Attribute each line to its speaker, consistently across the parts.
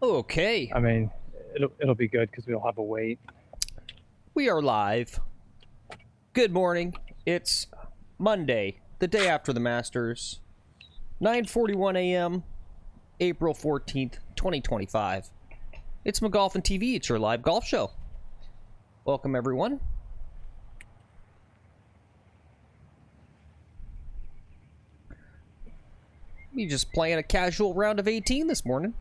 Speaker 1: Okay.
Speaker 2: I mean, it'll be good because we'll have a wait.
Speaker 1: We are live. Good morning. It's Monday, the day after the Masters. 9:41 a.m., April 14th, 2025. It's McGolfin TV. It's your live golf show. Welcome, everyone. We just playing a casual round of 18 this morning.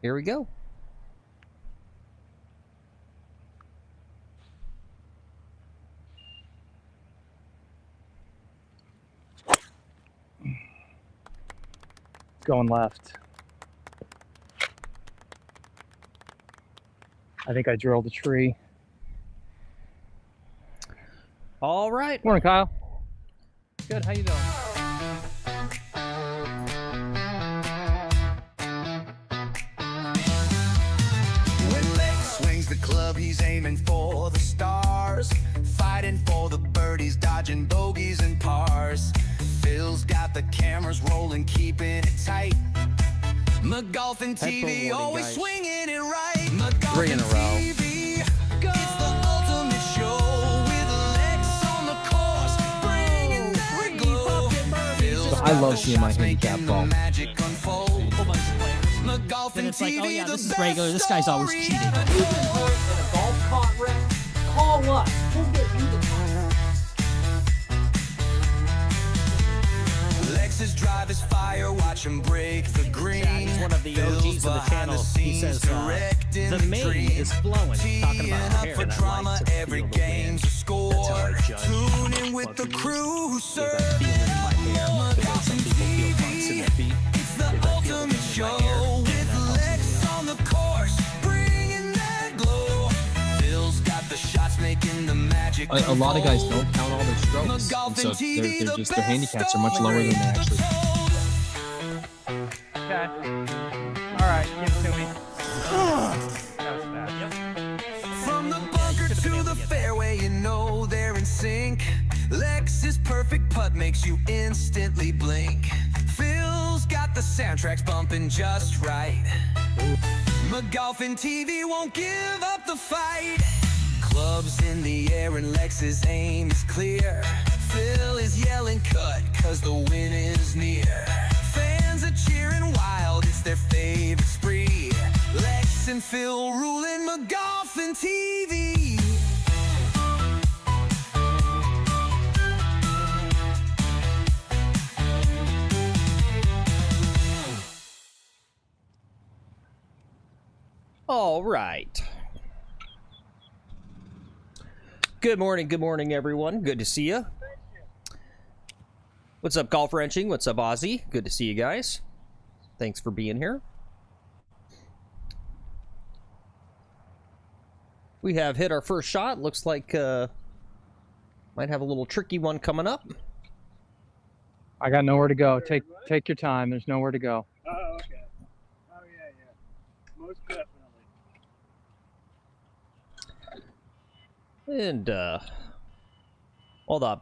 Speaker 1: Here we go.
Speaker 2: Going left. I think I drilled a tree.
Speaker 1: All right.
Speaker 2: Morning, Kyle. Good. How you doing?
Speaker 3: When Lex swings the club, he's aiming for the stars, fighting for the birdies, dodging bogeys and pars. Phil's got the cameras rolling, keeping it tight. McGolfin TV, always swinging it right. McGolfin
Speaker 2: 3 in a row.
Speaker 3: TV, it's the ultimate show with Lex on the course, bringing that glow. Phil's
Speaker 2: I love
Speaker 3: got
Speaker 2: seeing my
Speaker 3: the shots,
Speaker 2: handicap
Speaker 3: making the
Speaker 2: ball.
Speaker 3: magic unfold. McGolfin
Speaker 4: Then it's like,
Speaker 3: TV,
Speaker 4: oh yeah,
Speaker 3: the
Speaker 4: this is
Speaker 3: best
Speaker 4: regular. This guy's always
Speaker 3: story
Speaker 4: cheating.
Speaker 3: ever.
Speaker 5: You've been hurt in a golf cart wreck, call us. We'll get you the time.
Speaker 3: Lex's drive is fire, watch him break the green.
Speaker 4: He's one of the OGs of the channel. He says the mane is flowing. Talking about her hair.
Speaker 3: For
Speaker 4: And I
Speaker 3: drama,
Speaker 4: like to
Speaker 3: every
Speaker 4: feel the
Speaker 3: game's
Speaker 4: wind.
Speaker 3: a score.
Speaker 4: That's how I judge.
Speaker 3: Tune in with the crew,
Speaker 4: Is
Speaker 3: sir.
Speaker 4: I feel it in my hair. The way some people feel bumps in their feet.
Speaker 3: It's the
Speaker 4: Is I feel
Speaker 3: ultimate
Speaker 4: it in
Speaker 3: show
Speaker 4: my hair. And
Speaker 3: with
Speaker 4: that helps me.
Speaker 3: Lex on the course, bringing that glow. Phil's got the shots, making the magic.
Speaker 6: A lot of guys don't count all their strokes, and
Speaker 3: McGolfin
Speaker 6: so
Speaker 3: TV,
Speaker 6: they're
Speaker 3: the
Speaker 6: just their
Speaker 3: best
Speaker 6: handicaps are much lower than they actually.
Speaker 2: Okay. All right. Give it to me. That was bad.
Speaker 3: From the bunker to the fairway, you know they're in sync. Lex's perfect putt makes you instantly blink. Phil's got the soundtracks bumping just right. McGolfin TV won't give up the fight. Clubs in the air and Lex's aim is clear. Phil is yelling cut, cause the win is near. Fans are cheering wild, it's their favorite spree. Lex and Phil ruling McGolfin TV.
Speaker 1: All right. Good morning, everyone. Good to see you. What's up, Golf Wrenching? What's up, Ozzy? Good to see you guys. Thanks for being here. We have hit our first shot. Looks like might have a little tricky one coming up.
Speaker 2: I got nowhere to go. Take your time. There's nowhere to go.
Speaker 7: Oh, okay. Oh, yeah, yeah. Most definitely.
Speaker 1: And all the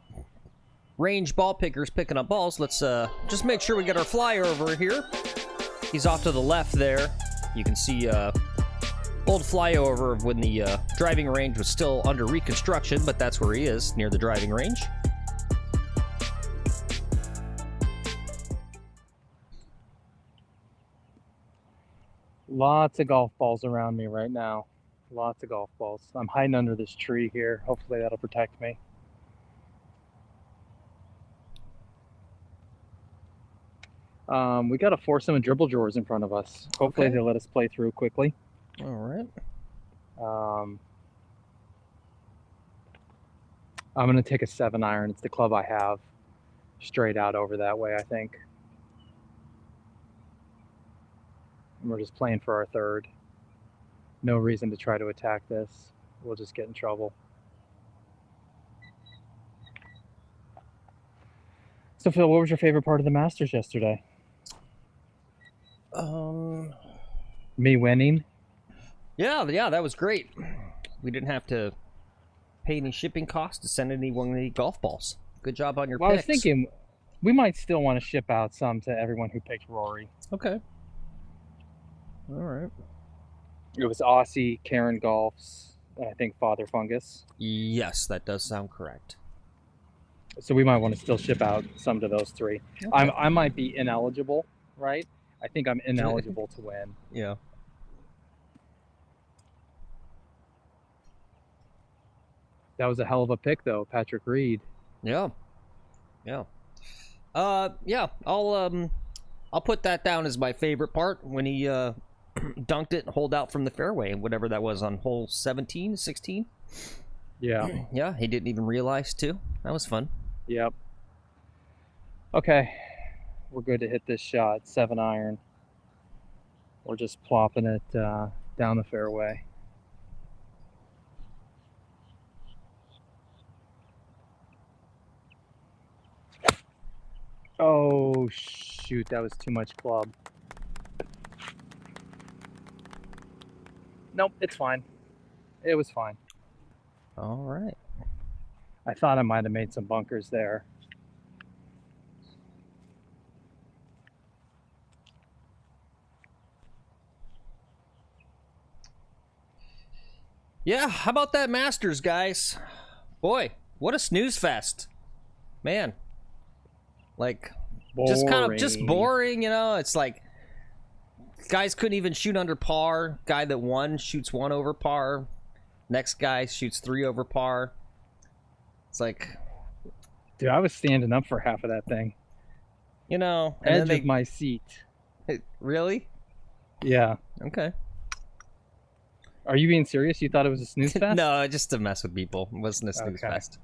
Speaker 1: range ball pickers picking up balls. Let's just make sure we get our flyer over here. He's off to the left there. You can see old flyover of when the driving range was still under reconstruction, but that's where he is, near the driving range.
Speaker 2: Lots of golf balls around me right now. Lots of golf balls. I'm hiding under this tree here. Hopefully that'll protect me. We got a foursome of dribble drawers in front of us. Hopefully
Speaker 1: Okay.
Speaker 2: they'll let us play through quickly.
Speaker 1: All right.
Speaker 2: I'm going to take a 7-iron. It's the club I have. Straight out over that way, I think. And we're just playing for our third. No reason to try to attack this. We'll just get in trouble. So Phil, what was your favorite part of the Masters yesterday? Me winning?
Speaker 1: Yeah, that was great. We didn't have to pay any shipping costs to send anyone any golf balls. Good job on your
Speaker 2: Well,
Speaker 1: picks.
Speaker 2: I was thinking we might still want to ship out some to everyone who picked Rory.
Speaker 1: Okay. All right.
Speaker 2: It was Aussie, Karen Golfs, and I think Father Fungus.
Speaker 1: Yes, that does sound correct.
Speaker 2: So we might want to still ship out some to those 3.
Speaker 1: Okay.
Speaker 2: I might be ineligible, right? I think I'm ineligible to win.
Speaker 1: Yeah.
Speaker 2: That was a hell of a pick, though, Patrick Reed.
Speaker 1: Yeah. Yeah. Yeah. I'll put that down as my favorite part when he dunked it, holed out from the fairway, whatever that was on hole 17, 16.
Speaker 2: Yeah.
Speaker 1: Yeah. He didn't even realize too. That was fun.
Speaker 2: Yep. Okay. We're good to hit this shot. 7-iron. We're just plopping it down the fairway. Oh, shoot. That was too much club. Nope, it's fine. It was fine.
Speaker 1: All right.
Speaker 2: I thought I might have made some bunkers there.
Speaker 1: Yeah. How about that Masters, guys? Boy, what a snooze fest. Man. Like, just kind of just boring, you know? It's like guys couldn't even shoot under par. Guy that won shoots 1 over par. Next guy shoots 3 over par. It's like,
Speaker 2: Dude, I was standing up for half of that thing.
Speaker 1: you know, and
Speaker 2: Edge of my seat.
Speaker 1: really?
Speaker 2: Yeah.
Speaker 1: Okay.
Speaker 2: Are you being serious? You thought it was a snooze fest?
Speaker 1: No, just to mess with people. It wasn't a snooze
Speaker 2: Okay.
Speaker 1: fest.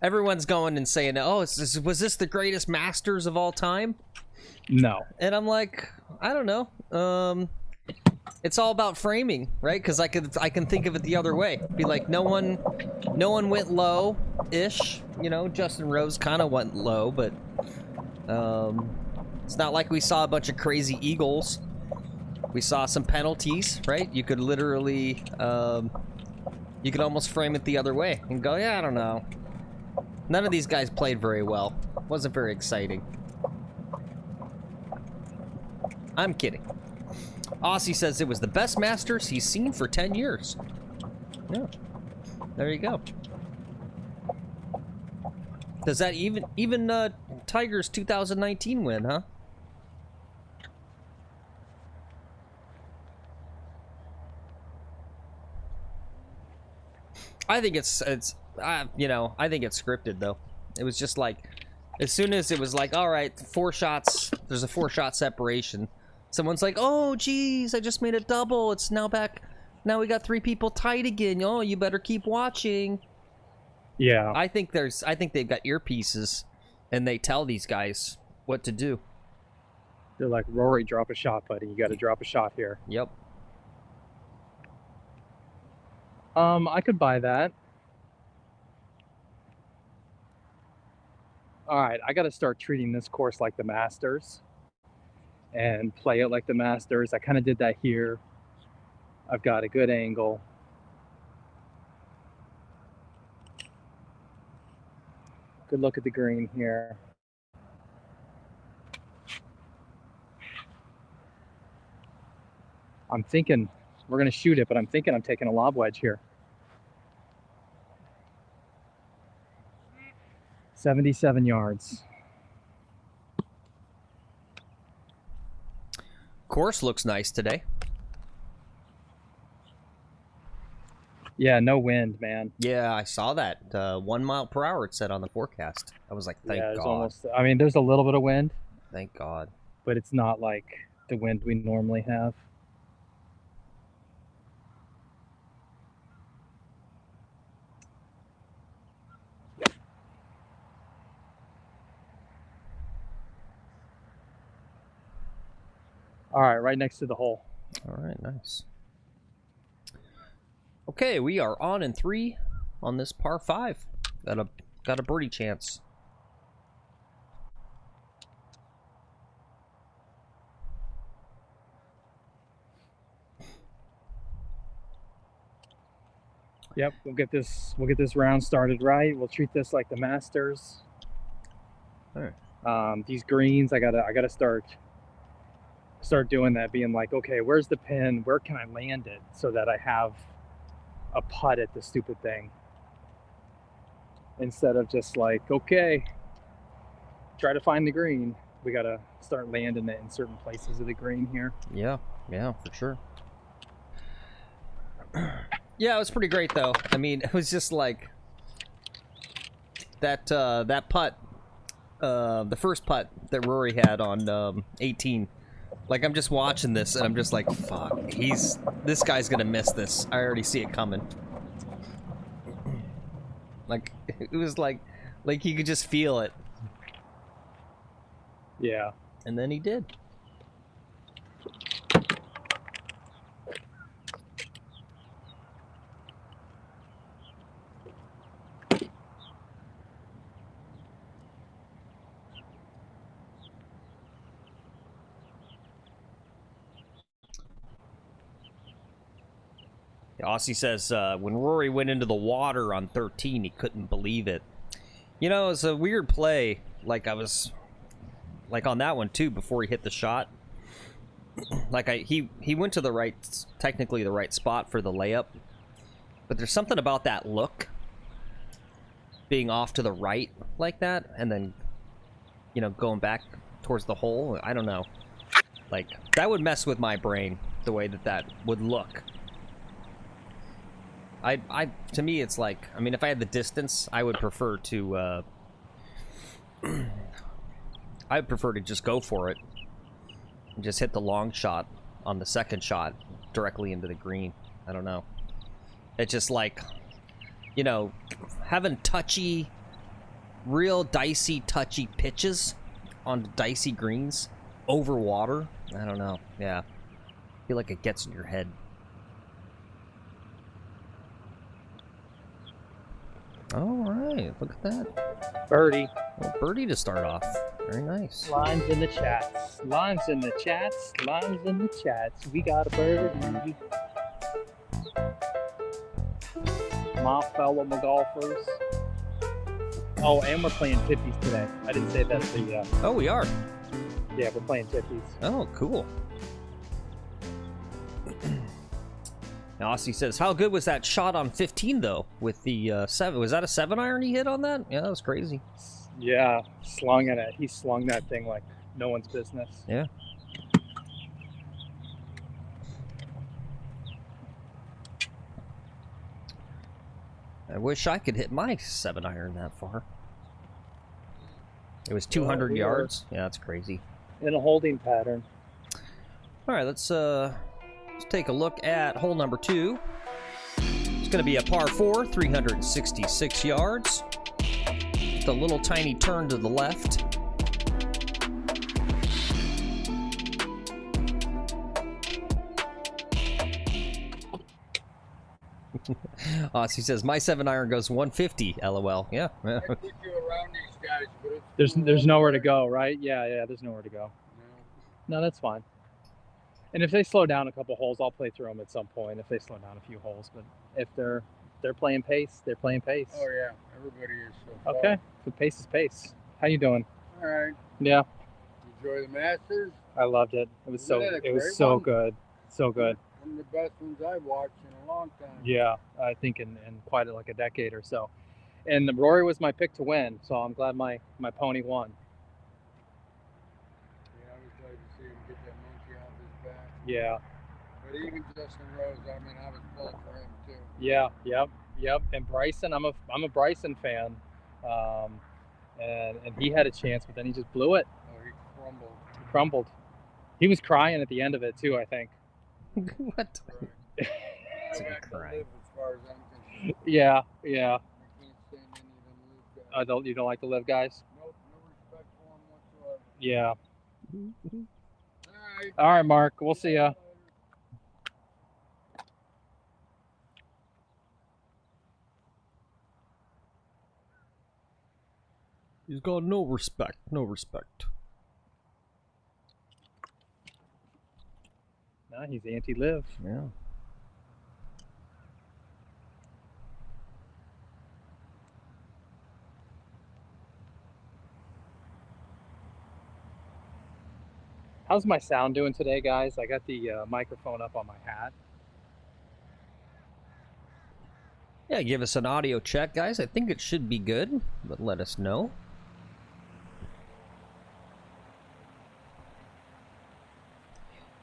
Speaker 1: Everyone's going and saying, "Oh, was this the greatest Masters of all time?"
Speaker 2: No.
Speaker 1: And I'm like, I don't know. It's all about framing, right? Because I can think of it the other way. Be like, no one went low-ish. You know, Justin Rose kind of went low, but it's not like we saw a bunch of crazy eagles. We saw some penalties, right? You could literally, you could almost frame it the other way and go, yeah, I don't know. None of these guys played very well. Wasn't very exciting. I'm kidding. Aussie says it was the best Masters he's seen for 10 years. Yeah. There you go. Does that even Tiger's 2019 win, huh? I think it's you know, I think it's scripted though. It was just like, as soon as it was like, all right, 4 shots, there's a 4-shot separation. Someone's like, oh, geez, I just made a double. It's now back. Now we got 3 people tied again. Oh, you better keep watching.
Speaker 2: Yeah.
Speaker 1: I think they've got earpieces, and they tell these guys what to do.
Speaker 2: They're like, Rory, drop a shot, buddy. You got to drop a shot here.
Speaker 1: Yep.
Speaker 2: I could buy that. All right, I got to start treating this course like the Masters and play it like the Masters. I kind of did that here. I've got a good angle. Good look at the green here. I'm thinking we're going to shoot it, but I'm thinking I'm taking a lob wedge here. 77 yards.
Speaker 1: Course looks nice today.
Speaker 2: Yeah, no wind, man.
Speaker 1: Yeah, I saw that. 1 mile per hour it said on the forecast. I was like, thank
Speaker 2: Yeah,
Speaker 1: God.
Speaker 2: almost. I mean, there's a little bit of wind,
Speaker 1: Thank God.
Speaker 2: but it's not like the wind we normally have. All right, right next to the hole.
Speaker 1: All right, nice. Okay, we are on in 3 on this par 5. Got a birdie chance.
Speaker 2: Yep, we'll get this round started right. We'll treat this like the Masters.
Speaker 1: All right.
Speaker 2: These greens, I gotta start start doing that, being like, okay, where's the pin? Where can I land it so that I have a putt at the stupid thing? Instead of just like, okay, try to find the green. We got to start landing it in certain places of the green here.
Speaker 1: Yeah, yeah, for sure. Yeah, it was pretty great though. I mean, it was just like that that putt, the first putt that Rory had on 18. Like, I'm just watching this and I'm just like, fuck, this guy's gonna miss this. I already see it coming. Like, it was like you could just feel it.
Speaker 2: Yeah.
Speaker 1: And then he did. Aussie says, when Rory went into the water on 13, he couldn't believe it. You know, it's a weird play. Like, I was... Like, on that one, too, before he hit the shot. Like, he went to the right... Technically the right spot for the layup. But there's something about that look. Being off to the right like that. And then, you know, going back towards the hole. I don't know. Like, that would mess with my brain. The way that would look. To me, it's like, I mean, if I had the distance, I would prefer to, I would prefer to just go for it and just hit the long shot on the second shot directly into the green. I don't know. It's just like, you know, having touchy, real dicey, touchy pitches on dicey greens over water. I don't know. Yeah. I feel like it gets in your head. All right, look at that.
Speaker 2: Birdie.
Speaker 1: Well, birdie to start off. Very nice.
Speaker 2: Lines in the chats. Lines in the chats. Lines in the chats. We got a birdie. My fellow golfers. Oh, and we're playing tippies today. I didn't say that to you.
Speaker 1: Oh, we are.
Speaker 2: Yeah, we're playing tippies.
Speaker 1: Oh, cool. Now, Aussie says, how good was that shot on 15, though, with the 7? Was that a 7-iron he hit on that? Yeah, that was crazy.
Speaker 2: Yeah, slung it. He slung that thing like no one's business.
Speaker 1: Yeah. I wish I could hit my 7-iron that far. It was 200 yards. Yeah, that's crazy.
Speaker 2: In a holding pattern.
Speaker 1: All right, let's take a look at hole number 2. It's going to be a par 4, 366 yards. Just a little tiny turn to the left. Aussie says, my 7-iron goes 150, LOL. Yeah.
Speaker 7: I put you around these guys, but
Speaker 2: There's nowhere to go, right? Yeah, there's nowhere to go. No, that's fine. And if they slow down a couple holes, I'll play through them at some point. If they slow down a few holes, but if they're playing pace, they're playing pace.
Speaker 7: Oh yeah, everybody is so far.
Speaker 2: Okay, so pace is pace. How you doing?
Speaker 7: All right.
Speaker 2: Yeah,
Speaker 7: Enjoy the Masters.
Speaker 2: I loved it. It was so
Speaker 7: Isn't that a
Speaker 2: it was
Speaker 7: great
Speaker 2: so
Speaker 7: one?
Speaker 2: good, so good.
Speaker 7: One of the best ones I've watched in a long time.
Speaker 2: Yeah, I think in quite like a decade or so. And Rory was my pick to win, so I'm glad my pony won.
Speaker 7: Yeah, I was glad to see him get that monkey off his back.
Speaker 2: Yeah.
Speaker 7: But even Justin Rose, I mean, I was pulling for him too.
Speaker 2: Yeah, yep. And Bryson, I'm a Bryson fan, and he had a chance, but then he just blew it.
Speaker 7: Oh, he crumbled.
Speaker 2: He crumbled. He was crying at the end of it too, I think.
Speaker 1: What?
Speaker 7: Right.
Speaker 1: It's
Speaker 7: I
Speaker 1: a
Speaker 7: have to
Speaker 1: cry.
Speaker 7: live as far as I'm concerned.
Speaker 2: Yeah.
Speaker 7: I can't stand any of them live guys.
Speaker 2: You don't like the live guys?
Speaker 7: Nope, no respect for them whatsoever.
Speaker 2: Yeah.
Speaker 7: All right.
Speaker 2: All right, Mark. We'll see ya.
Speaker 1: He's got no respect. No respect.
Speaker 2: Nah, he's anti-live.
Speaker 1: Yeah.
Speaker 2: How's my sound doing today, guys? I got the microphone up on my hat.
Speaker 1: Yeah, give us an audio check, guys. I think it should be good, but let us know.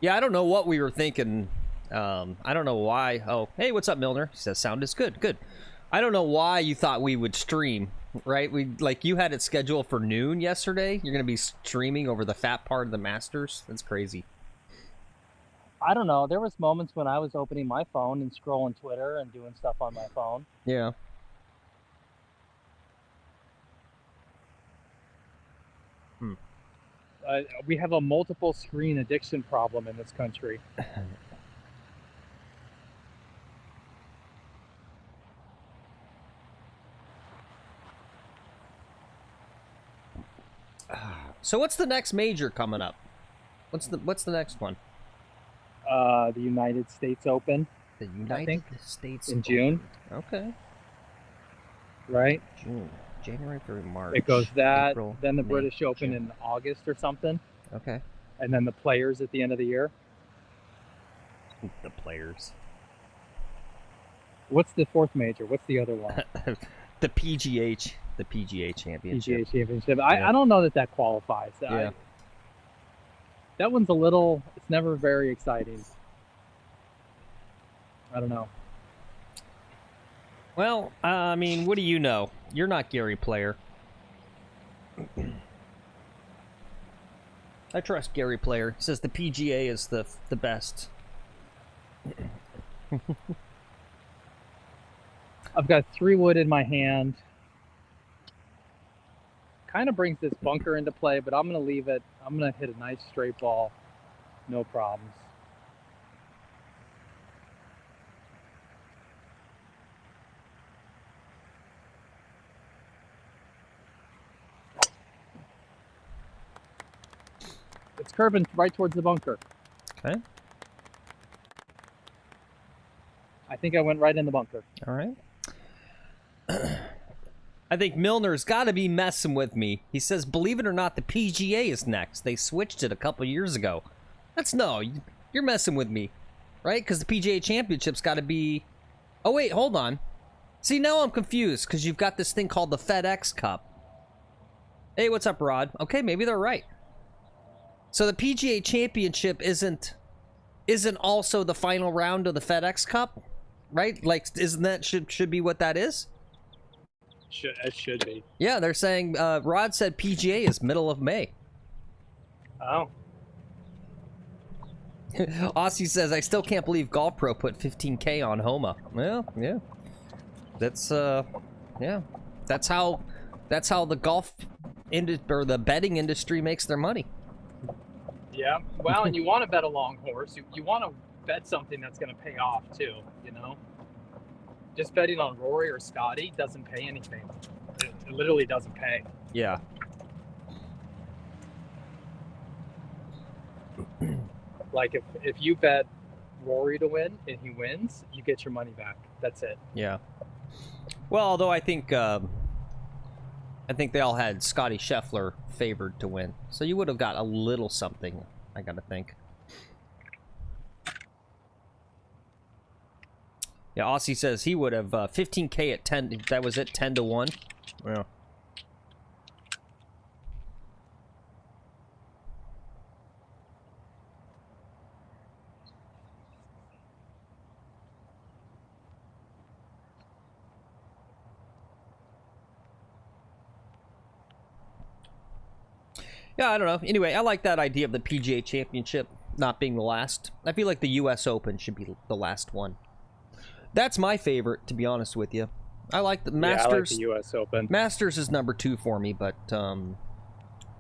Speaker 1: Yeah, I don't know what we were thinking. I don't know why. Oh, hey, what's up, Milner? He says sound is good. Good. I don't know why you thought we would stream, right? You had it scheduled for noon yesterday. You're gonna be streaming over the fat part of the Masters. That's crazy.
Speaker 2: I don't know. There was moments when I was opening my phone and scrolling Twitter and doing stuff on my phone.
Speaker 1: Yeah.
Speaker 2: We have a multiple screen addiction problem in this country.
Speaker 1: So what's the next major coming up? What's the next one?
Speaker 2: The United States Open.
Speaker 1: The United States
Speaker 2: in
Speaker 1: Open.
Speaker 2: June.
Speaker 1: Okay.
Speaker 2: Right?
Speaker 1: June, January, February, March.
Speaker 2: It goes that,
Speaker 1: April,
Speaker 2: then the
Speaker 1: May,
Speaker 2: British Open
Speaker 1: June.
Speaker 2: in August or something,
Speaker 1: Okay.
Speaker 2: and then the Players at the end of the year.
Speaker 1: The Players.
Speaker 2: What's the fourth major? What's the other one?
Speaker 1: The PGA Championship.
Speaker 2: PGA Championship.
Speaker 1: Yeah.
Speaker 2: I don't know that qualifies.
Speaker 1: Yeah.
Speaker 2: That one's a little, it's never very exciting. I don't know.
Speaker 1: Well, I mean, what do you know? You're not Gary Player. I trust Gary Player. He says the PGA is the best.
Speaker 2: I've got 3 wood in my hand. Kind of brings this bunker into play, but I'm going to leave it. I'm going to hit a nice straight ball. No problems. It's curving right towards the bunker.
Speaker 1: Okay.
Speaker 2: I think I went right in the bunker.
Speaker 1: All right. I think Milner's got to be messing with me. He says, believe it or not, the PGA is next. They switched it a couple years ago. You're messing with me, right? Because the PGA Championship's got to be... Oh, wait, hold on. See, now I'm confused because you've got this thing called the FedEx Cup. Hey, what's up, Rod? Okay, maybe they're right. So the PGA Championship isn't also the final round of the FedEx Cup, right? Like, isn't that should be what that is?
Speaker 2: It should be.
Speaker 1: Yeah, they're saying Rod said PGA is middle of May.
Speaker 2: Oh.
Speaker 1: Aussie says, I still can't believe Golf Pro put 15K on Homa. Well, yeah. That's yeah. That's how the golf or the betting industry makes their money.
Speaker 2: Yeah. Well, and you want to bet a long horse. You want to bet something that's going to pay off too, you know? Just betting on Rory or Scotty doesn't pay anything. It literally doesn't pay.
Speaker 1: Yeah.
Speaker 2: Like if you bet Rory to win and he wins, you get your money back. That's it.
Speaker 1: Yeah. Well, although I think they all had Scotty Scheffler favored to win, so you would have got a little something. I gotta think. Yeah, Aussie says he would have 15K at 10. That was it, 10 to 1. Yeah. Yeah, I don't know. Anyway, I like that idea of the PGA Championship not being the last. I feel like the U.S. Open should be the last one. That's my favorite, to be honest with you. I like the Masters.
Speaker 2: Yeah, I like the U.S. Open.
Speaker 1: Masters is number 2 for me, but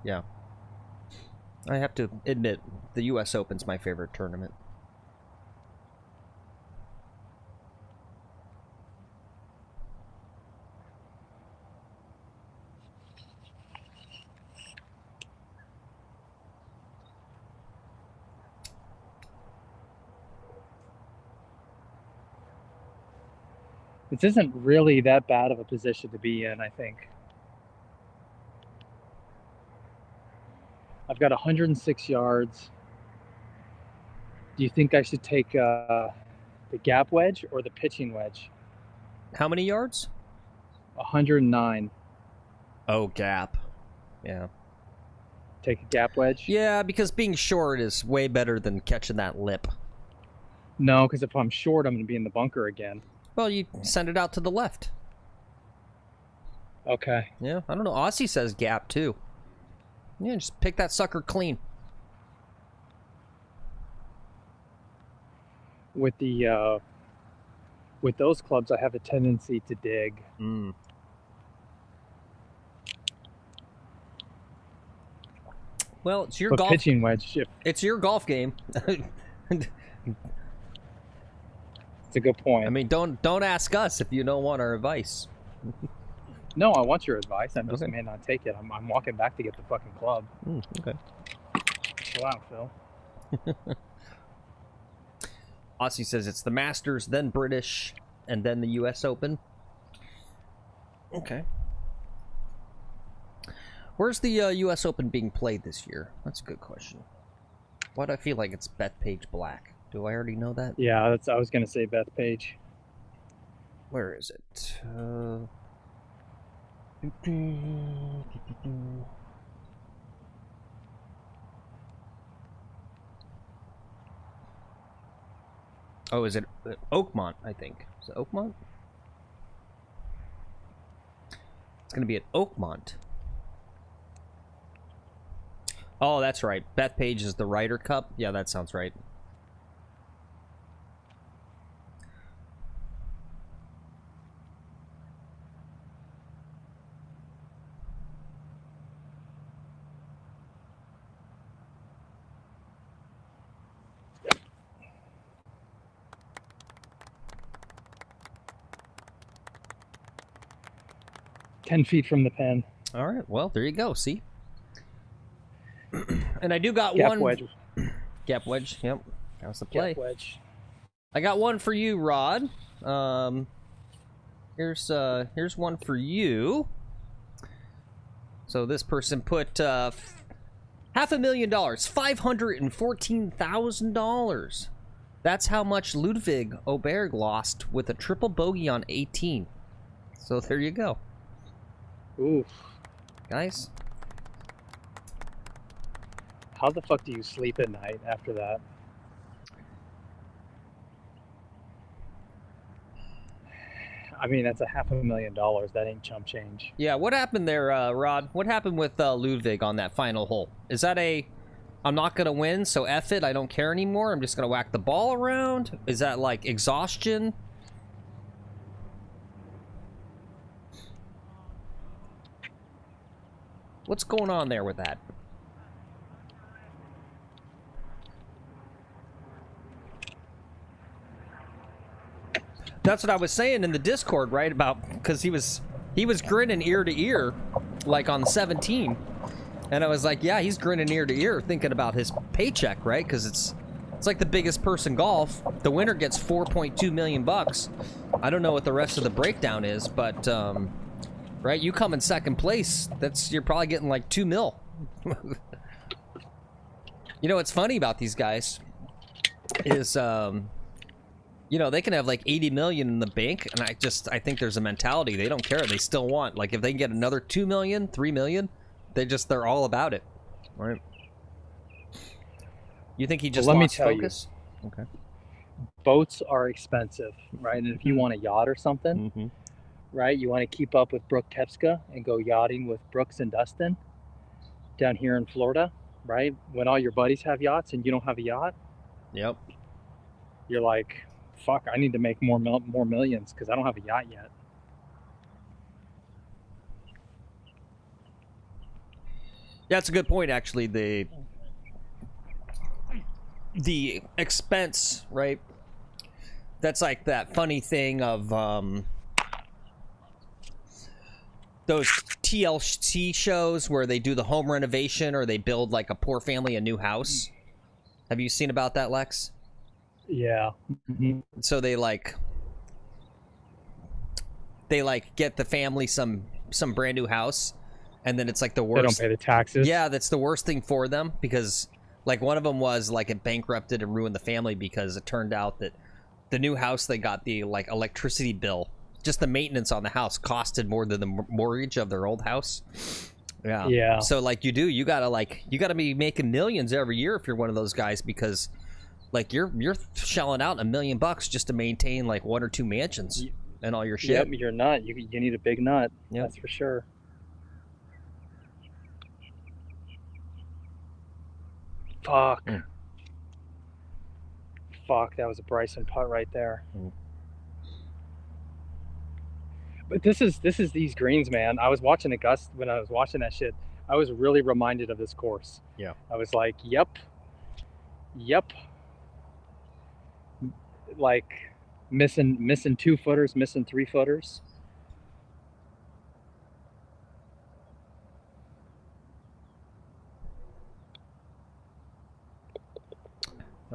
Speaker 1: yeah. I have to admit, the U.S. Open's my favorite tournament.
Speaker 2: This isn't really that bad of a position to be in, I think. I've got 106 yards. Do you think I should take the gap wedge or the pitching wedge?
Speaker 1: How many yards?
Speaker 2: 109.
Speaker 1: Oh, gap. Yeah.
Speaker 2: Take a gap wedge?
Speaker 1: Yeah, because being short is way better than catching that lip.
Speaker 2: No, because if I'm short, I'm going to be in the bunker again.
Speaker 1: Well, you send it out to the left.
Speaker 2: Okay.
Speaker 1: Yeah, I don't know. Aussie says gap, too. Yeah, just pick that sucker clean.
Speaker 2: With the with those clubs, I have a tendency to dig.
Speaker 1: Mm. Well, it's your
Speaker 2: But
Speaker 1: golf.
Speaker 2: pitching wedge,
Speaker 1: It's your golf game.
Speaker 2: it's a good point.
Speaker 1: I mean, don't ask us if you don't want our advice.
Speaker 2: No, I want your advice. I just
Speaker 1: Okay.
Speaker 2: may not take it. I'm walking back to get the fucking club.
Speaker 1: Okay.
Speaker 2: Chill out, Phil.
Speaker 1: Aussie says it's the Masters, then British, and then the U.S. Open. Okay. Where's the U.S. Open being played this year? That's a good question. Why do I feel like it's Bethpage Black? Do I already know that?
Speaker 2: Yeah, I was gonna say Bethpage.
Speaker 1: Where is it? Oh, is it Oakmont, I think. Is it Oakmont? It's going to be at Oakmont. Oh, that's right. Bethpage is the Ryder Cup. Yeah, that sounds right.
Speaker 2: Ten feet from the pen.
Speaker 1: All right. Well, there you go. See? And I do got
Speaker 2: Gap
Speaker 1: one.
Speaker 2: wedge.
Speaker 1: Gap wedge. Yep. That was the play.
Speaker 2: Gap wedge.
Speaker 1: I got one for you, Rod. Here's one for you. So this person put $500,000, $514,000. That's how much Ludwig Oberg lost with a triple bogey on 18. So there you go,
Speaker 2: Oof.
Speaker 1: guys.
Speaker 2: How the fuck do you sleep at night after that? I mean, that's $500,000. That ain't chump change.
Speaker 1: Yeah, what happened there, Rod? What happened with Ludwig on that final hole? Is that a, I'm not going to win, so F it, I don't care anymore, I'm just going to whack the ball around? Is that, like, exhaustion? What's going on there with that? That's what I was saying in the Discord, right? About, because he was grinning ear to ear, like on 17, and I was like, yeah, he's grinning ear to ear, thinking about his paycheck, right? Because it's like the biggest purse in golf. The winner gets $4.2 million. I don't know what the rest of the breakdown is, but right, you come in second place, you're probably getting like $2 million. You know what's funny about these guys is you know, they can have like 80 million in the bank, and I think there's a mentality, they don't care, they still want, like, if they can get another 2 million, 3 million, they're all about it, right? You think he just lost focus? Okay.
Speaker 2: Boats are expensive, right? And if you want a yacht or something, right, you want to keep up with Brooke Koepka and go yachting with Brooks and Dustin down here in Florida, right? When all your buddies have yachts and you don't have a yacht,
Speaker 1: Yep.
Speaker 2: you're like, fuck, I need to make more millions because I don't have a yacht yet.
Speaker 1: Yeah, that's a good point, actually. The expense, right? That's like that funny thing of those TLC shows where they do the home renovation or they build like a poor family a new house. Have you seen about that, Lex?
Speaker 2: Yeah.
Speaker 1: So they get the family some brand new house, and then it's like the worst.
Speaker 2: They don't pay the taxes.
Speaker 1: Yeah, that's the worst thing for them because Like one of them was like it bankrupted and ruined the family because it turned out that the new house they got, the like electricity bill, just the maintenance on the house costed more than the mortgage of their old house. Yeah.
Speaker 2: Yeah.
Speaker 1: So like you gotta be making millions every year if you're one of those guys, because like you're shelling out $1 million just to maintain like 1 or 2 mansions and all your shit.
Speaker 2: Yep, your nut. You need a big nut.
Speaker 1: Yep.
Speaker 2: That's for sure. Fuck. Fuck, that was a Bryson putt right there. But this is these greens, man. I was watching Augusta when I was watching that shit. I was really reminded of this course.
Speaker 1: Yeah.
Speaker 2: I was like, yep. Like missing 2-footers, missing 3-footers.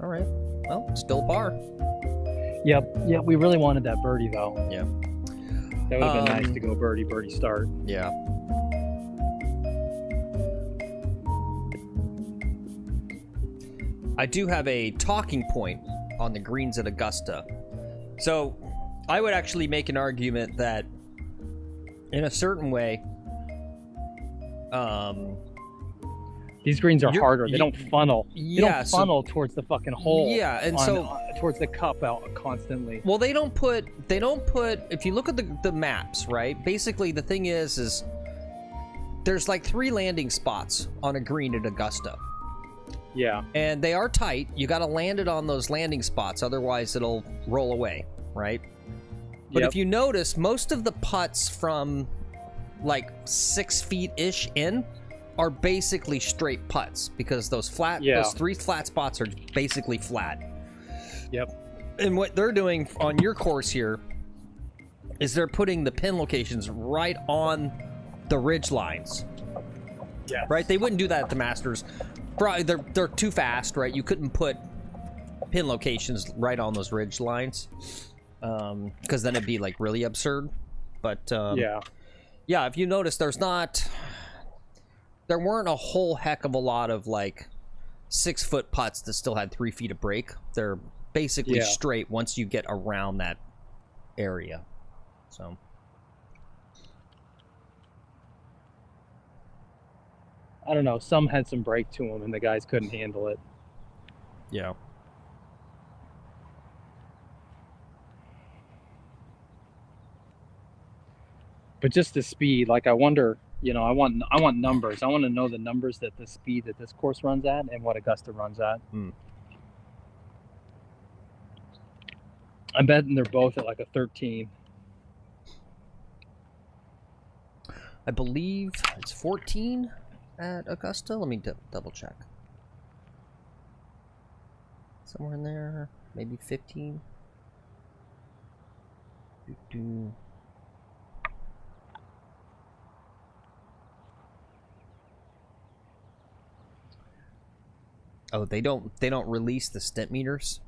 Speaker 1: All right. Well, still par.
Speaker 2: Yep. We really wanted that birdie though.
Speaker 1: Yeah.
Speaker 2: That would have been nice to go birdie start.
Speaker 1: Yeah. I do have a talking point on the greens at Augusta. So I would actually make an argument that in a certain way,
Speaker 2: these greens are harder. They don't funnel. They don't funnel towards the fucking hole.
Speaker 1: Yeah, and
Speaker 2: towards the cup out constantly.
Speaker 1: Well, they don't put. If you look at the maps, right? Basically, the thing is there's like 3 landing spots on a green at Augusta.
Speaker 2: Yeah.
Speaker 1: And they are tight. You got to land it on those landing spots, otherwise it'll roll away, right? But if you notice, most of the putts from like 6 feet ish in are basically straight putts, because those 3 flat spots are basically flat.
Speaker 2: Yep.
Speaker 1: And what they're doing on your course here is they're putting the pin locations right on the ridge lines.
Speaker 2: Yeah.
Speaker 1: Right? They wouldn't do that at the Masters. Probably they're too fast, right? You couldn't put pin locations right on those ridge lines, because then it'd be like really absurd. But yeah, if you notice, there weren't a whole heck of a lot of like 6-foot putts that still had 3 feet of break. They're basically straight once you get around that area. So
Speaker 2: I don't know. Some had some break to them, and the guys couldn't handle it.
Speaker 1: yeah.
Speaker 2: But just the speed, like I wonder, I want numbers. I want to know the numbers that the speed that this course runs at and what Augusta runs at. I'm betting they're both at like a 13.
Speaker 1: I believe it's 14 at Augusta. Let me double check. Somewhere in there, maybe 15. Oh, they don't release the stent meters.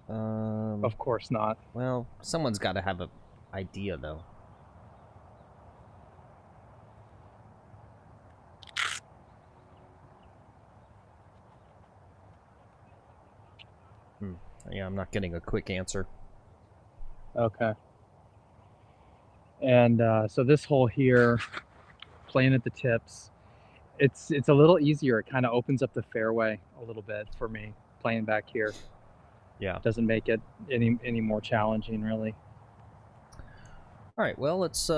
Speaker 2: Of course not.
Speaker 1: Well, someone's got to have an idea, though. Yeah, I'm not getting a quick answer.
Speaker 2: Okay. And so this hole here, playing at the tips, it's a little easier. It kind of opens up the fairway a little bit for me playing back here.
Speaker 1: Yeah.
Speaker 2: Doesn't make it any more challenging, really.
Speaker 1: All right, well, let's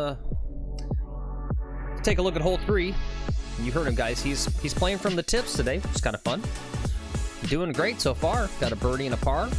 Speaker 1: take a look at hole 3. You heard him, guys. He's playing from the tips today, which is kind of fun. Doing great so far. Got a birdie and a par.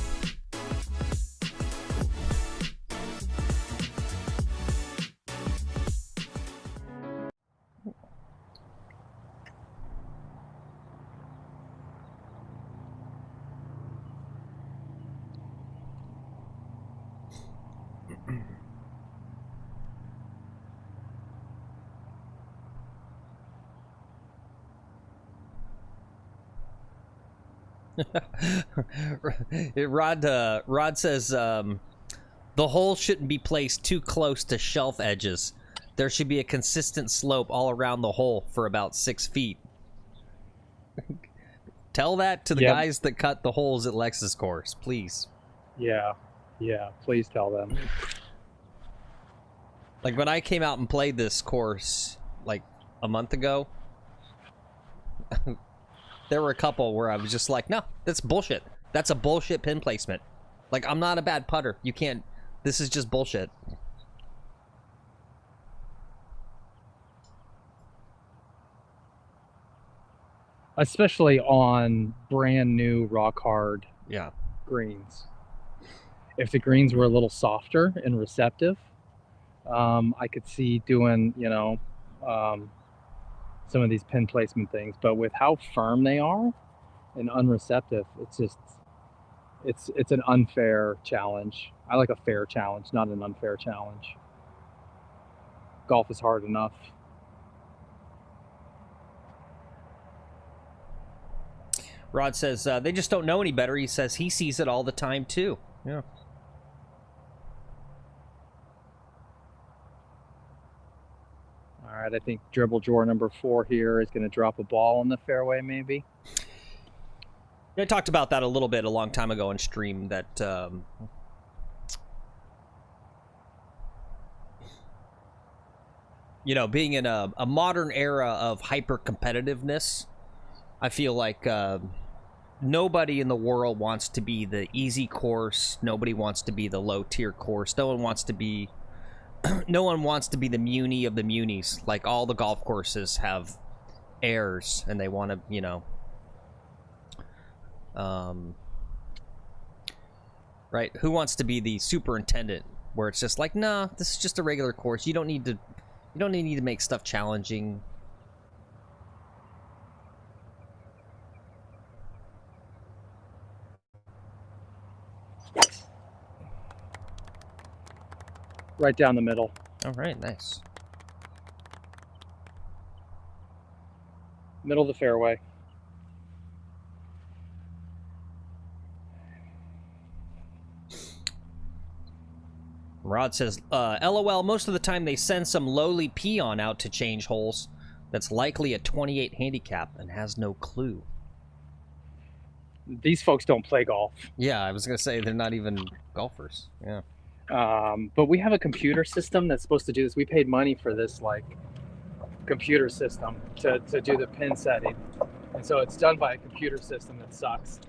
Speaker 1: Rod says the hole shouldn't be placed too close to shelf edges. There should be a consistent slope all around the hole for about 6 feet. Tell that to the
Speaker 2: Yep.
Speaker 1: guys that cut the holes at Lex's course, please.
Speaker 2: Yeah, please tell them.
Speaker 1: Like, when I came out and played this course, like, a month ago, there were a couple where I was just like, no, that's bullshit. That's a bullshit pin placement. Like, I'm not a bad putter. You can't... This is just bullshit.
Speaker 2: Especially on brand new rock hard
Speaker 1: Yeah.
Speaker 2: greens. If the greens were a little softer and receptive, I could see doing, you know, some of these pin placement things. But with how firm they are and unreceptive, it's just, it's an unfair challenge. I like a fair challenge, not an unfair challenge. Golf is hard enough.
Speaker 1: Rod says, they just don't know any better. He says he sees it all the time, too. Yeah.
Speaker 2: All right, I think dribble drawer number 4 here is going to drop a ball in the fairway, maybe.
Speaker 1: I talked about that a little bit a long time ago in stream, that you know, being in a modern era of hyper competitiveness, I feel like nobody in the world wants to be the easy course. Nobody wants to be the low tier course. No one wants to be no one wants to be the Muni of the Munis. Like, all the golf courses have airs, and they want to, you know, right? Who wants to be the superintendent, where it's just like, nah, this is just a regular course. You don't need to make stuff challenging.
Speaker 2: Right down the middle.
Speaker 1: All right, nice.
Speaker 2: Middle of the fairway.
Speaker 1: Rod says, LOL, most of the time they send some lowly peon out to change holes that's likely a 28 handicap and has no clue.
Speaker 2: These folks don't play golf.
Speaker 1: Yeah, I was going to say they're not even golfers. Yeah.
Speaker 2: But we have a computer system that's supposed to do this. We paid money for this, like, computer system to do the pin setting. And so it's done by a computer system that sucks.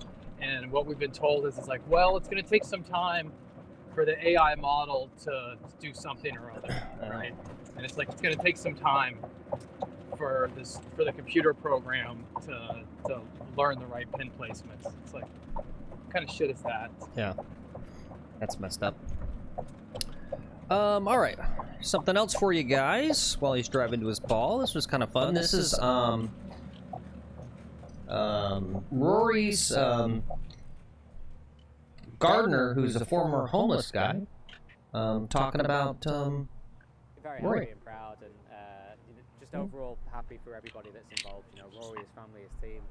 Speaker 2: And what we've been told is, it's like, well, it's going to take some time for the AI model to do something or other, right? And it's like, it's going to take some time for the computer program to learn the right pin placements. It's like, what kind of shit is that?
Speaker 1: Yeah. That's messed up. All right. Something else for you guys while he's driving to his ball. This was kind of fun. This is Rory's gardener, who's a former homeless guy, talking about
Speaker 8: very
Speaker 1: Rory.
Speaker 8: happy and proud, and just overall happy for everybody that's involved. You know, Rory, his family, his team.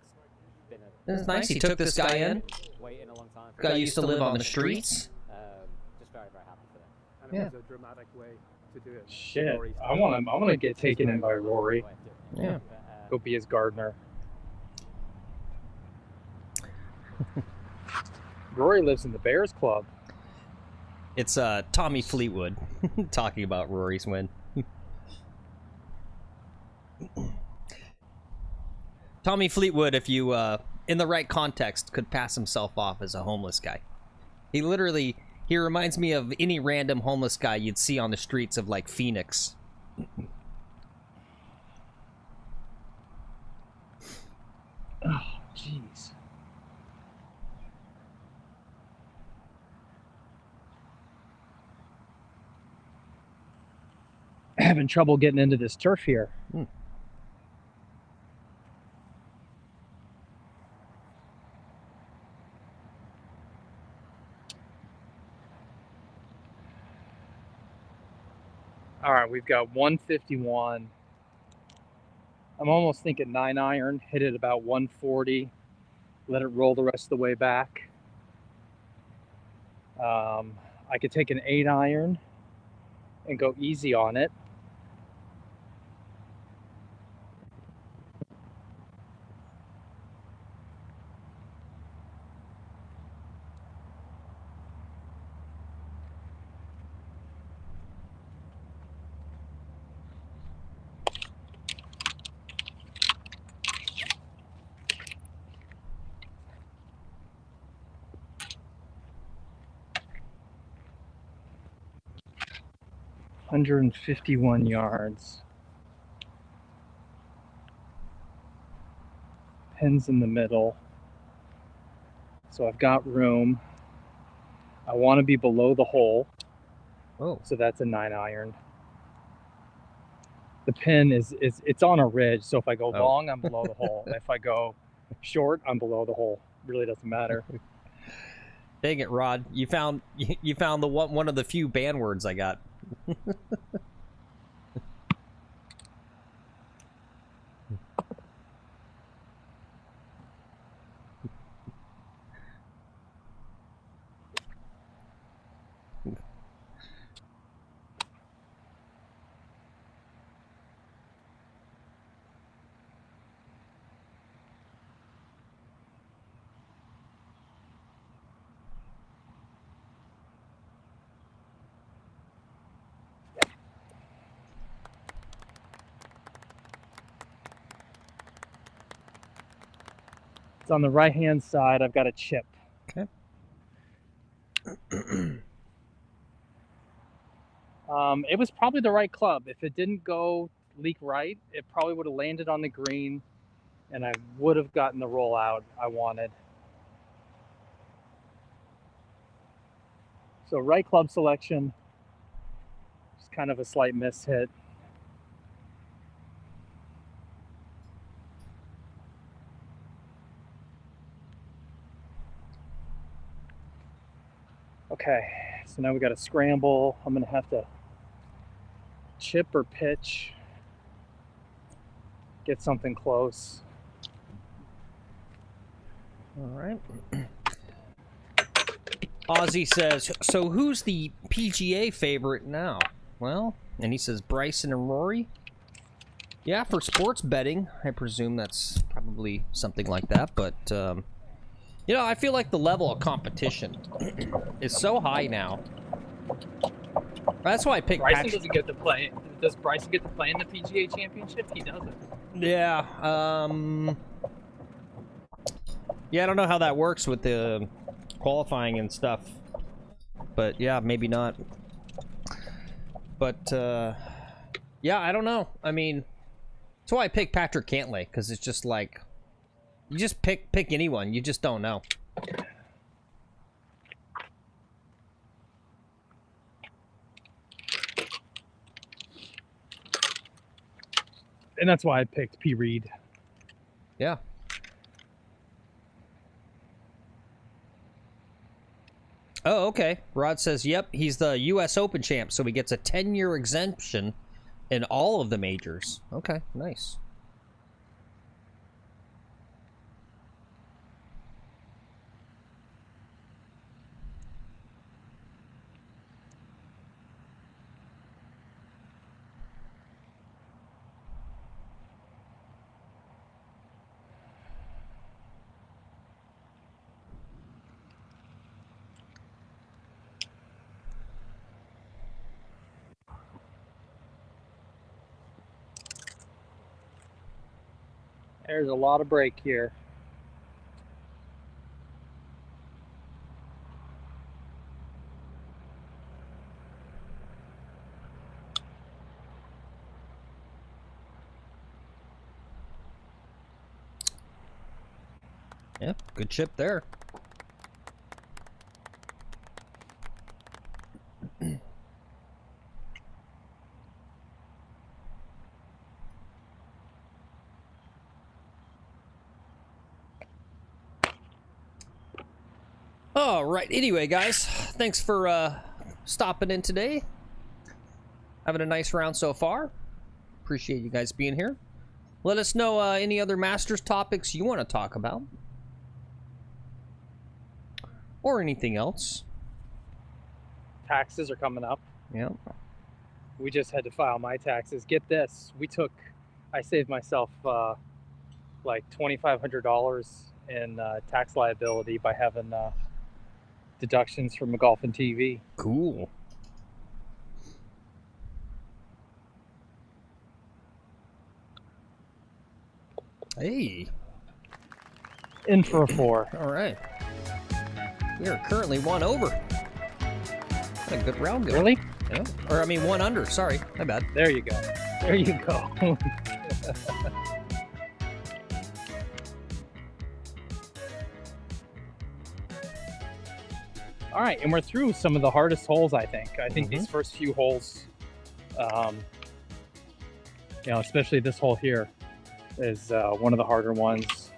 Speaker 8: It's been
Speaker 1: It's nice. He took this guy in.
Speaker 8: waiting a long time. For
Speaker 1: Guy
Speaker 8: it.
Speaker 1: used to live on the streets.
Speaker 8: Just very, very happy for them.
Speaker 7: And it was a dramatic way to do it.
Speaker 2: Shit. I want to get taken in by Rory.
Speaker 1: Yeah.
Speaker 2: Go be his gardener. Rory lives in the Bears Club.
Speaker 1: It's Tommy Fleetwood talking about Rory's win. Tommy Fleetwood, if you, in the right context, could pass himself off as a homeless guy. He reminds me of any random homeless guy you'd see on the streets of, like, Phoenix.
Speaker 2: Oh, jeez. Having trouble getting into this turf here. All right, we've got 151. I'm almost thinking 9-iron, hit it about 140, let it roll the rest of the way back. I could take an 8-iron and go easy on it. 151 yards. Pins in the middle. So I've got room. I want to be below the hole.
Speaker 1: Oh.
Speaker 2: So that's a 9 iron. The pin it's on a ridge, so if I go long, I'm below the hole. If I go short, I'm below the hole. Really doesn't matter.
Speaker 1: Dang it, Rod! You found the one of the few banned words I got.
Speaker 2: It's on the right-hand side. I've got a chip.
Speaker 1: Okay.
Speaker 2: It was probably the right club. If it didn't go leak right, it probably would have landed on the green, and I would have gotten the rollout I wanted. So right club selection, just kind of a slight miss hit. Okay, so now we got to scramble. I'm gonna have to chip or pitch, get something close.
Speaker 1: All right. Ozzy says, so who's the PGA favorite now? Well, and he says Bryson and Rory. Yeah, for sports betting, I presume that's probably something like that, but you know, I feel like the level of competition is so high now. That's why I picked
Speaker 2: Bryson doesn't get to play. Does Bryson get to play in the PGA Championship? He doesn't.
Speaker 1: Yeah. Yeah, I don't know how that works with the qualifying and stuff. But yeah, maybe not. But yeah, I don't know. I mean, that's why I picked Patrick Cantlay, because it's just like, you just pick anyone. You just don't know.
Speaker 2: And that's why I picked P. Reed.
Speaker 1: Yeah. Oh, okay. Rod says, yep, he's the U.S. Open champ, so he gets a 10-year exemption in all of the majors. Okay, nice.
Speaker 2: There's a lot of break here.
Speaker 1: Yeah, good chip there. All right. Anyway, guys, thanks for stopping in today. Having a nice round so far. Appreciate you guys being here. Let us know any other Masters topics you want to talk about. Or anything else.
Speaker 2: Taxes are coming up.
Speaker 1: Yeah.
Speaker 2: We just had to file my taxes. Get this. I saved myself like $2,500 in tax liability by having deductions from a golf and TV.
Speaker 1: Cool. Hey.
Speaker 2: In for a 4.
Speaker 1: All right. We are currently 1 over. What a good round going.
Speaker 2: Really?
Speaker 1: Yeah. Or, I mean, 1 under. Sorry. My bad.
Speaker 2: There you go. There you go. All right, and we're through some of the hardest holes, I think. I think these first few holes, you know, especially this hole here, is one of the harder ones.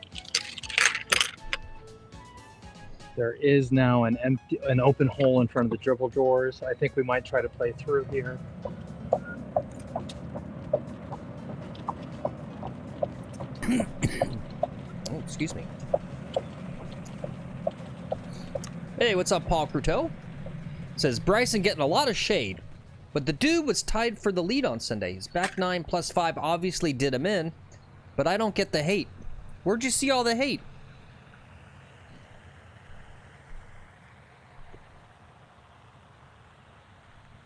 Speaker 2: There is now an open hole in front of the dribble drawers. I think we might try to play through here.
Speaker 1: Oh, excuse me. Hey, what's up, Paul Cruteau? Says, Bryson getting a lot of shade, but the dude was tied for the lead on Sunday. His back 9 plus 5 obviously did him in, but I don't get the hate. Where'd you see all the hate?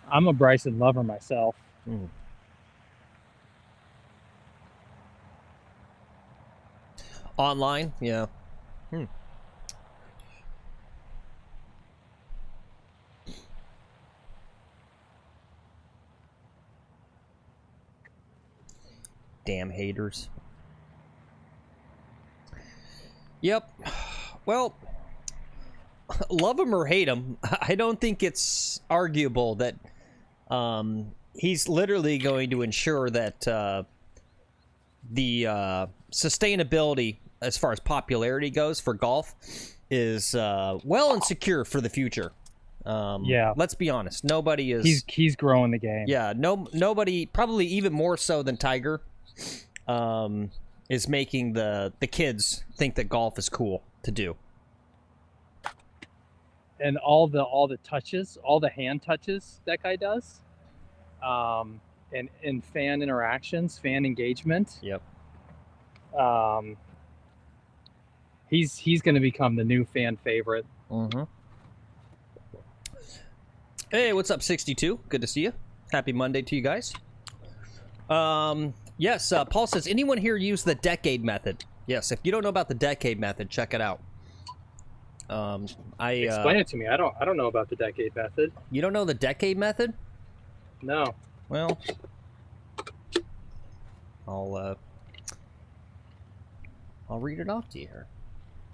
Speaker 2: I'm a Bryson lover myself.
Speaker 1: Online? Yeah. Damn haters. Yep. Well, love him or hate him, I don't think it's arguable that he's literally going to ensure that the sustainability as far as popularity goes for golf is well and secure for the future.
Speaker 2: Yeah.
Speaker 1: Let's be honest. Nobody is...
Speaker 2: He's growing the game.
Speaker 1: Yeah, nobody, probably even more so than Tiger, is making the kids think that golf is cool to do.
Speaker 2: And all the touches, all the hand touches that guy does, and fan interactions, fan engagement.
Speaker 1: Yep.
Speaker 2: He's going to become the new fan favorite.
Speaker 1: Hey, what's up, 62? Good to see you. Happy Monday to you guys. Yes, Paul says, anyone here use the decade method? Yes, if you don't know about the decade method, check it out.
Speaker 2: Explain it to me. I don't know about the decade method.
Speaker 1: You don't know the decade method?
Speaker 2: No.
Speaker 1: Well, I'll read it off to you here.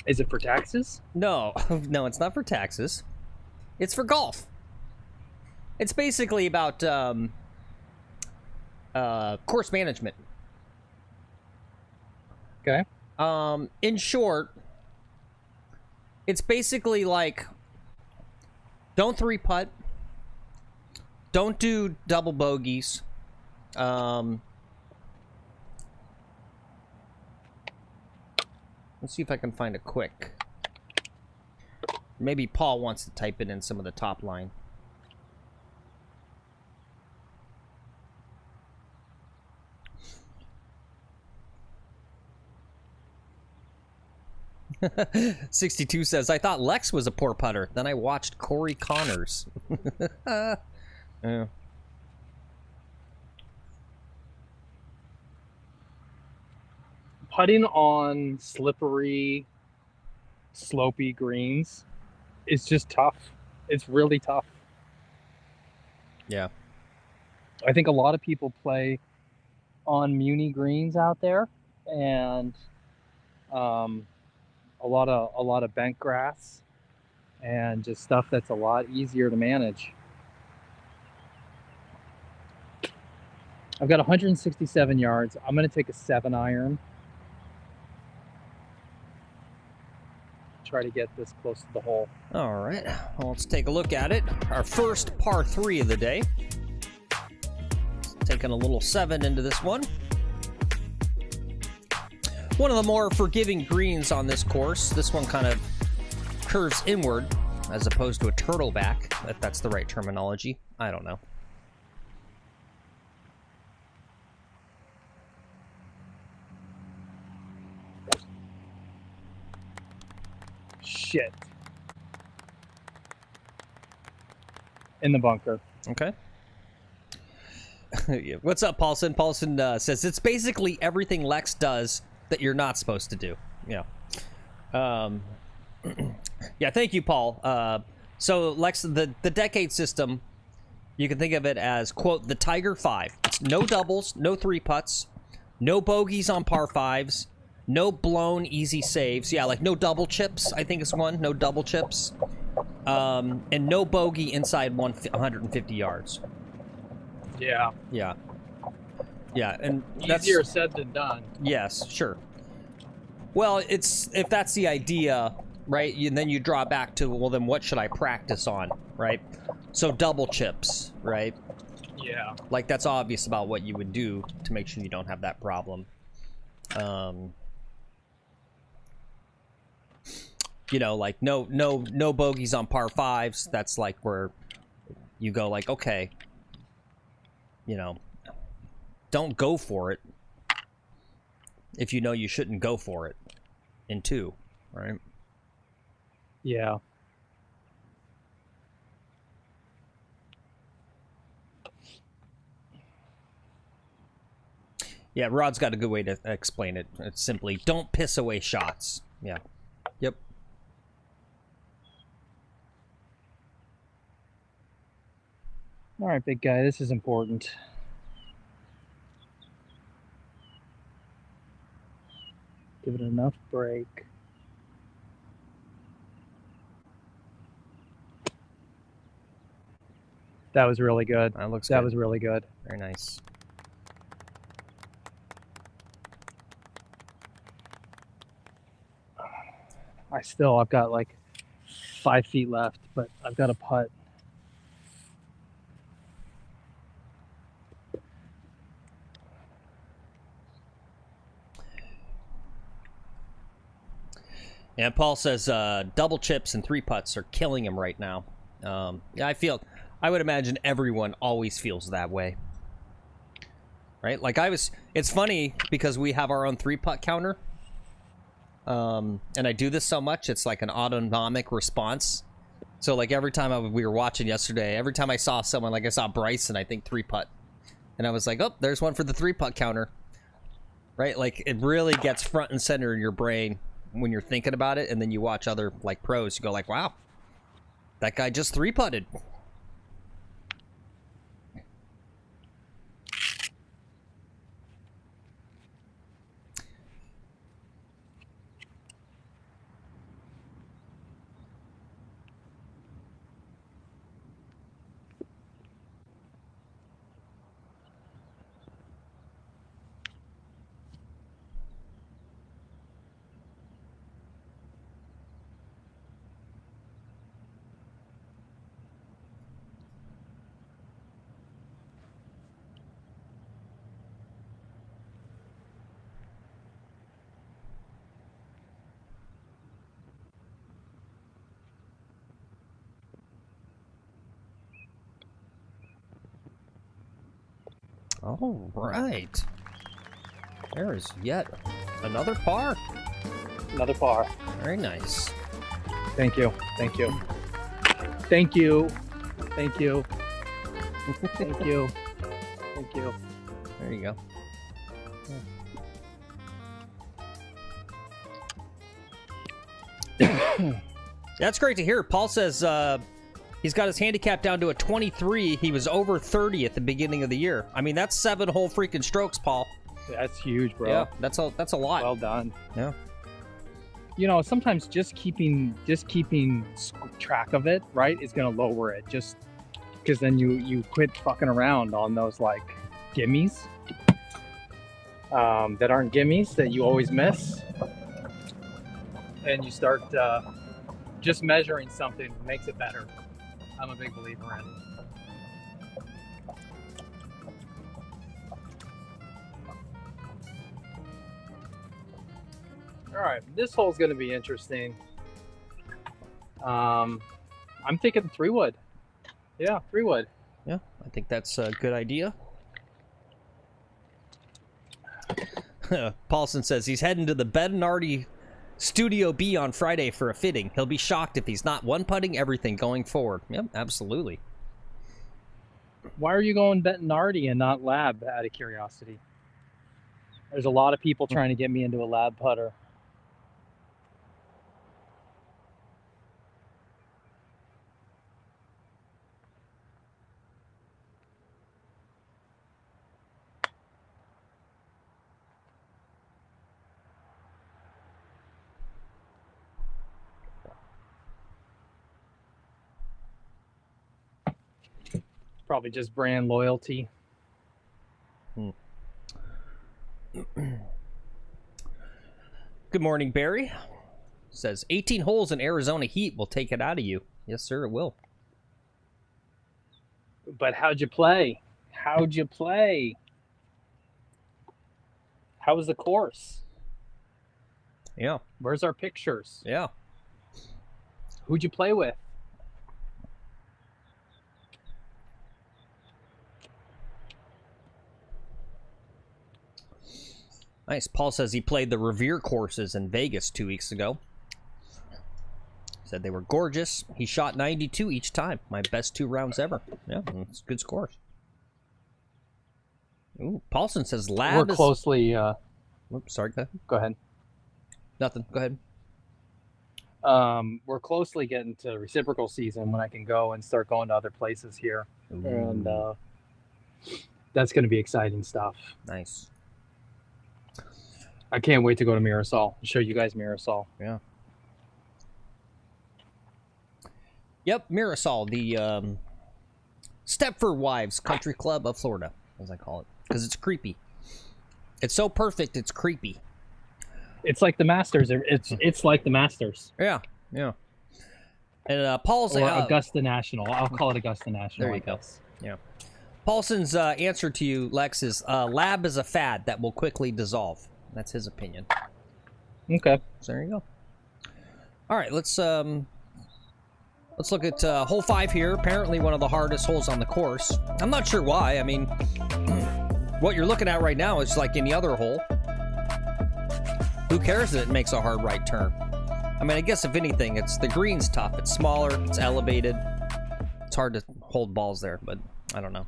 Speaker 2: Is it for taxes?
Speaker 1: No, no, it's not for taxes. It's for golf. It's basically about course management.
Speaker 2: Okay.
Speaker 1: In short, it's basically like, don't 3-putt, don't do double bogeys, let's see if I can find a quick. Maybe Paul wants to type it in some of the top line. "62 says, I thought Lex was a poor putter. Then I watched Corey Connors." Yeah.
Speaker 2: Putting on slippery, slopey greens is just tough. It's really tough.
Speaker 1: Yeah.
Speaker 2: I think a lot of people play on Muni greens out there, and a lot of bent grass and just stuff that's a lot easier to manage. I've got 167 yards. I'm going to take a 7-iron. Try to get this close to the hole.
Speaker 1: All right. Well, let's take a look at it. Our first par 3 of the day. Taking a little 7 into this one. One of the more forgiving greens on this course. This one kind of curves inward as opposed to a turtleback, if that's the right terminology. I don't know.
Speaker 2: Shit. In the bunker.
Speaker 1: Okay. What's up, Paulson? Paulson says, it's basically everything Lex does that you're not supposed to do. Yeah. Yeah, thank you, Paul. So Lex, the decade system You can think of it as, quote, the Tiger 5. It's no doubles, no 3-putts, no bogeys on par 5s, no blown easy saves. Yeah, like no double chips, I think is one. No double chips. And no bogey inside 150 yards.
Speaker 2: Yeah.
Speaker 1: Yeah. Yeah, and that's...
Speaker 2: Easier said than done.
Speaker 1: Yes, sure. Well, it's if that's the idea, right? Then you draw back to, well, then what should I practice on, right? So double chips, right?
Speaker 2: Yeah.
Speaker 1: Like, that's obvious about what you would do to make sure you don't have that problem. You know, like no bogeys on par 5s. That's like where you go like, okay, you know, don't go for it if you know you shouldn't go for it in 2, right?
Speaker 2: Yeah.
Speaker 1: Yeah, Rod's got a good way to explain it. It's simply, don't piss away shots. Yeah. Yep.
Speaker 2: All right, big guy, this is important. Give it enough break. That was really good.
Speaker 1: That looks
Speaker 2: That
Speaker 1: good.
Speaker 2: was really good.
Speaker 1: Very nice.
Speaker 2: I've got like 5 feet left, but I've got a putt.
Speaker 1: And Paul says double chips and 3 putts are killing him right now. Yeah, I would imagine everyone always feels that way. Right? Like it's funny because we have our own 3-putt counter. And I do this so much, it's like an autonomic response. So like every time we were watching yesterday, every time I saw someone, like I saw Bryson, I think 3-putt. And I was like, oh, there's one for the 3-putt counter. Right? Like it really gets front and center in your brain when you're thinking about it, and then you watch other like pros, you go like, wow, that guy just 3-putted. All right. There is yet another par.
Speaker 2: Another par.
Speaker 1: Very nice.
Speaker 2: Thank you. Thank you. Thank you. Thank you. Thank you. Thank you.
Speaker 1: There you go. That's great to hear. Paul says he's got his handicap down to a 23. He was over 30 at the beginning of the year. I mean, that's 7 whole freaking strokes, Paul.
Speaker 2: That's huge, bro.
Speaker 1: Yeah, that's a lot.
Speaker 2: Well done.
Speaker 1: Yeah.
Speaker 2: You know, sometimes just keeping track of it, right, is gonna lower it. Just because then you quit fucking around on those like gimmies that aren't gimmies that you always miss, and you start just measuring something makes it better. I'm a big believer in. All right, this hole's going to be interesting. I'm thinking 3-wood. Yeah, 3-wood.
Speaker 1: Yeah, I think that's a good idea. Paulson says he's heading to the Bednardi Studio B on Friday for a fitting. He'll be shocked if he's not one-putting everything going forward. Yep, absolutely.
Speaker 2: Why are you going Bettinardi and not Lab, out of curiosity? There's a lot of people trying to get me into a Lab putter. Probably just brand loyalty.
Speaker 1: Good morning, Barry. Says 18 holes in Arizona heat will take it out of you. Yes, sir, it will.
Speaker 2: But how'd you play? How'd you play? How was the course?
Speaker 1: Yeah.
Speaker 2: Where's our pictures?
Speaker 1: Yeah.
Speaker 2: Who'd you play with?
Speaker 1: Nice. Paul says he played the Revere courses in Vegas 2 weeks ago. Said they were gorgeous. He shot 92 each time. My best 2 rounds ever. Yeah, it's good scores. Ooh, Paulson says lab
Speaker 2: We're closely...
Speaker 1: Oops, sorry, go ahead.
Speaker 2: Go ahead.
Speaker 1: Nothing, go ahead.
Speaker 2: We're closely getting to reciprocal season when I can go and start going to other places here.
Speaker 1: Ooh.
Speaker 2: And that's going to be exciting stuff.
Speaker 1: Nice.
Speaker 2: I can't wait to go to Mirasol. Show you guys Mirasol.
Speaker 1: Yeah. Yep, Mirasol, the Stepford Wives Country Club of Florida, as I call it, because it's creepy. It's so perfect, it's creepy.
Speaker 2: It's like the Masters. It's like the Masters.
Speaker 1: Yeah, yeah. And Paul's...
Speaker 2: Or Augusta National. I'll call it Augusta National.
Speaker 1: There you go. Yeah. Paulson's answer to you, Lex, is lab is a fad that will quickly dissolve. That's his opinion.
Speaker 2: Okay.
Speaker 1: So there you go. All right, let's look at hole 5 here. Apparently one of the hardest holes on the course. I'm not sure why. I mean, what you're looking at right now is like any other hole. Who cares that it makes a hard right turn? I mean, I guess if anything, it's the green's tough. It's smaller. It's elevated. It's hard to hold balls there, but I don't know.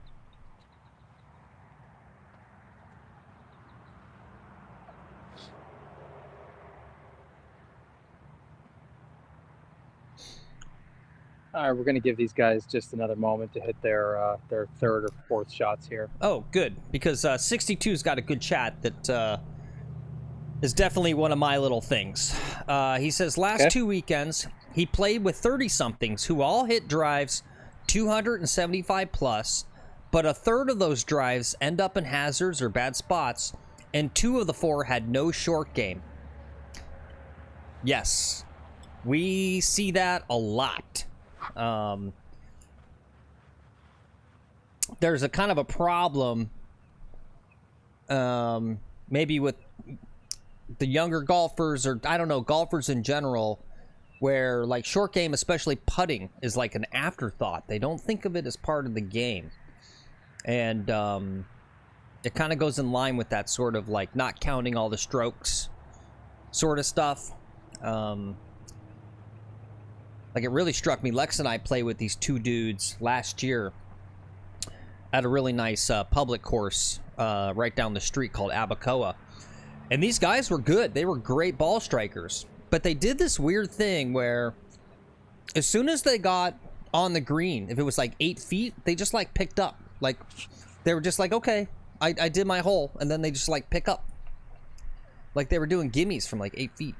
Speaker 2: All right, we're going to give these guys just another moment to hit their third or fourth shots here.
Speaker 1: Oh, good, because 62's got a good chat that is definitely one of my little things. He says last 2 weekends he played with 30-somethings who all hit drives 275 plus, but a third of those drives end up in hazards or bad spots, and 2 of the 4 had no short game. Yes, we see that a lot. There's a kind of a problem maybe with the younger golfers, or I don't know, golfers in general, where like short game, especially putting, is like an afterthought. They don't think of it as part of the game, and it kind of goes in line with that sort of like not counting all the strokes sort of stuff. Like, it really struck me. Lex and I played with these 2 dudes last year at a really nice public course right down the street called Abacoa. And these guys were good. They were great ball strikers. But they did this weird thing where as soon as they got on the green, if it was like 8 feet, they just like picked up. Like, they were just like, okay, I did my hole. And then they just like pick up. Like they were doing gimmies from like 8 feet.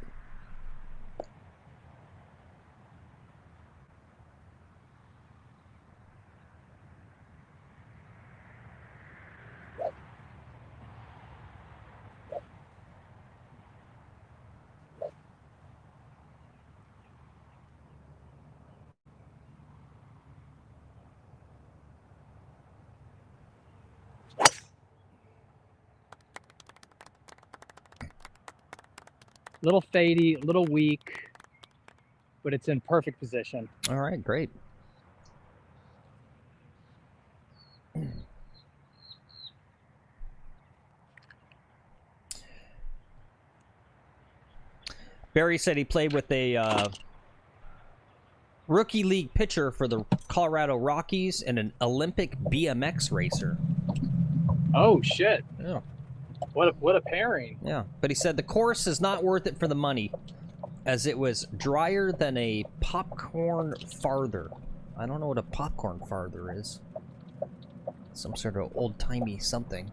Speaker 2: Little fadey, little weak, but it's in perfect position.
Speaker 1: All right, great. Barry said he played with a rookie league pitcher for the Colorado Rockies and an Olympic BMX racer.
Speaker 2: Oh shit!
Speaker 1: Yeah.
Speaker 2: What a pairing.
Speaker 1: Yeah, but he said the course is not worth it for the money, as it was drier than a popcorn farther. I don't know what a popcorn farther is. Some sort of old-timey something.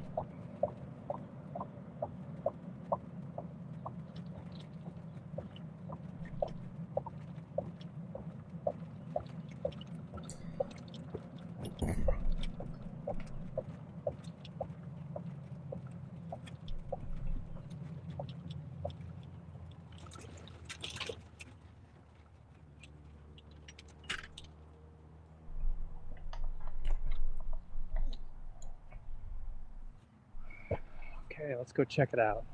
Speaker 2: Okay, let's go check it out.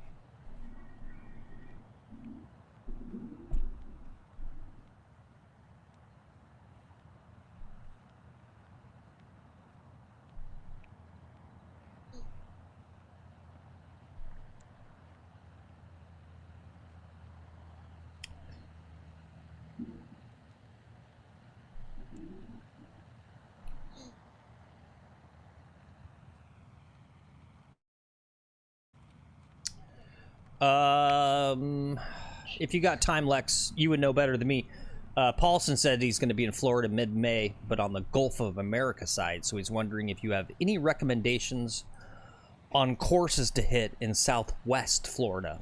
Speaker 1: If you got time, Lex, you would know better than me. Paulson said he's going to be in Florida mid-May, but on the Gulf of America side, so he's wondering if you have any recommendations on courses to hit in Southwest Florida.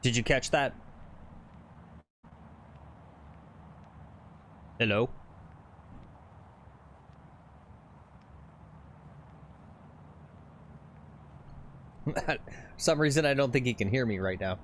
Speaker 1: Did you catch that? Hello? For some reason, I don't think he can hear me right now.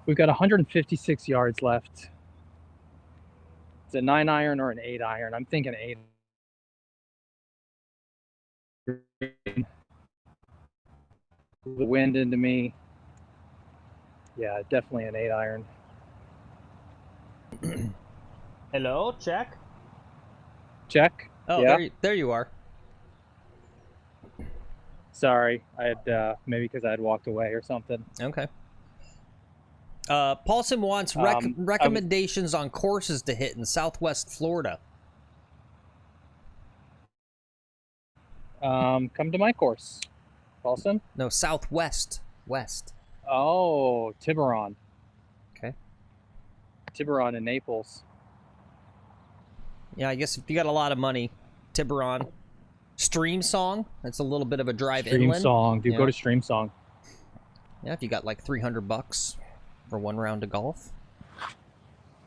Speaker 2: We've got 156 yards left. It's a 9-iron or an 8-iron. I'm thinking 8. The wind into me. Yeah, definitely an 8-iron.
Speaker 1: Hello, check.
Speaker 2: Check.
Speaker 1: Oh,
Speaker 2: yeah.
Speaker 1: there you are.
Speaker 2: Sorry, I had maybe because I had walked away or something.
Speaker 1: Okay. Paulson wants recommendations on courses to hit in Southwest Florida.
Speaker 2: Come to my course, Paulson.
Speaker 1: No, Southwest. West.
Speaker 2: Oh, Tiburon.
Speaker 1: Okay.
Speaker 2: Tiburon in Naples.
Speaker 1: Yeah, I guess if you got a lot of money, Tiburon. Stream Song. That's a little bit of a drive
Speaker 2: Stream
Speaker 1: inland.
Speaker 2: Song. Dude,
Speaker 1: yeah.
Speaker 2: Go to Stream Song.
Speaker 1: Yeah, if you got like $300 for one round of golf.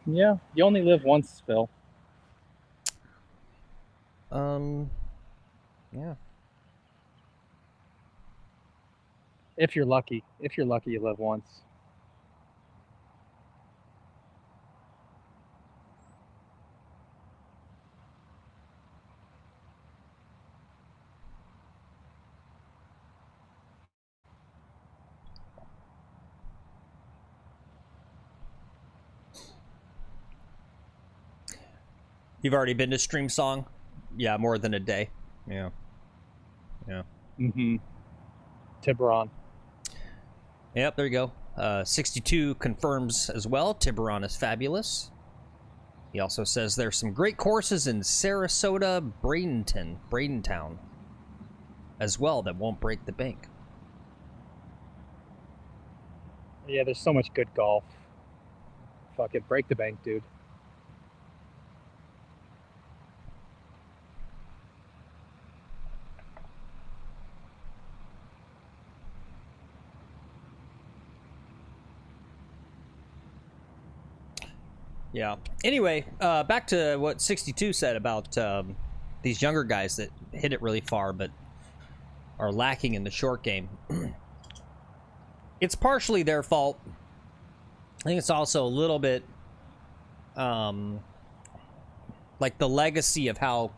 Speaker 2: Yeah, you only live once, Phil.
Speaker 1: Yeah.
Speaker 2: If you're lucky. If you're lucky, you live once.
Speaker 1: You've already been to Stream Song? Yeah, more than a day. Yeah. Yeah.
Speaker 2: Mm-hmm. Tiburon.
Speaker 1: Yep, there you go. 62 confirms as well. Tiburon is fabulous. He also says there's some great courses in Sarasota, Bradentown as well that won't break the bank.
Speaker 2: Yeah, there's so much good golf. Fuck it, break the bank, dude.
Speaker 1: Yeah. Anyway, back to what 62 said about these younger guys that hit it really far but are lacking in the short game. It's partially their fault. I think it's also a little bit like the legacy of how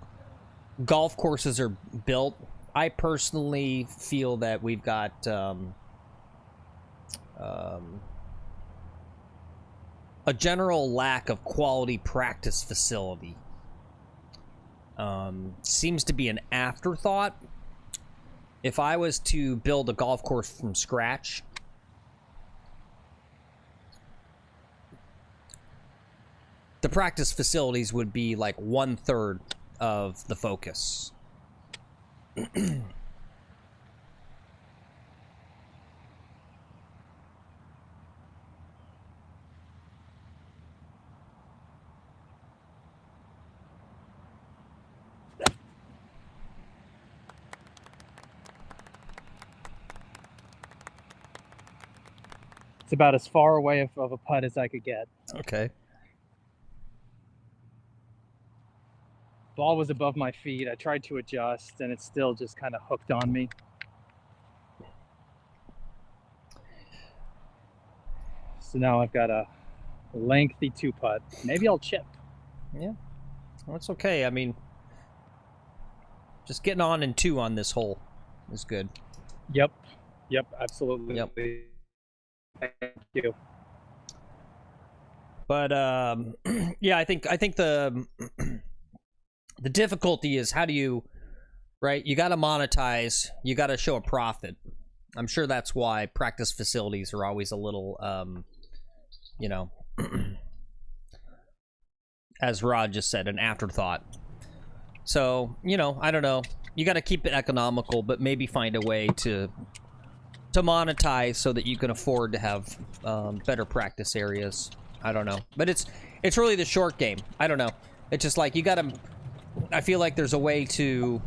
Speaker 1: golf courses are built. I personally feel that we've got a general lack of quality practice facility. Seems to be an afterthought. If I was to build a golf course from scratch, the practice facilities would be like 1/3 of the focus.
Speaker 2: It's about as far away of a putt as I could get.
Speaker 1: Okay.
Speaker 2: Ball was above my feet. I tried to adjust, and it still just kind of hooked on me. So now I've got a lengthy 2-putt. Maybe I'll chip.
Speaker 1: Yeah. Well, it's okay. I mean, just getting on in 2 on this hole is good.
Speaker 2: Yep. Yep, absolutely.
Speaker 1: Yep.
Speaker 2: Thank you.
Speaker 1: But yeah, I think the the difficulty is, how do you, right? You got to monetize. You got to show a profit. I'm sure that's why practice facilities are always a little, you know, as Rod just said, an afterthought. So, you know, I don't know. You got to keep it economical, but maybe find a way to monetize so that you can afford to have better practice areas. I don't know. But it's really the short game. I don't know. It's just like, you got to, I feel like there's a way to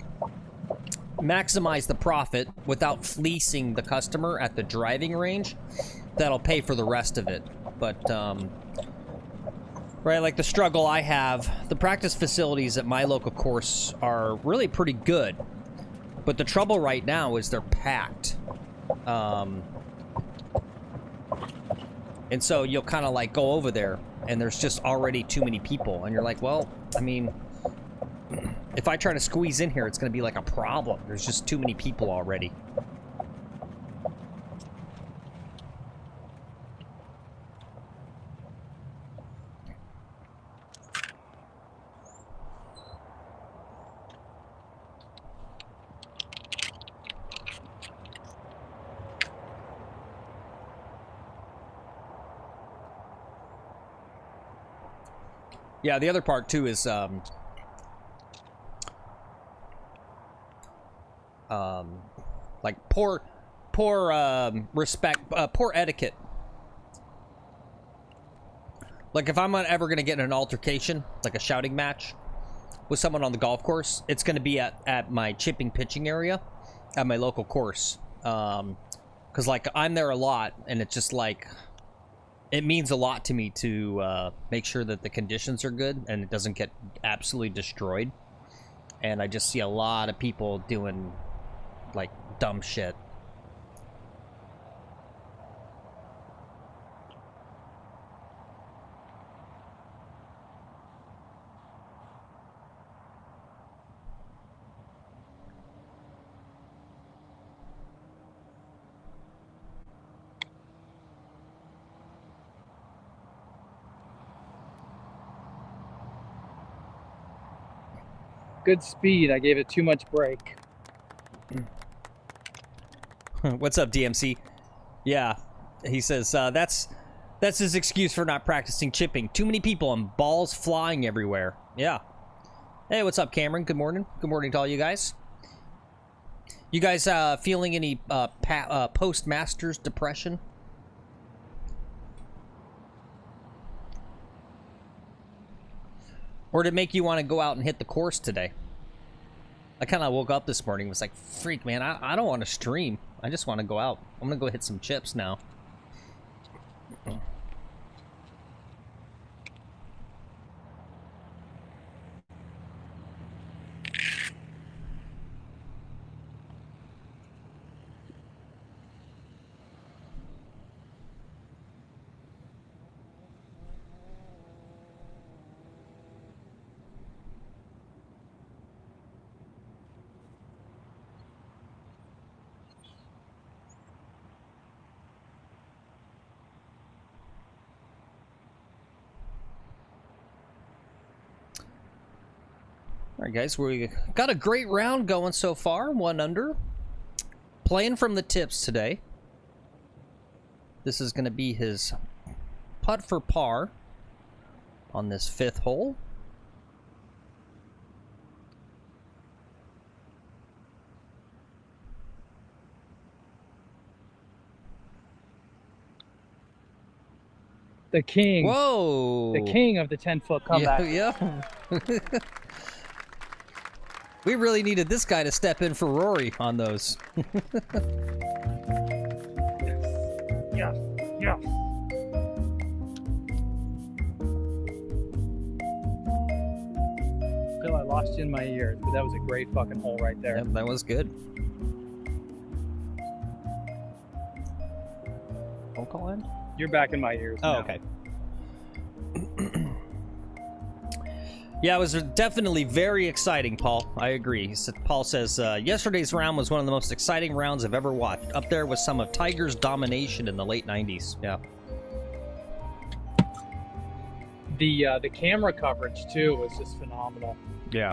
Speaker 1: maximize the profit without fleecing the customer at the driving range. That'll pay for the rest of it. But, right, like the struggle I have, the practice facilities at my local course are really pretty good. But the trouble right now is they're packed. And so you'll kind of like go over there and there's just already too many people. And you're like, well, I mean, if I try to squeeze in here, it's going to be like a problem. There's just too many people already. Yeah, the other part too is like poor respect, poor etiquette. Like if I'm ever gonna get in an altercation, like a shouting match with someone on the golf course, it's gonna be at my chipping pitching area at my local course. Because like I'm there a lot, and it's just like, it means a lot to me to make sure that the conditions are good and it doesn't get absolutely destroyed. And I just see a lot of people doing like dumb shit.
Speaker 2: Good speed. I gave it too much brake.
Speaker 1: What's up, DMC? Yeah, he says that's his excuse for not practicing chipping. Too many people and balls flying everywhere. Yeah. Hey, what's up, Cameron? Good morning. Good morning to all you guys. You guys feeling any post-Masters depression? Or did it make you want to go out and hit the course today? I kind of woke up this morning and was like, freak, man, I don't want to stream. I just want to go out. I'm going to go hit some chips now. All right, guys, we got a great round going so far. 1 under. Playing from the tips today. This is going to be his putt for par on this 5th hole.
Speaker 2: The king.
Speaker 1: Whoa!
Speaker 2: The king of the 10-foot comeback.
Speaker 1: Yeah. We really needed this guy to step in for Rory on those.
Speaker 2: Yeah. Yeah. Phil, I lost you in my ears, but that was a great fucking hole right there.
Speaker 1: Yep, that was good. Phone call in?
Speaker 2: You're back in my ears.
Speaker 1: Oh,
Speaker 2: now.
Speaker 1: okay. Yeah, it was definitely very exciting, Paul. I agree. Paul says, yesterday's round was one of the most exciting rounds I've ever watched. Up there with some of Tiger's domination in the late 90s. Yeah.
Speaker 2: The camera coverage, too, was just phenomenal.
Speaker 1: Yeah.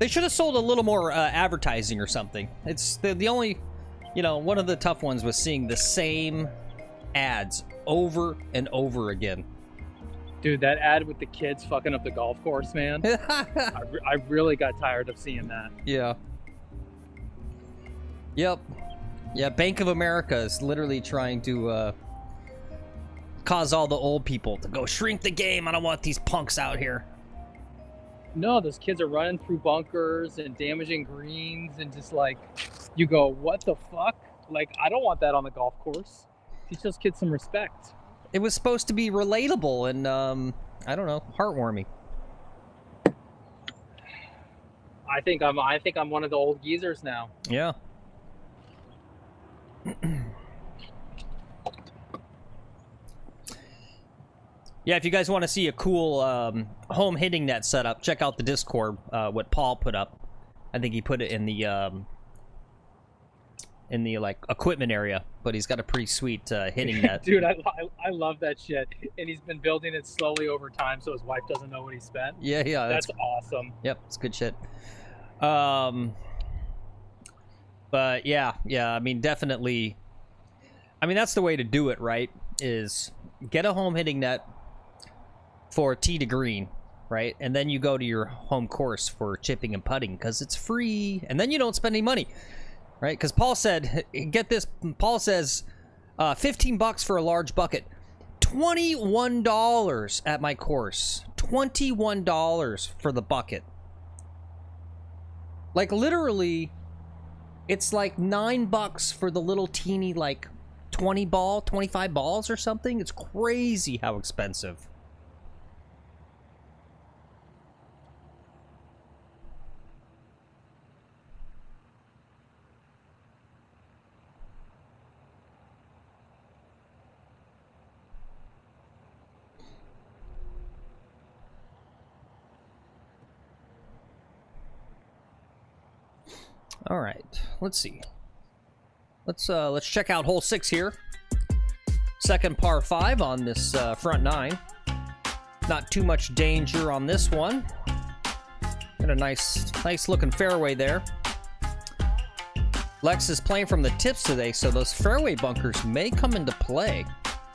Speaker 1: They should have sold a little more advertising or something. It's the only... You know, one of the tough ones was seeing the same ads over and over again.
Speaker 2: Dude, that ad with the kids fucking up the golf course, man. I really got tired of seeing that.
Speaker 1: Yeah. Yep. Yeah, Bank of America is literally trying to cause all the old people to go shrink the game. I don't want these punks out here.
Speaker 2: No, those kids are running through bunkers and damaging greens and just like, you go, what the fuck? Like, I don't want that on the golf course. Teach those kids some respect.
Speaker 1: It was supposed to be relatable and, I don't know, heartwarming.
Speaker 2: I think I'm one of the old geezers now.
Speaker 1: Yeah. Yeah, if you guys want to see a cool home hitting net setup, check out the Discord, what Paul put up. I think he put it in the like equipment area, but he's got a pretty sweet hitting net.
Speaker 2: Dude, I love that shit. And he's been building it slowly over time so his wife doesn't know what he spent.
Speaker 1: Yeah,
Speaker 2: that's awesome.
Speaker 1: Yep, it's good shit. But yeah, I mean, definitely. I mean, that's the way to do it, right? Is get a home hitting net for tee to green, right? And then you go to your home course for chipping and putting because it's free, and then you don't spend any money, right? Because Paul said, get this. Paul says, $15 for a large bucket, $21 at my course, $21 for the bucket. Like literally, it's like $9 for the little teeny like 25 balls or something. It's crazy how expensive. All right, let's see. Let's check out hole 6 here. Second par 5 on this front 9. Not too much danger on this one. Got a nice looking fairway there. Lex is playing from the tips today, so those fairway bunkers may come into play.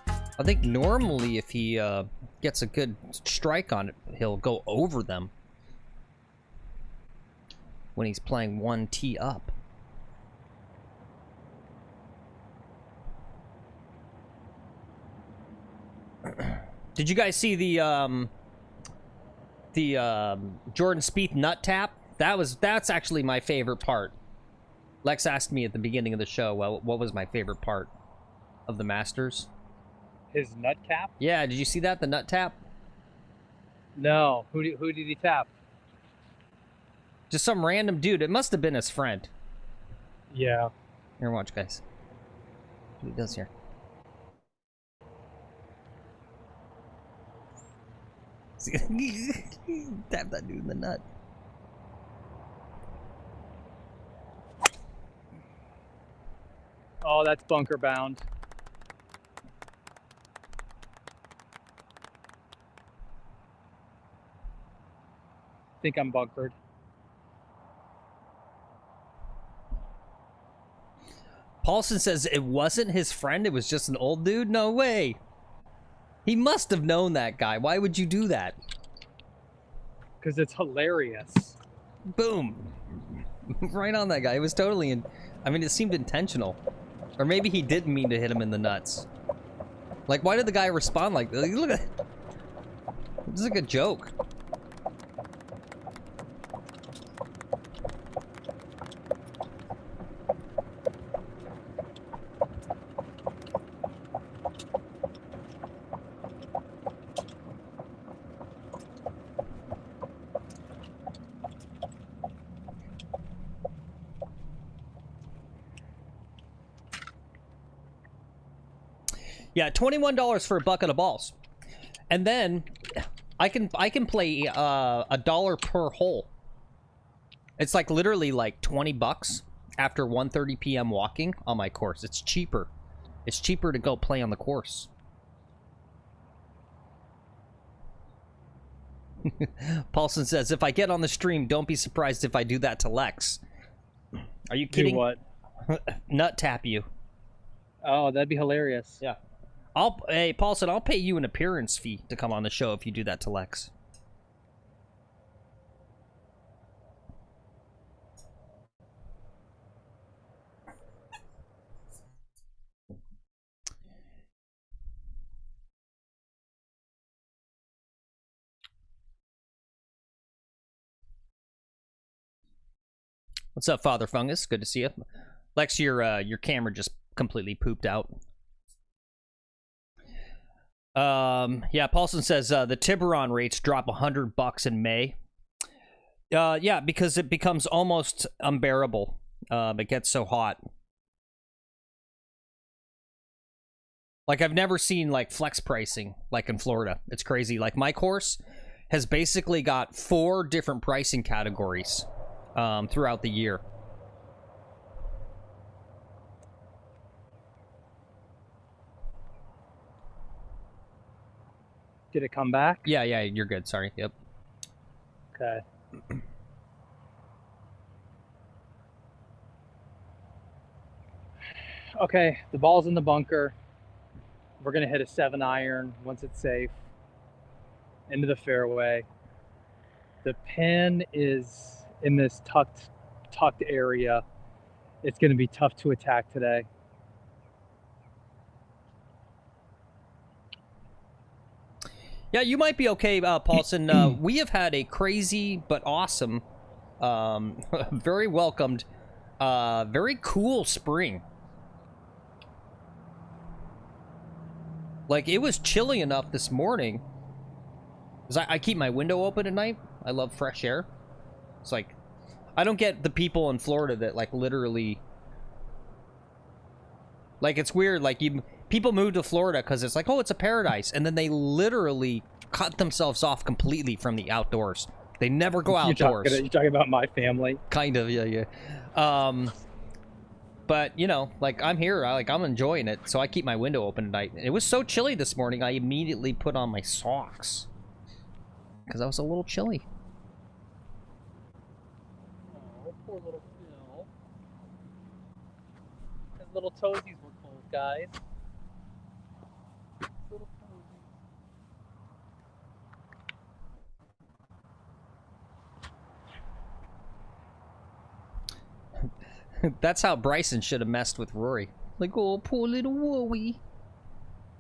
Speaker 1: I think normally if he gets a good strike on it, he'll go over them when he's playing one tee up. Did you guys see the Jordan Spieth nut tap? That's actually my favorite part. Lex asked me at the beginning of the show, well, what was my favorite part of the Masters?
Speaker 2: His nut tap?
Speaker 1: Yeah, did you see that, the nut tap?
Speaker 2: No. Who did he tap?
Speaker 1: Just some random dude. It must have been his friend.
Speaker 2: Yeah.
Speaker 1: Here, watch, guys. What he does here. Tap that dude in the nut.
Speaker 2: Oh, that's bunker bound. I think I'm bunkered.
Speaker 1: Paulson says it wasn't his friend, it was just an old dude? No way. He must have known that guy. Why would you do that?
Speaker 2: Because it's hilarious.
Speaker 1: Boom. Right on that guy. It was totally I mean, it seemed intentional. Or maybe he didn't mean to hit him in the nuts. Like, why did the guy respond like that? Look at this is like a joke. Yeah, $21 for a bucket of balls, and then I can play $1 per hole. It's like literally like $20 after 1:30 p.m. walking on my course. It's cheaper. It's cheaper to go play on the course. Paulson says, if I get on the stream, don't be surprised if I do that to Lex. Are you kidding?
Speaker 2: Do what?
Speaker 1: Nut tap you.
Speaker 2: Oh, that'd be hilarious.
Speaker 1: Yeah. Hey, Paulson, I'll pay you an appearance fee to come on the show if you do that to Lex. What's up, Father Fungus? Good to see you. Lex, your camera just completely pooped out. Yeah, Paulson says the Tiburon rates drop $100 in May. Yeah, because it becomes almost unbearable. It gets so hot. Like, I've never seen like flex pricing like in Florida. It's crazy. Like, my course has basically got 4 different pricing categories throughout the year.
Speaker 2: Did it come back?
Speaker 1: Yeah, you're good. Sorry. Yep.
Speaker 2: Okay. Okay, the ball's in the bunker. We're gonna hit a 7-iron once it's safe. Into the fairway. The pin is in this tucked area. It's gonna be tough to attack today.
Speaker 1: Yeah, you might be okay, Paulson. We have had a crazy but awesome, very welcomed, very cool spring. Like, it was chilly enough this morning. 'Cause I keep my window open at night. I love fresh air. It's like, I don't get the people in Florida that, like, literally... Like, it's weird. Like, people move to Florida because it's like, oh, it's a paradise. And then they literally cut themselves off completely from the outdoors. They never go outdoors.
Speaker 2: You're talking about my family?
Speaker 1: Kind of, yeah. But, you know, like, I'm here. I'm enjoying it. So I keep my window open at night. It was so chilly this morning, I immediately put on my socks. Because I was a little chilly.
Speaker 2: Oh, poor little Phil. His little toesies were cold, guys. Little
Speaker 1: toesies. That's how Bryson should have messed with Rory. Like, oh, poor little Rory.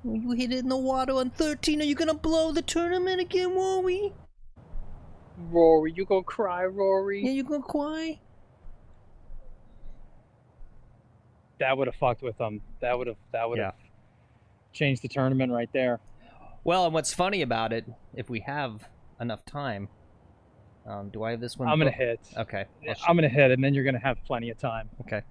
Speaker 1: You hit it in the water on 13. Are you going to blow the tournament again, Rory?
Speaker 2: Rory, you gonna cry, Rory?
Speaker 1: Yeah, you going to cry?
Speaker 2: That would have fucked with them. That would have changed the tournament right there.
Speaker 1: Well, and what's funny about it, if we have enough time, do I have this one?
Speaker 2: I'm gonna hit.
Speaker 1: Okay.
Speaker 2: I'm gonna hit, and then you're gonna have plenty of time.
Speaker 1: Okay.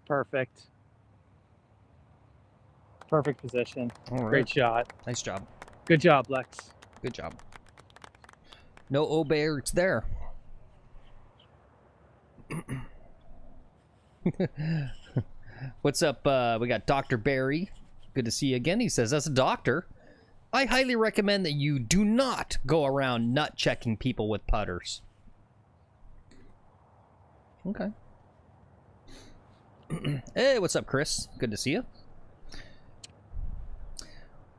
Speaker 2: Perfect. Perfect position.
Speaker 1: All right.
Speaker 2: Great shot.
Speaker 1: Nice job.
Speaker 2: Good job, Lex.
Speaker 1: Good job. No Oberts there. What's up? We got Dr. Barry. Good to see you again. He says, as a doctor, I highly recommend that you do not go around nut checking people with putters. Okay. Hey, what's up, Chris? Good to see you.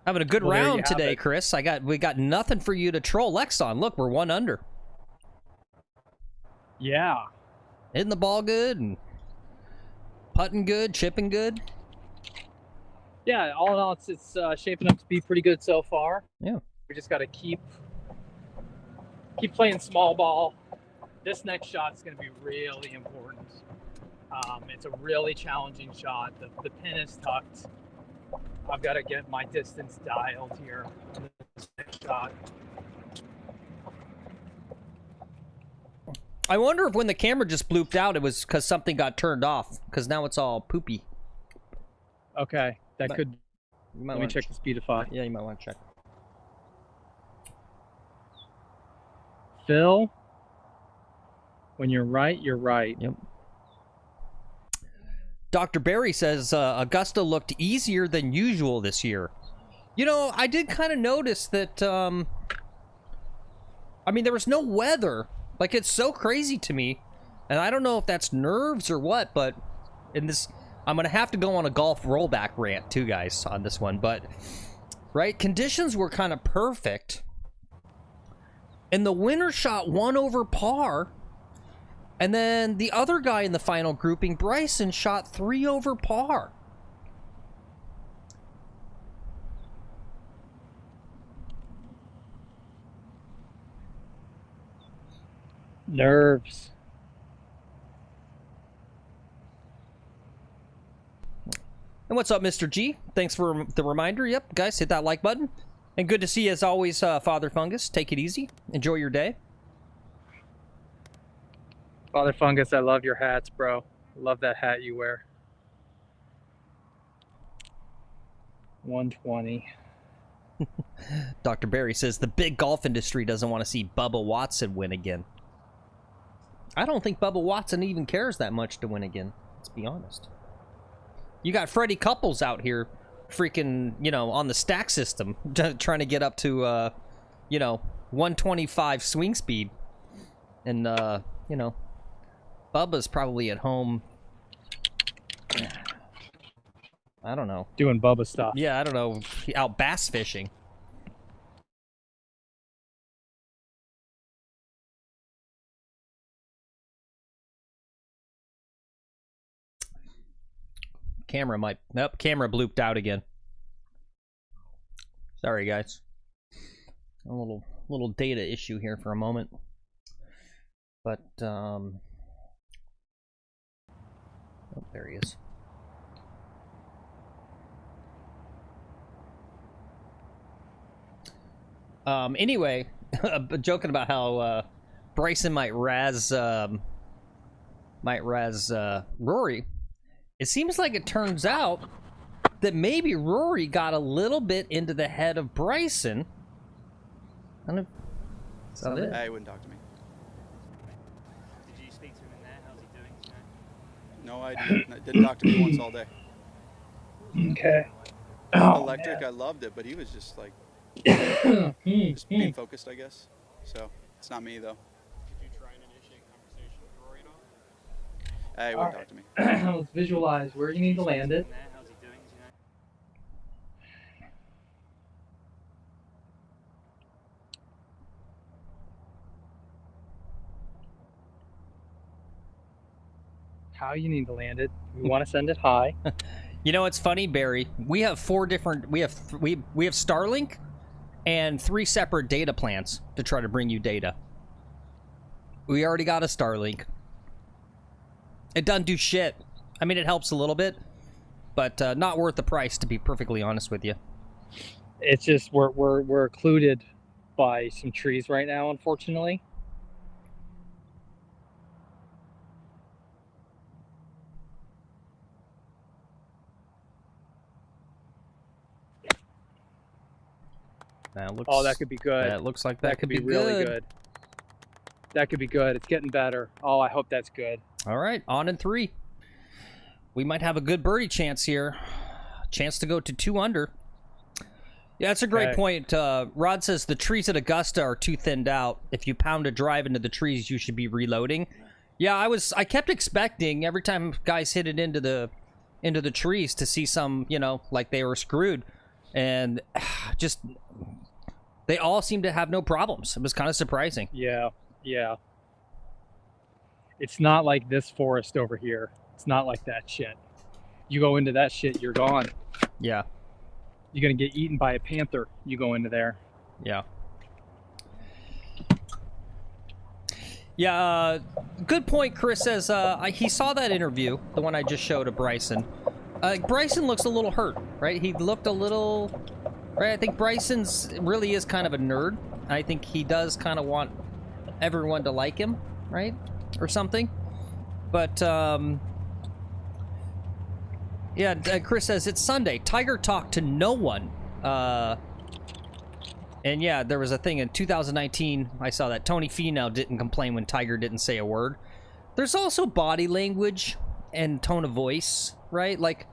Speaker 1: Having a good round today, Chris. We got nothing for you to troll Lex on. Look, we're 1 under.
Speaker 2: Yeah.
Speaker 1: Hitting the ball good and putting good, chipping good.
Speaker 2: Yeah, all in all, it's shaping up to be pretty good so far.
Speaker 1: Yeah.
Speaker 2: We just got to keep playing small ball. This next shot's going to be really important. It's a really challenging shot. The pin is tucked. I've got to get my distance dialed here on this next shot.
Speaker 1: I wonder if when the camera just blooped out, it was because something got turned off. Because now it's all poopy.
Speaker 2: Okay, that could. Let me check the speedify.
Speaker 1: Yeah, you might want to check.
Speaker 2: Phil, when you're right, you're right.
Speaker 1: Yep. Dr. Barry says Augusta looked easier than usual this year. You know, I did kind of notice that, I mean, there was no weather. Like, it's so crazy to me. And I don't know if that's nerves or what, but in this, I'm going to have to go on a golf rollback rant too, guys, on this one. But, right, conditions were kind of perfect. And the winner shot 1 over par. And then the other guy in the final grouping, Bryson, shot 3 over par.
Speaker 2: Nerves.
Speaker 1: And what's up, Mr. G? Thanks for the reminder. Yep, guys, hit that like button. And good to see you as always, Father Fungus. Take it easy. Enjoy your day.
Speaker 2: Father Fungus, I love your hats, bro. Love that hat you wear. 120.
Speaker 1: Dr. Barry says the big golf industry doesn't want to see Bubba Watson win again. I don't think Bubba Watson even cares that much to win again. Let's be honest. You got Freddie Couples out here freaking, you know, on the stack system trying to get up to, you know, 125 swing speed. And, you know, Bubba's probably at home. I don't know.
Speaker 2: Doing Bubba stuff.
Speaker 1: Yeah, I don't know. Out bass fishing. Camera might... Nope, camera blooped out again. Sorry, guys. A little data issue here for a moment. But, oh, there he is. Anyway, joking about how Bryson might razz Rory. It seems like it turns out that maybe Rory got a little bit into the head of Bryson. I don't know. Is that it?
Speaker 9: He wouldn't talk to me.
Speaker 8: Did you speak to him in there? How's he doing?
Speaker 9: No, I didn't talk to me once all day.
Speaker 2: Okay.
Speaker 9: Electric, I loved it, but he was just like, just being focused, I guess. So, it's not me, though.
Speaker 7: Did you try and initiate conversation with Rory at all?
Speaker 9: He wouldn't talk to me.
Speaker 2: Let's visualize where you need to land it.
Speaker 8: How's he doing?
Speaker 2: How you need to land it. We want to send it high.
Speaker 1: You know, it's funny, Barry. We have 4 different... We have Starlink and 3 separate data plans to try to bring you data. We already got a Starlink. It doesn't do shit. I mean, it helps a little bit, but not worth the price, to be perfectly honest with you.
Speaker 2: It's just we're occluded by some trees right now, unfortunately.
Speaker 1: That looks,
Speaker 2: Oh, that could be good.
Speaker 1: That looks like that could be
Speaker 2: really good. That could be good. It's getting better. Oh, I hope that's good.
Speaker 1: All right, on in 3. We might have a good birdie chance here. Chance to go to 2 under. Yeah, that's a great point. Rod says the trees at Augusta are too thinned out. If you pound a drive into the trees, you should be reloading. Yeah, I kept expecting every time guys hit it into the trees to see some, you know, like they were screwed, and just they all seem to have no problems. It was kind of surprising.
Speaker 2: Yeah, yeah. It's not like this forest over here. It's not like that shit. You go into that shit, you're gone.
Speaker 1: Yeah.
Speaker 2: You're gonna get eaten by a panther. You go into there.
Speaker 1: Yeah. Yeah, good point. Chris says he saw that interview, the one I just showed of Bryson. Bryson looks a little hurt, right? He looked a little... Right, I think Bryson's really is kind of a nerd. I think he does kind of want everyone to like him, right? Or something. But, yeah, Chris says, it's Sunday. Tiger talked to no one. And yeah, there was a thing in 2019, I saw that Tony Finau didn't complain when Tiger didn't say a word. There's also body language and tone of voice, right? Like,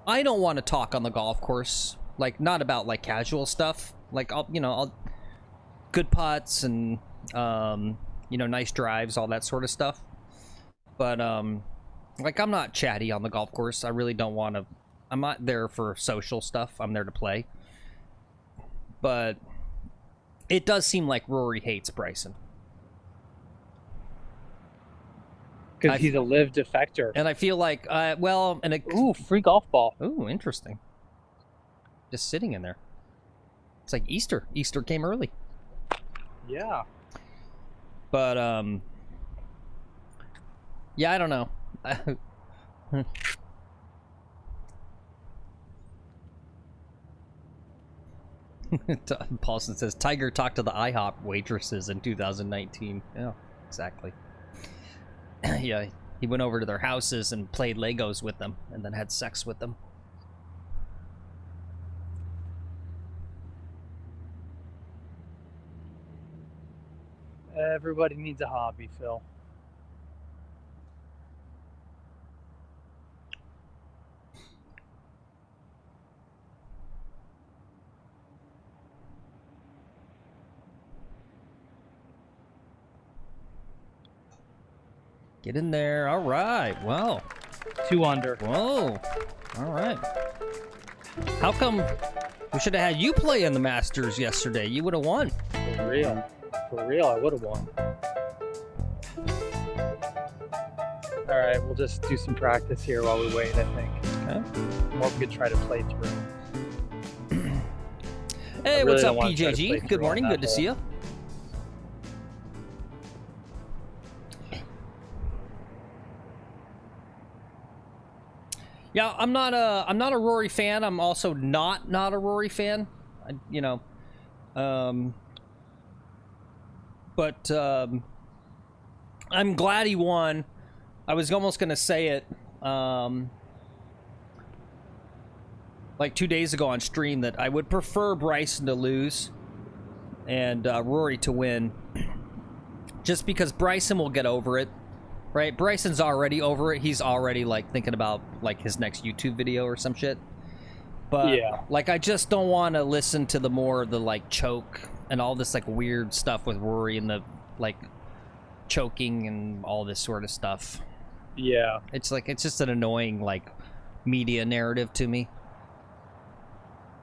Speaker 1: I don't want to talk on the golf course. Like, not about, like, casual stuff. Like, I'll good putts and, nice drives, all that sort of stuff. But, like, I'm not chatty on the golf course. I really don't want to. I'm not there for social stuff. I'm there to play. But it does seem like Rory hates Bryson.
Speaker 2: Because he's a live defector.
Speaker 1: And I feel like,
Speaker 2: ooh, free golf ball.
Speaker 1: Ooh, interesting. Just sitting in there. It's like Easter. Easter came early.
Speaker 2: Yeah.
Speaker 1: But, yeah, I don't know. Paulson says, Tiger talked to the IHOP waitresses in 2019. Yeah, exactly. Yeah, he went over to their houses and played Legos with them and then had sex with them.
Speaker 2: Everybody needs a hobby, Phil.
Speaker 1: Get in there. All right. Well,
Speaker 2: 2 under.
Speaker 1: Whoa. All right. How come we should have had you play in the Masters yesterday? You would have won.
Speaker 2: For real. For real, I would have won. All right, we'll just do some practice here while we wait, I think.
Speaker 1: Okay.
Speaker 2: Or we could try to play through.
Speaker 1: Hey, what's up, PJG? Good morning. Good to see you. Yeah, I'm not a Rory fan. I'm also not a Rory fan. But I'm glad he won. I was almost gonna say it like 2 days ago on stream that I would prefer Bryson to lose and Rory to win, just because Bryson will get over it. Right, Bryson's already over it. He's already like thinking about like his next YouTube video or some shit. But
Speaker 2: yeah,
Speaker 1: like I just don't want to listen to the more of the like choke and all this like weird stuff with Rory and the like choking and all this sort of stuff.
Speaker 2: Yeah,
Speaker 1: it's just an annoying like media narrative to me.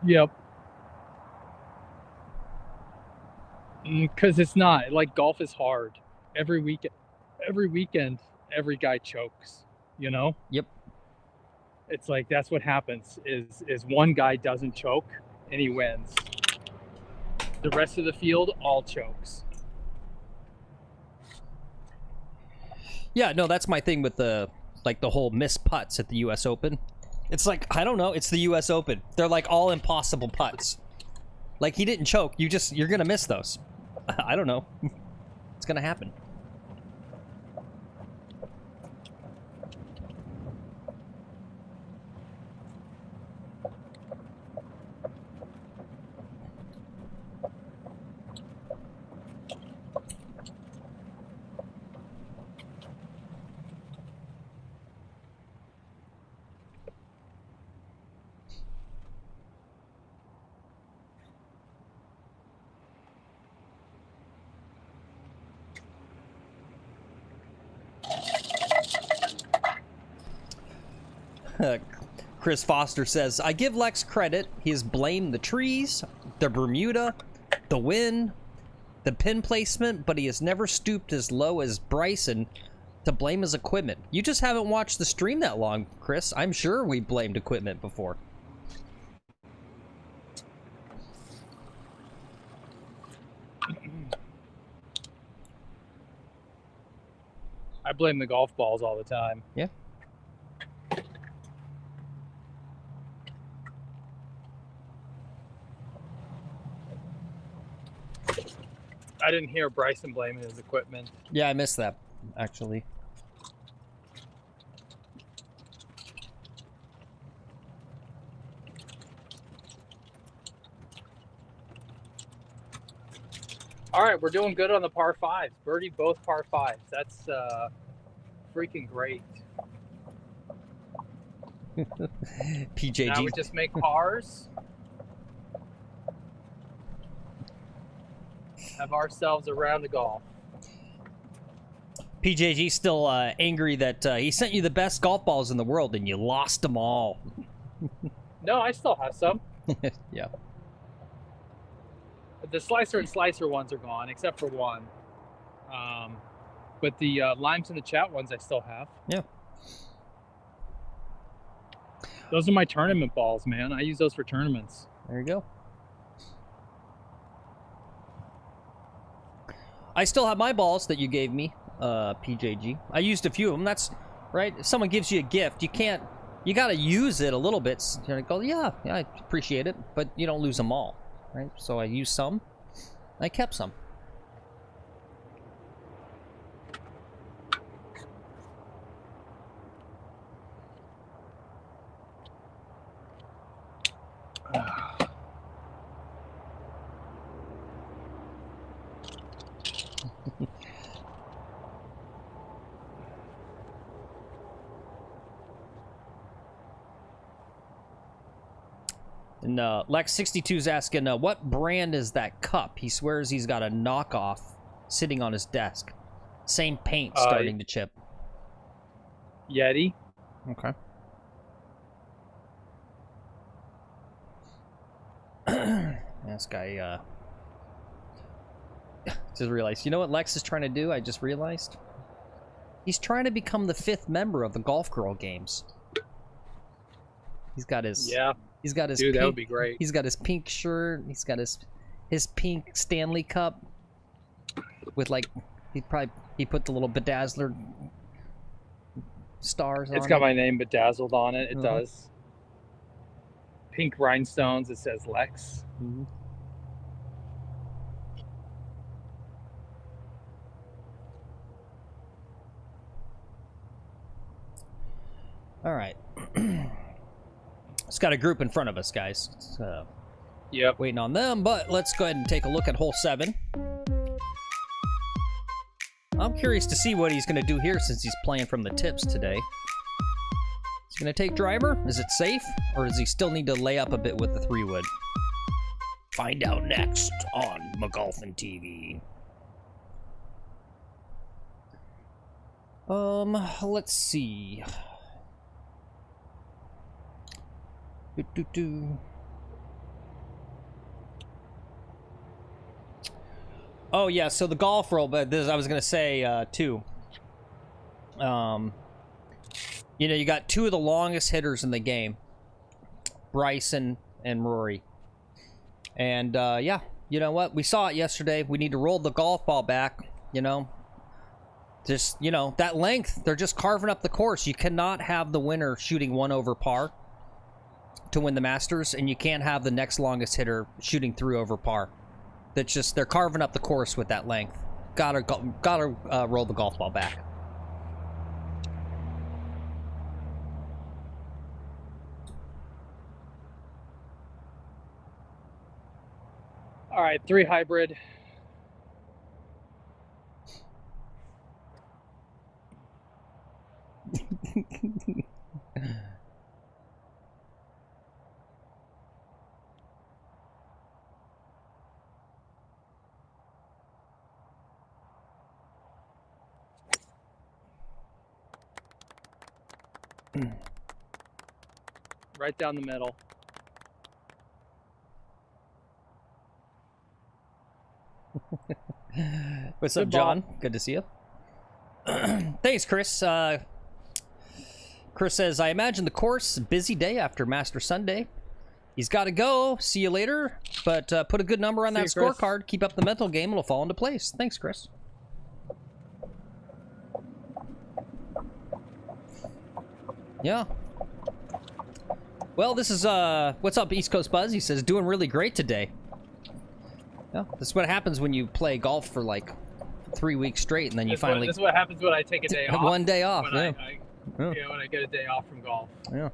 Speaker 2: Yep. Because it's not like golf is hard. Every weekend, every guy chokes, you know?
Speaker 1: Yep.
Speaker 2: It's like, that's what happens is one guy doesn't choke and he wins. The rest of the field all chokes.
Speaker 1: Yeah, no, that's my thing with the whole missed putts at the US Open. It's like, I don't know, it's the US Open. They're like all impossible putts. Like he didn't choke, you're gonna miss those. I don't know. It's gonna happen. Chris Foster says, I give Lex credit. He has blamed the trees, the Bermuda, the wind, the pin placement, but he has never stooped as low as Bryson to blame his equipment. You just haven't watched the stream that long, Chris. I'm sure we blamed equipment before.
Speaker 2: blame the golf balls all the time.
Speaker 1: Yeah.
Speaker 2: I didn't hear Bryson blaming his equipment.
Speaker 1: Yeah, I missed that, actually.
Speaker 2: All right, we're doing good on the par fives. Birdie both par fives. That's freaking great.
Speaker 1: PJG.
Speaker 2: Now we just make pars. Have ourselves a round of golf.
Speaker 1: PJG still angry that he sent you the best golf balls in the world and you lost them all.
Speaker 2: No, I still have some.
Speaker 1: Yeah.
Speaker 2: The slicer and slicer ones are gone, except for one. But the limes and the chat ones I still have.
Speaker 1: Yeah.
Speaker 2: Those are my tournament balls, man. I use those for tournaments.
Speaker 1: There you go. I still have my balls that you gave me, PJG. I used a few of them. That's right. If someone gives you a gift, you gotta use it a little bit. You go, yeah, I appreciate it, but you don't lose them all, right? So I used some. I kept some. And Lex62 is asking, what brand is that cup? He swears he's got a knockoff sitting on his desk. Same paint starting to chip.
Speaker 2: Yeti.
Speaker 1: Okay. This guy, just realized. You know what Lex is trying to do? I just realized. He's trying to become the 5th member of the Golf Girl games. He's got his...
Speaker 2: Yeah.
Speaker 1: He's got his
Speaker 2: Dude,
Speaker 1: pink,
Speaker 2: that would be great.
Speaker 1: He's got his pink shirt. He's got his pink Stanley Cup with like he put the little bedazzler stars on it.
Speaker 2: It's got my name bedazzled on it. It does. Pink rhinestones. It says Lex.
Speaker 1: Mm-hmm. All right. It's got a group in front of us, guys.
Speaker 2: Yep.
Speaker 1: Waiting on them, but let's go ahead and take a look at hole 7. I'm curious to see what he's going to do here since he's playing from the tips today. He's going to take driver? Is it safe? Or does he still need to lay up a bit with the 3-wood? Find out next on McGolfin TV. Let's see. Oh yeah, so the golf roll, but this I was gonna say too. You know, you got 2 of the longest hitters in the game, Bryson and Rory. And yeah, you know what? We saw it yesterday. We need to roll the golf ball back. You know, just that length. They're just carving up the course. You cannot have the winner shooting 1 over par to win the Masters, and you can't have the next longest hitter shooting 3 over par. That's just, they're carving up the course with that length. Gotta roll the golf ball back.
Speaker 2: All right, 3 hybrid. Right down the middle.
Speaker 1: What's up, John? Good to see you. Thanks, Chris. Chris says, I imagine the course, busy day after Master Sunday. He's got to go. See you later. But put a good number on that scorecard. Keep up the mental game. It'll fall into place. Thanks, Chris. Yeah. Well, this is, what's up, East Coast Buzz? He says, doing really great today. Yeah, this is what happens when you play golf for, like, 3 weeks straight, and then you finally...
Speaker 2: This is what happens when I take a day off.
Speaker 1: One day off, yeah.
Speaker 2: When I get a day off from golf.
Speaker 1: Yeah.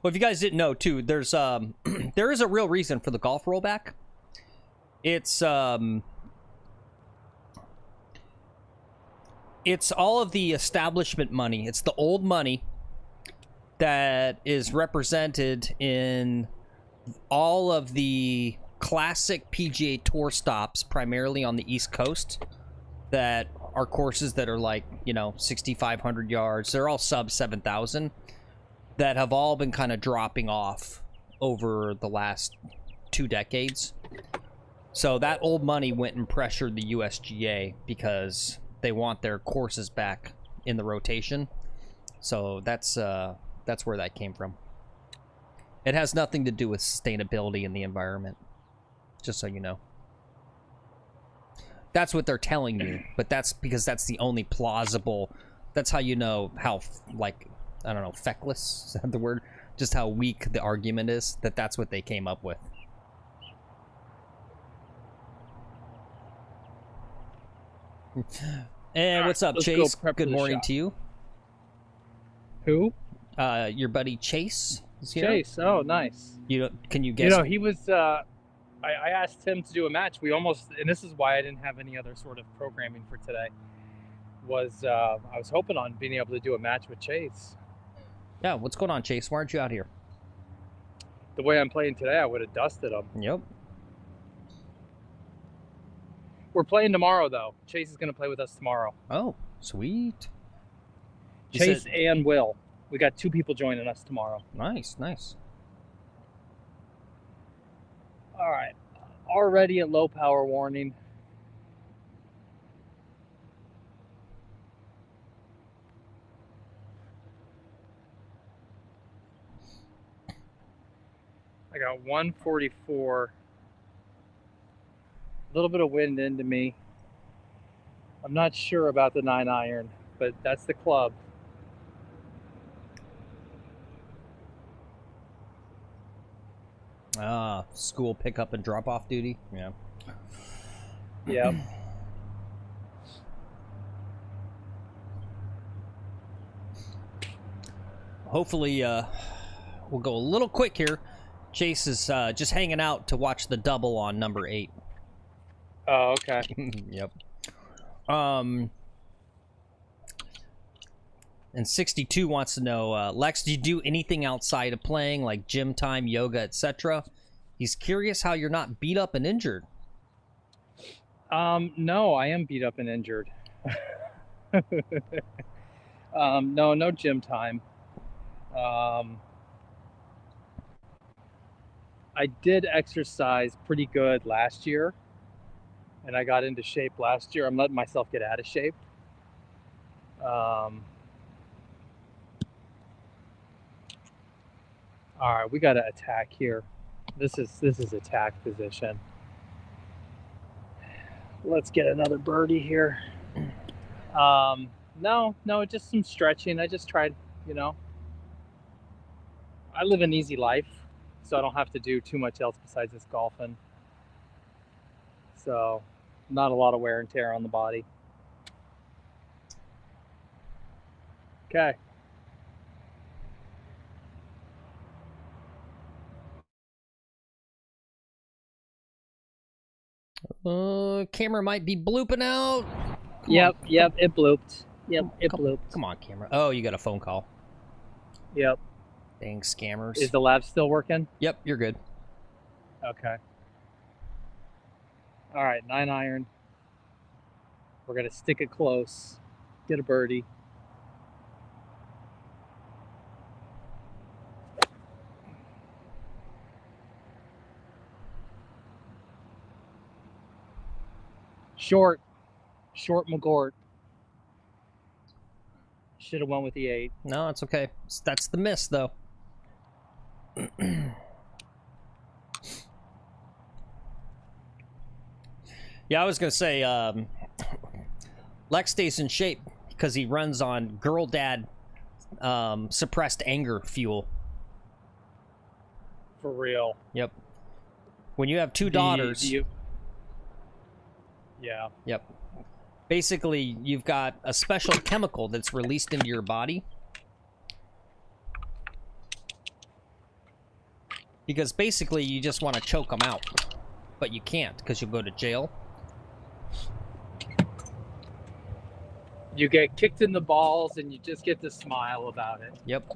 Speaker 1: Well, if you guys didn't know, too, there's there is a real reason for the golf rollback. It's all of the establishment money. It's the old money that is represented in all of the classic PGA Tour stops, primarily on the East Coast, that are courses that are like, you know, 6,500 yards. They're all sub 7,000. That have all been kind of dropping off over the last 2 decades. So that old money went and pressured the USGA because they want their courses back in the rotation. So that's where that came from. It has nothing to do with sustainability in the environment, just so you know. That's what they're telling you, but that's because that's the only plausible. That's how you know how, like, I don't know, feckless, is that the word? Just how weak the argument is, that's what they came up with. And what's up, Chase? Good morning to you.
Speaker 2: Who?
Speaker 1: Your buddy Chase is here.
Speaker 2: Chase, oh, nice.
Speaker 1: Can you guess?
Speaker 2: You know, he was, I asked him to do a match. We almost, and this is why I didn't have any other sort of programming for today, was I was hoping on being able to do a match with Chase.
Speaker 1: Yeah, what's going on, Chase? Why aren't you out here?
Speaker 2: The way I'm playing today, I would have dusted him.
Speaker 1: Yep.
Speaker 2: We're playing tomorrow, though. Chase is going to play with us tomorrow.
Speaker 1: Oh, sweet.
Speaker 2: Chase and Will. We got 2 people joining us tomorrow.
Speaker 1: Nice, nice.
Speaker 2: All right. Already a low power warning. I got 144. A little bit of wind into me. I'm not sure about the 9-iron, but that's the club.
Speaker 1: School pickup and drop off duty. Yeah.
Speaker 2: Yep.
Speaker 1: Hopefully, we'll go a little quick here. Chase is just hanging out to watch the double on number 8.
Speaker 2: Oh, okay.
Speaker 1: Yep. And 62 wants to know, Lex, do you do anything outside of playing, like gym time, yoga, etc.? He's curious how you're not beat up and injured.
Speaker 2: No, I am beat up and injured. No gym time. I did exercise pretty good last year, and I got into shape last year. I'm letting myself get out of shape. All right, we got to attack here. This is attack position. Let's get another birdie here. No, just some stretching. I just tried, you know. I live an easy life, so I don't have to do too much else besides this golfing. So, not a lot of wear and tear on the body. Okay.
Speaker 1: Camera might be blooping out.
Speaker 2: Yep, it blooped. Yep, it blooped.
Speaker 1: Come on, camera. Oh, you got a phone call.
Speaker 2: Yep.
Speaker 1: Dang scammers.
Speaker 2: Is the lab still working?
Speaker 1: Yep, you're good.
Speaker 2: Okay. All right, 9-iron. We're going to stick it close. Get a birdie. Short McGort. Should have went with the 8.
Speaker 1: No, it's okay. That's the miss, though. Yeah, I was gonna say, Lex stays in shape because he runs on girl dad suppressed anger fuel.
Speaker 2: For real.
Speaker 1: Yep. When you have 2 daughters.
Speaker 2: Yeah.
Speaker 1: Yep. Basically, you've got a special chemical that's released into your body. Because basically, you just want to choke them out. But you can't, because you'll go to jail.
Speaker 2: You get kicked in the balls, and you just get to smile about it.
Speaker 1: Yep.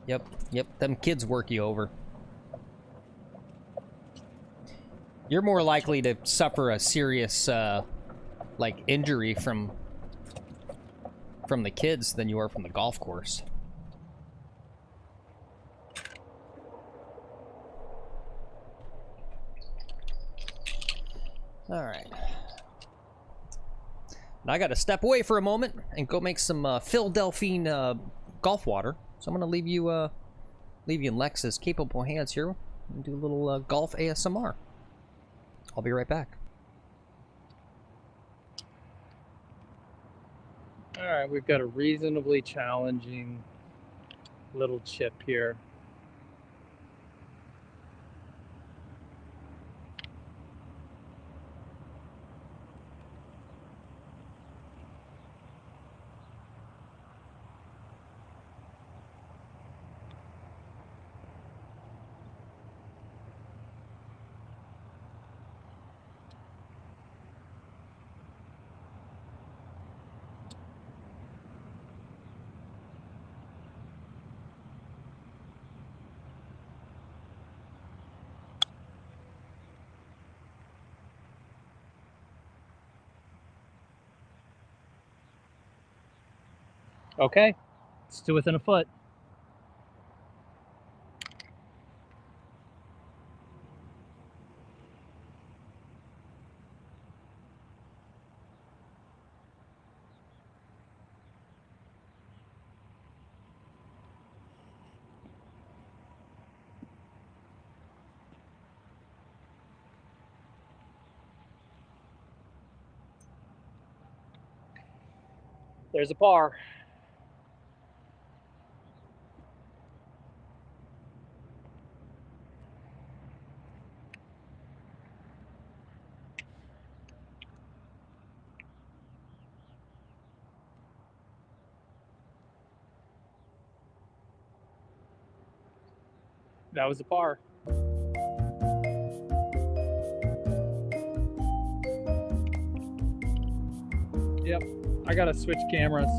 Speaker 1: Yep, yep. Them kids work you over. You're more likely to suffer a serious, like, injury from the kids than you are from the golf course. All right. Now I got to step away for a moment and go make some Philadelphia golf water. So I'm gonna leave you in Lex's capable hands here and do a little golf ASMR. I'll be right back.
Speaker 2: All right, we've got a reasonably challenging little chip here. Okay, it's to within a foot. There's a par. That was a par. Yep, I gotta switch cameras.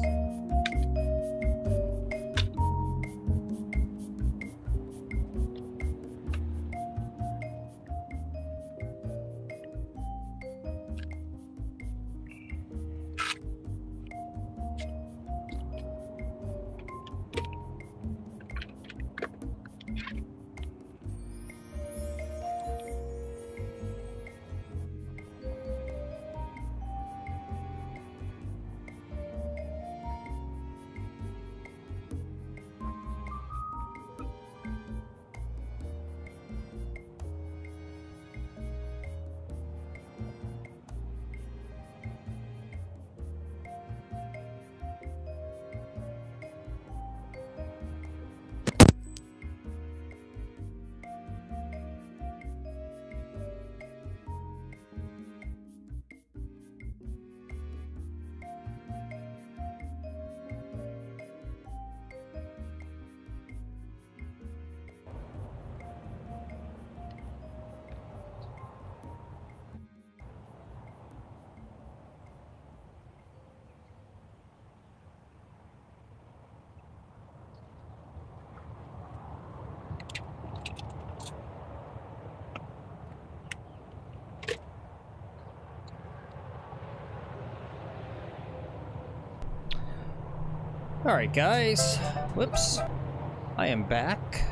Speaker 1: All right, guys. Whoops. I am back.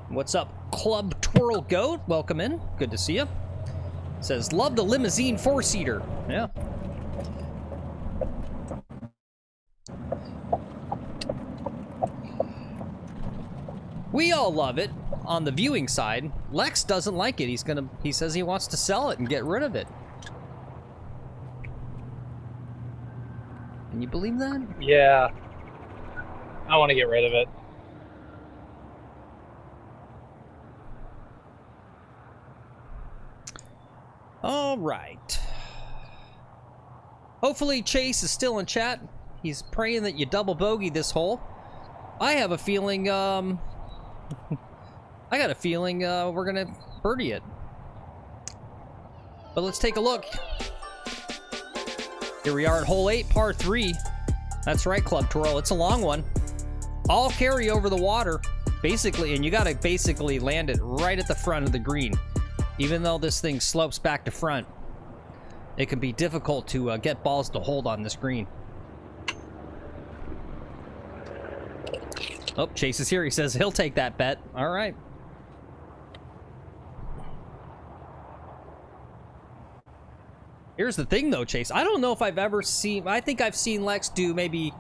Speaker 1: What's up, Club Twirl Goat? Welcome in. Good to see you. Says, love the limousine 4-seater. Yeah. We all love it on the viewing side. Lex doesn't like it. He says he wants to sell it and get rid of it. Can you believe that?
Speaker 2: Yeah. I want to get rid of it.
Speaker 1: All right. Hopefully Chase is still in chat. He's praying that you double bogey this hole. I have a feeling, I got a feeling we're gonna birdie it. But let's take a look. Here we are at hole 8, par 3. That's right, Club Twirl. It's a long one. All carry over the water, basically, and you gotta basically land it right at the front of the green. Even though this thing slopes back to front, it can be difficult to get balls to hold on this green. Oh, Chase is here. He says he'll take that bet. All right. Here's the thing, though, Chase. I don't know if I've ever seen... I think I've seen Lex do maybe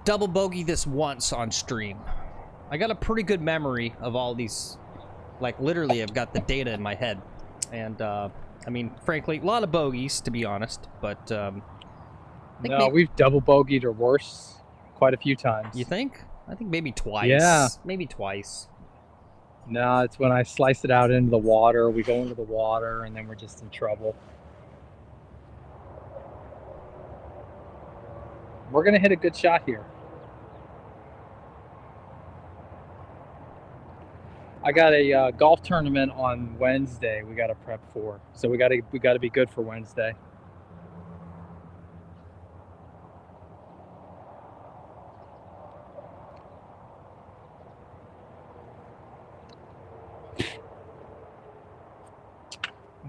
Speaker 1: double bogey this once on stream. I got a pretty good memory of all these... Like, literally, I've got the data in my head. And, I mean, frankly, a lot of bogeys, to be honest. But,
Speaker 2: no, we've double bogeyed or worse quite a few times.
Speaker 1: You think? I think maybe twice.
Speaker 2: Yeah.
Speaker 1: Maybe twice.
Speaker 2: No, it's when I slice it out into the water. We go into the water, and then we're just in trouble. We're going to hit a good shot here. I got a golf tournament on Wednesday. We got to prep for, so we got to be good for Wednesday.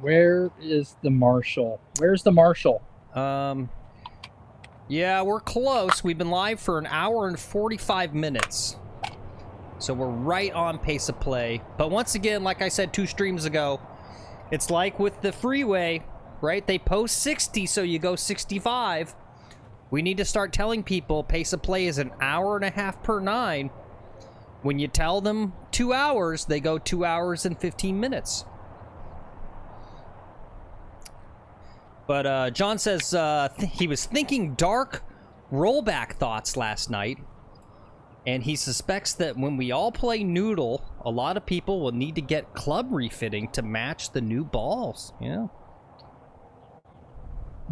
Speaker 2: Where is the marshal? Where's the marshal?
Speaker 1: Yeah, we're close. We've been live for an hour and 45 minutes. So we're right on pace of play. But once again, like I said 2 streams ago, it's like with the freeway, right? They post 60, so you go 65. We need to start telling people pace of play is an hour and a half per 9. When you tell them 2 hours, they go 2 hours and 15 minutes. But John says he was thinking dark rollback thoughts last night. And he suspects that when we all play Noodle, a lot of people will need to get club refitting to match the new balls. Yeah.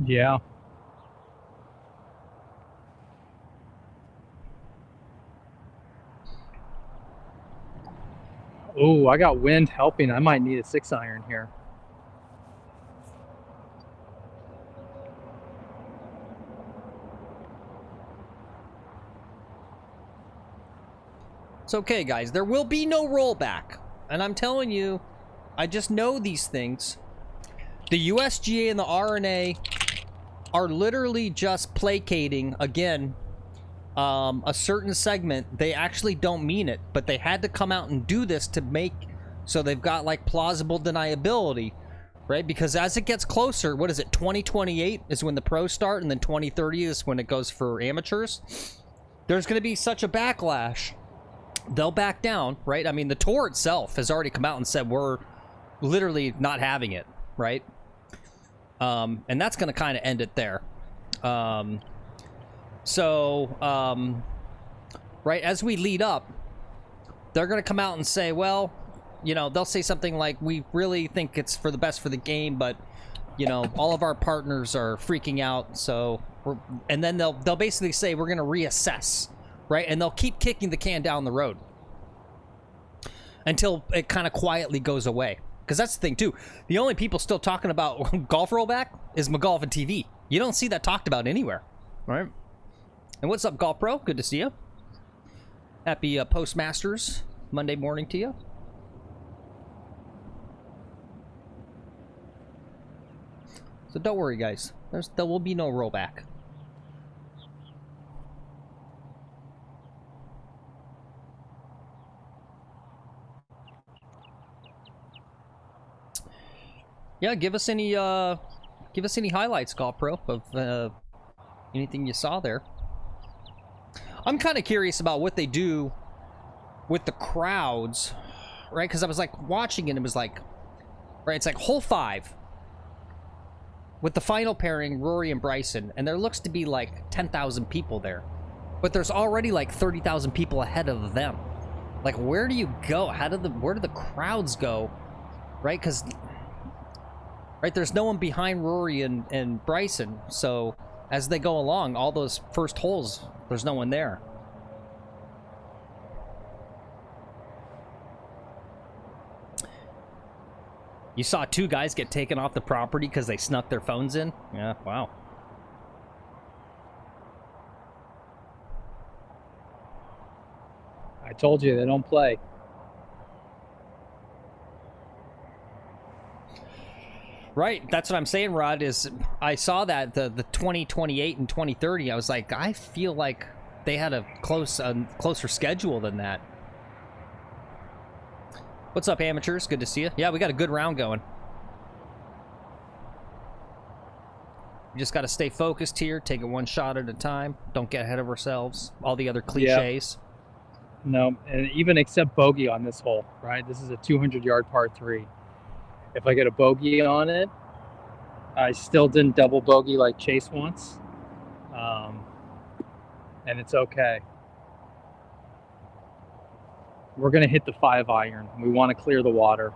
Speaker 2: Yeah. Oh, I got wind helping. I might need a 6-iron here.
Speaker 1: It's okay, guys. There will be no rollback. And I'm telling you, I just know these things. The USGA and the RNA are literally just placating, again, a certain segment. They actually don't mean it, but they had to come out and do this to make so they've got, like, plausible deniability, right? Because as it gets closer, what is it, 2028 is when the pros start, and then 2030 is when it goes for amateurs. There's going to be such a backlash. They'll back down, right? I mean, the tour itself has already come out and said we're literally not having it, right? And that's going to kind of end it there. Right, as we lead up, they're going to come out and say, well, you know, they'll say something like, we really think it's for the best for the game, but, you know, all of our partners are freaking out, so and then they'll basically say we're going to reassess. Right, and they'll keep kicking the can down the road until it kind of quietly goes away. Because that's the thing, too. The only people still talking about golf rollback is McGolf and TV. You don't see that talked about anywhere, right? And what's up, Golf Pro? Good to see you. Happy Postmasters Monday morning to you. So don't worry, guys. There will be no rollback. Yeah, give us any highlights, Golf Pro, of anything you saw there. I'm kind of curious about what they do with the crowds, right? Because I was like watching it, and it was like, right, it's like hole 5 with the final pairing, Rory and Bryson, and there looks to be like 10,000 people there, but there's already like 30,000 people ahead of them. Like, where do you go? Where do the crowds go, right? Because, right, there's no one behind Rory and Bryson, so as they go along, all those first holes, there's no one there. You saw 2 guys get taken off the property because they snuck their phones in? Yeah, wow.
Speaker 2: I told you, they don't play.
Speaker 1: Right, that's what I'm saying, Rod, is I saw that, the 2028 and 2030, I was like, I feel like they had a closer schedule than that. What's up, amateurs? Good to see you. Yeah, we got a good round going. We just got to stay focused here, take it one shot at a time, don't get ahead of ourselves, all the other cliches.
Speaker 2: Yep. No, and even except bogey on this hole, right? This is a 200-yard par 3. If I get a bogey on it, I still didn't double bogey like Chase wants, and it's okay. We're going to hit the 5-iron. We want to clear the water.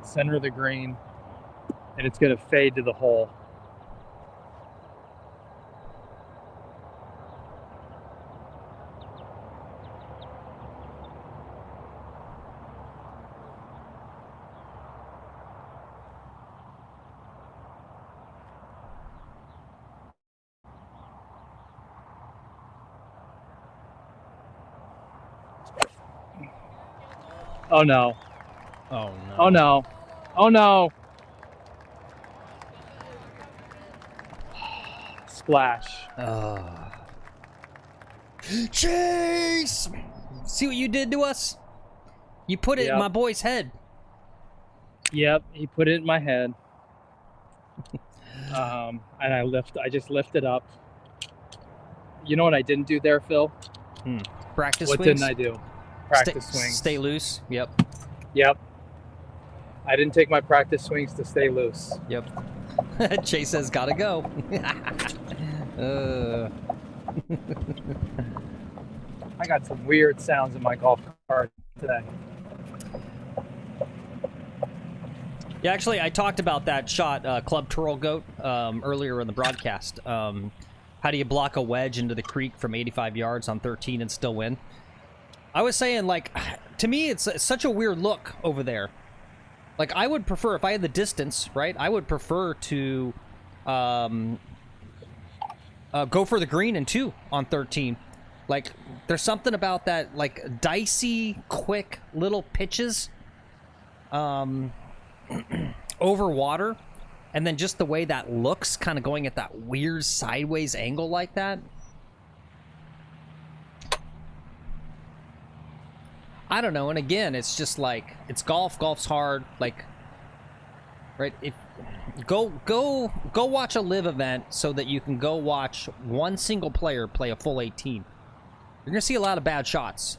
Speaker 2: Center of the green, and it's going to fade to the hole. Oh no.
Speaker 1: Oh no.
Speaker 2: Oh no. Oh no. Splash.
Speaker 1: Chase! See what you did to us? You put it in my boy's head.
Speaker 2: Yep, he put it in my head. And I just lifted up. You know what I didn't do there, Phil?
Speaker 1: Practice
Speaker 2: What
Speaker 1: swings?
Speaker 2: didn't I do? Practice swings.
Speaker 1: Stay loose. Yep.
Speaker 2: Yep. I didn't take my practice swings to stay loose.
Speaker 1: Yep. Chase says gotta go.
Speaker 2: I got some weird sounds in my golf cart today.
Speaker 1: Yeah, actually, I talked about that shot, Club Twirl Goat, earlier in the broadcast. How do you block a wedge into the creek from 85 yards on 13 and still win? I was saying, like, to me, it's such a weird look over there. Like, I would prefer, if I had the distance, right, I would prefer to go for the green in 2 on 13. Like, there's something about that, like, dicey, quick little pitches over water, and then just the way that looks, kind of going at that weird sideways angle like that. I don't know, and again, it's just like, it's golf. Golf's hard, like, right? If go watch a live event so that you can go watch one single player play a full 18. You're gonna see a lot of bad shots.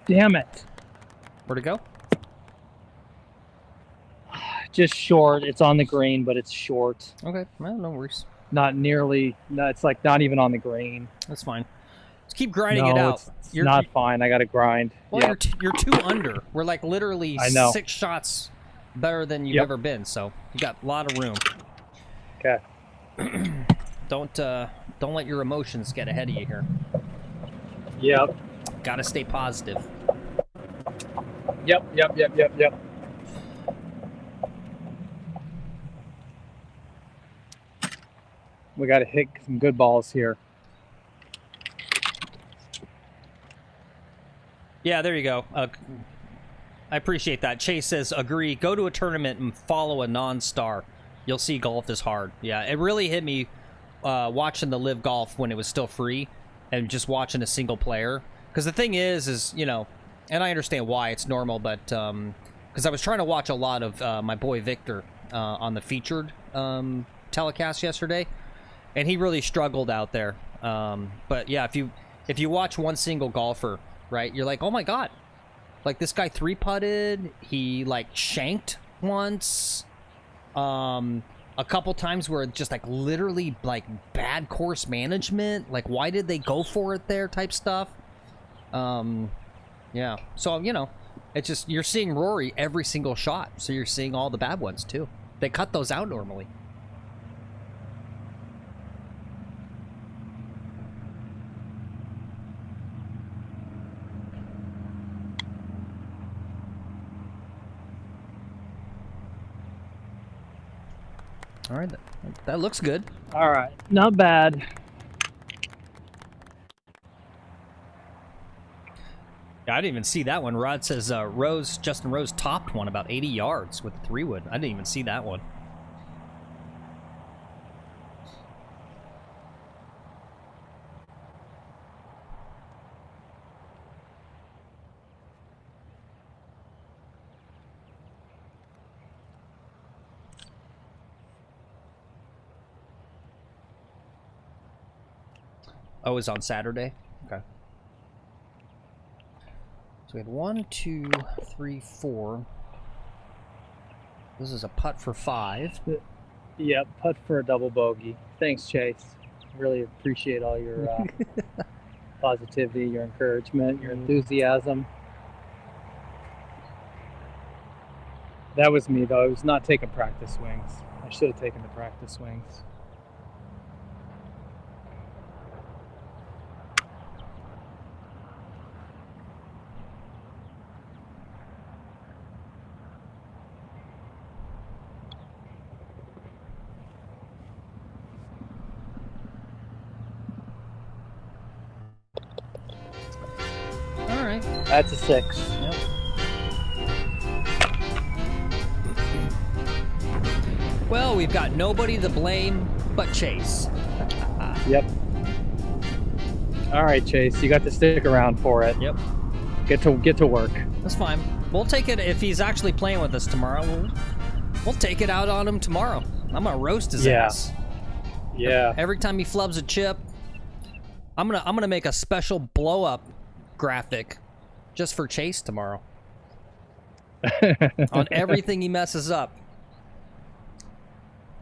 Speaker 2: Damn it.
Speaker 1: Where'd it go?
Speaker 2: Just short. It's on the green, but it's short.
Speaker 1: Okay, well, no worries.
Speaker 2: Not nearly. No, it's like not even on the green.
Speaker 1: That's fine. Just keep grinding it out.
Speaker 2: It's not fine. I got to grind.
Speaker 1: Well,
Speaker 2: Yep.
Speaker 1: you're 2 under. We're like literally
Speaker 2: I know.
Speaker 1: 6 shots better than you've ever been. So you got a lot of room.
Speaker 2: Okay.
Speaker 1: Don't let your emotions get ahead of you here.
Speaker 2: Yep.
Speaker 1: Got to stay positive.
Speaker 2: Yep. We got to hit some good balls here.
Speaker 1: Yeah, there you go. I appreciate that. Chase says, agree. Go to a tournament and follow a non-star. You'll see golf is hard. Yeah, it really hit me watching the Live Golf when it was still free and just watching a single player. Because the thing is, you know, and I understand why it's normal, but because I was trying to watch a lot of my boy Victor on the featured telecast yesterday, and he really struggled out there. But yeah, if you watch one single golfer, right, you're like, oh my god, like this guy 3-putted, he like shanked once, a couple times where just like literally like bad course management, like why did they go for it there type stuff. Yeah, so you know, it's just you're seeing Rory every single shot, so you're seeing all the bad ones too. They cut those out normally. All right, that looks good.
Speaker 2: All right, not bad.
Speaker 1: I didn't even see that one. Rod says Justin Rose topped one about 80 yards with a 3-wood. I didn't even see that one. Oh, it's on Saturday? Okay. So we had 1, 2, 3, 4. This is a putt for 5.
Speaker 2: Yep, putt for a double bogey. Thanks, Chase. Really appreciate all your positivity, your encouragement, your enthusiasm. That was me, though. I was not taking practice swings. I should have taken the practice swings.
Speaker 1: All right.
Speaker 2: That's a 6.
Speaker 1: Yep. Well, we've got nobody to blame but Chase.
Speaker 2: Yep. All right, Chase, you got to stick around for it.
Speaker 1: Yep.
Speaker 2: Get to work.
Speaker 1: That's fine. We'll take it if he's actually playing with us tomorrow. We'll take it out on him tomorrow. I'm gonna roast his ass.
Speaker 2: Yeah.
Speaker 1: Every time he flubs a chip, I'm gonna make a special blow up graphic just for Chase tomorrow on everything he messes up.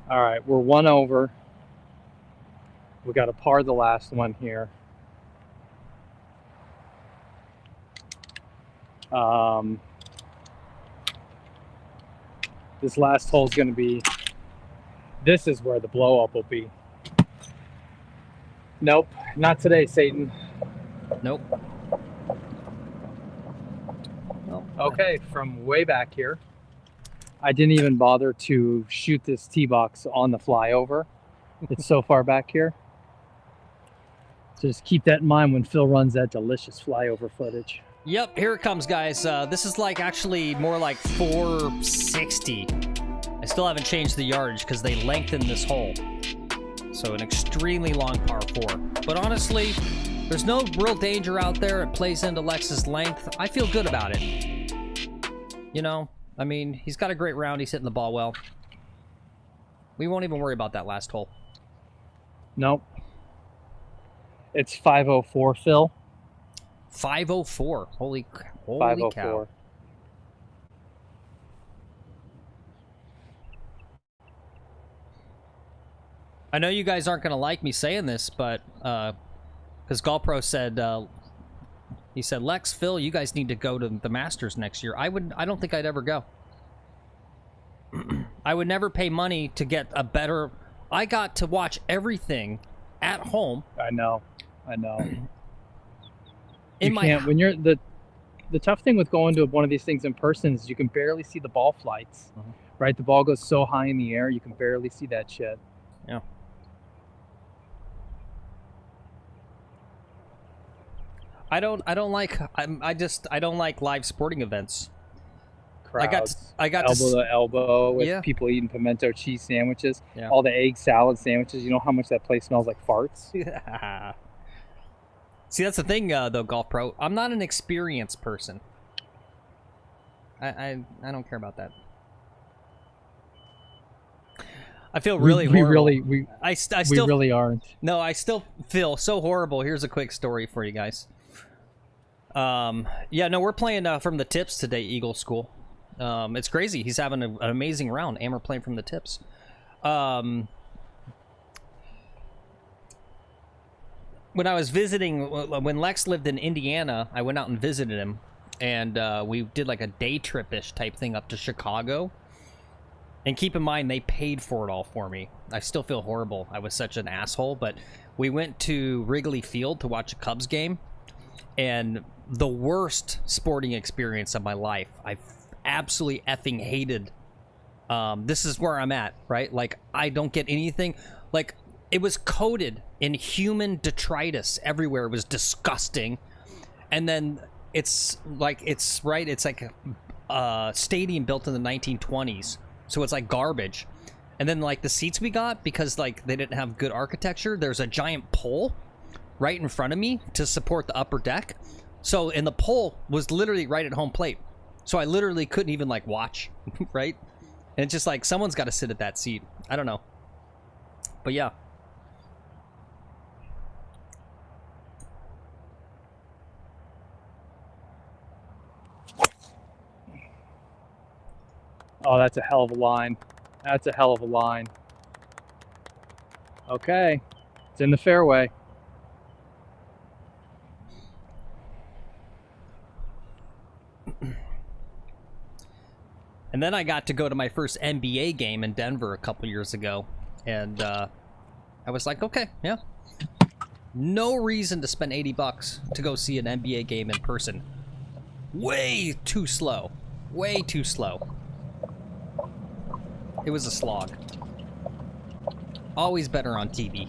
Speaker 2: All right, we're 1 over. We got to par the last one here. This last hole is going to be. This is where the blow up will be. Nope, not today, Satan.
Speaker 1: Nope.
Speaker 2: Okay, from way back here, I didn't even bother to shoot this tee box on the flyover. It's so far back here. So just keep that in mind when Phil runs that delicious flyover footage.
Speaker 1: Yep, here it comes, guys. This is like actually more like 460. I still haven't changed the yardage because they lengthened this hole. So an extremely long par 4. But honestly, there's no real danger out there. It plays into Lex's length. I feel good about it. You know, I mean, he's got a great round. He's hitting the ball well. We won't even worry about that last hole.
Speaker 2: Nope. It's 504, Phil.
Speaker 1: 504. Holy
Speaker 2: 504.
Speaker 1: cow. I know you guys aren't going to like me saying this, but because GolPro said, he said, Lex, Phil, you guys need to go to the Masters next year. I don't think I'd ever go. I would never pay money to get a better. I got to watch everything at home.
Speaker 2: I know.
Speaker 1: In
Speaker 2: you can't when you're the tough thing with going to one of these things in person is you can barely see the ball flights. Right? The ball goes so high in the air you can barely see that shit.
Speaker 1: Yeah. I don't like live sporting events.
Speaker 2: crowds.
Speaker 1: I got
Speaker 2: elbow to elbow with
Speaker 1: Yeah.
Speaker 2: people eating pimento cheese sandwiches.
Speaker 1: Yeah.
Speaker 2: All the egg salad sandwiches. You know how much that place smells like farts?
Speaker 1: See, that's the thing, though, Golf Pro. I'm not an experienced person. I don't care about that. I feel really horrible. I still
Speaker 2: really aren't.
Speaker 1: No, I still feel so horrible. Here's a quick story for you guys. Yeah, no, we're playing from the tips today, Eagle School. It's crazy. He's having an amazing round. And we're playing from the tips. When I was visiting, when Lex lived in Indiana, I went out and visited him, and we did like a day trip-ish type thing up to Chicago. And keep in mind, they paid for it all for me. I still feel horrible. I was such an asshole, but we went to Wrigley Field to watch a Cubs game, and the worst sporting experience of my life. I absolutely effing hated. This is where I'm at, right? Like, I don't get anything. Like, it was coated in human detritus everywhere. It was disgusting. And then it's like a stadium built in the 1920s. So it's like garbage. And then like the seats we got, because like they didn't have good architecture, there's a giant pole right in front of me to support the upper deck. So, and the pole was literally right at home plate. So I literally couldn't even like watch, right? And it's just like, someone's got to sit at that seat. I don't know. But yeah.
Speaker 2: Oh, that's a hell of a line. That's a hell of a line. Okay. It's in the fairway.
Speaker 1: And then I got to go to my first NBA game in Denver a couple years ago. And I was like, okay, yeah. No reason to spend $80 to go see an NBA game in person. Way too slow. Way too slow. It was a slog. Always better on TV.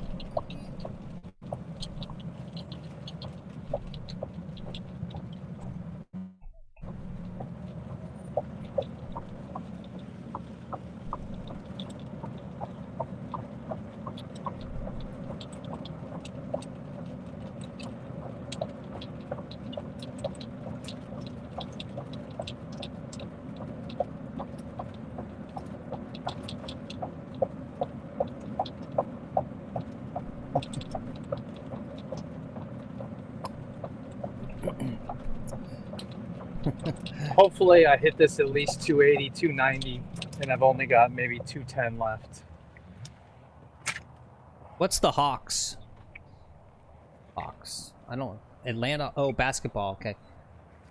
Speaker 2: Hopefully I hit this at least 280, 290, and I've only got maybe 210 left.
Speaker 1: What's the Hawks? Hawks. I don't know. Atlanta. Oh, basketball. Okay.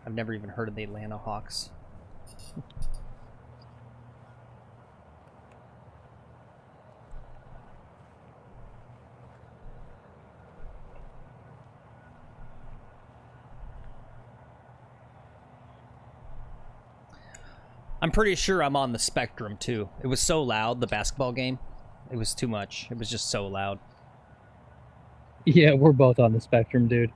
Speaker 1: I've never even heard of the Atlanta Hawks. I'm pretty sure I'm on the spectrum, too. It was so loud, the basketball game. It was too much. It was just so loud.
Speaker 2: Yeah, we're both on the spectrum, dude.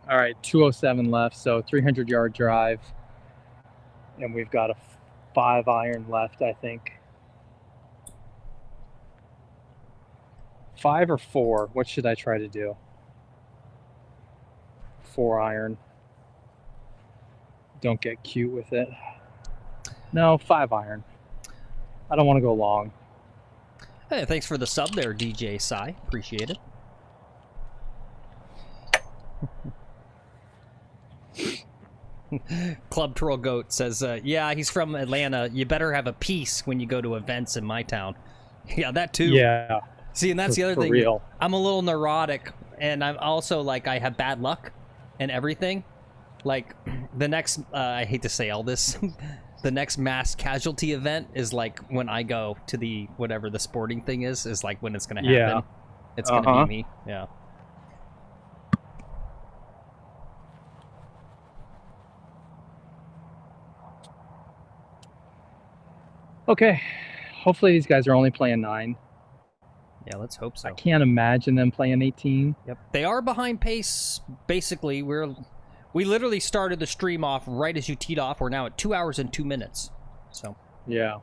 Speaker 2: All right, 207 left, so 300-yard drive. And we've got a 5-iron left, I think. 5 or 4? What should I try to do? 4-iron. Don't get cute with it. No, 5-iron. I don't want to go long.
Speaker 1: Hey, thanks for the sub there, DJ Sai. Appreciate it. Club Troll Goat says, yeah, he's from Atlanta. You better have a piece when you go to events in my town. Yeah, that too.
Speaker 2: Yeah.
Speaker 1: See, and that's the other thing.
Speaker 2: Real.
Speaker 1: I'm a little neurotic, and I'm also, like, I have bad luck and everything. Like, the next, I hate to say all this, the next mass casualty event is, like, when I go to the, whatever the sporting thing is like when it's going to happen.
Speaker 2: Yeah.
Speaker 1: It's going to be me. Yeah.
Speaker 2: Okay. Hopefully these guys are only playing 9.
Speaker 1: Yeah, let's hope so.
Speaker 2: I can't imagine them playing 18.
Speaker 1: Yep. They are behind pace. Basically, we literally started the stream off right as you teed off. We're now at 2 hours and 2 minutes. So.
Speaker 2: Yeah.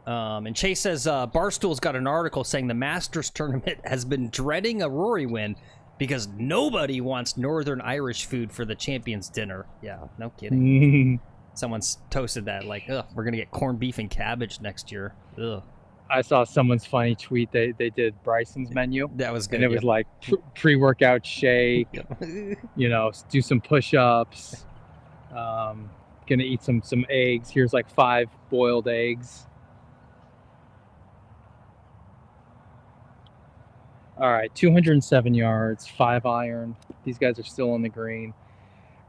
Speaker 1: And Chase says Barstool's got an article saying the Masters tournament has been dreading a Rory win because nobody wants Northern Irish food for the champions dinner. Yeah, no kidding. Someone's toasted that like, ugh, we're gonna get corned beef and cabbage next year. Ugh.
Speaker 2: I saw someone's funny tweet. They did Bryson's menu.
Speaker 1: That was good.
Speaker 2: And it was like pre-workout shake. You know, do some push-ups. Gonna eat some eggs. Here's like 5 boiled eggs. All right, 207 yards, 5 iron. These guys are still on the green.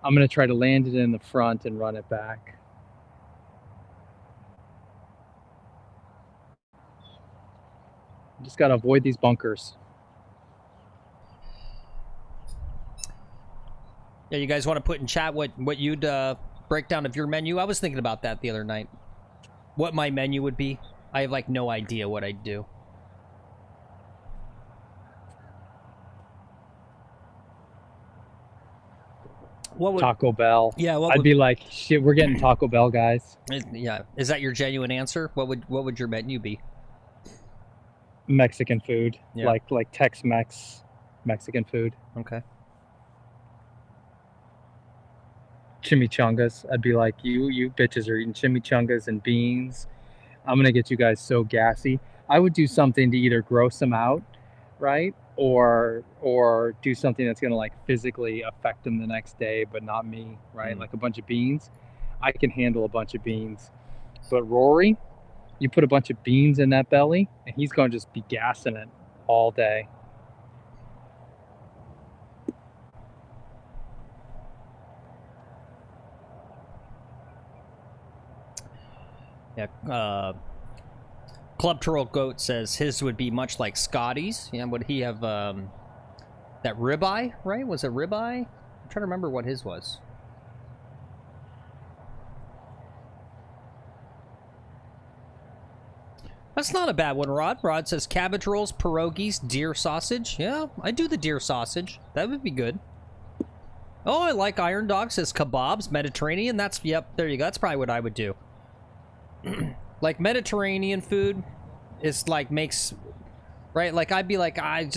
Speaker 2: I'm gonna try to land it in the front and run it back. Just gotta avoid these bunkers.
Speaker 1: Yeah, you guys want to put in chat what you'd breakdown of your menu? I was thinking about that the other night. What my menu would be. I have like no idea what I'd do. What would,
Speaker 2: Taco Bell.
Speaker 1: Yeah,
Speaker 2: I'd be like, shit, we're getting Taco Bell, guys.
Speaker 1: Yeah, is that your genuine answer? What would your menu be?
Speaker 2: Mexican food,
Speaker 1: Yeah.
Speaker 2: like Tex-Mex Mexican food.
Speaker 1: Okay.
Speaker 2: Chimichangas. I'd be like, you bitches are eating chimichangas and beans. I'm gonna get you guys so gassy. I would do something to either gross them out, right, or do something that's gonna like physically affect them the next day, but not me, right? Like a bunch of beans. I can handle a bunch of beans, but Rory, you put a bunch of beans in that belly, and he's gonna just be gassing it all day.
Speaker 1: Yeah. Club Turtle Goat says his would be much like Scotty's. Yeah, would he have that ribeye? Right? Was it ribeye? I'm trying to remember what his was. That's not a bad one, Rod. Rod says cabbage rolls, pierogies, deer sausage. Yeah, I do the deer sausage. That would be good. Oh, I like Iron Dog says kebabs, Mediterranean. That's, yep, there you go. That's probably what I would do. Like Mediterranean food is like makes, right? Like I'd be like, I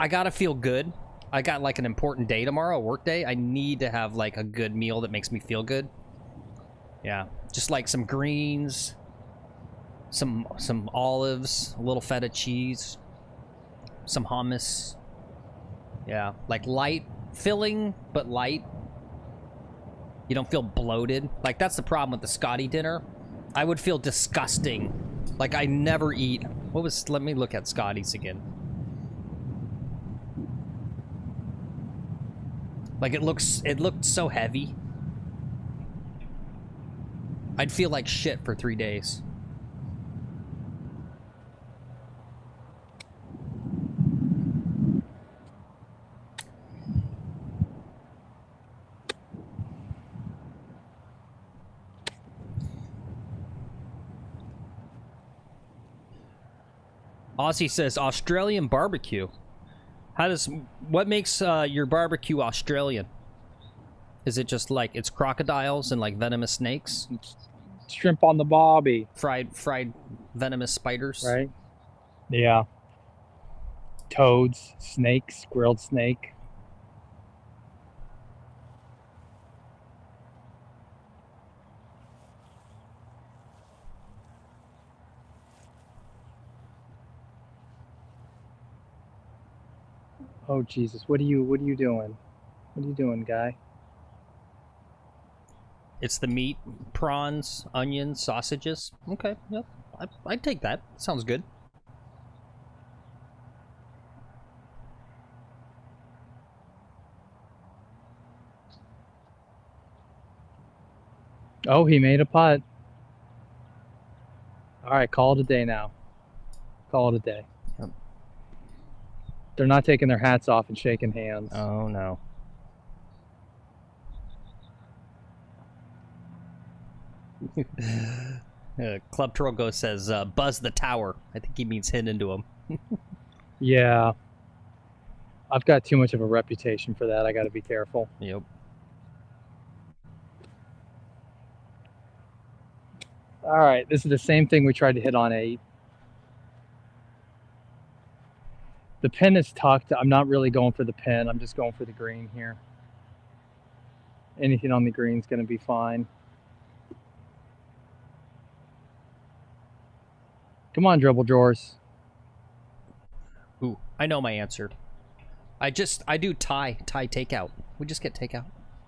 Speaker 1: gotta feel good. I got like an important day tomorrow, a work day. I need to have like a good meal that makes me feel good. Yeah, just like some greens, some olives, a little feta cheese, some hummus. Yeah, like light, filling, but light. You don't feel bloated. Like that's the problem with the Scotty dinner. I would feel disgusting. Like I never eat. Let me look at Scotty's again. Like it looked so heavy. I'd feel like shit for 3 days. Aussie says Australian barbecue. What makes your barbecue Australian? Is it just like it's crocodiles and like venomous snakes?
Speaker 2: Shrimp on the barbie.
Speaker 1: Fried venomous spiders.
Speaker 2: Right. Yeah. Toads, snakes, grilled snake. Oh Jesus! What are you doing? What are you doing, guy?
Speaker 1: It's the meat, prawns, onions, sausages. Okay, yep. I'd take that. Sounds good.
Speaker 2: Oh, he made a putt. All right, call it a day now. Call it a day.
Speaker 1: Yep.
Speaker 2: They're not taking their hats off and shaking hands.
Speaker 1: Oh, no. Club Trogo says, buzz the tower. I think he means hit into him.
Speaker 2: Yeah. I've got too much of a reputation for that. I got to be careful.
Speaker 1: Yep.
Speaker 2: All right, this is the same thing we tried to hit on 8. The pin is tucked. I'm not really going for the pin. I'm just going for the green here. Anything on the green is going to be fine. Come on, dribble drawers.
Speaker 1: Ooh, I know my answer. I do tie takeout. We just get takeout.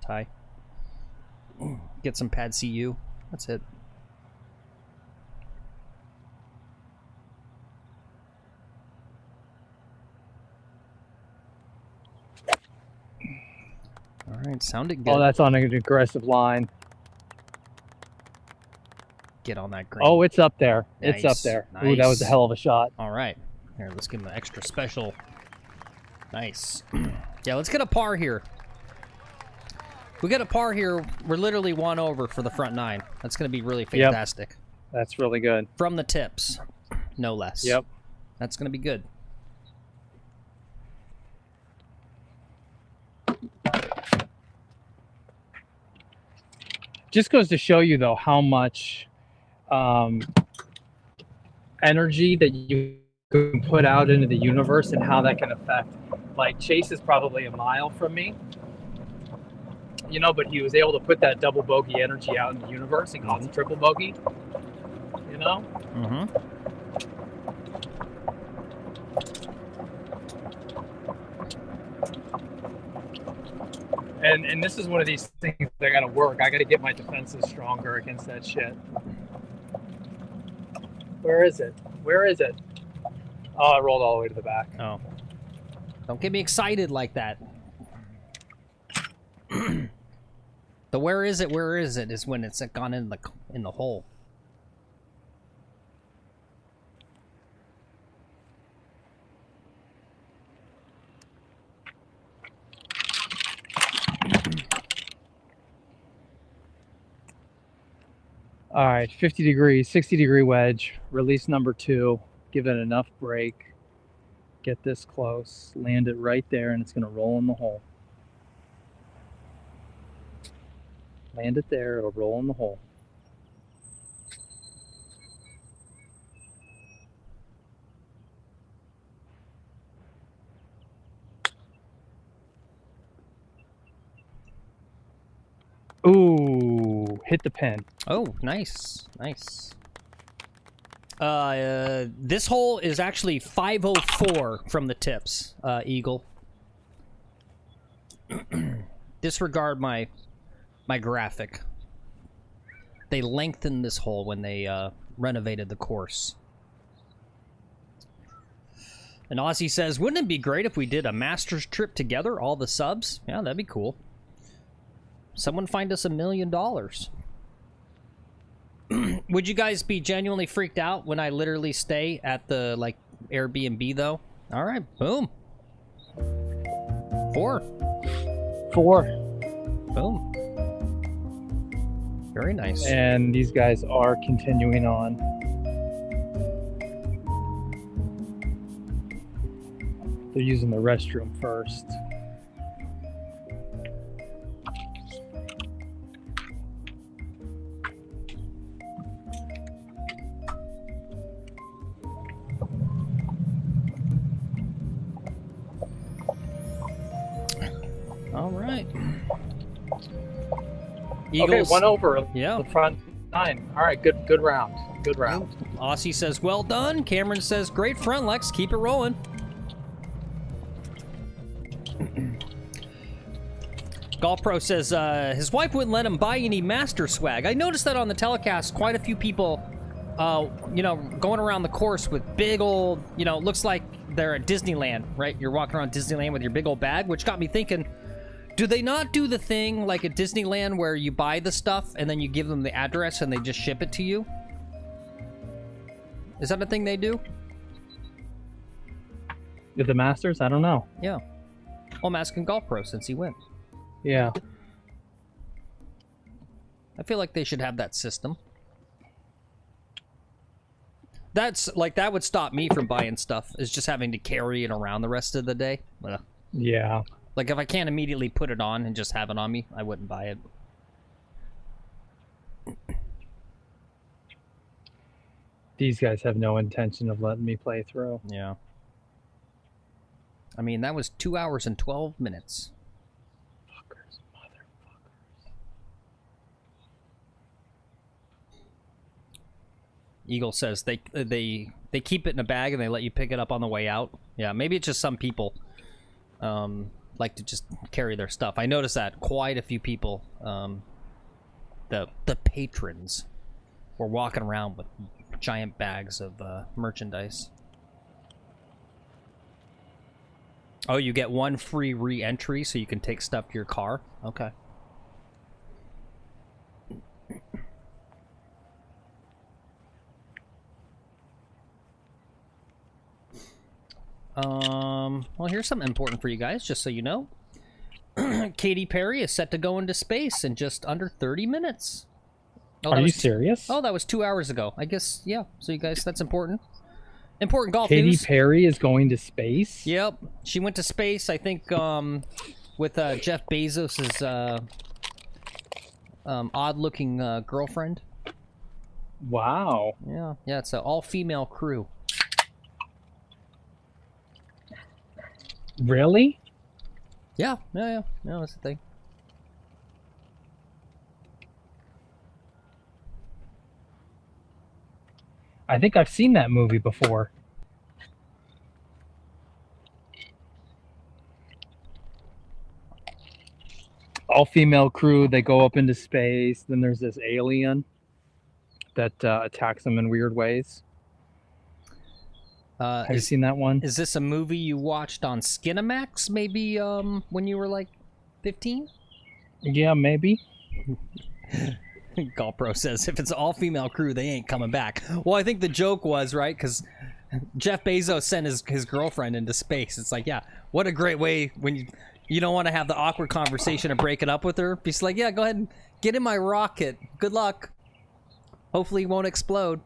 Speaker 1: Tie. Get some pad CU. That's it. All right, sounded good.
Speaker 2: Oh, that's on an aggressive line.
Speaker 1: Get on that green.
Speaker 2: Oh, it's up there. It's up
Speaker 1: Nice,
Speaker 2: there. Ooh, that was a
Speaker 1: nice.
Speaker 2: hell of a shot.
Speaker 1: All right. Here, let's give him an extra special. Nice. Yeah, let's get a par here. We get a par here. We're literally 1 over for the front 9. That's going to be really fantastic.
Speaker 2: That's really good.
Speaker 1: From the tips, no less.
Speaker 2: Yep.
Speaker 1: That's going to be good.
Speaker 2: Just goes to show you, though, how much energy that you can put out into the universe and how that can affect. Like, Chase is probably a mile from me, you know, but he was able to put that double bogey energy out in the universe and cause a triple bogey, you know?
Speaker 1: Mm-hmm.
Speaker 2: And this is one of these things that I got to work. I got to get my defenses stronger against that shit. Where is it? Where is it? Oh, I rolled all the way to the back.
Speaker 1: Oh. Don't get me excited like that. The where is it is when it's gone in the hole.
Speaker 2: All right, 50 degrees, 60 degree wedge, release number 2, give it enough break, get this close, land it right there, and it's going to roll in the hole. Land it there, it'll roll in the hole. Ooh, hit the pin.
Speaker 1: Oh, nice, nice. This hole is actually 504 from the tips, Eagle. Disregard my graphic. They lengthened this hole when they renovated the course. And Ozzy says, wouldn't it be great if we did a Masters trip together, all the subs? Yeah, that'd be cool. Someone find us $1 million. Would you guys be genuinely freaked out when I literally stay at the, like, Airbnb, though? All right, boom. 4. Boom. Very nice.
Speaker 2: And these guys are continuing on. They're using the restroom first.
Speaker 1: All right.
Speaker 2: Okay,
Speaker 1: Eagles.
Speaker 2: 1 over.
Speaker 1: Yeah.
Speaker 2: The front 9. All right, good round. Good round.
Speaker 1: Aussie says, well done. Cameron says, great front, Lex. Keep it rolling. Golf Pro says, his wife wouldn't let him buy any master swag. I noticed that on the telecast, quite a few people, you know, going around the course with big old, you know, looks like they're at Disneyland, right? You're walking around Disneyland with your big old bag, which got me thinking, do they not do the thing like at Disneyland where you buy the stuff and then you give them the address and they just ship it to you? Is that a thing they do?
Speaker 2: With the Masters? I don't know.
Speaker 1: Yeah. Well, I'm asking Golf Pro since he went.
Speaker 2: Yeah.
Speaker 1: I feel like they should have that system. That's like, that would stop me from buying stuff, is just having to carry it around the rest of the day.
Speaker 2: Yeah.
Speaker 1: Like, if I can't immediately put it on and just have it on me, I wouldn't buy it.
Speaker 2: These guys have no intention of letting me play through.
Speaker 1: Yeah. I mean, that was 2 hours and 12 minutes.
Speaker 2: Fuckers, motherfuckers.
Speaker 1: Eagle says they keep it in a bag and they let you pick it up on the way out. Yeah, maybe it's just some people like to just carry their stuff. I noticed that quite a few people, the patrons, were walking around with giant bags of merchandise. Oh, you get 1 free re-entry so you can take stuff to your car? Okay. Well, here's something important for you guys, just so you know. Katy Perry is set to go into space in just under 30 minutes. Oh,
Speaker 2: Are you serious?
Speaker 1: Oh, that was 2 hours ago. I guess, yeah. So you guys, that's important. Important golf
Speaker 2: Katy
Speaker 1: news.
Speaker 2: Perry is going to space?
Speaker 1: Yep. She went to space, I think, with Jeff Bezos' odd-looking girlfriend.
Speaker 2: Wow.
Speaker 1: Yeah. Yeah, it's an all-female crew.
Speaker 2: Really?
Speaker 1: Yeah. Yeah, that's the thing.
Speaker 2: I think I've seen that movie before. All-female crew, they go up into space, then there's this alien that attacks them in weird ways. Have you seen that one?
Speaker 1: Is this a movie you watched on Skinamax, maybe, when you were, like, 15?
Speaker 2: Yeah, maybe.
Speaker 1: Golpro says, if it's an all-female crew, they ain't coming back. Well, I think the joke was, right, because Jeff Bezos sent his girlfriend into space. It's like, yeah, what a great way when you don't want to have the awkward conversation of breaking up with her. He's like, yeah, go ahead and get in my rocket. Good luck. Hopefully it won't explode.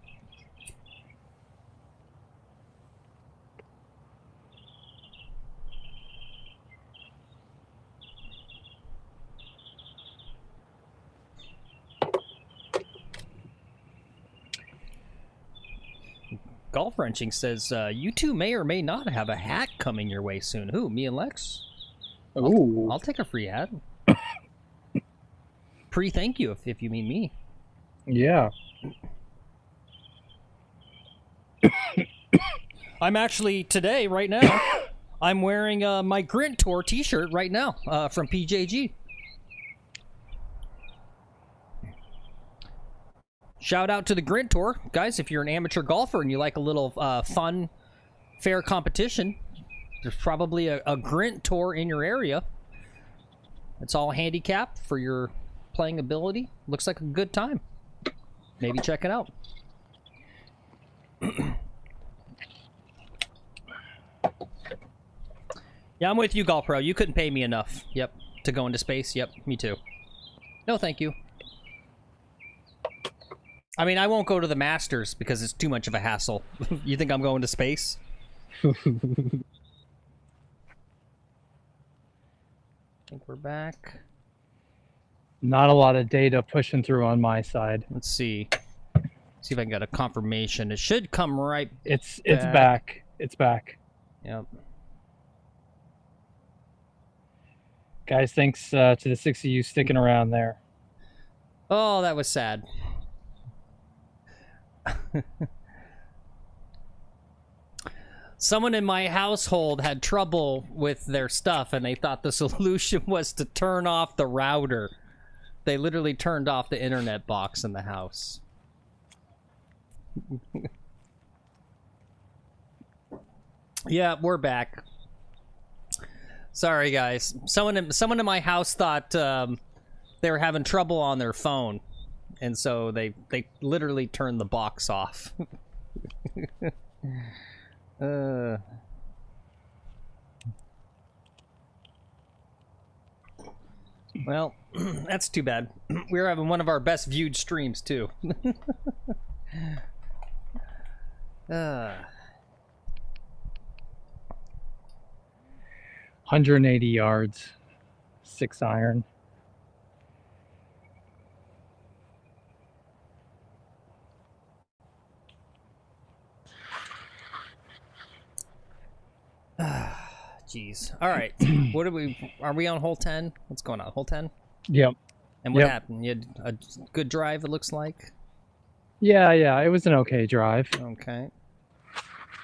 Speaker 1: Golf Wrenching says, you two may or may not have a hat coming your way soon. Who, me and Lex?
Speaker 2: Ooh.
Speaker 1: I'll take a free hat. Thank you, if you mean me.
Speaker 2: Yeah.
Speaker 1: I'm actually, today, right now, I'm wearing my Grint Tour t-shirt right now from PJG. Shout out to the Grint Tour. Guys, if you're an amateur golfer and you like a little fun, fair competition, there's probably a Grint Tour in your area. It's all handicapped for your playing ability. Looks like a good time. Maybe check it out. Yeah, I'm with you, Golf Pro. You couldn't pay me enough. Yep. To go into space. Yep, me too. No, thank you. I mean, I won't go to the Masters because it's too much of a hassle. You think I'm going to space? I think we're back.
Speaker 2: Not a lot of data pushing through on my side.
Speaker 1: Let's see. See if I can get a confirmation. It should come right.
Speaker 2: It's back. It's back.
Speaker 1: Yep.
Speaker 2: Guys, thanks to the 6 of you sticking around there.
Speaker 1: Oh, that was sad. Someone in my household had trouble with their stuff and they thought the solution was to turn off the router. They literally turned off the internet box in the house. Yeah, we're back. Sorry guys. Someone in my house thought they were having trouble on their phone. And so they literally turned the box off. Well, that's too bad. We're having one of our best viewed streams too.
Speaker 2: $180 yards, 6 iron.
Speaker 1: Jeez. All right. What are we on hole 10? What's going on? Hole 10?
Speaker 2: Yep.
Speaker 1: And what happened? You had a good drive, it looks like?
Speaker 2: Yeah, it was an okay drive.
Speaker 1: Okay.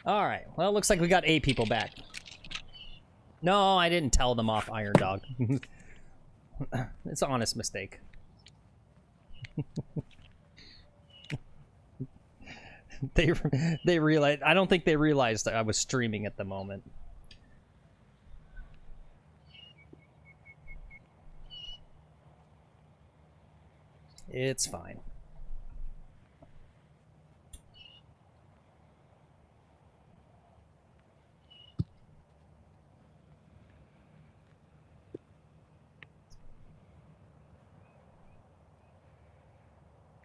Speaker 1: All right. Well, it looks like we got 8 people back. No, I didn't tell them off, Iron Dog. It's an honest mistake. They realized. I don't think they realized that I was streaming at the moment. It's fine.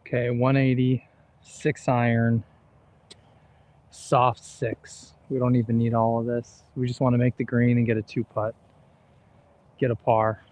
Speaker 2: Okay, 180, 6 iron, soft 6. We don't even need all of this. We just want to make the green and get a 2-putt. Get a par.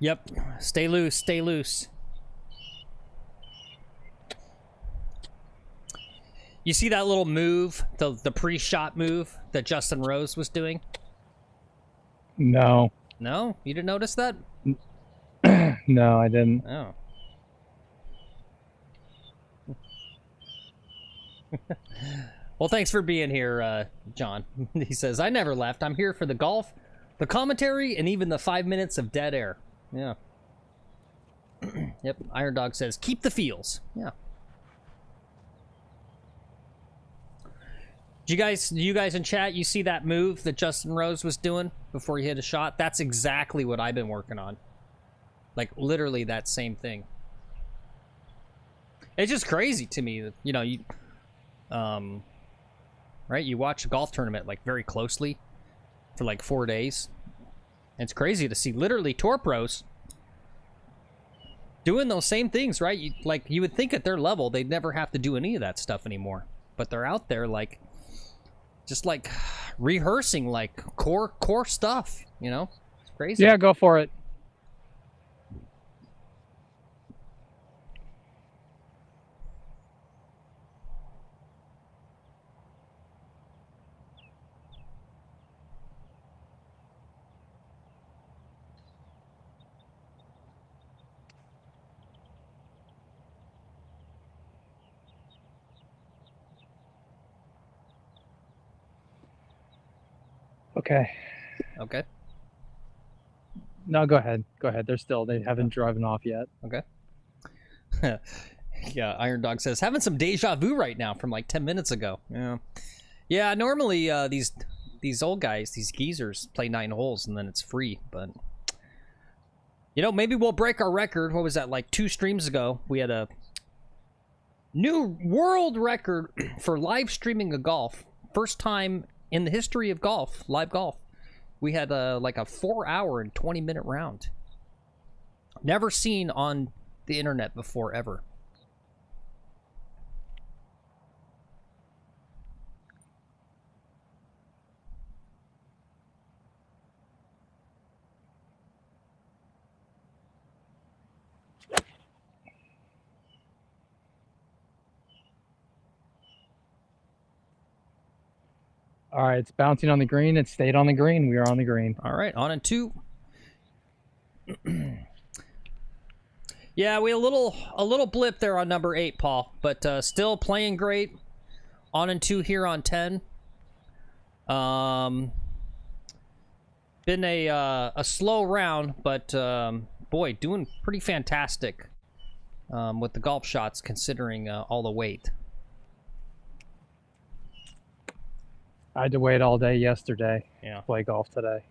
Speaker 1: Yep. Stay loose. Stay loose. You see that little move, the pre-shot move that Justin Rose was doing?
Speaker 2: No.
Speaker 1: No? You didn't notice that?
Speaker 2: No, I didn't.
Speaker 1: Oh. Well, thanks for being here, John. He says, I never left. I'm here for the golf, the commentary, and even the 5 minutes of dead air. Yeah. Yep. Iron Dog says, keep the feels. Yeah. You guys in chat, you see that move that Justin Rose was doing before he hit a shot? That's exactly what I've been working on. Like, literally that same thing. It's just crazy to me that, you know, right? You watch a golf tournament, like, very closely for, like, 4 days. And it's crazy to see literally tour pros doing those same things, right? You would think at their level, they'd never have to do any of that stuff anymore. But they're out there, like, just, like, rehearsing, like, core stuff, you know? It's crazy.
Speaker 2: Yeah, go for it. Okay.
Speaker 1: Okay.
Speaker 2: No, go ahead. Go ahead. They haven't driven off yet.
Speaker 1: Okay. Yeah, Iron Dog says, having some deja vu right now from like 10 minutes ago. Yeah. Yeah, normally these old guys, these geezers, play 9 holes and then it's free, but you know, maybe we'll break our record. What was that, like 2 streams ago? We had a new world record for live streaming of golf. First time in the history of golf, live golf. We had like a 4-hour and 20-minute round. Never seen on the internet before, ever.
Speaker 2: All right, it's bouncing on the green. It stayed on the green. We are on the green.
Speaker 1: All right, on and 2. Yeah, we a little blip there on number 8, Paul, but still playing great. On and 2 here on 10. Been a slow round, but boy, doing pretty fantastic with the golf shots, considering all the weight.
Speaker 2: I had to wait all day yesterday.
Speaker 1: Yeah.
Speaker 2: Play golf today.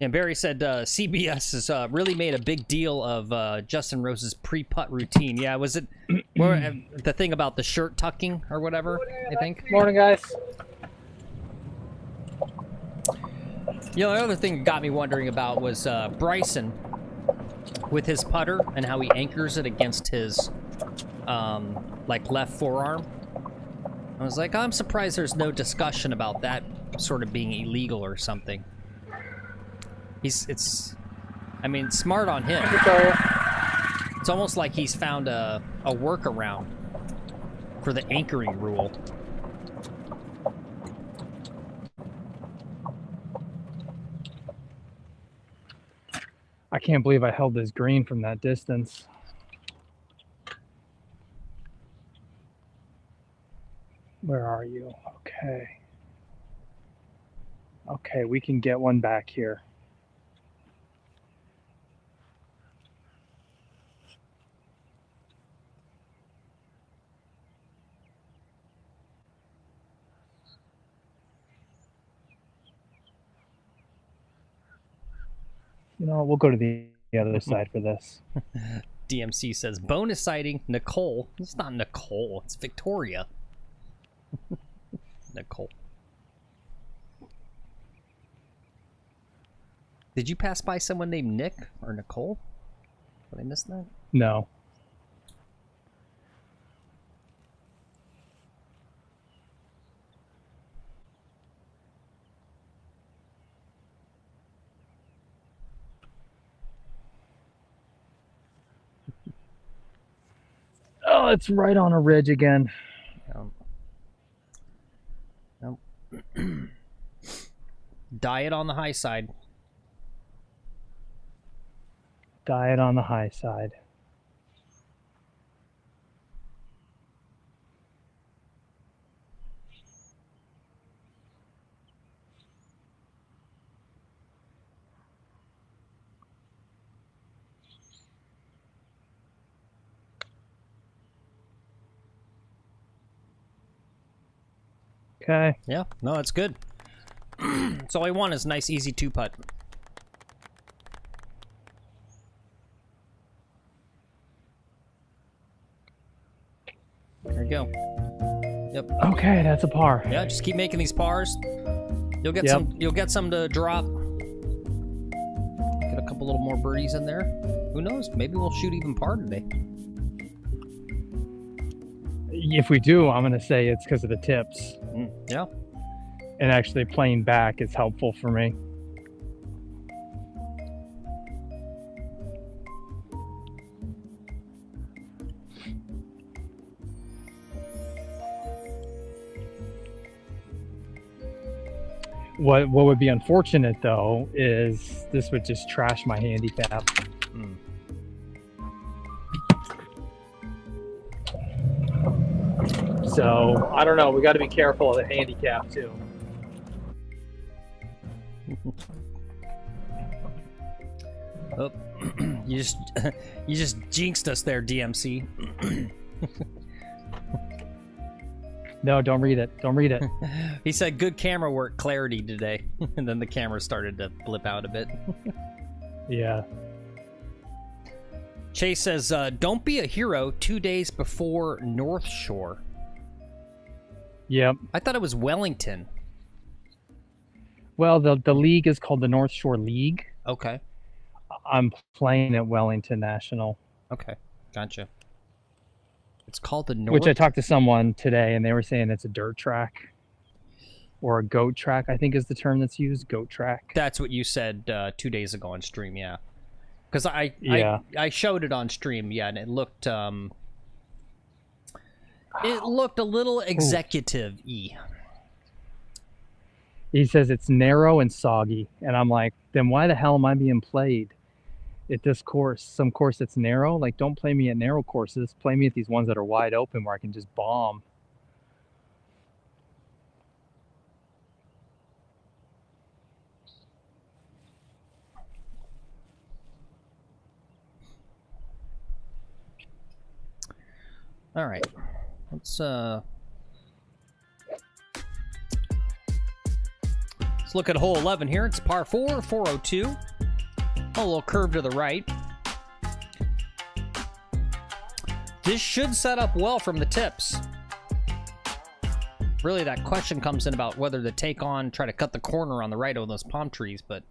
Speaker 1: And Barry said CBS has really made a big deal of Justin Rose's pre-putt routine. Yeah, was it the thing about the shirt tucking or whatever, I think?
Speaker 2: Morning, guys.
Speaker 1: You know, the other thing that got me wondering about was Bryson with his putter and how he anchors it against his like left forearm. I was like, I'm surprised there's no discussion about that sort of being illegal or something. I mean, smart on him. It's almost like he's found a workaround for the anchoring rule.
Speaker 2: I can't believe I held this green from that distance. Where are you? Okay. Okay, we can get one back here. You know, we'll go to the other side for this.
Speaker 1: DMC says, bonus sighting, Nicole. It's not Nicole, it's Victoria. Nicole. Did you pass by someone named Nick or Nicole? Did I miss that?
Speaker 2: No. Oh, it's right on a ridge again.
Speaker 1: Nope. Diet on the high side.
Speaker 2: Diet on the high side. Okay.
Speaker 1: Yeah, no, it's good. That's all I want is nice, easy two-putt. There you go. Yep.
Speaker 2: Okay, that's a par.
Speaker 1: Yeah, just keep making these pars. You'll get some. You'll get some to drop. Get a couple little more birdies in there. Who knows? Maybe we'll shoot even par today.
Speaker 2: If we do, I'm gonna say it's because of the tips.
Speaker 1: Yeah.
Speaker 2: And actually playing back is helpful for me. What would be unfortunate though is this would just trash my handicap. So I don't know. We got to be careful of the handicap too.
Speaker 1: Oh, you just jinxed us there, DMC.
Speaker 2: No, don't read it. Don't read it.
Speaker 1: He said good camera work, clarity today, and then the camera started to blip out a bit.
Speaker 2: Yeah.
Speaker 1: Chase says, "Don't be a hero 2 days before North Shore."
Speaker 2: Yep.
Speaker 1: I thought it was Wellington.
Speaker 2: Well, the league is called the North Shore League.
Speaker 1: Okay.
Speaker 2: I'm playing at Wellington National.
Speaker 1: Okay, gotcha. It's called the North.
Speaker 2: Which I talked to someone today, and they were saying it's a dirt track. Or a goat track, I think is the term that's used. Goat track.
Speaker 1: That's what you said 2 days ago on stream, yeah. Because I showed it on stream, yeah, and it looked a little executive-y.
Speaker 2: He says it's narrow and soggy, and I'm like, then why the hell am I being played at this course? Some course that's narrow? Like, don't play me at narrow courses. Play me at these ones that are wide open where I can just bomb.
Speaker 1: All right, let's Let's look at hole 11 here. It's par 4, 402. A little curve to the right. This should set up well from the tips. Really, that question comes in about whether to take on, try to cut the corner on the right of those palm trees, but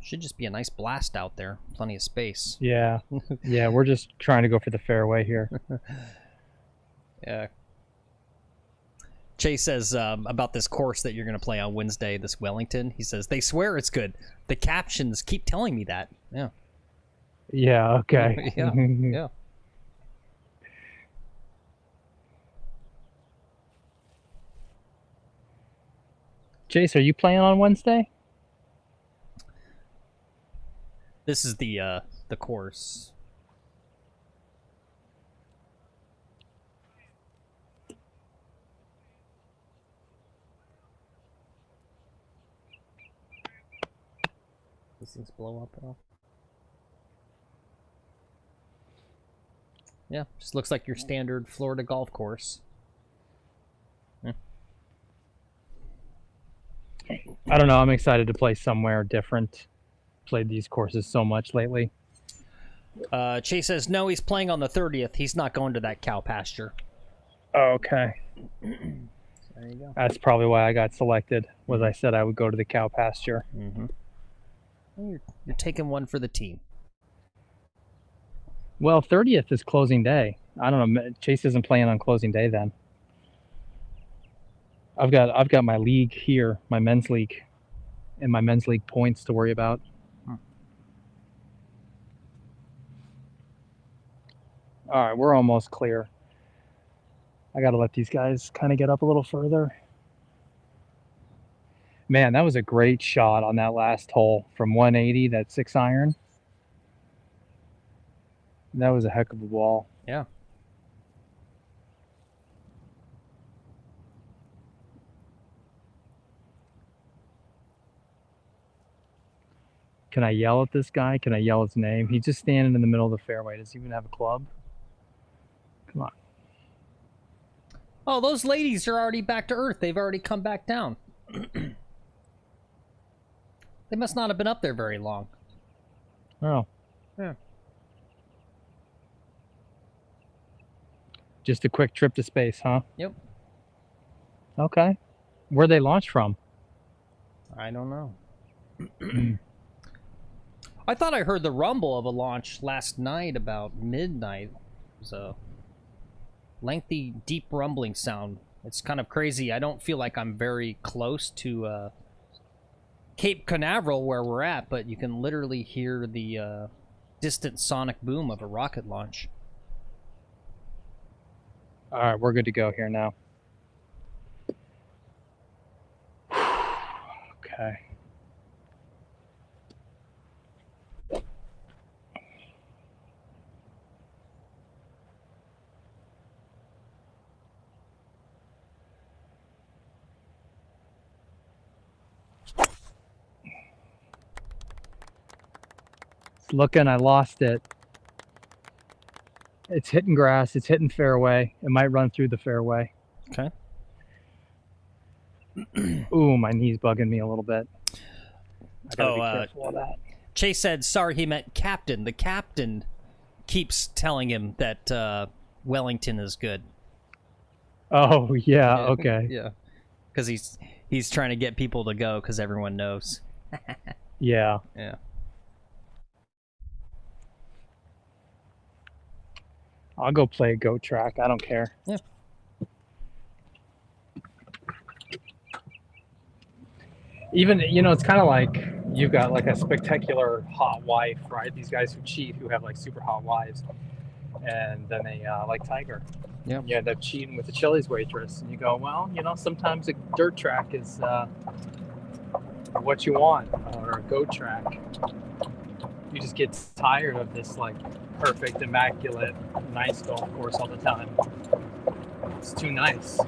Speaker 1: should just be a nice blast out there. Plenty of space.
Speaker 2: Yeah. Yeah, we're just trying to go for the fairway here.
Speaker 1: Yeah. Chase says about this course that you're going to play on Wednesday, this Wellington. He says, they swear it's good. The captions keep telling me that. Yeah.
Speaker 2: Yeah, okay.
Speaker 1: Yeah, yeah.
Speaker 2: Chase, are you playing on Wednesday?
Speaker 1: This is the course. These things blow up at all? Yeah, just looks like your standard Florida golf course. Yeah.
Speaker 2: I don't know. I'm excited to play somewhere different. Played these courses so much lately.
Speaker 1: Chase says, no, he's playing on the 30th. He's not going to that cow pasture.
Speaker 2: Oh, okay.
Speaker 1: There you go.
Speaker 2: That's probably why I got selected, was I said I would go to the cow pasture.
Speaker 1: Mm-hmm. Well, you're taking one for the team.
Speaker 2: Well, 30th is closing day. I don't know. Chase isn't playing on closing day then. I've got my league here, my men's league, and my men's league points to worry about. All right, we're almost clear. I got to let these guys kind of get up a little further. Man, that was a great shot on that last hole from 180, that 6-iron. That was a heck of a ball.
Speaker 1: Yeah.
Speaker 2: Can I yell at this guy? Can I yell his name? He's just standing in the middle of the fairway. Does he even have a club? Come on.
Speaker 1: Oh, those ladies are already back to earth. They've already come back down. They must not have been up there very long.
Speaker 2: Oh.
Speaker 1: Yeah.
Speaker 2: Just a quick trip to space, huh?
Speaker 1: Yep.
Speaker 2: Okay. Where'd they launch from?
Speaker 1: I don't know. I thought I heard the rumble of a launch last night about midnight. It was a lengthy, deep rumbling sound. It's kind of crazy. I don't feel like I'm very close to Cape Canaveral where we're at, but you can literally hear the distant sonic boom of a rocket launch.
Speaker 2: All right, we're good to go here now. Okay. It's looking, I lost it. It's hitting grass, it's hitting fairway. It might run through the fairway.
Speaker 1: Okay.
Speaker 2: Ooh, my knee's bugging me a little bit. I gotta be careful of that.
Speaker 1: Chase said, sorry, he meant captain. The captain keeps telling him that Wellington is good.
Speaker 2: Oh, yeah, okay.
Speaker 1: Yeah. Because he's trying to get people to go because everyone knows.
Speaker 2: Yeah.
Speaker 1: Yeah.
Speaker 2: I'll go play a goat track. I don't care.
Speaker 1: Yeah.
Speaker 2: Even, you know, it's kind of like you've got like a spectacular hot wife, right? These guys who cheat, who have like super hot wives. And then they like Tiger.
Speaker 1: Yeah.
Speaker 2: You end up cheating with the Chili's waitress. And you go, well, you know, sometimes a dirt track is what you want, or a goat track. You just get tired of this like perfect, immaculate, nice golf course all the time. It's too nice.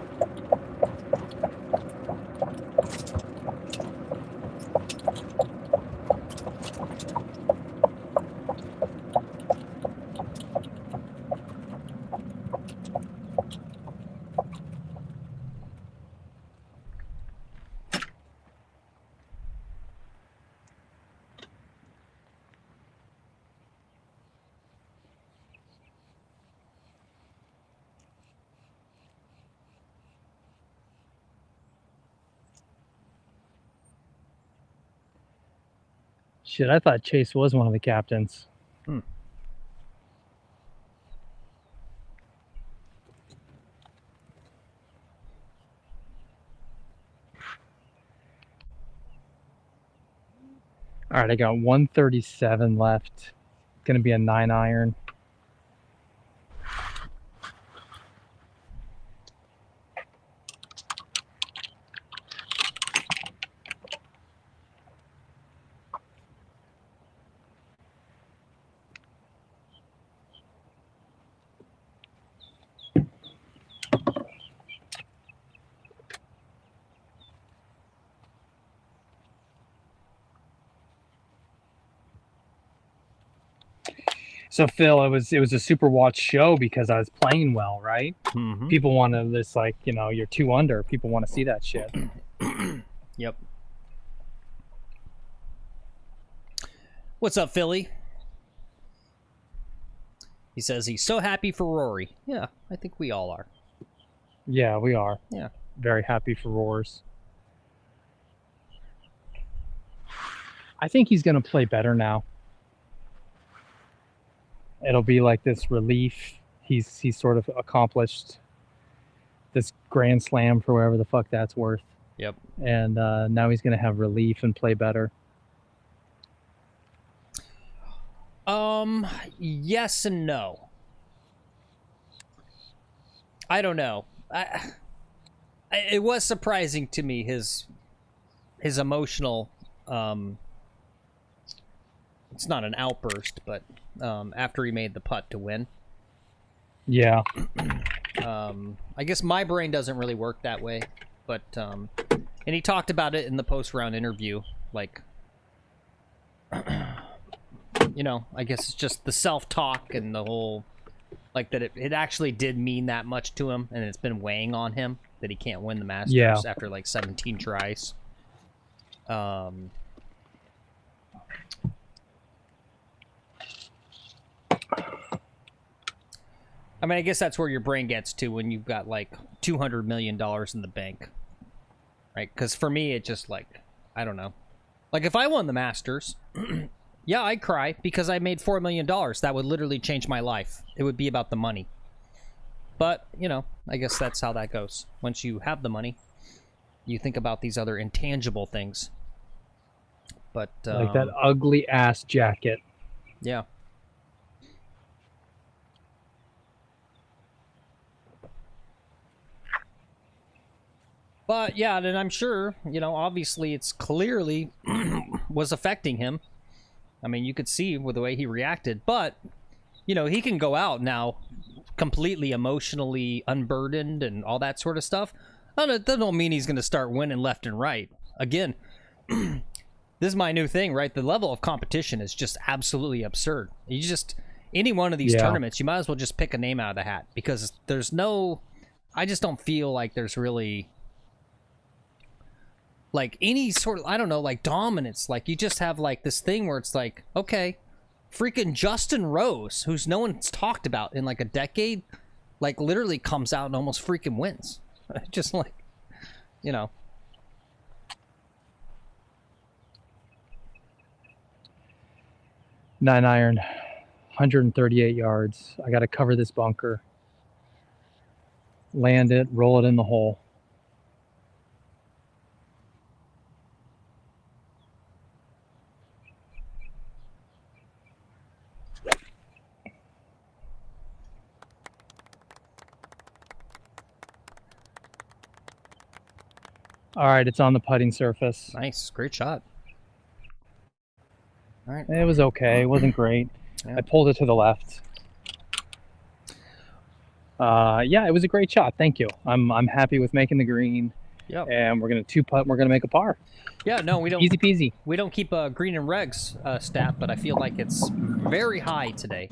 Speaker 2: Shit, I thought Chase was one of the captains. All right, I got 137 left. Gonna be a 9-iron. So Phil, it was a super watch show because I was playing well, right?
Speaker 1: Mm-hmm.
Speaker 2: People want to this like, you know, you're 2 under. People want to see that shit.
Speaker 1: Yep. What's up, Philly? He says he's so happy for Rory. Yeah, I think we all are.
Speaker 2: Yeah, we are.
Speaker 1: Yeah.
Speaker 2: Very happy for Roars. I think he's going to play better now. It'll be like this relief. He's sort of accomplished this grand slam for whatever the fuck that's worth.
Speaker 1: Yep.
Speaker 2: And now he's going to have relief and play better.
Speaker 1: Yes and no. I don't know. It was surprising to me his emotional it's not an outburst, but after he made the putt to win.
Speaker 2: Yeah.
Speaker 1: I guess my brain doesn't really work that way, but and he talked about it in the post-round interview, like you know, I guess it's just the self-talk and the whole, like, that it actually did mean that much to him, and it's been weighing on him that he can't win the Masters after like 17 tries. I mean, I guess that's where your brain gets to when you've got like $200 million in the bank, right? Because for me, it just like, I don't know. Like if I won the Masters, yeah, I'd cry because I made $4 million. That would literally change my life. It would be about the money. But, you know, I guess that's how that goes. Once you have the money, you think about these other intangible things. But
Speaker 2: like that ugly ass jacket.
Speaker 1: Yeah. But yeah, and I'm sure, you know, obviously it's clearly was affecting him. I mean, you could see with the way he reacted, but you know, he can go out now completely emotionally unburdened and all that sort of stuff. That don't mean he's going to start winning left and right. Again, this is my new thing, right? The level of competition is just absolutely absurd. You just, any one of these tournaments, you might as well just pick a name out of the hat because there's no, I just don't feel like there's really like any sort of, I don't know, like dominance. Like you just have like this thing where it's like, okay, freaking Justin Rose, who's no one's talked about in like a decade, like literally comes out and almost freaking wins. Just like, you know.
Speaker 2: 9-iron, 138 yards. I got to cover this bunker. Land it, roll it in the hole. All right, it's on the putting surface.
Speaker 1: Nice, great shot. All right.
Speaker 2: It was okay. It wasn't great.
Speaker 1: Yeah.
Speaker 2: I pulled it to the left. Yeah, it was a great shot. Thank you. I'm happy with making the green.
Speaker 1: Yep.
Speaker 2: And we're gonna 2-putt. And we're gonna make a par.
Speaker 1: Yeah, no, we don't.
Speaker 2: Easy peasy.
Speaker 1: We don't keep a green and regs stat, but I feel like it's very high today.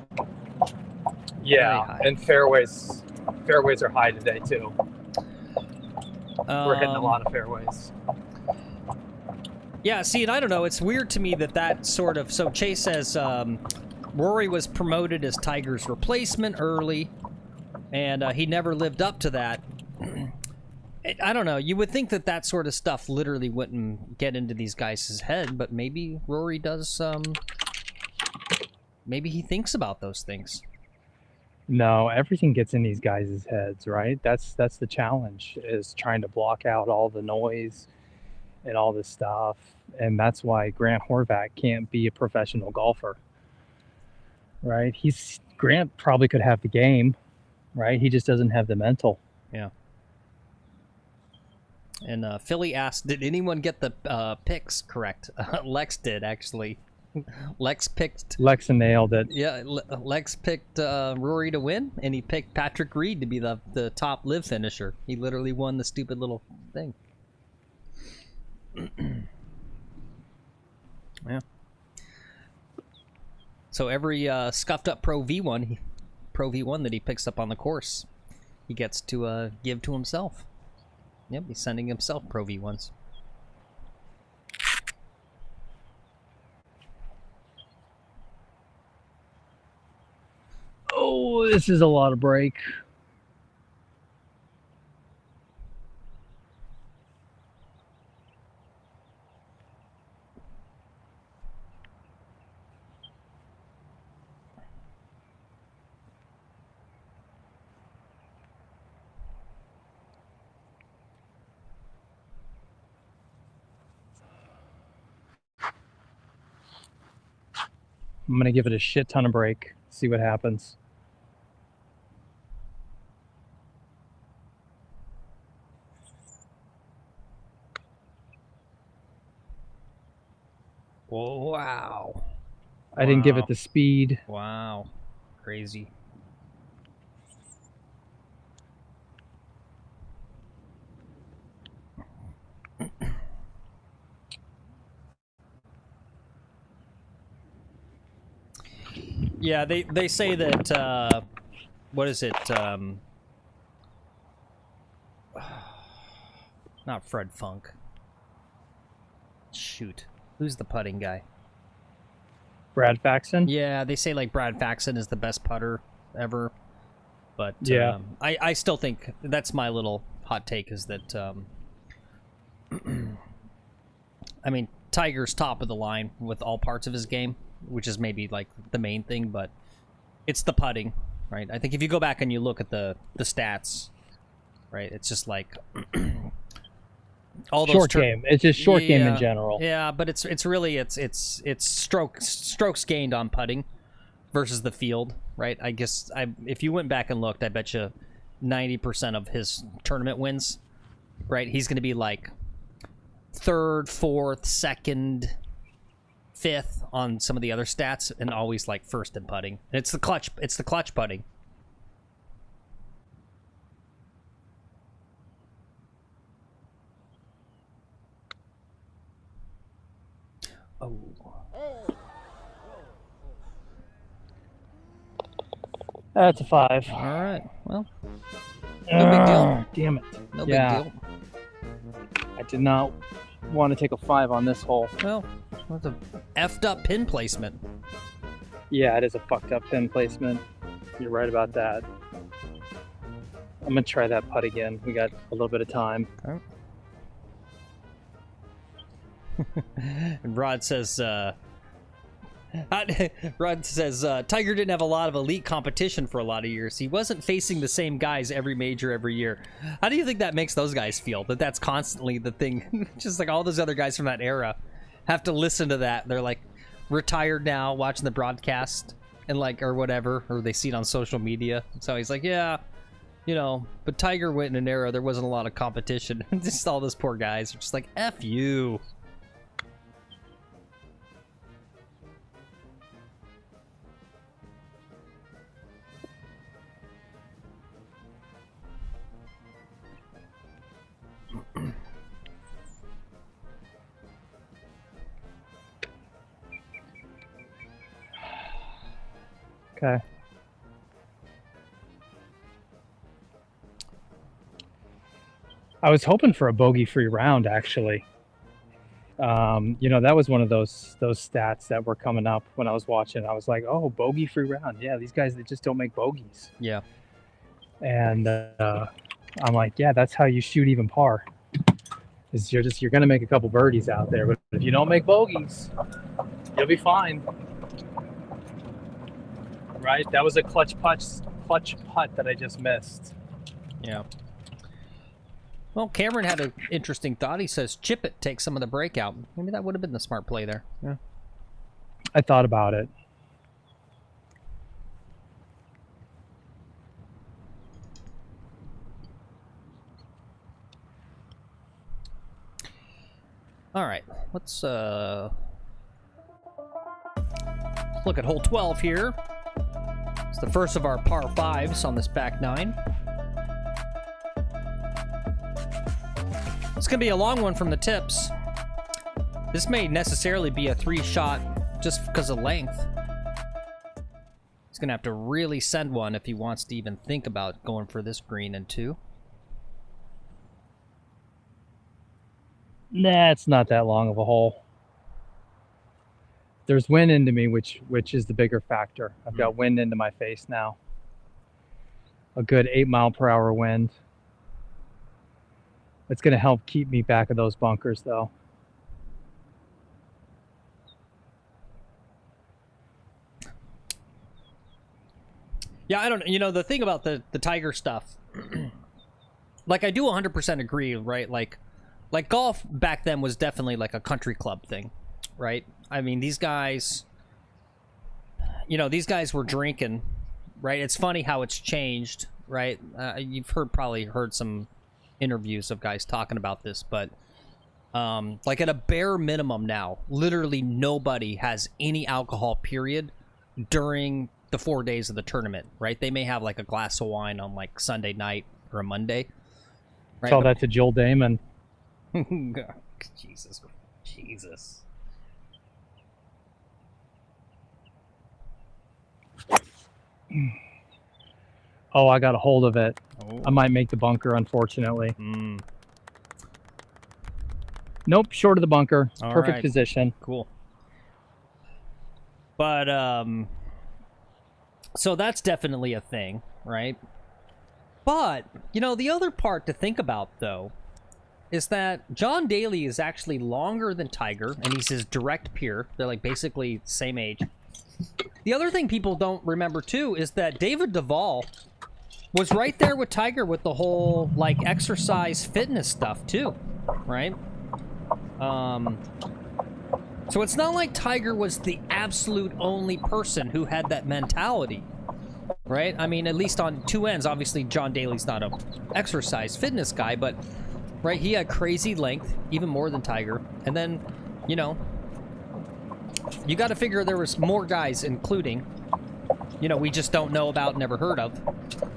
Speaker 2: Yeah,
Speaker 1: high.
Speaker 2: and fairways are high today too. We're hitting a lot of fairways.
Speaker 1: Yeah, see, and I don't know. It's weird to me that sort of. So Chase says Rory was promoted as Tiger's replacement early, and he never lived up to that. I don't know. You would think that that sort of stuff literally wouldn't get into these guys' head, but maybe Rory does. Maybe he thinks about those things.
Speaker 2: No, everything gets in these guys' heads, right? That's the challenge, is trying to block out all the noise and all this stuff. And that's why Grant Horvath can't be a professional golfer, right? Grant probably could have the game, right? He just doesn't have the mental.
Speaker 1: Yeah. And Philly asked, did anyone get the picks correct? Lex did, actually. Lex
Speaker 2: nailed it.
Speaker 1: Yeah, Lex picked Rory to win, and he picked Patrick Reed to be the top live finisher. He literally won the stupid little thing. Yeah. So every scuffed up Pro V1 that he picks up on the course, he gets to give to himself. Yep, he's sending himself Pro V1s.
Speaker 2: Oh, this is a lot of break. I'm going to give it a shit ton of break, see what happens.
Speaker 1: Wow.
Speaker 2: I didn't give it the speed.
Speaker 1: Wow. Crazy. Yeah, they say that, what is it, not Fred Funk. Shoot. Who's the putting guy?
Speaker 2: Brad Faxon?
Speaker 1: Yeah, they say, like, Brad Faxon is the best putter ever. But,
Speaker 2: yeah.
Speaker 1: I still think, that's my little hot take, is that, I mean, Tiger's top of the line with all parts of his game, which is maybe, like, the main thing, but it's the putting, right? I think if you go back and you look at the stats, right, it's just like all those
Speaker 2: short game. It's just short game in general.
Speaker 1: Yeah, but it's really it's strokes gained on putting versus the field, right? I guess if you went back and looked, I bet you 90% of his tournament wins, right? He's going to be like third, fourth, second, fifth on some of the other stats, and always like first in putting. And it's the clutch putting. Oh.
Speaker 2: That's a 5.
Speaker 1: All right. Well, no big deal.
Speaker 2: Damn it.
Speaker 1: No big deal.
Speaker 2: I did not want to take a 5 on this hole.
Speaker 1: Well, that's a effed up pin placement.
Speaker 2: Yeah, it is a fucked up pin placement. You're right about that. I'm gonna try that putt again. We got a little bit of time.
Speaker 1: Okay. And Rod says, Tiger didn't have a lot of elite competition for a lot of years. He wasn't facing the same guys every major every year. How do you think that makes those guys feel? That that's constantly the thing? Just like all those other guys from that era have to listen to that. They're like retired now, watching the broadcast and like, or whatever, or they see it on social media. So he's like, yeah, you know, but Tiger went in an era there wasn't a lot of competition. Just all those poor guys are just like, F you.
Speaker 2: Okay. I was hoping for a bogey-free round, actually. You know, that was one of those stats that were coming up when I was watching. I was like, oh, bogey-free round. Yeah, these guys, they just don't make bogeys.
Speaker 1: Yeah.
Speaker 2: And I'm like, yeah, that's how you shoot even par. Is you're gonna make a couple birdies out there, but if you don't make bogeys, you'll be fine. Right? That was a clutch putt that I just missed.
Speaker 1: Yeah. Well, Cameron had an interesting thought. He says, chip it, take some of the breakout. Maybe that would have been the smart play there. Yeah.
Speaker 2: I thought about it.
Speaker 1: All right, let's look at hole 12 here. It's the first of our par 5s on this back 9. It's gonna be a long one from the tips. This may necessarily be a 3-shot just because of length. He's gonna have to really send one if he wants to even think about going for this green in 2.
Speaker 2: Nah, it's not that long of a hole. There's wind into me, which is the bigger factor. I've got wind into my face now. A good 8-mile-per-hour wind. It's going to help keep me back of those bunkers, though.
Speaker 1: Yeah, I don't know. You know, the thing about the Tiger stuff, like, I do 100% agree, right? Like golf back then was definitely like a country club thing, right? I mean, these guys, you know, these guys were drinking, right? It's funny how it's changed, right? You've probably heard some interviews of guys talking about this, but like at a bare minimum now, literally nobody has any alcohol, period, during the 4 days of the tournament, right? They may have like a glass of wine on like Sunday night or a Monday, right?
Speaker 2: Tell that to Joel Damon.
Speaker 1: Jesus.
Speaker 2: Oh, I got a hold of it.
Speaker 1: Oh.
Speaker 2: I might make the bunker, unfortunately. Nope, short of the bunker.
Speaker 1: All
Speaker 2: Perfect
Speaker 1: right.
Speaker 2: position.
Speaker 1: Cool. But so that's definitely a thing, right? But, you know, the other part to think about, though, is that John Daly is actually longer than Tiger, and he's his direct peer. They're, like, basically same age. The other thing people don't remember, too, is that David Duval was right there with Tiger with the whole, like, exercise fitness stuff, too, right? So it's not like Tiger was the absolute only person who had that mentality, right? I mean, at least on 2 ends. Obviously, John Daly's not a exercise fitness guy, but, right, he had crazy length, even more than Tiger. And then, you know, you got to figure there was more guys, including, you know, we just don't know about, never heard of.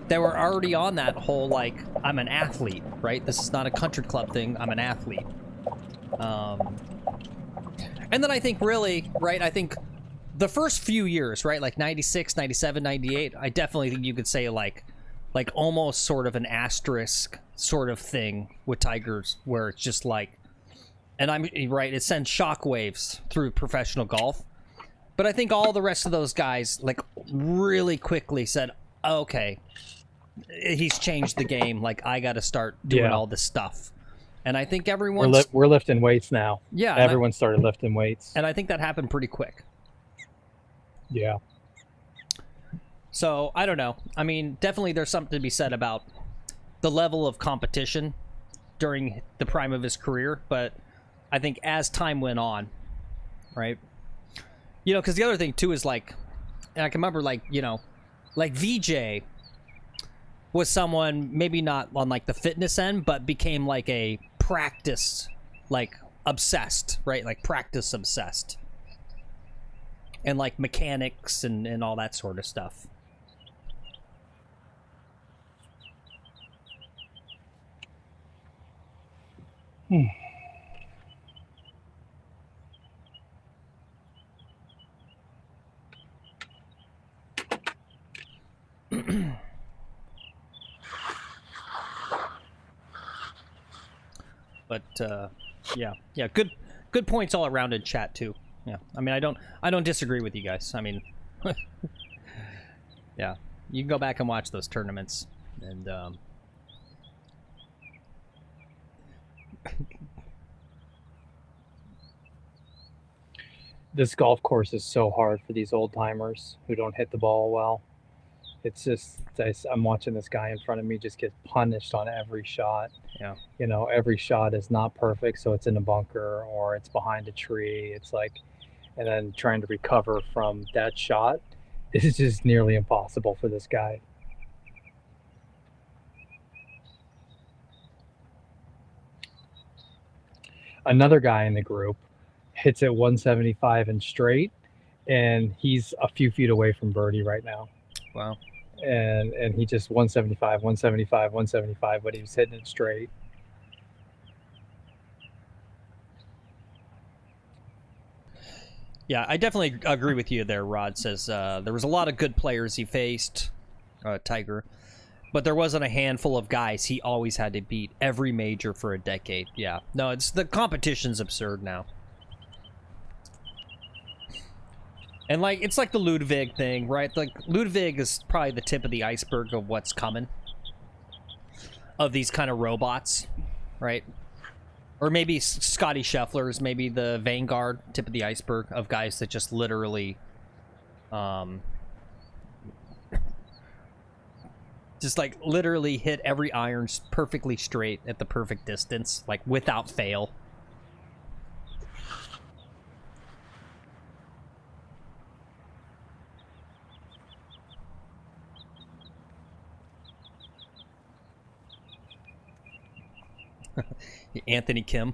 Speaker 1: They were already on that whole, like, I'm an athlete, right? This is not a country club thing. I'm an athlete. And then I think really, right, I think the first few years, right, like 96, 97, 98, I definitely think you could say like almost sort of an asterisk sort of thing with Tigers where it's just like, and I'm right, it sends shockwaves through professional golf. But I think all the rest of those guys like really quickly said, okay, he's changed the game. Like I got to start doing all this stuff. And I think everyone's...
Speaker 2: We're lifting weights now.
Speaker 1: Yeah.
Speaker 2: Everyone started lifting weights.
Speaker 1: And I think that happened pretty quick.
Speaker 2: Yeah.
Speaker 1: So, I don't know. I mean, definitely there's something to be said about the level of competition during the prime of his career. But I think as time went on, right? You know, because the other thing, too, is like... And I can remember, like, you know, like VJ was someone maybe not on, like, the fitness end, but became, like, a practice, like, obsessed, right? Like, practice obsessed. And, like, mechanics and all that sort of stuff. But yeah, good points all around in chat too. Yeah, I mean, I don't disagree with you guys. I mean, yeah, you can go back and watch those tournaments, and
Speaker 2: This golf course is so hard for these old timers who don't hit the ball well. It's just, I'm watching this guy in front of me just get punished on every shot.
Speaker 1: Yeah.
Speaker 2: You know, every shot is not perfect, so it's in a bunker or it's behind a tree. It's like, and then trying to recover from that shot is just nearly impossible for this guy. Another guy in the group hits it 175 and straight, and he's a few feet away from birdie right now.
Speaker 1: Wow.
Speaker 2: And he just 175, 175, 175, but he was hitting it straight.
Speaker 1: Yeah, I definitely agree with you there, Rod. Says there was a lot of good players he faced, Tiger, but there wasn't a handful of guys he always had to beat every major for a decade. Yeah, no, it's the competition's absurd now. And like it's like the Ludwig thing, right? Like Ludwig is probably the tip of the iceberg of what's coming. Of these kind of robots, right? Or maybe Scotty Scheffler's maybe the vanguard tip of the iceberg of guys that just literally just like literally hit every iron perfectly straight at the perfect distance, like without fail. Anthony Kim.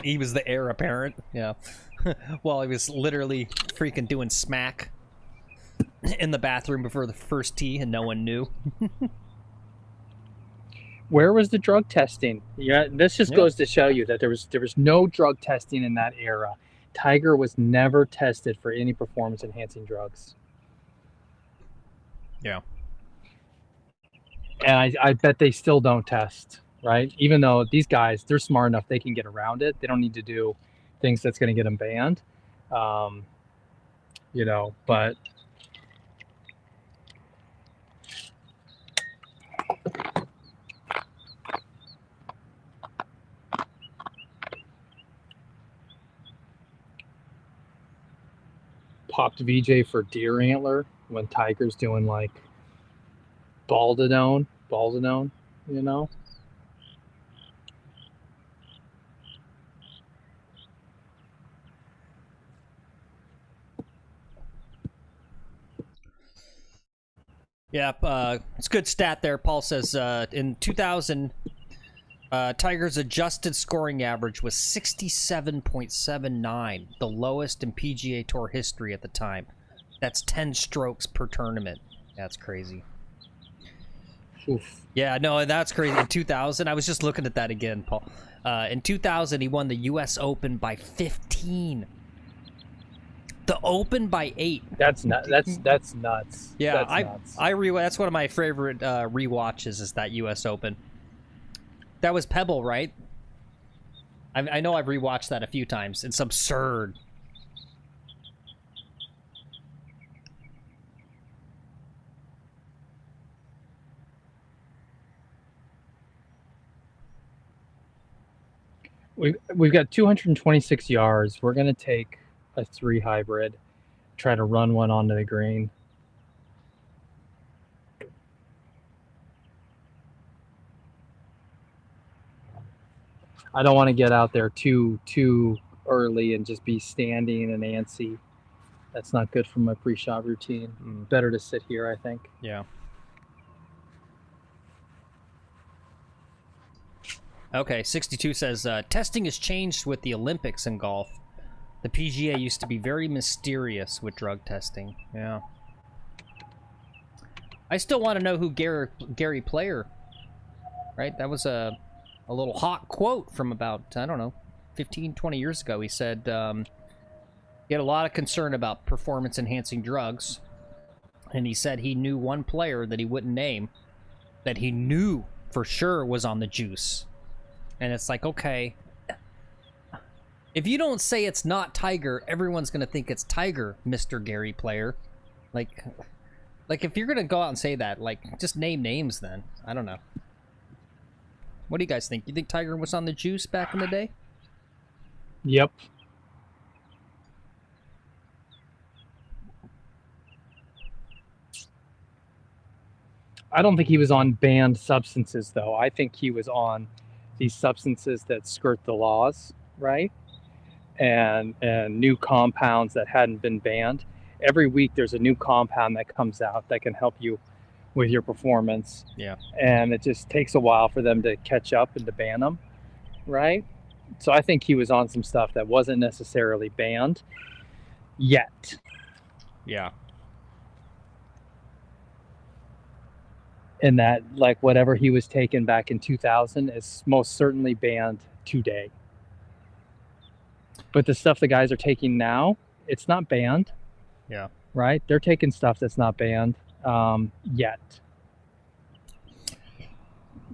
Speaker 1: He was the heir apparent. Yeah. Well, he was literally freaking doing smack in the bathroom before the first tee and no one knew.
Speaker 2: Where was the drug testing? Yeah, this just goes to show you that there was no drug testing in that era. Tiger was never tested for any performance enhancing drugs.
Speaker 1: Yeah.
Speaker 2: And I bet they still don't test. Right? Even though these guys, they're smart enough, they can get around it. They don't need to do things that's going to get them banned. You know, but popped VJ for deer antler when Tiger's doing like Baldadone, you know?
Speaker 1: Yeah, it's a good stat there. Paul says in 2000, Tiger's adjusted scoring average was 67.79, the lowest in PGA Tour history at the time. That's 10 strokes per tournament. That's crazy.
Speaker 2: Oof.
Speaker 1: Yeah, no, that's crazy. In 2000, I was just looking at that again, Paul. In 2000, he won the U.S. Open by 15. The Open by 8.
Speaker 2: That's nuts. That's nuts.
Speaker 1: Yeah,
Speaker 2: that's nuts.
Speaker 1: that's one of my favorite rewatches is that U.S. Open. That was Pebble, right? I know I've rewatched that a few times. It's absurd.
Speaker 2: We've got 226 yards. We're gonna take a 3 hybrid, try to run one onto the green. I don't want to get out there too early and just be standing and antsy. That's not good for my pre-shot routine. Better to sit here, I think.
Speaker 1: Yeah. Okay, 62 says, testing has changed with the Olympics in golf. The PGA used to be very mysterious with drug testing. Yeah. I still want to know who Gary Player, right? That was a little hot quote from about, I don't know, 15, 20 years ago. He said he had a lot of concern about performance-enhancing drugs, and he said he knew one player that he wouldn't name that he knew for sure was on the juice. And it's like, okay, if you don't say it's not Tiger, everyone's going to think it's Tiger, Mr. Gary Player. Like if you're going to go out and say that, like, just name names then. I don't know. What do you guys think? You think Tiger was on the juice back in the day?
Speaker 2: Yep. I don't think he was on banned substances, though. I think he was on these substances that skirt the laws, right? And new compounds that hadn't been banned. Every week there's a new compound that comes out that can help you with your performance.
Speaker 1: Yeah.
Speaker 2: And it just takes a while for them to catch up and to ban them, right? So I think he was on some stuff that wasn't necessarily banned yet.
Speaker 1: Yeah.
Speaker 2: And that, like, whatever he was taking back in 2000 is most certainly banned today. But the stuff the guys are taking now, it's not banned.
Speaker 1: Yeah.
Speaker 2: Right? They're taking stuff that's not banned yet.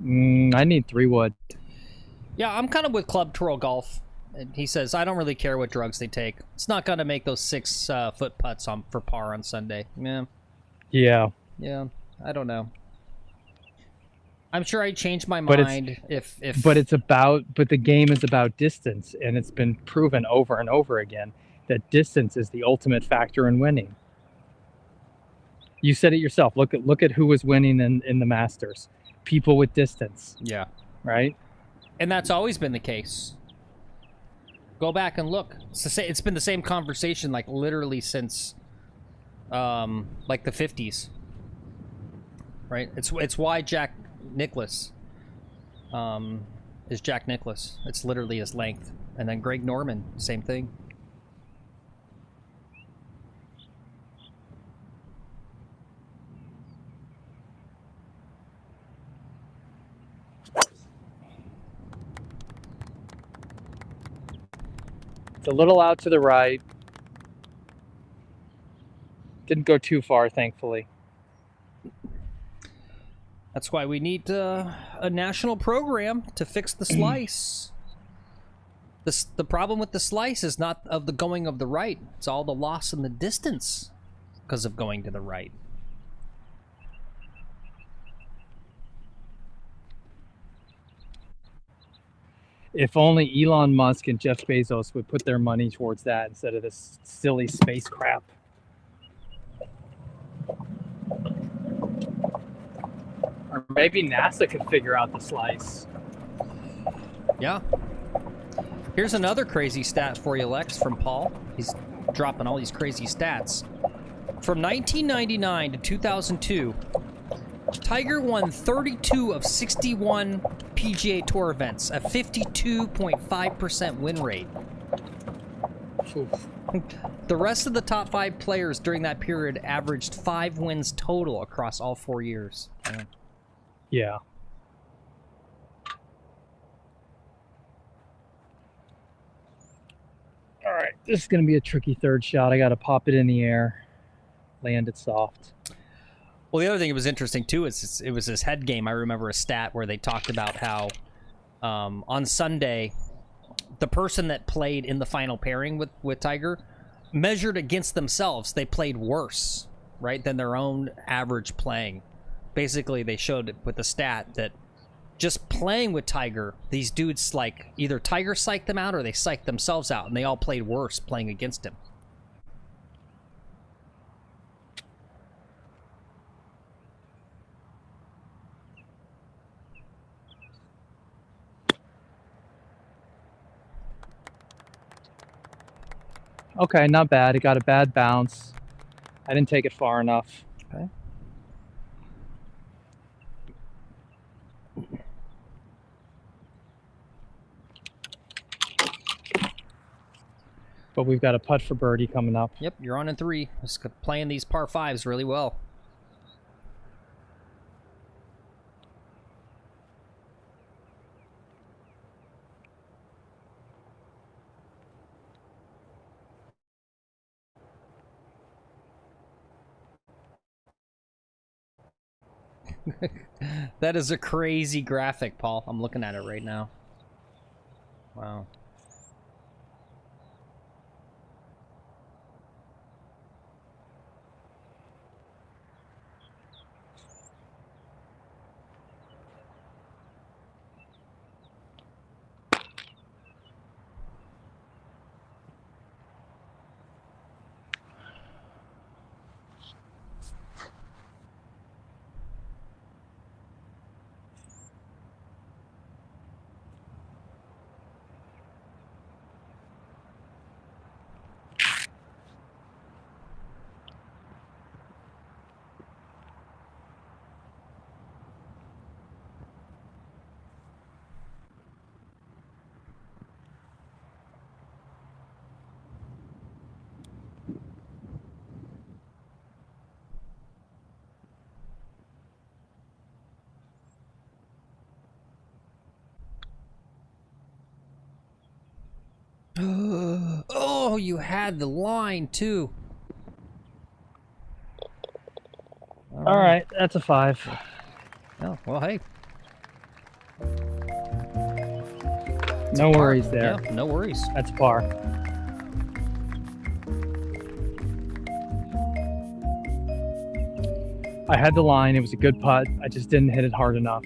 Speaker 2: I need 3-wood.
Speaker 1: Yeah, I'm kind of with Club Twirl Golf. And he says, I don't really care what drugs they take. It's not going to make those 6-foot putts for par on Sunday. Yeah.
Speaker 2: Yeah.
Speaker 1: I don't know. I'm sure I'd change my mind if...
Speaker 2: But the game is about distance, and it's been proven over and over again that distance is the ultimate factor in winning. You said it yourself. Look at who was winning in the Masters. People with distance.
Speaker 1: Yeah.
Speaker 2: Right?
Speaker 1: And that's always been the case. Go back and look. It's been the same conversation, like, literally since, like, the 50s. Right? It's why Jack Nicklaus is Jack Nicklaus. It's literally his length. And then Greg Norman, same thing.
Speaker 2: It's a little out to the right. Didn't go too far, thankfully.
Speaker 1: That's why we need a national program to fix the slice. The problem with the slice is not of the going of the right. It's all the loss in the distance because of going to the right.
Speaker 2: If only Elon Musk and Jeff Bezos would put their money towards that instead of this silly space crap. Or maybe NASA could figure out the slice.
Speaker 1: Yeah. Here's another crazy stat for you, Lex, from Paul. He's dropping all these crazy stats. From 1999 to 2002, Tiger won 32 of 61 PGA Tour events, a 52.5% win rate.
Speaker 2: Oof.
Speaker 1: The rest of the top 5 players during that period averaged 5 wins total across all 4 years.
Speaker 2: Yeah. All right, this is going to be a tricky third shot. I got to pop it in the air, land it soft.
Speaker 1: Well, the other thing that was interesting, too, is it was his head game. I remember a stat where they talked about how on Sunday, the person that played in the final pairing with Tiger measured against themselves. They played worse, right, than their own average playing. Basically, they showed with the stat that just playing with Tiger, these dudes, like, either Tiger psyched them out or they psyched themselves out, and they all played worse playing against him.
Speaker 2: Okay, not bad. It got a bad bounce. I didn't take it far enough.
Speaker 1: Okay.
Speaker 2: But we've got a putt for birdie coming up.
Speaker 1: Yep, you're on in 3. Just playing these par 5s really well. That is a crazy graphic, Paul. I'm looking at it right now. Wow. Oh, you had the line too.
Speaker 2: All right, that's a 5.
Speaker 1: Oh, well, hey.
Speaker 2: No worries there.
Speaker 1: Yeah, no worries.
Speaker 2: That's par. I had the line. It was a good putt. I just didn't hit it hard enough.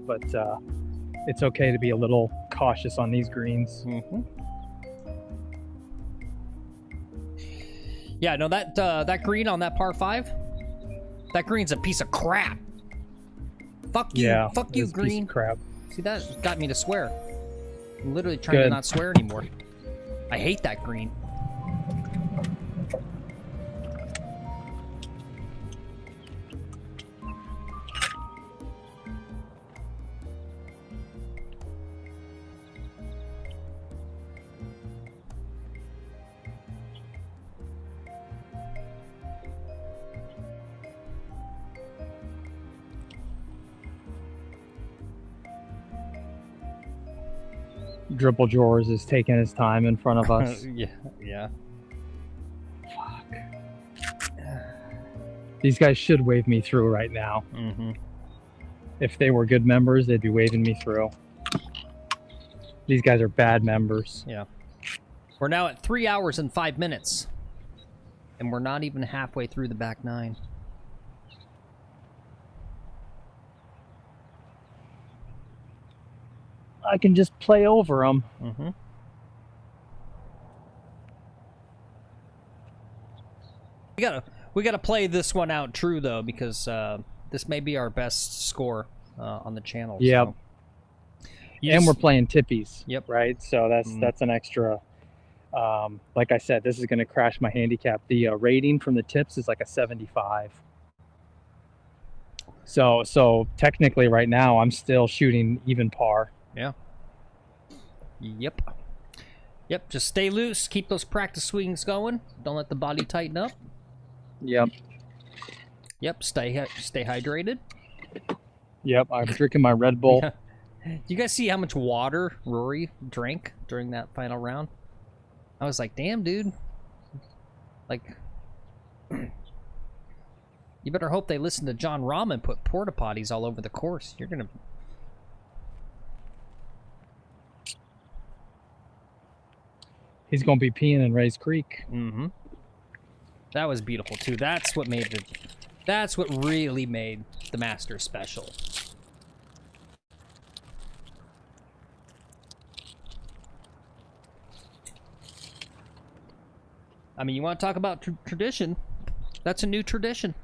Speaker 2: But it's okay to be a little cautious on these greens.
Speaker 1: Yeah, no, that green on that par 5, that green's a piece of crap. Fuck you.
Speaker 2: Yeah,
Speaker 1: Fuck you,
Speaker 2: it's a piece
Speaker 1: green.
Speaker 2: of crap.
Speaker 1: See, that got me to swear. I'm literally trying to not swear anymore. I hate that green.
Speaker 2: Dribble Drawers is taking his time in front of us.
Speaker 1: Yeah.
Speaker 2: These guys should wave me through right now. If they were good members, they'd be waving me through. These guys are bad members.
Speaker 1: Yeah. We're now at 3 hours and 5 minutes. And we're not even halfway through the back 9.
Speaker 2: I can just play over them.
Speaker 1: We gotta play this one out true though, because this may be our best score on the channel.
Speaker 2: Yep.
Speaker 1: So.
Speaker 2: And we're playing tippies.
Speaker 1: Yep.
Speaker 2: Right. So that's an extra. Like I said, this is going to crash my handicap. The rating from the tips is like a 75. So technically, right now, I'm still shooting even par.
Speaker 1: Yeah. Yep. Just stay loose. Keep those practice swings going. Don't let the body tighten up.
Speaker 2: Yep.
Speaker 1: Stay hydrated.
Speaker 2: Yep. I'm drinking my Red Bull.
Speaker 1: Yeah. You guys see how much water Rory drank during that final round? I was like, damn, dude. Like, you better hope they listen to John Rahm and put porta potties all over the course. You're gonna.
Speaker 2: He's gonna be peeing in Ray's Creek.
Speaker 1: That was beautiful too. That's what made the. That's what really made the Masters special. I mean, you want to talk about tradition? That's a new tradition,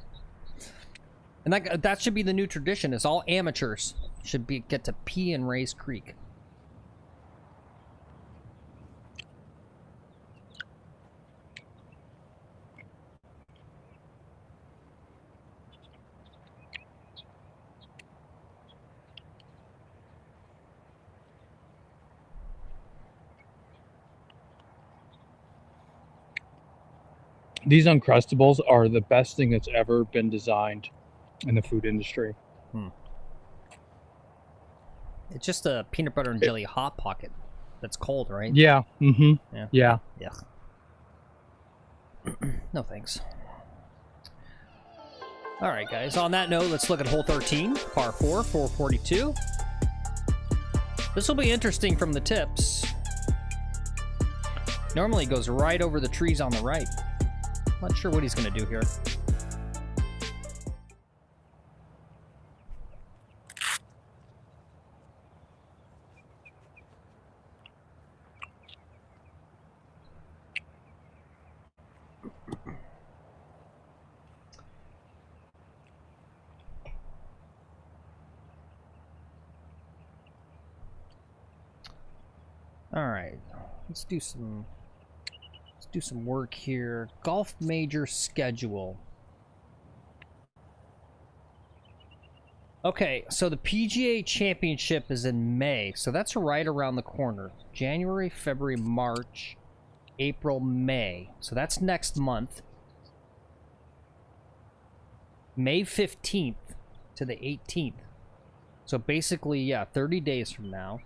Speaker 1: and that should be the new tradition. Is all amateurs should get to pee in Ray's Creek.
Speaker 2: These Uncrustables are the best thing that's ever been designed in the food industry.
Speaker 1: It's just a peanut butter and jelly hot pocket that's cold, right?
Speaker 2: Yeah. Yeah.
Speaker 1: No thanks. All right, guys. On that note, let's look at hole 13, par 4, 442. This will be interesting from the tips. Normally it goes right over the trees on the right. Not sure what he's going to do here. All right, let's do some work here. Golf major schedule. Okay, so the PGA Championship is in May, so that's right around the corner. January, February, March, April, May. So that's next month. May 15th to the 18th. So basically, yeah, 30 days from now.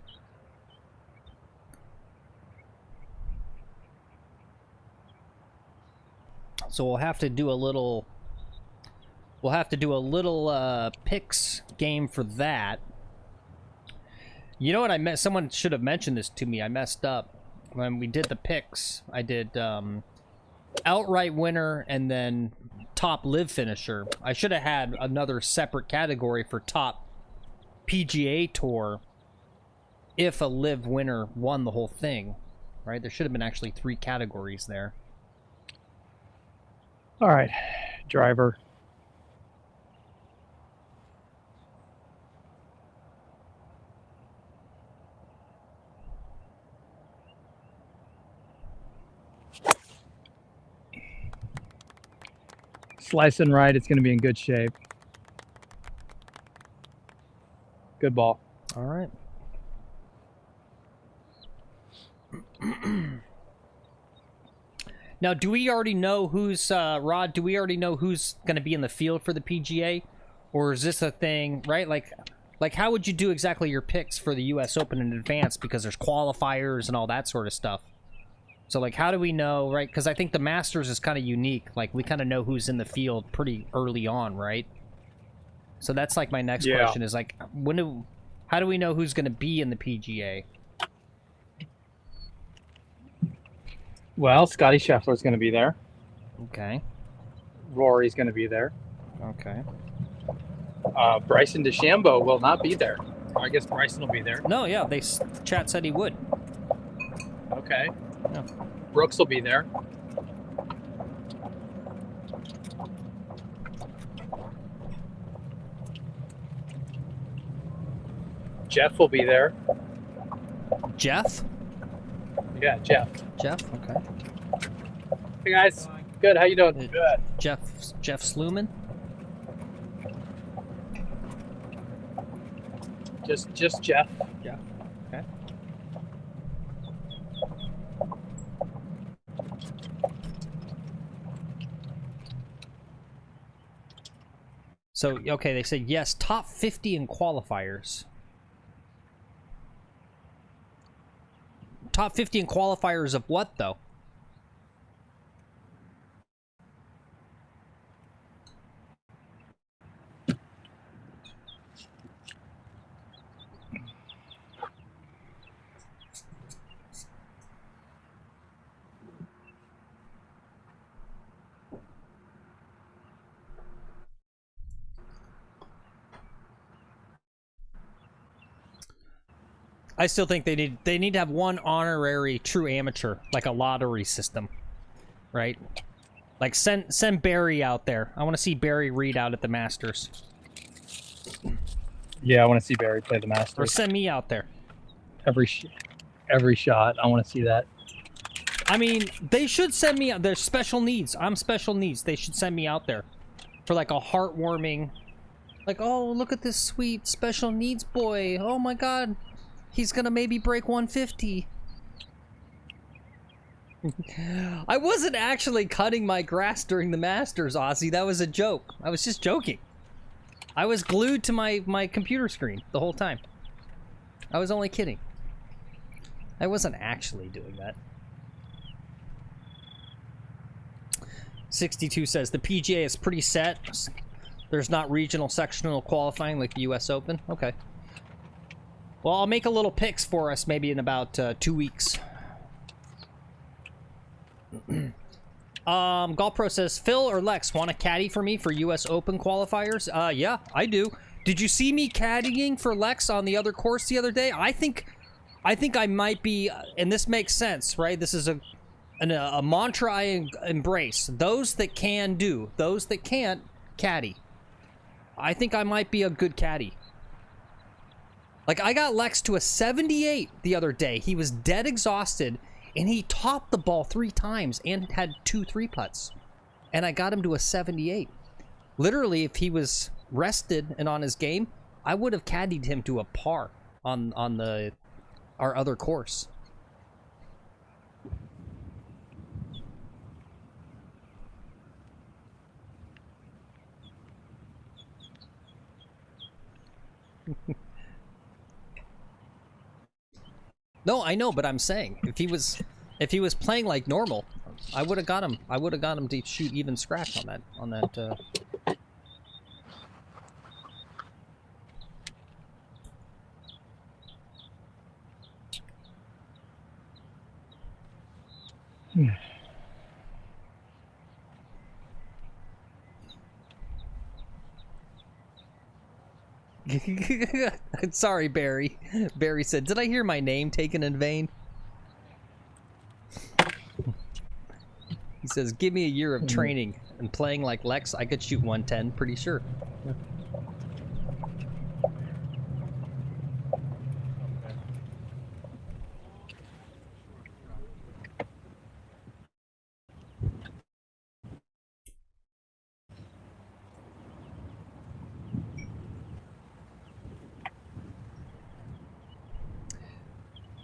Speaker 1: so we'll have to do a little. We'll have to do a little picks game for that. You know what I meant? Someone should have mentioned this to me. I messed up when we did the picks. I did outright winner and then top live finisher. I should have had another separate category for top PGA Tour if a live winner won the whole thing, right? There should have been actually 3 categories there.
Speaker 2: All right, driver. Slicing right, it's going to be in good shape. Good ball.
Speaker 1: All right. Now, do we already know who's, Rod, do we already know who's going to be in the field for the PGA? Or is this a thing, right? Like how would you do exactly your picks for the U.S. Open in advance? Because there's qualifiers and all that sort of stuff. So, like, how do we know, right? Because I think the Masters is kind of unique. Like, we kind of know who's in the field pretty early on, right? So that's, like, my next question is, like, how do we know who's going to be in the PGA?
Speaker 2: Well, Scotty Scheffler's going to be there.
Speaker 1: Okay.
Speaker 2: Rory's going to be there.
Speaker 1: Okay.
Speaker 2: Bryson DeChambeau will not be there. I guess Bryson will be there.
Speaker 1: No, yeah, chat said he would.
Speaker 2: Okay.
Speaker 1: Yeah.
Speaker 2: Brooks will be there. Jeff will be there.
Speaker 1: Jeff?
Speaker 2: Yeah, Jeff.
Speaker 1: Jeff, okay.
Speaker 2: Hey guys, good. How you doing? Good.
Speaker 1: Jeff Sluman?
Speaker 2: Just Jeff.
Speaker 1: Yeah. Okay. So, okay, they said yes, top 50 in qualifiers. Top 50 in qualifiers of what, though? I still think they need to have one honorary true amateur, like a lottery system, right? Like send Barry out there. I want to see Barry Reed out at the Masters.
Speaker 2: Yeah, I want to see Barry play the Masters.
Speaker 1: Or send me out there.
Speaker 2: Every shot, I want to see that.
Speaker 1: I mean, they should send me out. There's special needs. I'm special needs. They should send me out there for like a heartwarming, like, oh, look at this sweet special needs boy. Oh my God. He's gonna maybe break 150. I wasn't actually cutting my grass during the Masters, Ozzy. That was a joke. I was just joking. I was glued to my computer screen the whole time. I was only kidding. I wasn't actually doing that. 62 says, the PGA is pretty set. There's not regional sectional qualifying like the US Open. Okay. Well, I'll make a little picks for us maybe in about 2 weeks. Golf Pro says, Phil or Lex want a caddy for me for US Open qualifiers? Yeah, I do. Did you see me caddying for Lex on the other course the other day? I think I might be, and this makes sense, right? This is a mantra I embrace. Those that can do, those that can't, caddy. I think I might be a good caddy. Like, I got Lex to a 78 the other day. He was dead exhausted, and he topped the ball 3 times and had 2 3-putts. And I got him to a 78. Literally, if he was rested and on his game, I would have caddied him to a par on our other course. No, I know, but I'm saying if he was playing like normal, I would have got him. I would have got him to shoot even scratch on that. Sorry, Barry. Barry said, "Did I hear my name taken in vain?" He says, "Give me a year of training and playing like Lex. I could shoot 110, pretty sure."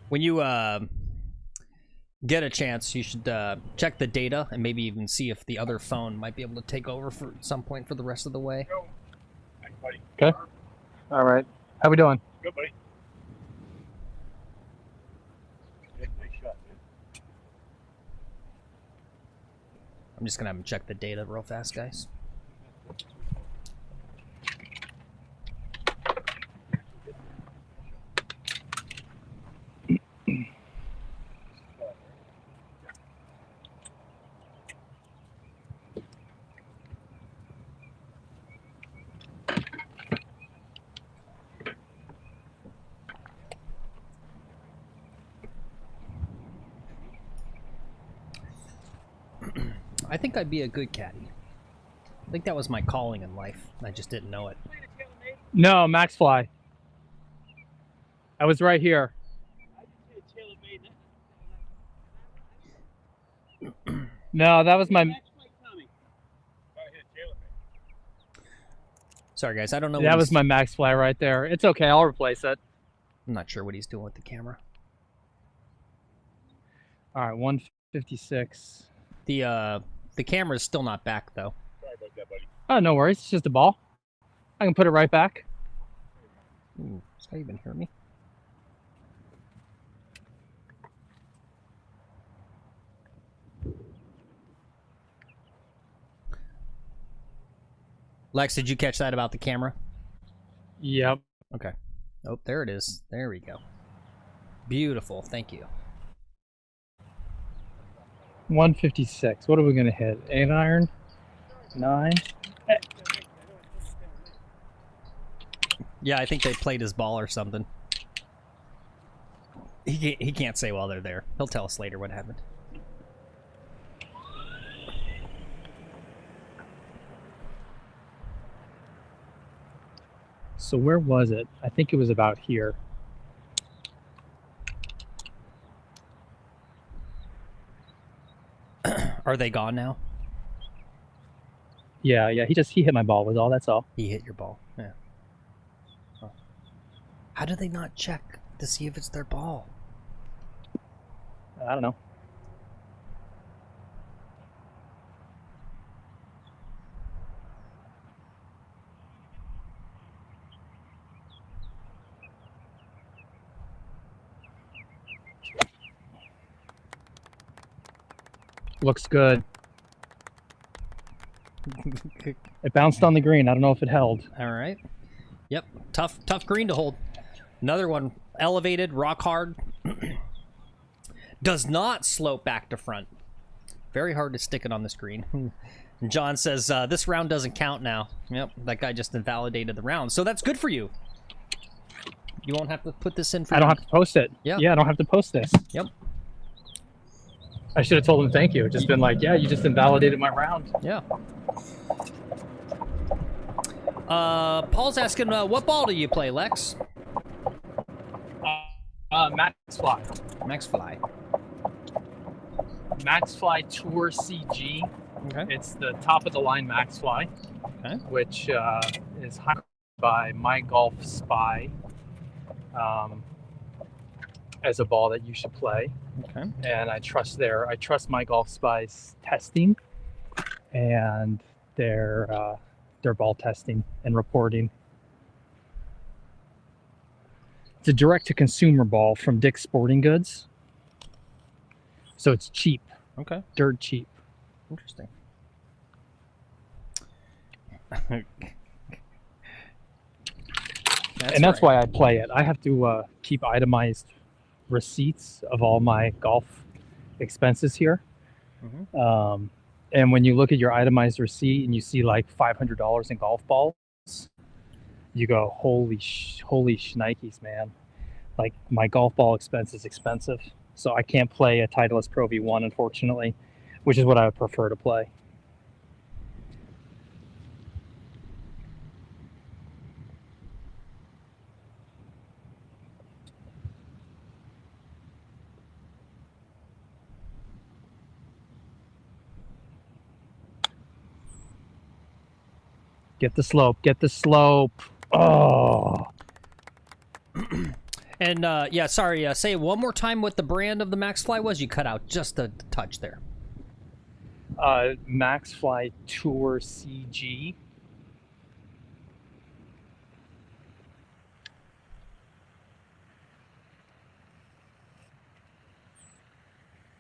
Speaker 1: When you get a chance, you should check the data and maybe even see if the other phone might be able to take over for some point for the rest of the way.
Speaker 2: Okay. All right. How we doing?
Speaker 7: Good, buddy. Nice shot, man.
Speaker 1: I'm just gonna have him check the data real fast, guys. I think I'd be a good caddy. I think that was my calling in life. I just didn't know it.
Speaker 2: No, Max Fly. I was right here. No, that was my.
Speaker 1: Sorry, guys. I don't know.
Speaker 2: That was my Max Fly right there. It's okay. I'll replace it.
Speaker 1: I'm not sure what he's doing with the camera.
Speaker 2: All right, 156.
Speaker 1: The camera's still not back though.
Speaker 7: Sorry about that, buddy.
Speaker 2: Oh, no worries. It's just a ball. I can put it right back.
Speaker 1: Ooh, does that even hear me? Lex, did you catch that about the camera?
Speaker 2: Yep.
Speaker 1: Okay. Oh, there it is. There we go. Beautiful. Thank you.
Speaker 2: 156. What are we gonna hit? 8 iron? 9?
Speaker 1: Yeah, I think they played his ball or something. He can't say while they're there. He'll tell us later what happened.
Speaker 2: So where was it? I think it was about here.
Speaker 1: Are they gone now?
Speaker 2: Yeah, he hit my ball was all, that's all.
Speaker 1: He hit your ball. Yeah. Oh. How do they not check to see if it's their ball?
Speaker 2: I don't know. Looks good. It bounced on the green. I don't know if it held.
Speaker 1: All right. Yep. Tough green to hold. Another one. Elevated, rock hard. Does not slope back to front. Very hard to stick it on the screen. And John says, this round doesn't count now. Yep, that guy just invalidated the round. So that's good for you. You won't have to put this in for
Speaker 2: I don't have to post it.
Speaker 1: Yeah.
Speaker 2: Yeah, I don't have to post this.
Speaker 1: Yep.
Speaker 2: I should have told him thank you. Just been like, yeah, you just invalidated my round.
Speaker 1: Yeah. Paul's asking, what ball do you play, Lex?
Speaker 2: Max Fly.
Speaker 1: Max Fly.
Speaker 2: Max Fly Tour CG.
Speaker 1: Okay.
Speaker 2: It's the top of the line Max Fly,
Speaker 1: Okay.
Speaker 2: which is hired by My Golf Spy as a ball that you should play.
Speaker 1: Okay.
Speaker 2: And I trust My Golf Spy's testing and their ball testing and reporting. It's a direct-to-consumer ball from Dick's Sporting Goods, so it's cheap.
Speaker 1: Okay.
Speaker 2: Dirt cheap.
Speaker 1: Interesting.
Speaker 2: That's why I play it. I have to keep itemized receipts of all my golf expenses here. And when you look at your itemized receipt and you see like $500 in golf balls, you go, holy shnikes, man. Like, my golf ball expense is expensive. So I can't play a Titleist Pro V1, unfortunately, which is what I would prefer to play. Get the slope. Get the slope. Oh.
Speaker 1: And yeah, sorry. Say it one more time what the brand of the MaxFly was. You cut out just a touch there.
Speaker 2: MaxFly Tour CG.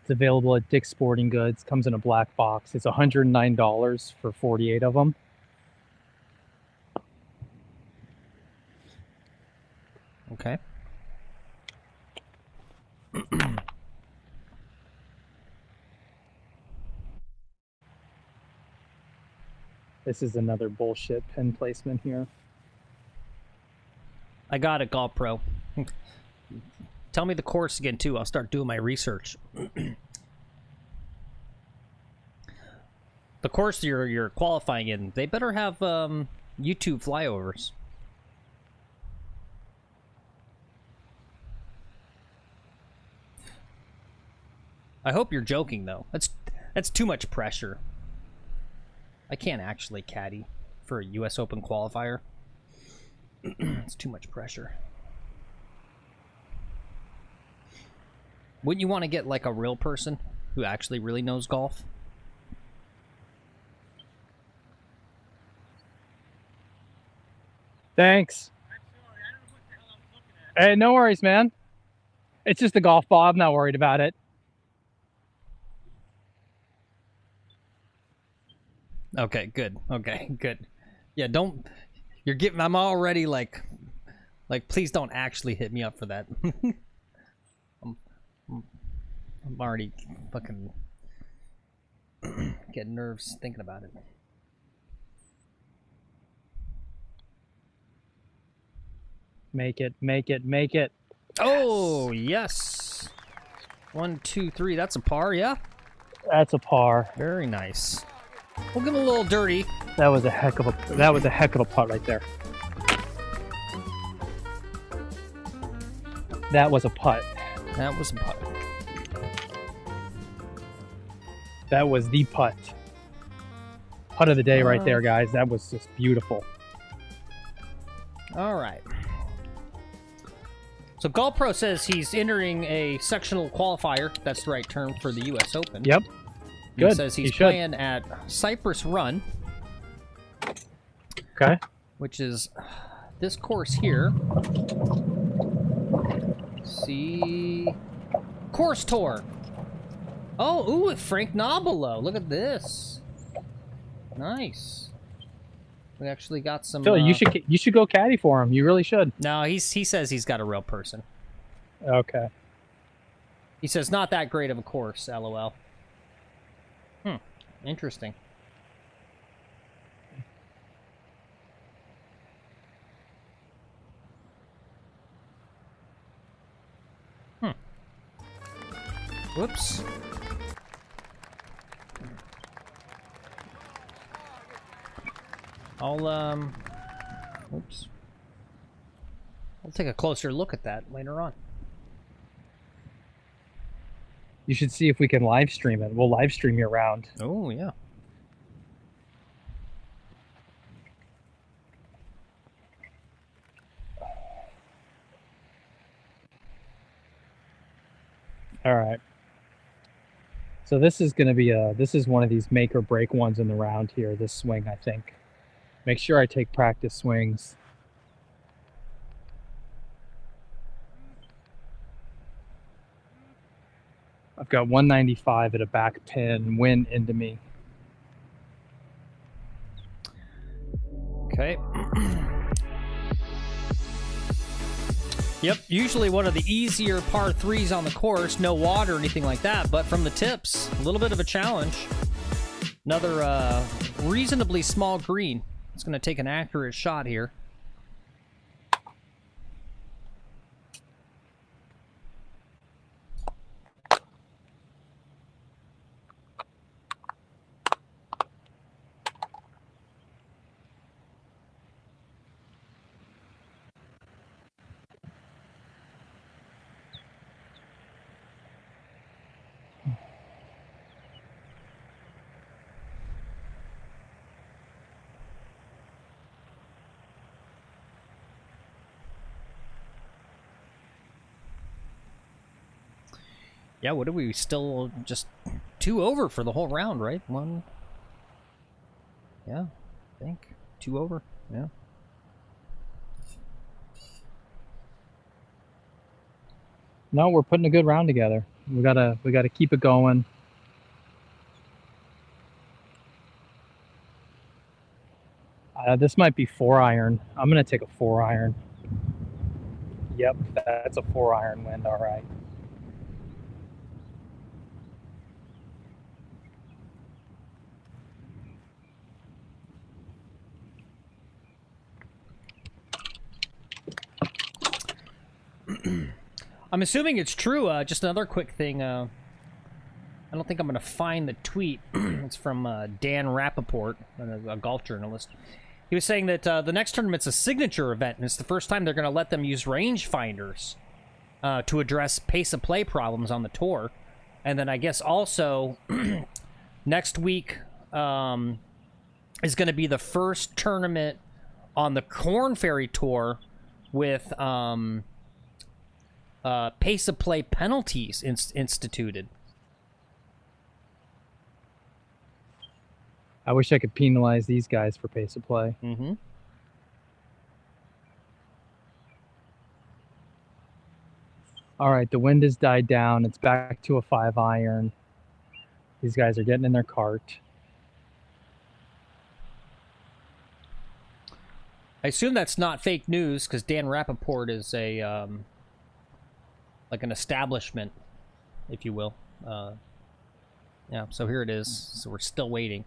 Speaker 2: It's available at Dick's Sporting Goods. Comes in a black box. It's $109 for 48 of them.
Speaker 1: Okay.
Speaker 2: This is another bullshit pin placement here.
Speaker 1: I got it, Golf Pro. Tell me the course again, too. I'll start doing my research. The course you're qualifying in, they better have YouTube flyovers. I hope you're joking, though. That's too much pressure. I can't actually caddy for a U.S. Open qualifier. It's too much pressure. Wouldn't you want to get, like, a real person who actually really knows golf?
Speaker 2: Thanks. Hey, no worries, man. It's just a golf ball. I'm not worried about it.
Speaker 1: Okay, good. Okay, good. Yeah, don't... You're getting... I'm already, like, please don't actually hit me up for that. I'm already fucking getting nerves thinking about it.
Speaker 2: Make it, make it, make it.
Speaker 1: Oh, yes. 1, 2, 3. That's a par, yeah?
Speaker 2: That's a par.
Speaker 1: Very nice. We'll give him a little dirty.
Speaker 2: That was a heck of a putt right there. That was a putt.
Speaker 1: That was a putt.
Speaker 2: That was the putt. Putt of the day right there, guys. That was just beautiful.
Speaker 1: All right. So Golf Pro says he's entering a sectional qualifier. That's the right term for the U.S. Open.
Speaker 2: Yep.
Speaker 1: He says he's playing at Cypress Run.
Speaker 2: Okay.
Speaker 1: Which is this course here. Let's see. Course Tour. Oh, ooh, Frank Nobilo. Look at this. Nice. We actually got some...
Speaker 2: Phil, you should go caddy for him. You really should.
Speaker 1: No, he says he's got a real person.
Speaker 2: Okay.
Speaker 1: He says not that great of a course, LOL. Interesting. Whoops. Oops. I'll take a closer look at that later on.
Speaker 2: You should see if we can live stream it. We'll live stream you around.
Speaker 1: Oh, yeah.
Speaker 2: All right. So this is going to be this is one of these make or break ones in the round here, this swing, I think. Make sure I take practice swings. I've got 195 at a back pin, wind into me.
Speaker 1: Okay. Yep, usually one of the easier par 3s on the course, no water or anything like that, but from the tips, a little bit of a challenge. Another reasonably small green. It's going to take an accurate shot here. Yeah, what are we still just 2 over for the whole round, right? One. Yeah, I think 2 over. Yeah.
Speaker 2: No, we're putting a good round together. We gotta keep it going. This might be 4-iron. I'm gonna take a 4-iron. Yep, that's a 4-iron wind. All right.
Speaker 1: I'm assuming it's true. Just another quick thing. I don't think I'm going to find the tweet. It's from Dan Rappaport, a golf journalist. He was saying that the next tournament's a signature event, and it's the first time they're going to let them use rangefinders to address pace of play problems on the tour. And then I guess also next week is going to be the first tournament on the Corn Ferry Tour with pace of play penalties instituted.
Speaker 2: I wish I could penalize these guys for pace of play.
Speaker 1: Mm-hmm.
Speaker 2: All right, the wind has died down. It's back to a 5-iron. These guys are getting in their cart.
Speaker 1: I assume that's not fake news because Dan Rappaport is a like an establishment, if you will. Yeah, so here it is. So we're still waiting.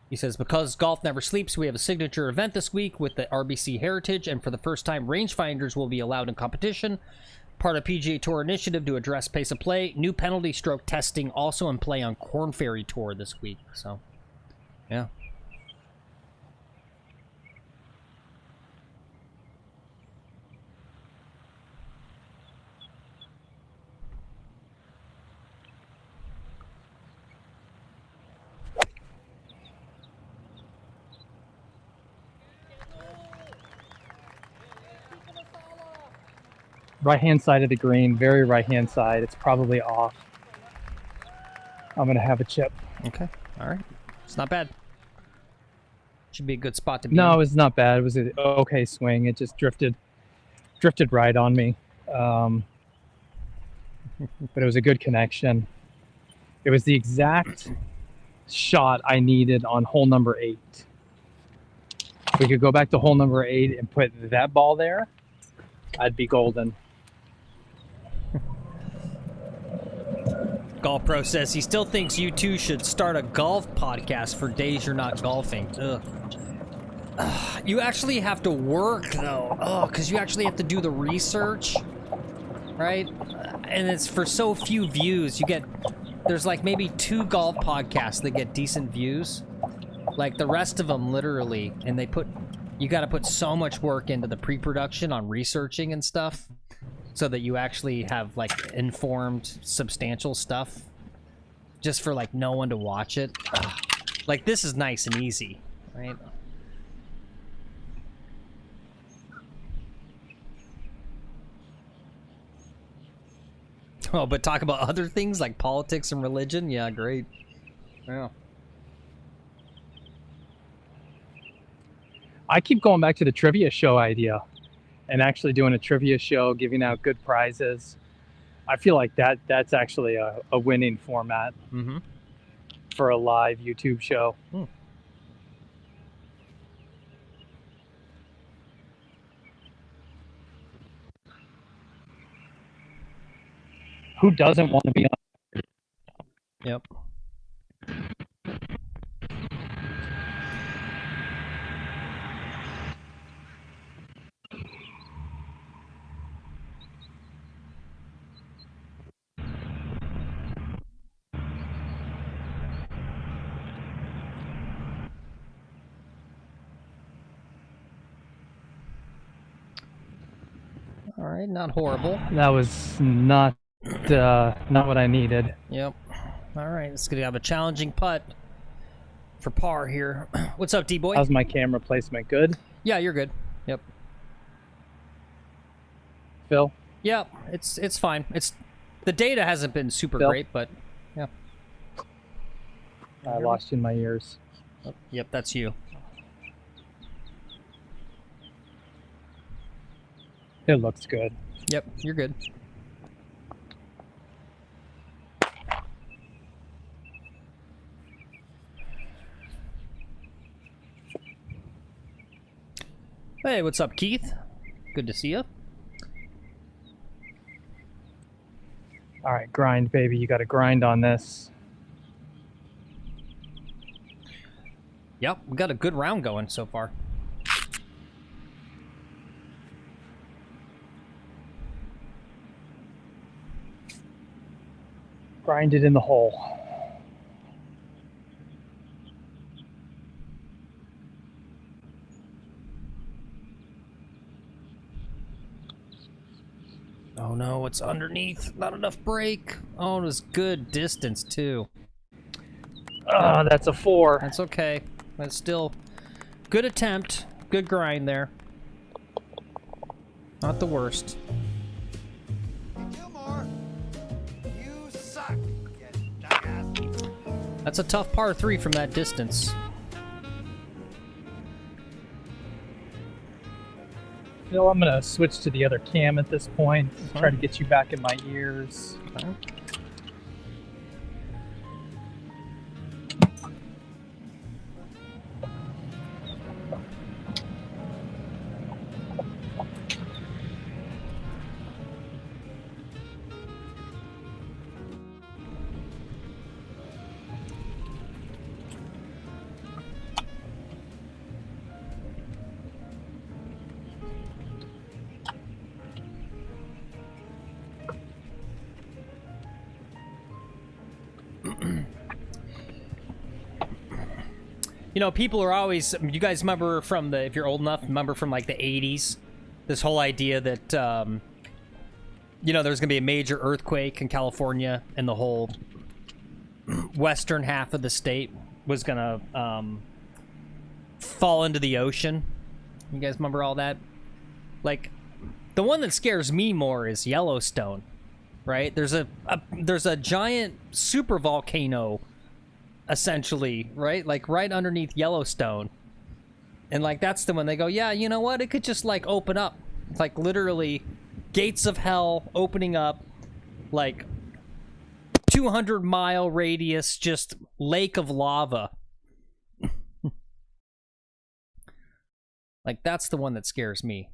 Speaker 1: He says, because golf never sleeps, we have a signature event this week with the RBC Heritage, and for the first time, rangefinders will be allowed in competition. Part of PGA Tour initiative to address pace of play. New penalty stroke testing also in play on Corn Ferry Tour this week. So, yeah.
Speaker 2: Right-hand side of the green, very right-hand side. It's probably off. I'm going to have a chip.
Speaker 1: Okay. All right. It's not bad. Should be a good spot to be
Speaker 2: No,
Speaker 1: in.
Speaker 2: it was not bad. It was an okay swing. It just drifted right on me. But it was a good connection. It was the exact shot I needed on hole number 8. We could go back to hole number 8 and put that ball there. I'd be golden.
Speaker 1: Golf Pro says he still thinks you two should start a golf podcast for days you're not golfing. Ugh. You actually have to work, though. Oh, because you actually have to do the research, right? And it's for so few views. There's like maybe 2 golf podcasts that get decent views. Like the rest of them, literally, and you got to put so much work into the pre-production on researching and stuff, so that you actually have like informed, substantial stuff, just for like no one to watch it. Like this is nice and easy, right? Oh, but talk about other things like politics and religion? Yeah, great. Yeah.
Speaker 2: I keep going back to the trivia show idea and actually doing a trivia show, giving out good prizes. I feel like that's actually a winning format for a live YouTube show. Who doesn't want to be on?
Speaker 1: Yep. All right, not horrible.
Speaker 2: That was not what I needed.
Speaker 1: Yep. All right, it's gonna have a challenging putt for par here. What's up, D-boy?
Speaker 2: How's my camera placement? Good?
Speaker 1: Yeah, you're good. Yep.
Speaker 2: Phil?
Speaker 1: Yeah, it's fine. It's the data hasn't been super
Speaker 2: Phil?
Speaker 1: great, but yeah.
Speaker 2: I lost you in my ears.
Speaker 1: Oh, yep, that's you.
Speaker 2: It looks good.
Speaker 1: Yep, you're good. Hey, what's up, Keith? Good to see you.
Speaker 2: All right, grind, baby. You got to grind on this.
Speaker 1: Yep, we got a good round going so far.
Speaker 2: Grind it in the hole.
Speaker 1: Oh no, it's underneath. Not enough break. Oh, it was good distance too.
Speaker 2: That's a 4.
Speaker 1: That's okay. That's still good attempt. Good grind there. Not the worst. That's a tough par 3 from that distance.
Speaker 2: Phil, I'm gonna switch to the other cam at this point. Try to get you back in my ears.
Speaker 1: Okay. You know, people are always, you guys remember from the, if you're old enough, remember from like the 80s, this whole idea that, you know, there's going to be a major earthquake in California and the whole western half of the state was going to fall into the ocean. You guys remember all that? Like, the one that scares me more is Yellowstone, right? There's a giant super volcano essentially, right? Like right underneath Yellowstone. And like that's the one they go, yeah, you know what? It could just like open up. It's like literally gates of hell opening up, like 200-mile radius, just lake of lava. Like that's the one that scares me.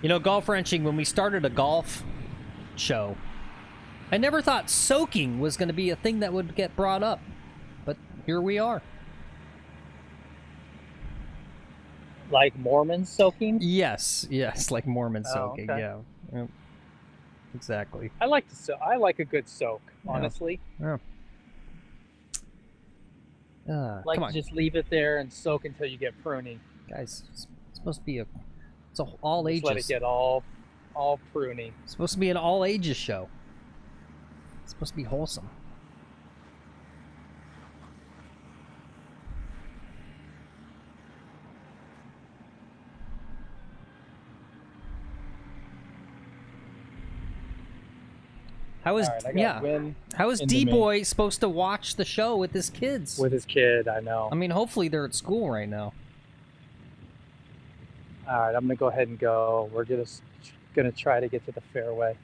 Speaker 1: You know, golf wrenching, when we started a golf show, I never thought soaking was going to be a thing that would get brought up. But here we are.
Speaker 2: Like Mormon soaking?
Speaker 1: Yes, like Mormon soaking,
Speaker 2: okay.
Speaker 1: yeah. Yep. Exactly.
Speaker 2: I like a good soak,
Speaker 1: Yeah.
Speaker 2: honestly.
Speaker 1: Yeah.
Speaker 2: Like
Speaker 1: come
Speaker 2: to
Speaker 1: on,
Speaker 2: just leave it there and soak until you get pruny.
Speaker 1: guys. It's supposed to be it's all
Speaker 2: Just
Speaker 1: ages.
Speaker 2: let it get all pruny.
Speaker 1: It's supposed to be an all ages show. It's supposed to be wholesome. How is
Speaker 2: All right, I got Win
Speaker 1: How is
Speaker 2: in the
Speaker 1: D-Boy supposed to watch the show with his kids?
Speaker 2: with his kid. I know.
Speaker 1: I mean, hopefully they're at school right now.
Speaker 2: All right, I'm gonna go ahead and go. We're just gonna try to get to the fairway.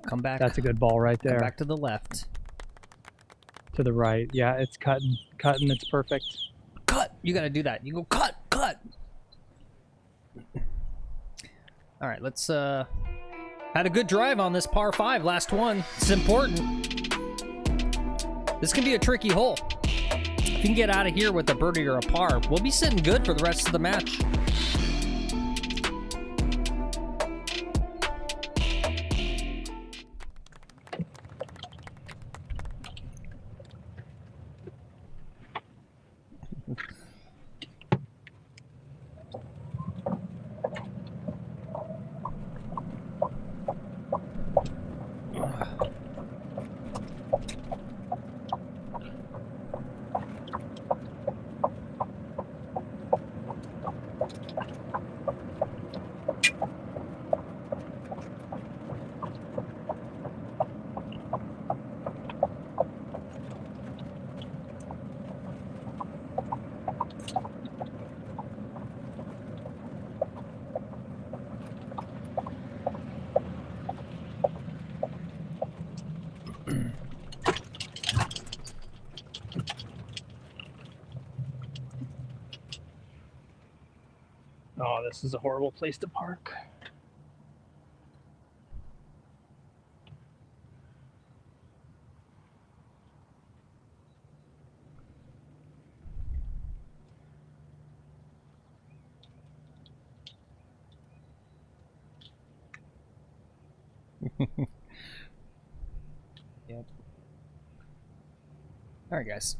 Speaker 1: Come back.
Speaker 2: That's a good ball right
Speaker 1: Come
Speaker 2: there.
Speaker 1: back to the left.
Speaker 2: To the right. Yeah, it's cutting. It's perfect.
Speaker 1: Cut! You gotta do that. You go cut! All right, let's had a good drive on this par 5, last one. It's important. This can be a tricky hole. If you can get out of here with a birdie or a par, we'll be sitting good for the rest of the match.
Speaker 2: Oh, this is a horrible place to park.
Speaker 1: Yep. All right, guys.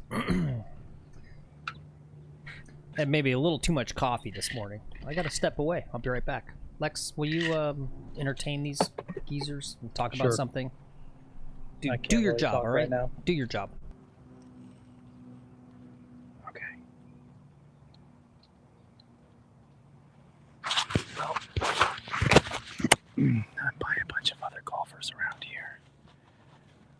Speaker 1: Had maybe a little too much coffee this morning. I gotta step away. I'll be right back. Lex, will you entertain these geezers and talk about
Speaker 2: Sure.
Speaker 1: something?
Speaker 2: I can't
Speaker 1: Do your
Speaker 2: really
Speaker 1: job,
Speaker 2: talk
Speaker 1: all
Speaker 2: right
Speaker 1: right?
Speaker 2: now.
Speaker 1: Do your job.
Speaker 2: Okay. I buy a bunch of other golfers around here.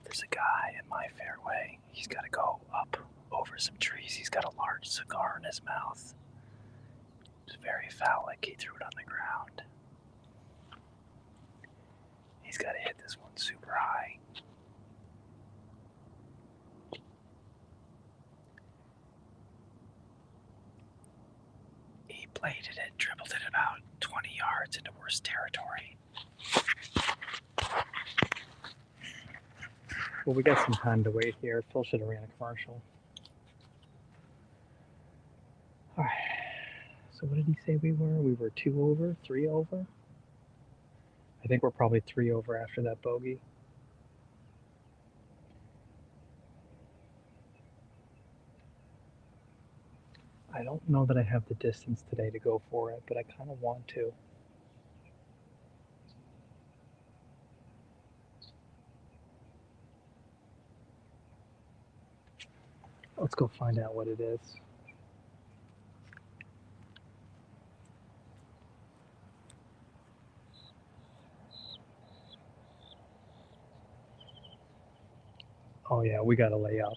Speaker 2: There's a guy in my fairway. He's got to go up over some trees. He's got a large cigar in his mouth. It's very phallic. He threw it on the ground. He's got to hit this one super high. He bladed it, dribbled it about 20 yards into worse territory. Well, we got some time to wait here. Phil should have ran a commercial. All right. So what did he say we were? We were 2 over, 3 over? I think we're probably 3 over after that bogey. I don't know that I have the distance today to go for it, but I kind of want to. Let's go find out what it is. Oh yeah, we gotta lay up.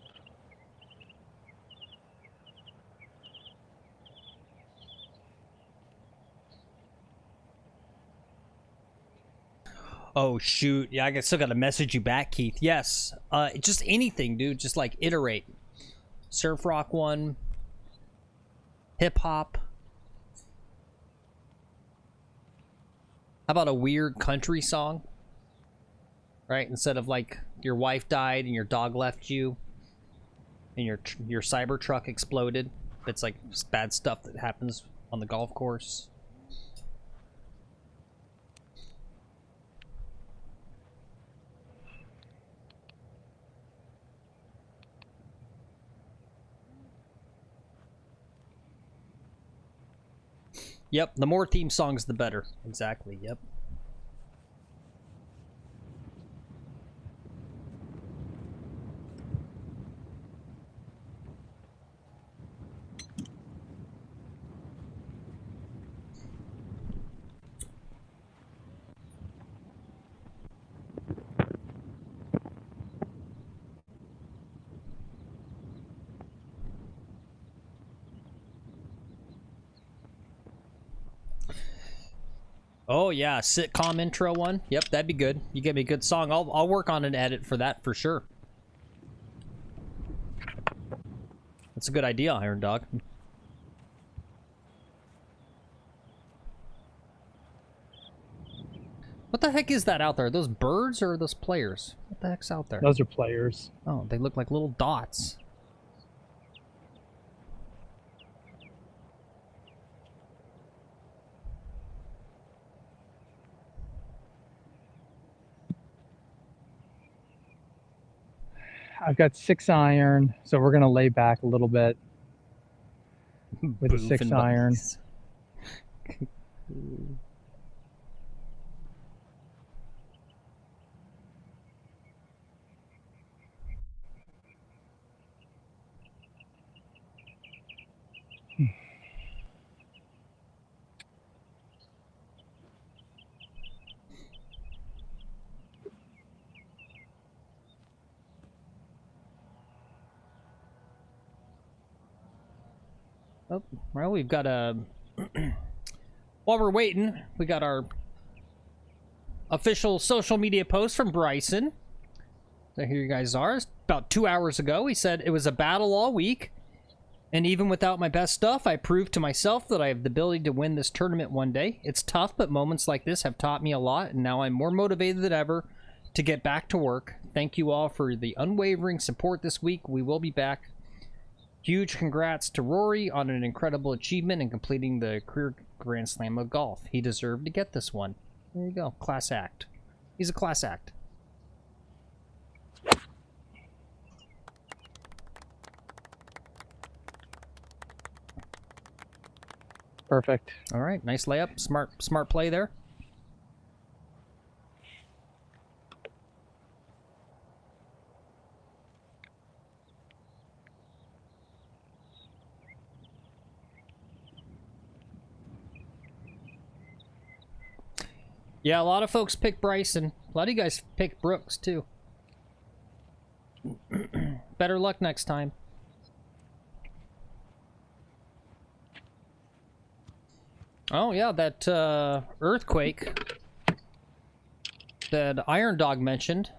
Speaker 1: Oh shoot! Yeah, I still got to message you back, Keith. Yes, just anything, dude. Just like iterate. surf rock one, hip hop. How about a weird country song? Right, instead of like your wife died and your dog left you, and your cyber truck exploded. It's like bad stuff that happens on the golf course. Yep, the more theme songs, the better. Exactly, yep. Oh yeah, sitcom intro one. Yep, that'd be good. You give me a good song. I'll work on an edit for that for sure. That's a good idea, Iron Dog. What the heck is that out there? Are those birds or are those players? What the heck's out there?
Speaker 2: Those are players.
Speaker 1: Oh, they look like little dots.
Speaker 2: I've got 6 iron, so we're gonna lay back a little bit with a
Speaker 1: Boofing
Speaker 2: 6 iron.
Speaker 1: buddies. Oh, well, we've got a... While we're waiting, we got our official social media post from Bryson. So here you guys are. It's about 2 hours ago, he said, it was a battle all week. And even without my best stuff, I proved to myself that I have the ability to win this tournament one day. It's tough, but moments like this have taught me a lot, and now I'm more motivated than ever to get back to work. Thank you all for the unwavering support this week. We will be back. Huge congrats to Rory on an incredible achievement in completing the career Grand Slam of golf. He deserved to get this one. There you go. Class act. He's a class act.
Speaker 2: Perfect.
Speaker 1: All right. Nice layup. Smart play there. Yeah, a lot of folks pick Bryson. A lot of you guys pick Brooks, too. Better luck next time. Oh, yeah, that earthquake that Iron Dog mentioned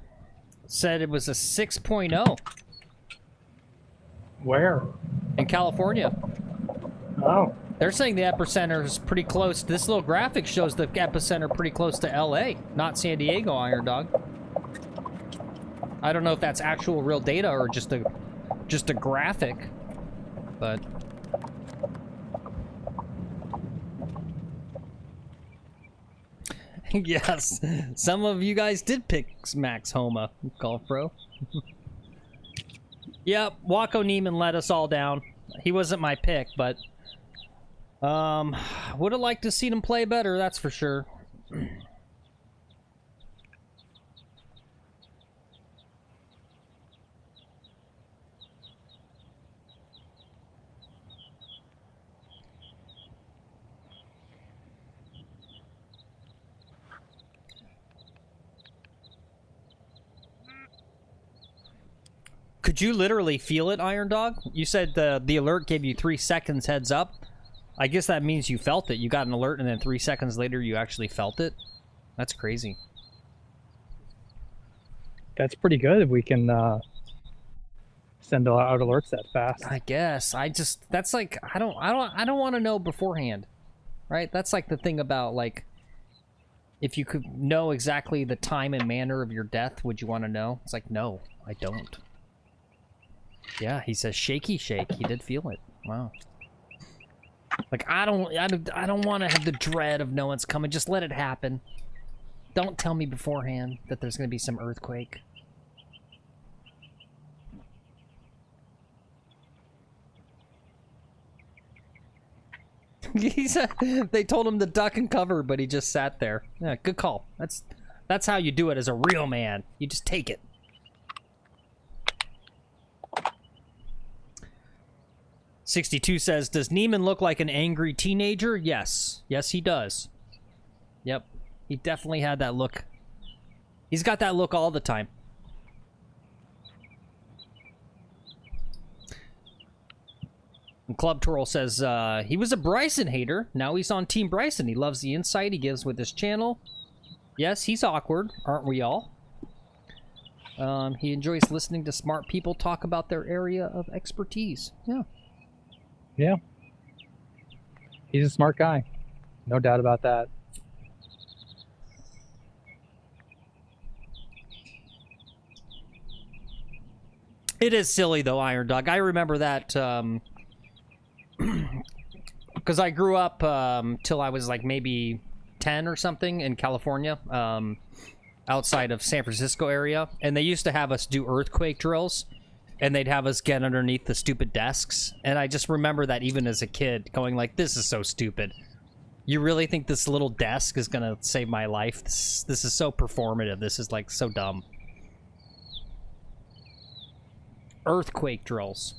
Speaker 1: said it was a 6.0.
Speaker 2: Where?
Speaker 1: In California.
Speaker 2: Oh.
Speaker 1: They're saying the epicenter is pretty close. This little graphic shows the epicenter pretty close to LA, not San Diego, Iron Dog. I don't know if that's actual real data or just a graphic, but yes, some of you guys did pick Max Homa, Golf Pro. Yep, Wacko Neiman let us all down. He wasn't my pick, but would have liked to see him play better, that's for sure. Could you literally feel it, Iron Dog? You said the alert gave you 3 seconds heads up. I guess that means you felt it. You got an alert and then 3 seconds later you actually felt it. That's crazy.
Speaker 2: That's pretty good. We can send out alerts that fast.
Speaker 1: I guess. That's like I don't want to know beforehand. Right? That's like the thing about like if you could know exactly the time and manner of your death, would you want to know? It's like, no, I don't. Yeah, he says shaky shake. He did feel it. Wow. Like I don't want to have the dread of knowing it's coming. Just let it happen. Don't tell me beforehand that there's going to be some earthquake. They told him to duck and cover, but he just sat there. Yeah, good call. That's how you do it as a real man. You just take it. "62 says, does Neiman look like an angry teenager? Yes. Yes, he does. Yep. He definitely had that look. He's got that look all the time. And Club Twirl says, he was a Bryson hater. Now he's on Team Bryson. He loves the insight he gives with his channel. Yes, he's awkward, aren't we all? He enjoys listening to smart people talk about their area of expertise. Yeah.
Speaker 2: Yeah. He's a smart guy. No doubt about that.
Speaker 1: It is silly, though, Iron Dog. I remember that, because I grew up till I was, like, maybe 10 or something in California, outside of San Francisco area, and they used to have us do earthquake drills, and they'd have us get underneath the stupid desks, and I just remember that even as a kid, going like, this is so stupid. You really think this little desk is gonna save my life? This is so performative. This is, like, so dumb. Earthquake drills.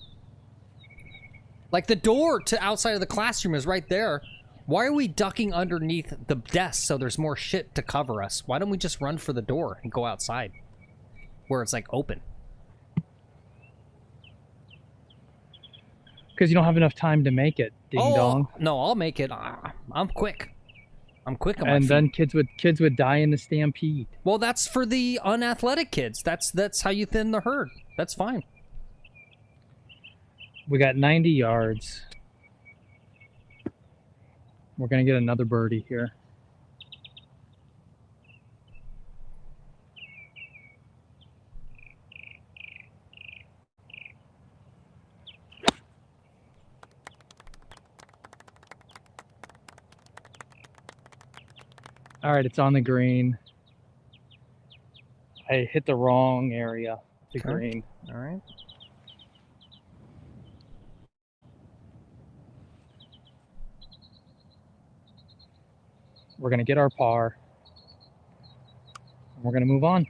Speaker 1: Like, the door to outside of the classroom is right there. Why are we ducking underneath the desk so there's more shit to cover us? Why don't we just run for the door and go outside where it's, like, open?
Speaker 2: Because you don't have enough time to make it, ding dong.
Speaker 1: No, I'll make it. I'm quick. I'm quick on my
Speaker 2: And
Speaker 1: feet.
Speaker 2: then kids would die in the stampede.
Speaker 1: Well, that's for the unathletic kids. That's how you thin the herd. That's fine.
Speaker 2: We got 90 yards. We're going to get another birdie here. All right, it's on the green. I hit the wrong area, the
Speaker 1: Okay.
Speaker 2: green.
Speaker 1: All right.
Speaker 2: We're going to get our par. And we're going to move on.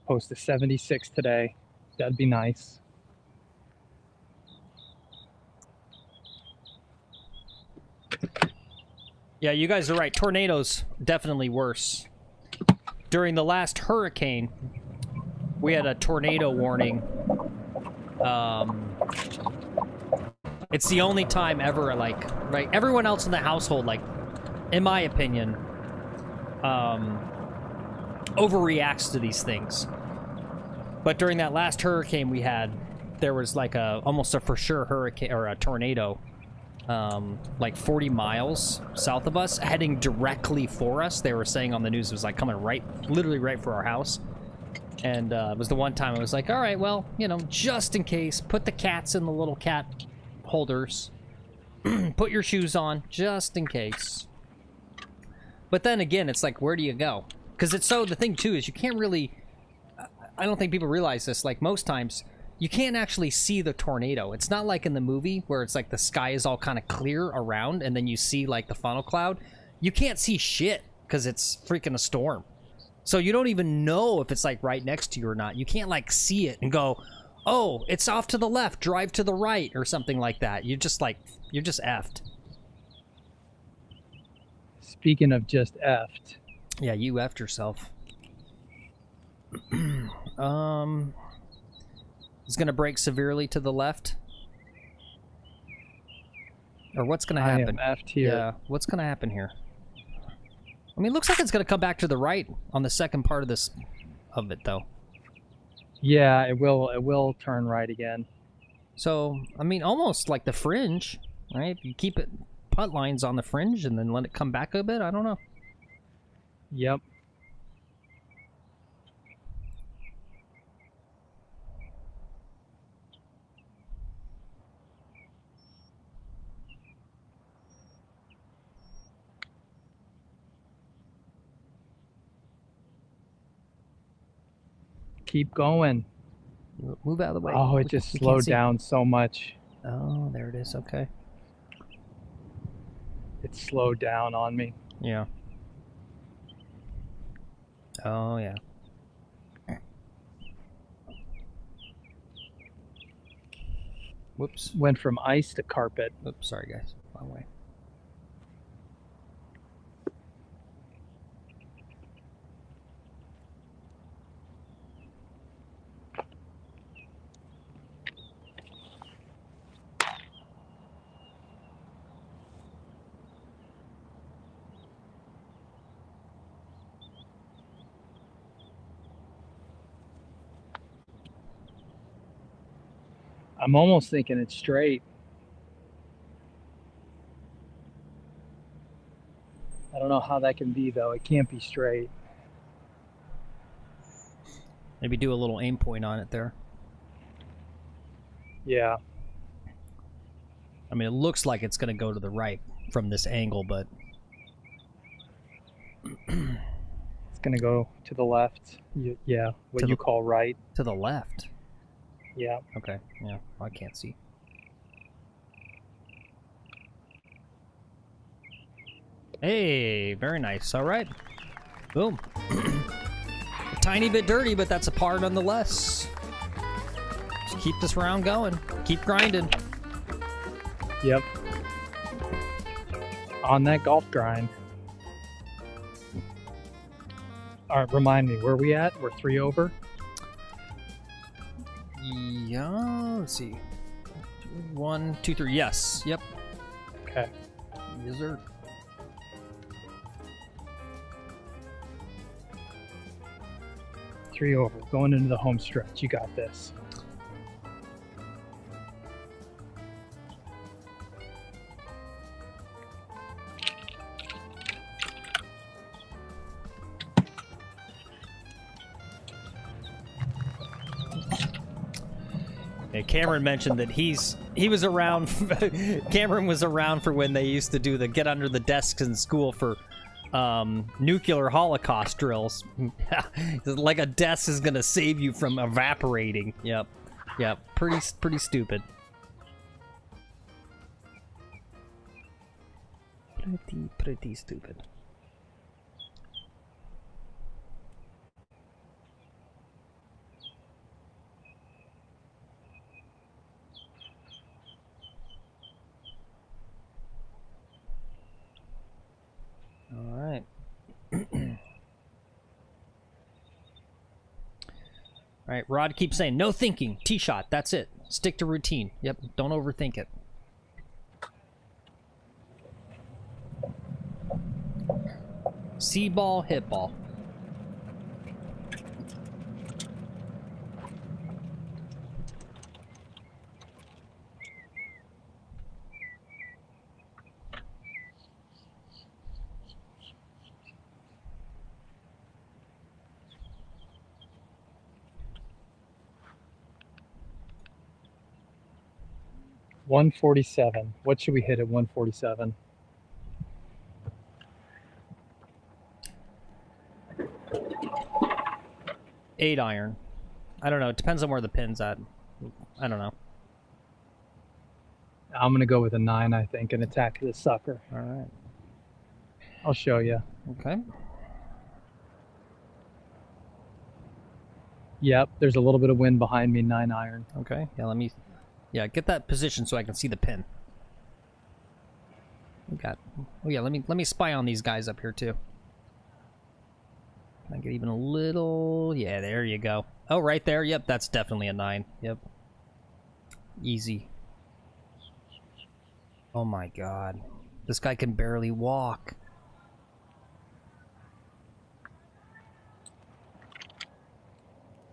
Speaker 2: Post a 76 today. That'd be nice.
Speaker 1: Yeah, you guys are right. Tornadoes, definitely worse. During the last hurricane, we had a tornado warning. It's the only time ever, like, right? Everyone else in the household, like, in my opinion, overreacts to these things. But during that last hurricane we had, there was like almost a for sure hurricane or a tornado, like 40 miles south of us, heading directly for us. They were saying on the news it was like coming literally right for our house. And it was the one time I was like, all right, well, you know, just in case, put the cats in the little cat holders. Put your shoes on, just in case. But then again, it's like, where do you go? Because it's so, the thing too is you can't really, I don't think people realize this, like most times, you can't actually see the tornado. It's not like in the movie where it's like the sky is all kind of clear around and then you see like the funnel cloud. You can't see shit because it's freaking a storm. So you don't even know if it's like right next to you or not. You can't like see it and go, oh, it's off to the left, drive to the right or something like that. You're just effed.
Speaker 2: Speaking of just effed.
Speaker 1: Yeah, you effed yourself. It's gonna break severely to the left. Or what's gonna happen?
Speaker 2: I am F'd here.
Speaker 1: Yeah, what's gonna happen here? I mean, it looks like it's gonna come back to the right on the second part of this of it, though.
Speaker 2: Yeah, it will. It will turn right again.
Speaker 1: So, I mean, almost like the fringe, right? You keep it putt lines on the fringe and then let it come back a bit. I don't know.
Speaker 2: Yep. Keep going.
Speaker 1: Move out of the way.
Speaker 2: Oh, it just slowed down so much.
Speaker 1: Oh, there it is. Okay.
Speaker 2: It slowed down on me.
Speaker 1: Yeah. Oh, yeah. Whoops.
Speaker 2: Went from ice to carpet.
Speaker 1: Oops, sorry, guys. Wrong way.
Speaker 2: I'm almost thinking it's straight. I don't know how that can be, though. It can't be straight.
Speaker 1: Maybe do a little aim point on it there.
Speaker 2: Yeah.
Speaker 1: I mean, it looks like it's going to go to the right from this angle, but...
Speaker 2: It's going to go to the left. Yeah, what
Speaker 1: To
Speaker 2: you
Speaker 1: the-
Speaker 2: call right.
Speaker 1: To the left.
Speaker 2: Yeah.
Speaker 1: Okay, yeah, I can't see. Hey, very nice. All right. Boom. A tiny bit dirty, but that's a par nonetheless. Just keep this round going. Keep grinding.
Speaker 2: Yep. On that golf grind. All right, remind me, where are we at? We're 3 over?
Speaker 1: Yeah, let's see. 1, 2, 3. Yes. Yep.
Speaker 2: Okay.
Speaker 1: Yes, sir.
Speaker 2: Three over. Going into the home stretch. You got this.
Speaker 1: Yeah, Cameron mentioned that he was around. Cameron was around for when they used to do the get under the desks in school for nuclear holocaust drills. Like a desk is gonna save you from evaporating. Yep, pretty stupid. Pretty stupid. All right. All right, Rod keeps saying, no thinking, tee shot, that's it. Stick to routine. Yep, don't overthink it. See ball, hit ball.
Speaker 2: $147. What should we hit at 147?
Speaker 1: Eight iron. I don't know. It depends on where the pin's at. I don't know.
Speaker 2: I'm gonna go with a 9, I think, and attack this sucker.
Speaker 1: All right.
Speaker 2: I'll show you.
Speaker 1: Okay.
Speaker 2: Yep, there's a little bit of wind behind me, 9 iron.
Speaker 1: Okay. Yeah, let me... Yeah, get that position so I can see the pin. We got... Oh yeah, let me spy on these guys up here too. Can I get even a little... Yeah, there you go. Oh, right there. Yep, that's definitely a 9. Yep. Easy. Oh my god. This guy can barely walk.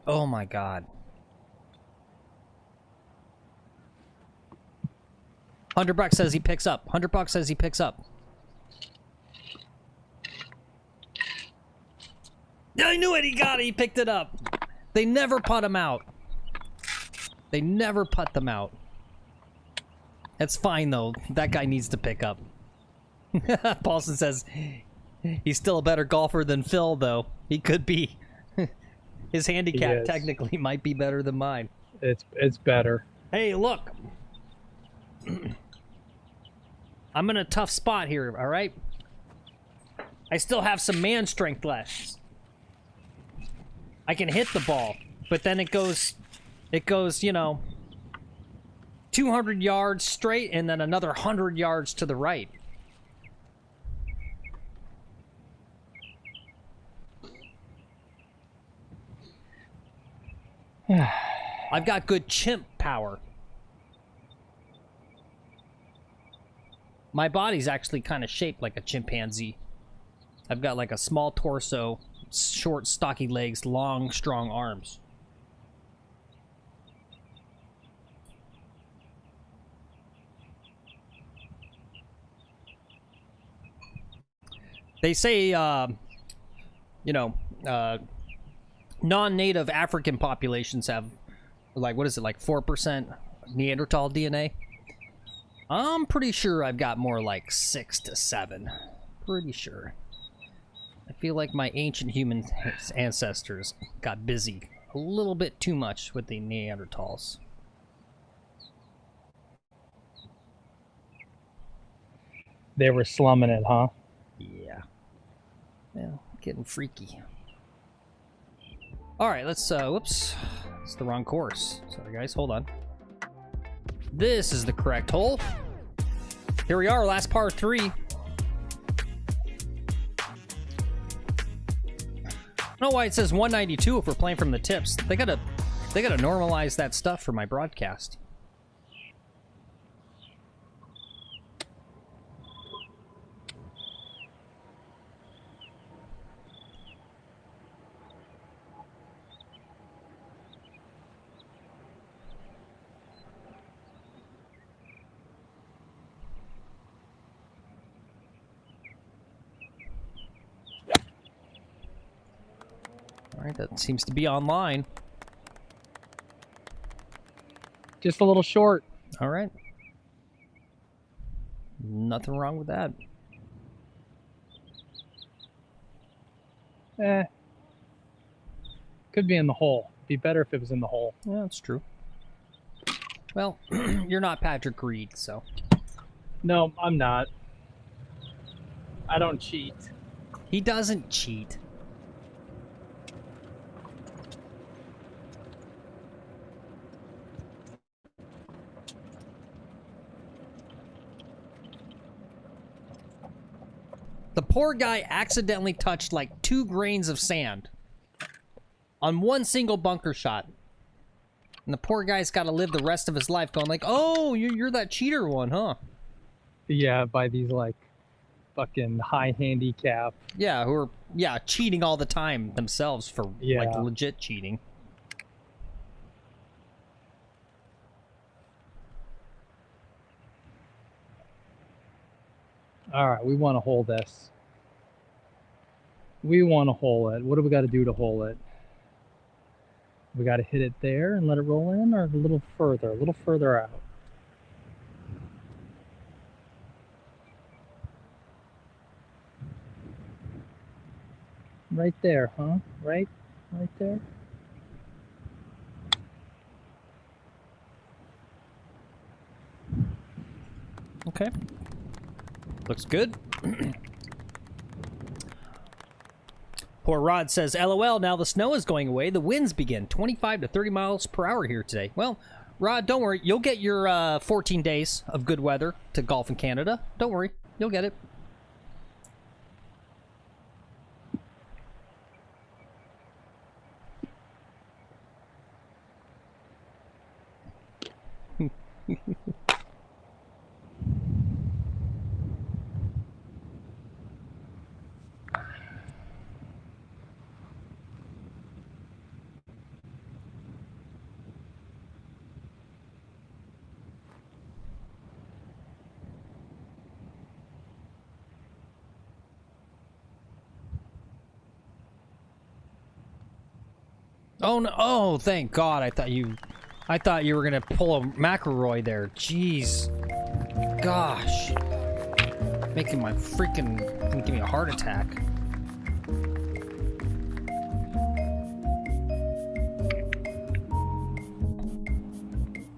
Speaker 1: Oh my god. $100 says he picks up. $100 says he picks up. I knew it! He got it! He picked it up! They never putt him out. They never putt them out. That's fine, though. That guy needs to pick up. Paulson says he's still a better golfer than Phil, though. He could be. His handicap technically might be better than mine.
Speaker 2: It's better.
Speaker 1: Hey, look! I'm in a tough spot here, alright? I still have some man strength left. I can hit the ball, but then it goes, you know, 200 yards straight and then another 100 yards to the right. I've got good chimp power. My body's actually kind of shaped like a chimpanzee. I've got like a small torso, short, stocky legs, long, strong arms. They say, you know, non-native African populations have, like, what is it, like 4% Neanderthal DNA? I'm pretty sure I've got more like 6 to 7. Pretty sure. I feel like my ancient human ancestors got busy a little bit too much with the Neanderthals.
Speaker 2: They were slumming it, huh?
Speaker 1: Yeah. Yeah, getting freaky. Alright, let's, whoops. It's the wrong course. Sorry, guys, hold on. This is the correct hole. Here we are, last par 3. I don't know why it says 192 if we're playing from the tips. They gotta normalize that stuff for my broadcast. Alright, that seems to be online.
Speaker 2: Just a little short.
Speaker 1: Alright. Nothing wrong with that.
Speaker 2: Could be in the hole. Be better if it was in the hole.
Speaker 1: Yeah, that's true. Well, you're not Patrick Reed, so.
Speaker 2: No, I'm not. I don't cheat.
Speaker 1: He doesn't cheat. The poor guy accidentally touched like 2 grains of sand on one single bunker shot. And the poor guy's got to live the rest of his life going like, oh, you're that cheater one, huh?
Speaker 2: Yeah, by these like fucking high handicap.
Speaker 1: Yeah, who are, cheating all the time themselves for like legit cheating.
Speaker 2: All right, we want to hold this. We want to hole it. What do we got to do to hole it? We got to hit it there and let it roll in, or a little further out. Right there, huh? Right there.
Speaker 1: Okay. Looks good. Poor Rod says, LOL, now the snow is going away. The winds begin. 25 to 30 miles per hour here today. Well, Rod, don't worry. You'll get your 14 days of good weather to golf in Canada. Don't worry. You'll get it. Oh no! Oh, thank God! I thought you were gonna pull a McElroy there. Jeez, gosh, making my freaking gonna give me a heart attack.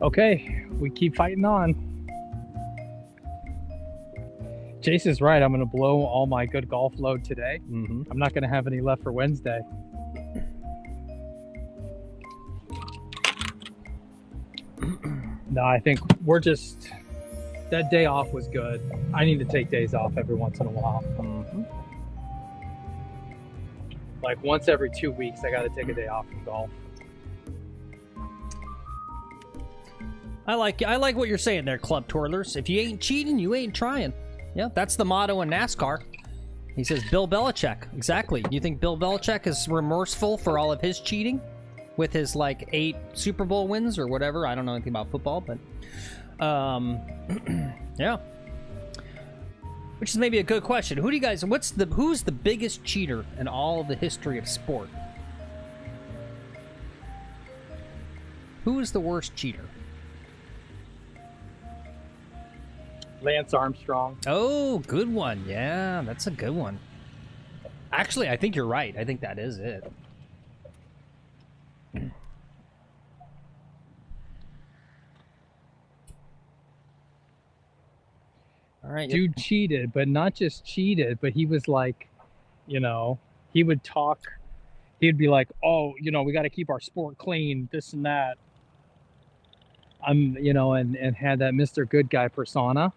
Speaker 2: Okay, we keep fighting on. Jace is right. I'm going to blow all my good golf load today.
Speaker 1: Mm-hmm.
Speaker 2: I'm not going to have any left for Wednesday. No, I think we're just... That day off was good. I need to take days off every once in a while.
Speaker 1: Mm-hmm.
Speaker 2: Like once every 2 weeks, I got to take a day off from golf.
Speaker 1: I like what you're saying there, Club Twirlers. If you ain't cheating, you ain't trying. Yeah, that's the motto in NASCAR. He says Bill Belichick. Exactly. You think Bill Belichick is remorseful for all of his cheating with his like 8 Super Bowl wins or whatever? I don't know anything about football, but yeah. Which is maybe a good question. Who do you guys? Who's the biggest cheater in all of the history of sport? Who is the worst cheater?
Speaker 2: Lance Armstrong.
Speaker 1: Oh, good one. Yeah, that's a good one. Actually, I think you're right. I think that is it. All right.
Speaker 2: Dude cheated, but not just cheated, but he was like, you know, he would talk. He'd be like, oh, you know, we got to keep our sport clean, this and that. You know, and had that Mr. Good Guy persona.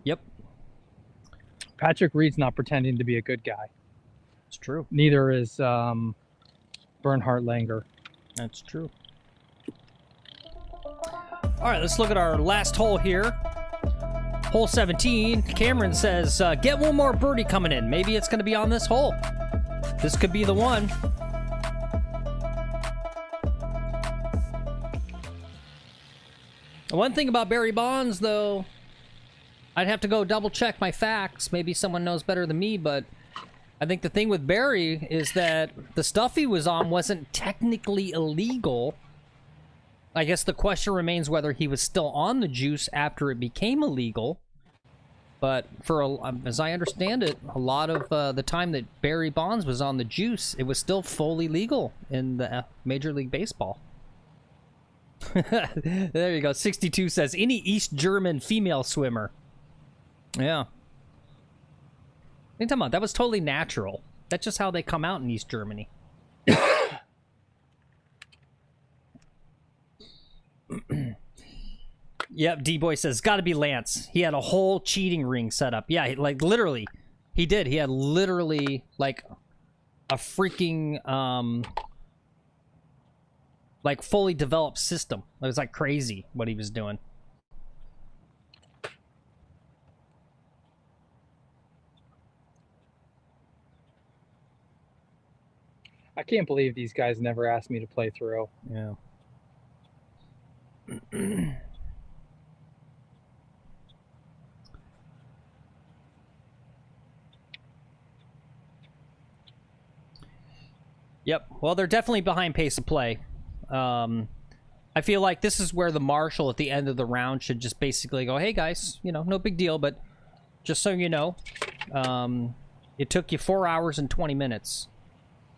Speaker 1: Yep.
Speaker 2: Patrick Reed's not pretending to be a good guy.
Speaker 1: It's true.
Speaker 2: Neither is Bernhard Langer.
Speaker 1: That's true. All right, let's look at our last hole here. Hole 17. Cameron says, get one more birdie coming in. Maybe it's going to be on this hole. This could be the one. One thing about Barry Bonds, though, I'd have to go double check my facts. Maybe someone knows better than me, but I think the thing with Barry is that the stuff he was on wasn't technically illegal. I guess the question remains whether he was still on the juice after it became illegal. But as I understand it, a lot of the time that Barry Bonds was on the juice, it was still fully legal in the Major League Baseball. There you go. 62 says, any East German female swimmer. Yeah. What are you talking about? That was totally natural. That's just how they come out in East Germany. Yep, D-Boy says, gotta be Lance. He had a whole cheating ring set up. Yeah, like, literally. He did. He had literally, like, a freaking, like, fully developed system. It was, like, crazy what he was doing.
Speaker 2: I can't believe these guys never asked me to play through.
Speaker 1: Yeah. Yep. Well, they're definitely behind pace of play. I feel like this is where the marshal at the end of the round should just basically go, hey, guys, you know, no big deal, but just so you know, it took you 4 hours and 20 minutes.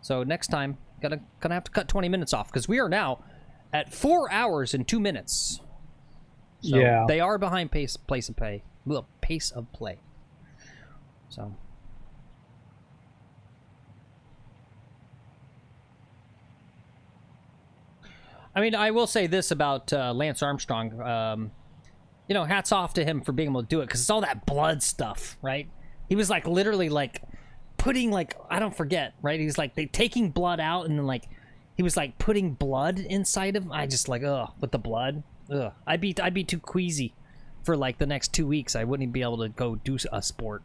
Speaker 1: So next time, gonna have to cut 20 minutes off, because we are now at 4 hours and 2 minutes. So
Speaker 2: yeah.
Speaker 1: They are behind pace of play. Pace of play. So... I mean, I will say this about Lance Armstrong. You know, hats off to him for being able to do it, because it's all that blood stuff, right? He was, like, literally, like, putting, like, I don't forget, right? He's, like, taking blood out, and then, like, he was, like, putting blood inside him. I just, like, ugh, with the blood. Ugh. I'd be too queasy for, like, the next 2 weeks. I wouldn't be able to go do a sport.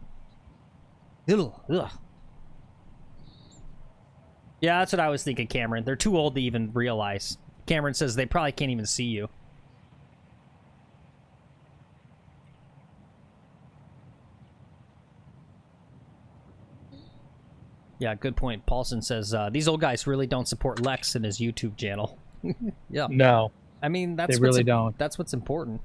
Speaker 1: Ugh. Ugh. Yeah, that's what I was thinking, Cameron. They're too old to even realize. Cameron says they probably can't even see you. Yeah, good point. Paulson says, these old guys really don't support Lex in his YouTube channel. Yeah.
Speaker 2: No,
Speaker 1: I mean, that's
Speaker 2: they really don't.
Speaker 1: That's what's important.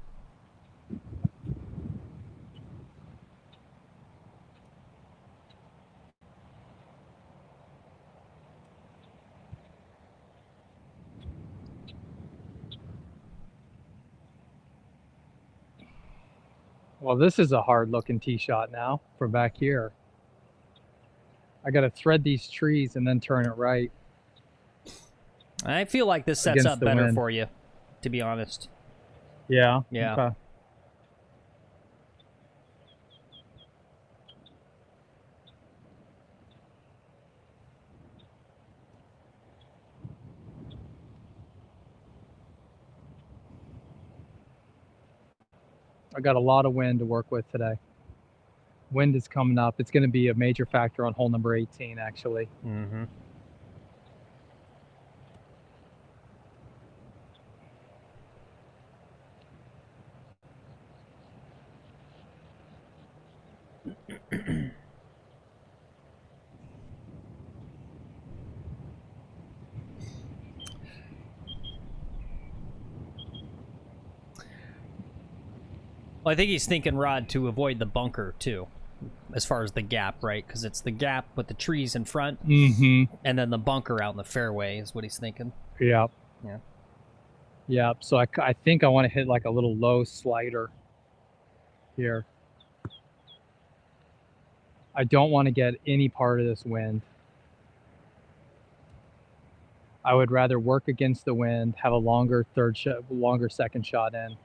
Speaker 2: Well, this is a hard-looking tee shot now from back here. I got to thread these trees and then turn it right.
Speaker 1: I feel like this sets up better for you, to be honest.
Speaker 2: Yeah?
Speaker 1: Yeah.
Speaker 2: Okay. I got a lot of wind to work with today. Wind is coming up. It's going to be a major factor on hole number 18, actually.
Speaker 1: Mm-hmm. Well, I think he's thinking, Rod, to avoid the bunker, too, as far as the gap, right? Because it's the gap with the trees in front, and then the bunker out in the fairway is what he's thinking.
Speaker 2: Yep.
Speaker 1: Yeah.
Speaker 2: Yep. So I think I want to hit like a little low slider here. I don't want to get any part of this wind. I would rather work against the wind, have a longer second shot in.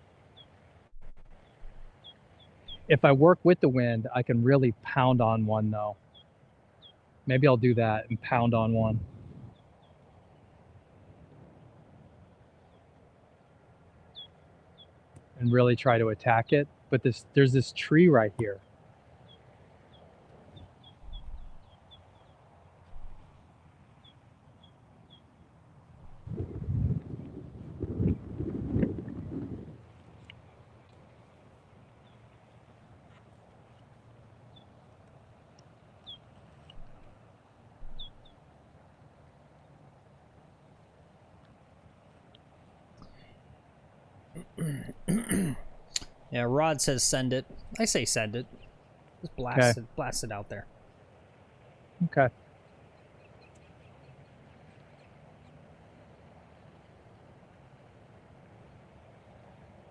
Speaker 2: If I work with the wind, I can really pound on one though. Maybe I'll do that and pound on one. And really try to attack it. But there's this tree right here.
Speaker 1: Yeah, Rod says send it. I say send it. Just blast it out there.
Speaker 2: Okay.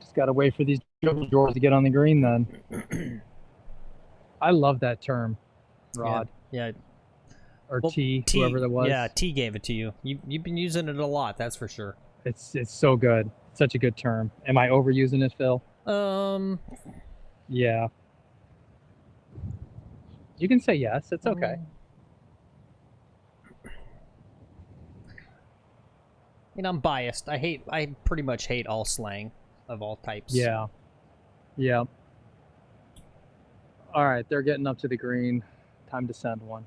Speaker 2: Just gotta wait for these dribble doors to get on the green then. I love that term, Rod.
Speaker 1: Yeah.
Speaker 2: Or well, T, whoever that was.
Speaker 1: Yeah, T gave it to you. You've been using it a lot, that's for sure.
Speaker 2: It's so good. Such a good term. Am I overusing it, Phil? Yeah. You can say yes. It's okay.
Speaker 1: You know, I'm biased. I pretty much hate all slang of all types.
Speaker 2: Yeah. Yeah. All right, they're getting up to the green. Time to send one.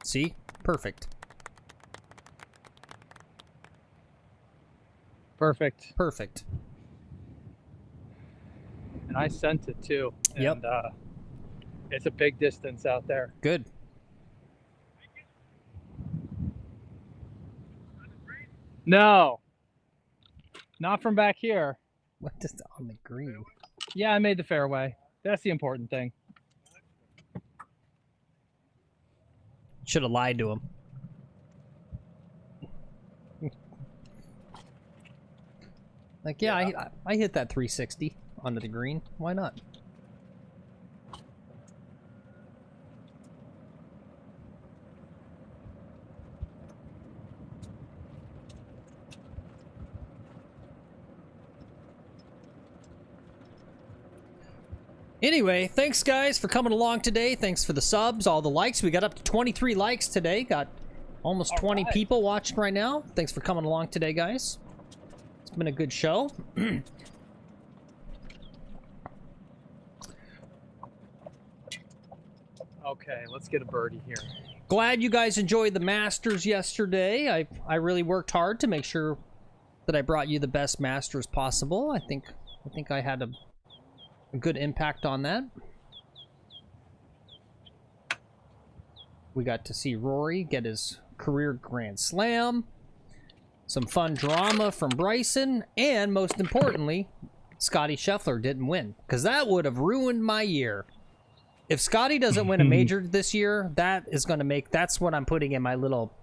Speaker 1: See? Perfect.
Speaker 2: Perfect.
Speaker 1: Perfect.
Speaker 2: And I sent it too.
Speaker 1: Yep.
Speaker 2: And it's a big distance out there.
Speaker 1: Good.
Speaker 2: No. Not from back here.
Speaker 1: What is on the green?
Speaker 2: Yeah, I made the fairway. That's the important thing.
Speaker 1: Should have lied to him. Like, yeah. I hit that 360 onto the green. Why not? Anyway, thanks guys for coming along today. Thanks for the subs, all the likes. We got up to 23 likes today. Got almost 20 people watching right now. Thanks for coming along today, guys. It's been a good show.
Speaker 2: Okay, let's get a birdie here.
Speaker 1: Glad you guys enjoyed the Masters yesterday. I really worked hard to make sure that I brought you the best Masters possible. I think I had a good impact on that. We got to see Rory get his career Grand Slam, some fun drama from Bryson, and most importantly, Scotty Scheffler didn't win, because that would have ruined my year. If Scotty doesn't win a major this year, that is going to make... That's what I'm putting in my little...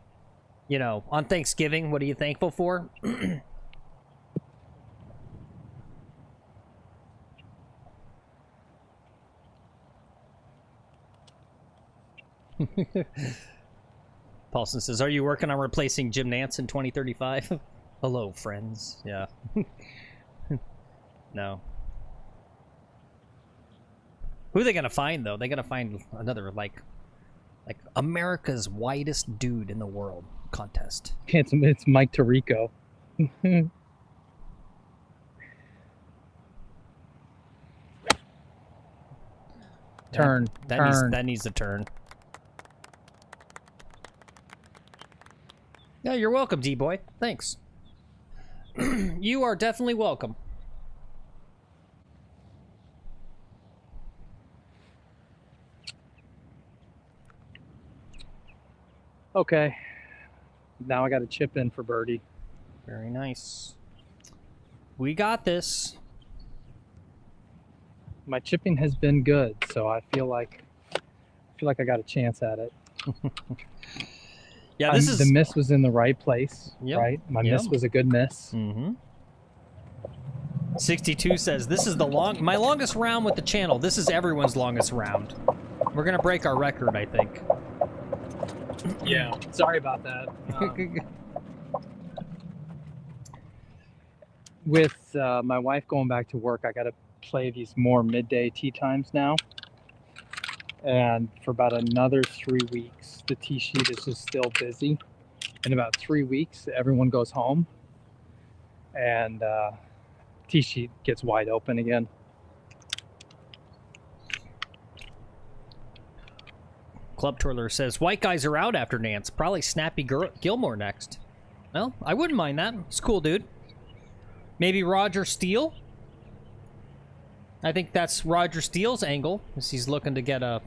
Speaker 1: You know, on Thanksgiving, what are you thankful for? Paulson says, are you working on replacing Jim Nance in 2035? Hello, friends. Yeah. No. Who are they gonna find, though? They're gonna find another, like America's whitest dude in the world contest.
Speaker 2: It's Mike Tirico. Turn.
Speaker 1: That needs a turn. Yeah, you're welcome, D-Boy. Thanks. You are definitely welcome.
Speaker 2: Okay. Now I got to chip in for birdie.
Speaker 1: Very nice. We got this.
Speaker 2: My chipping has been good, so I feel like I got a chance at it.
Speaker 1: Yeah,
Speaker 2: the miss was in the right place,
Speaker 1: Yep.
Speaker 2: right? My miss was a good miss.
Speaker 1: Mm-hmm. 62 says, this is my longest round with the channel. This is everyone's longest round. We're gonna break our record, I think.
Speaker 2: Yeah, sorry about that. With my wife going back to work, I got to play these more midday tee times now. And for about another 3 weeks, the tee sheet is just still busy. In about 3 weeks, everyone goes home. And tee sheet gets wide open again.
Speaker 1: Club Twirler says, white guys are out after Nance. Probably Snappy Gilmore next. Well, I wouldn't mind that. It's cool, dude. Maybe Roger Steele? I think that's Roger Steele's angle, as he's looking to get a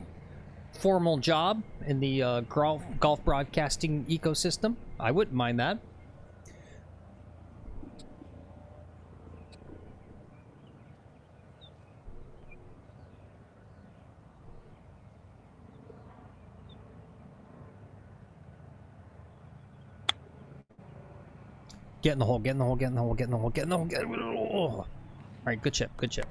Speaker 1: formal job in the golf broadcasting ecosystem. I wouldn't mind that. Get in the hole, get in the hole, get in the hole, get in the hole, get in the hole, get in the hole. All right, good chip, good chip.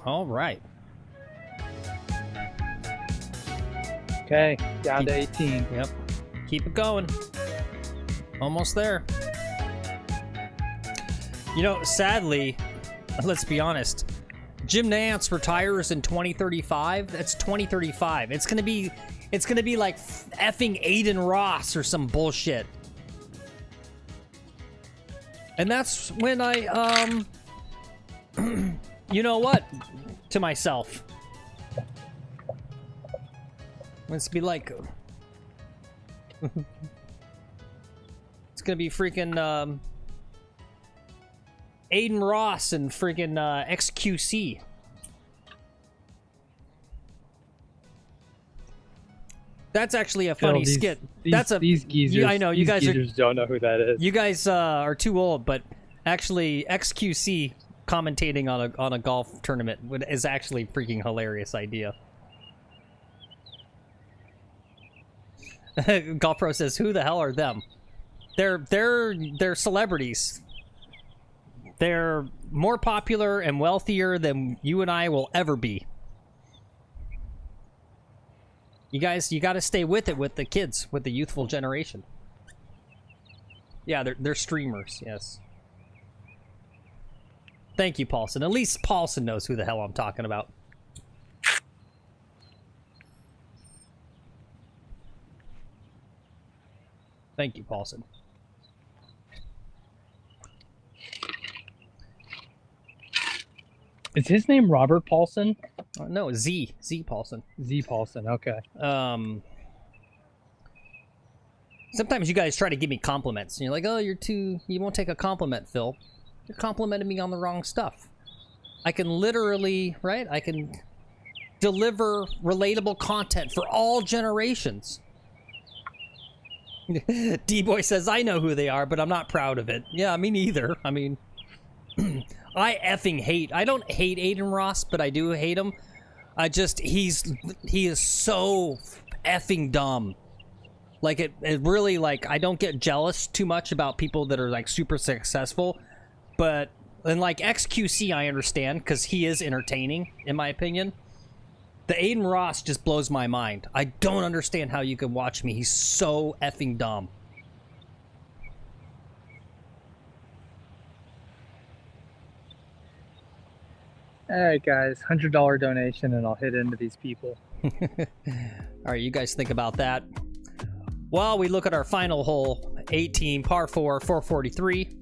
Speaker 1: All right.
Speaker 2: Okay, down to 18.
Speaker 1: Yep. Keep it going. Almost there. You know, sadly, let's be honest, Jim Nance retires in 2035. That's 2035. It's gonna be like effing Aiden Ross or some bullshit. And that's when I, you know what, to myself. Let's be like, it's gonna be freaking, Aiden Ross and freaking XQC. That's actually a funny skit.
Speaker 2: These geezers.
Speaker 1: I know you guys
Speaker 2: don't know who that is.
Speaker 1: You guys are too old, but actually XQC commentating on a golf tournament is actually a freaking hilarious idea. Golf Pro says, "Who the hell are them? They're celebrities. They're more popular and wealthier than you and I will ever be. You guys, you got to stay with it with the kids, with the youthful generation." Yeah, they're streamers, yes. Thank you, Paulson. At least Paulson knows who the hell I'm talking about. Thank you, Paulson.
Speaker 2: Is his name Robert Paulson?
Speaker 1: No, Z Paulson.
Speaker 2: Z Paulson. Okay.
Speaker 1: Sometimes you guys try to give me compliments, and you're like, "Oh, you won't take a compliment, Phil. You're complimenting me on the wrong stuff." I can literally, right? I can deliver relatable content for all generations. D-Boy says, I know who they are, but I'm not proud of it. Yeah, me neither. I mean, I effing hate. I don't hate Aiden Ross, but I do hate him. He is so effing dumb. Like, it really, like, I don't get jealous too much about people that are, like, super successful. But, and, like, XQC, I understand, because he is entertaining, in my opinion. The Aiden Ross just blows my mind. I don't understand how you can watch me. He's so effing dumb.
Speaker 2: All right, guys, $100 donation, and I'll hit into these people.
Speaker 1: All right, you guys think about that. Well, we look at our final hole, 18, par 4, 443.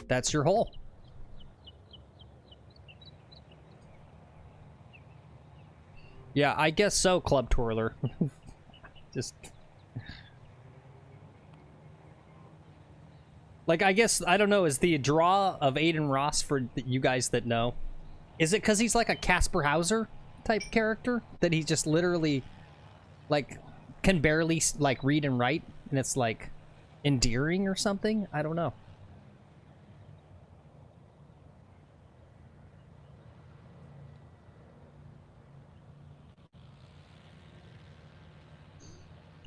Speaker 1: That's your hole. Yeah, I guess so, Club Twirler. Just... like, I guess, I don't know, is the draw of Aiden Ross, for you guys that know, is it because he's like a Casper Hauser type character? That he just literally, like, can barely, like, read and write, and it's, like, endearing or something? I don't know.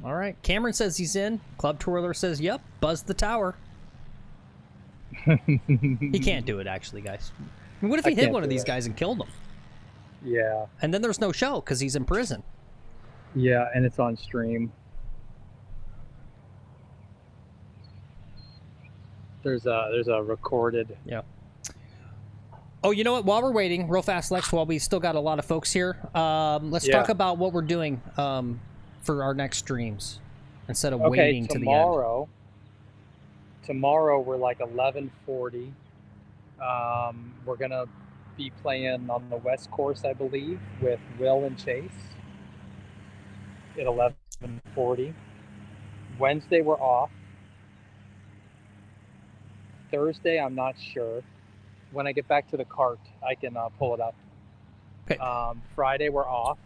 Speaker 1: All right, Cameron says he's in. Club Twirler says, yep, buzz the tower. He can't do it, actually, guys. I mean, what if he hit one of these guys and killed them?
Speaker 2: Yeah.
Speaker 1: And then there's no show because he's in prison.
Speaker 2: Yeah, and it's on stream. There's a recorded.
Speaker 1: Yeah. Oh, you know what? While we're waiting, real fast, Lex, while we still got a lot of folks here, let's talk about what we're doing for our next streams instead of waiting to the end.
Speaker 2: Tomorrow we're like 11:40. We're gonna be playing on the West Course, I believe, with Will and Chase at 11:40. Wednesday we're off. Thursday I'm not sure. When I get back to the cart, I can pull it up.
Speaker 1: Okay.
Speaker 2: Friday we're off.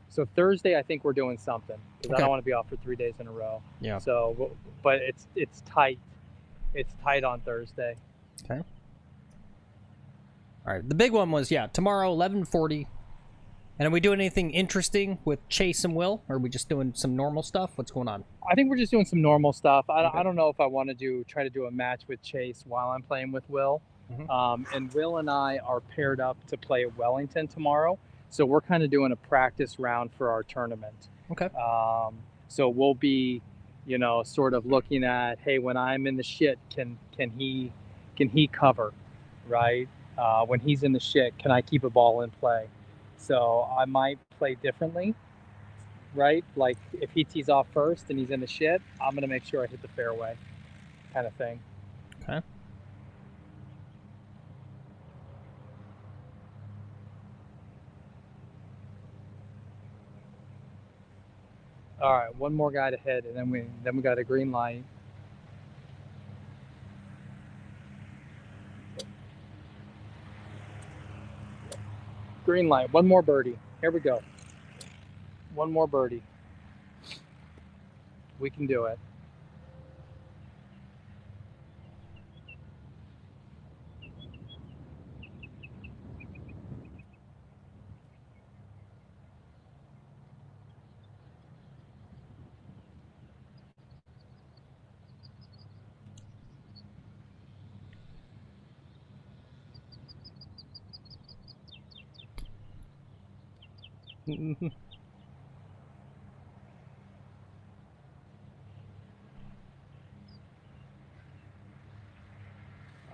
Speaker 2: So Thursday, I think we're doing something because I don't want to be off for 3 days in a row.
Speaker 1: Yeah.
Speaker 2: So, but it's tight. It's tight on Thursday.
Speaker 1: Okay. All right. The big one was, tomorrow, 11:40. And are we doing anything interesting with Chase and Will? Or are we just doing some normal stuff? What's going on?
Speaker 2: I think we're just doing some normal stuff. I don't know if I want to try to do a match with Chase while I'm playing with Will. Mm-hmm. And Will and I are paired up to play at Wellington tomorrow. So we're kind of doing a practice round for our tournament.
Speaker 1: Okay.
Speaker 2: So we'll be, sort of looking at, hey, when I'm in the shit, can he cover, right? When he's in the shit, can I keep a ball in play? So I might play differently, right? Like if he tees off first and he's in the shit, I'm gonna make sure I hit the fairway, kind of thing.
Speaker 1: Okay.
Speaker 2: All right, one more guy to hit, and then we got a green light. Green light, one more birdie. Here we go. One more birdie. We can do it.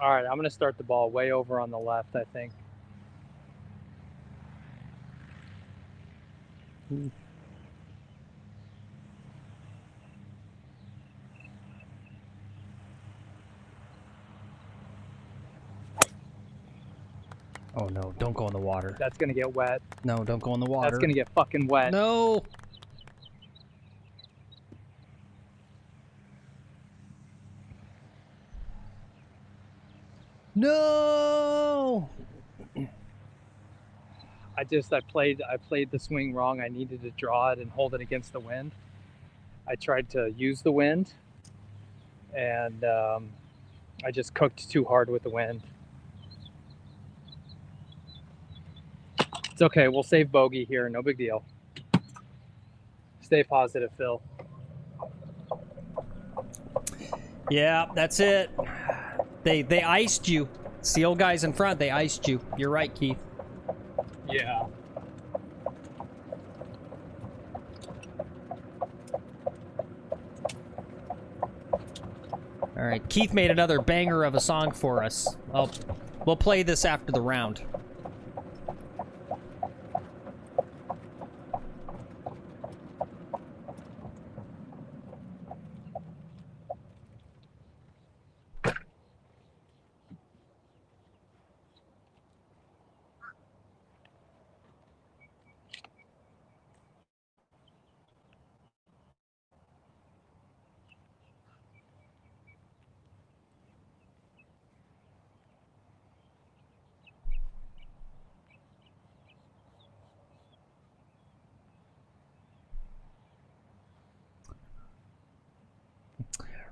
Speaker 2: All right, I'm going to start the ball way over on the left, I think.
Speaker 1: Oh no, don't go in the water.
Speaker 2: That's going to get wet.
Speaker 1: No, don't go in the water.
Speaker 2: That's going to get fucking wet.
Speaker 1: No! No!
Speaker 2: I played the swing wrong. I needed to draw it and hold it against the wind. I tried to use the wind, and I just cooked too hard with the wind. It's okay. We'll save bogey here. No big deal. Stay positive, Phil.
Speaker 1: Yeah, that's it. They iced you. It's the old guys in front. They iced you. You're right, Keith.
Speaker 2: Yeah.
Speaker 1: All right, Keith made another banger of a song for us. We'll play this after the round.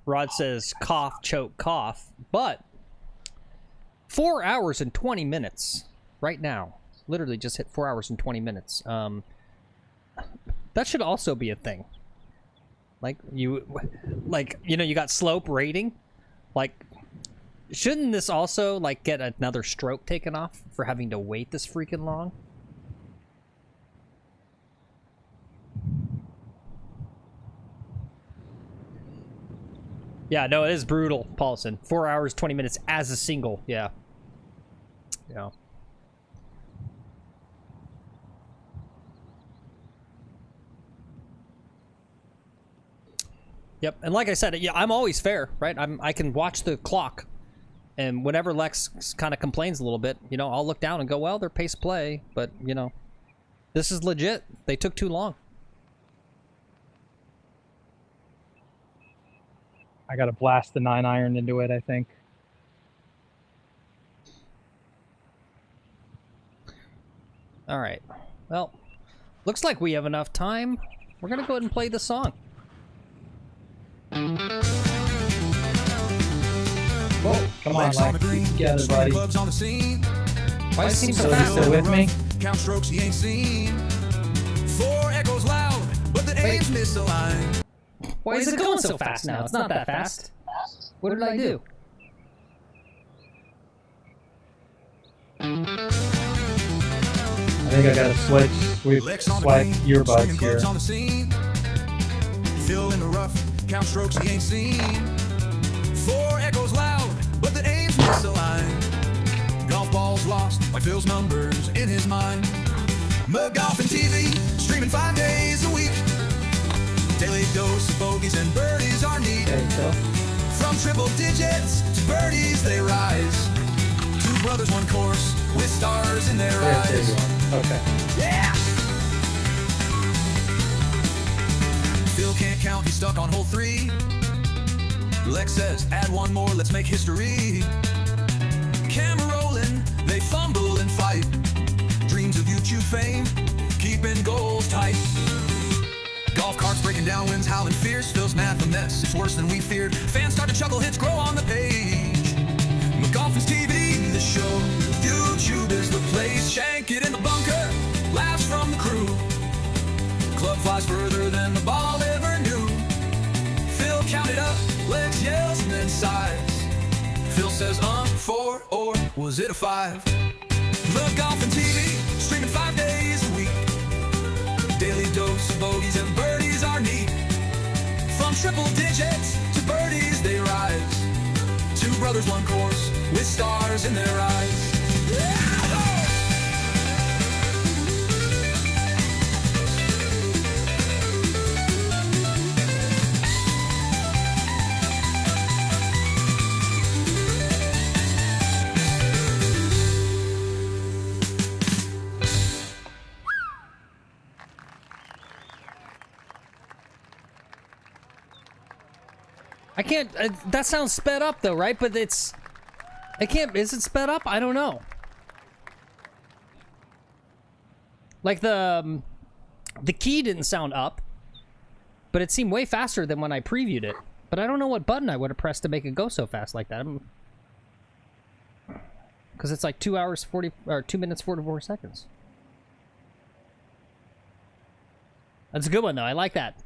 Speaker 1: Rod says cough, choke, cough, but 4 hours and 20 minutes right now. Literally just hit 4 hours and 20 minutes. That should also be a thing. Like you got slope rating. Like, shouldn't this also like get another stroke taken off for having to wait this freaking long? Yeah, no, it is brutal, Paulson. 4 hours, 20 minutes as a single. Yeah. Yeah. Yep, and like I said, yeah, I'm always fair, right? I can watch the clock, and whenever Lex kind of complains a little bit, you know, I'll look down and go, well, they're pace play, but, you know, this is legit. They took too long.
Speaker 2: I got to blast the 9-iron into it, I think.
Speaker 1: All right. Well, looks like we have enough time. We're going to go ahead and play the song.
Speaker 2: Whoa, come on, Lex. Keep together, buddy.
Speaker 1: Why does it seem so fast?
Speaker 2: Still with me?
Speaker 3: Count strokes he ain't seen. 4 echoes loud, but the aim's misaligned.
Speaker 1: Why is it going so fast now? It's not that fast. What did I do?
Speaker 2: I think I gotta switch earbuds here.
Speaker 3: On the scene. Phil in the rough, count strokes he ain't seen. 4 echoes loud, but the aim's misaligned. Golf balls lost, like Phil's numbers in his mind. Mug golf and TV, streaming 5 days a week. Daily dose of bogeys and birdies are neat. From triple digits to birdies they rise. 2 brothers, 1 course, with stars in their eyes.
Speaker 2: Okay.
Speaker 3: Yeah! Phil can't count, he's stuck on hole 3. Lex says, add 1 more, let's make history. Camera rolling, they fumble and fight. Dreams of YouTube fame, keeping goals tight. Golf carts breaking down, winds howling fierce. Phil's mad from this, it's worse than we feared. Fans start to chuckle, hits grow on the page. McGolfin's TV, the show. YouTube is the place. Shank it in the bunker, laughs from the crew. Club flies further than the ball ever knew. Phil counted up, Lex yells and then sighs. Phil says 4 or was it a 5? McGolfin TV, streaming 5 days a week. Daily dose of bogeys and birdies are neat. From triple digits to birdies they rise. 2 brothers, 1 course, with with stars in their eyes.
Speaker 1: I can't. That sounds sped up though, right? But it's. I can't. Is it sped up? I don't know. Like the key didn't sound up, but it seemed way faster than when I previewed it. But I don't know what button I would have pressed to make it go so fast like that. Because it's like 2 hours 40 or 2 minutes 44 seconds. That's a good one though. I like that.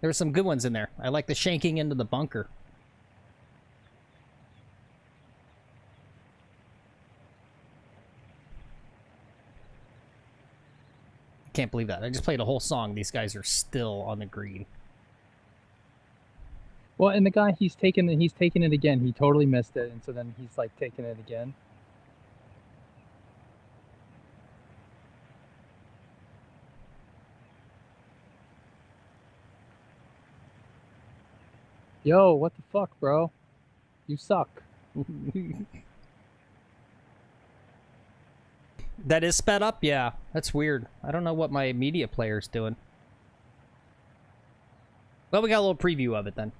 Speaker 1: There were some good ones in there. I like the shanking into the bunker. Can't believe that. I just played a whole song. These guys are still on the green.
Speaker 2: Well, and the guy, he's taking it again. He totally missed it, and so then he's like taking it again. Yo, what the fuck, bro? You suck.
Speaker 1: That is sped up? Yeah, that's weird. I don't know what my media player's doing. Well, we got a little preview of it then.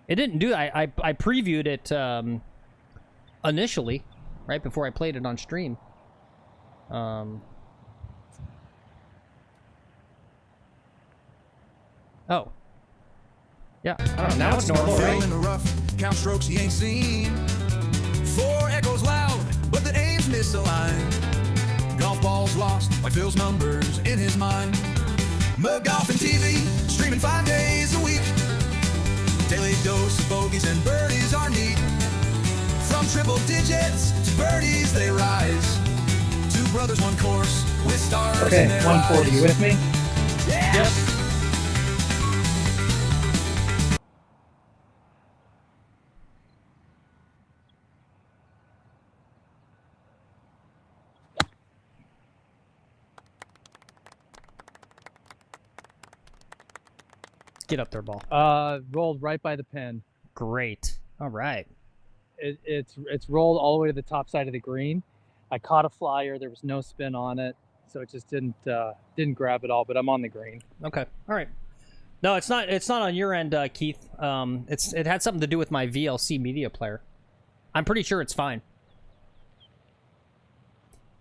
Speaker 1: It didn't do that. I previewed it initially, right before I played it on stream. Oh. Yeah, I don't know. Now it's normal, right?
Speaker 3: In the rough, count strokes he ain't seen. 4 echoes loud, but the aim's misaligned. Golf balls lost, like Phil's numbers in his mind. Mud golf and TV, streaming 5 days a week. Daily dose of bogeys and birdies are neat. From triple digits to birdies they rise. 2 brothers, 1 course with stars in their
Speaker 2: 140,
Speaker 3: eyes.
Speaker 2: you with me?
Speaker 3: Yeah.
Speaker 1: Yep. Get up there, ball.
Speaker 2: Rolled right by the pin.
Speaker 1: Great. All right.
Speaker 2: It's rolled all the way to the top side of the green. I caught a flyer. There was no spin on it, so it just didn't grab it all. But I'm on the green.
Speaker 1: Okay. All right. No, it's not. It's not on your end, Keith. It had something to do with my VLC media player. I'm pretty sure it's fine.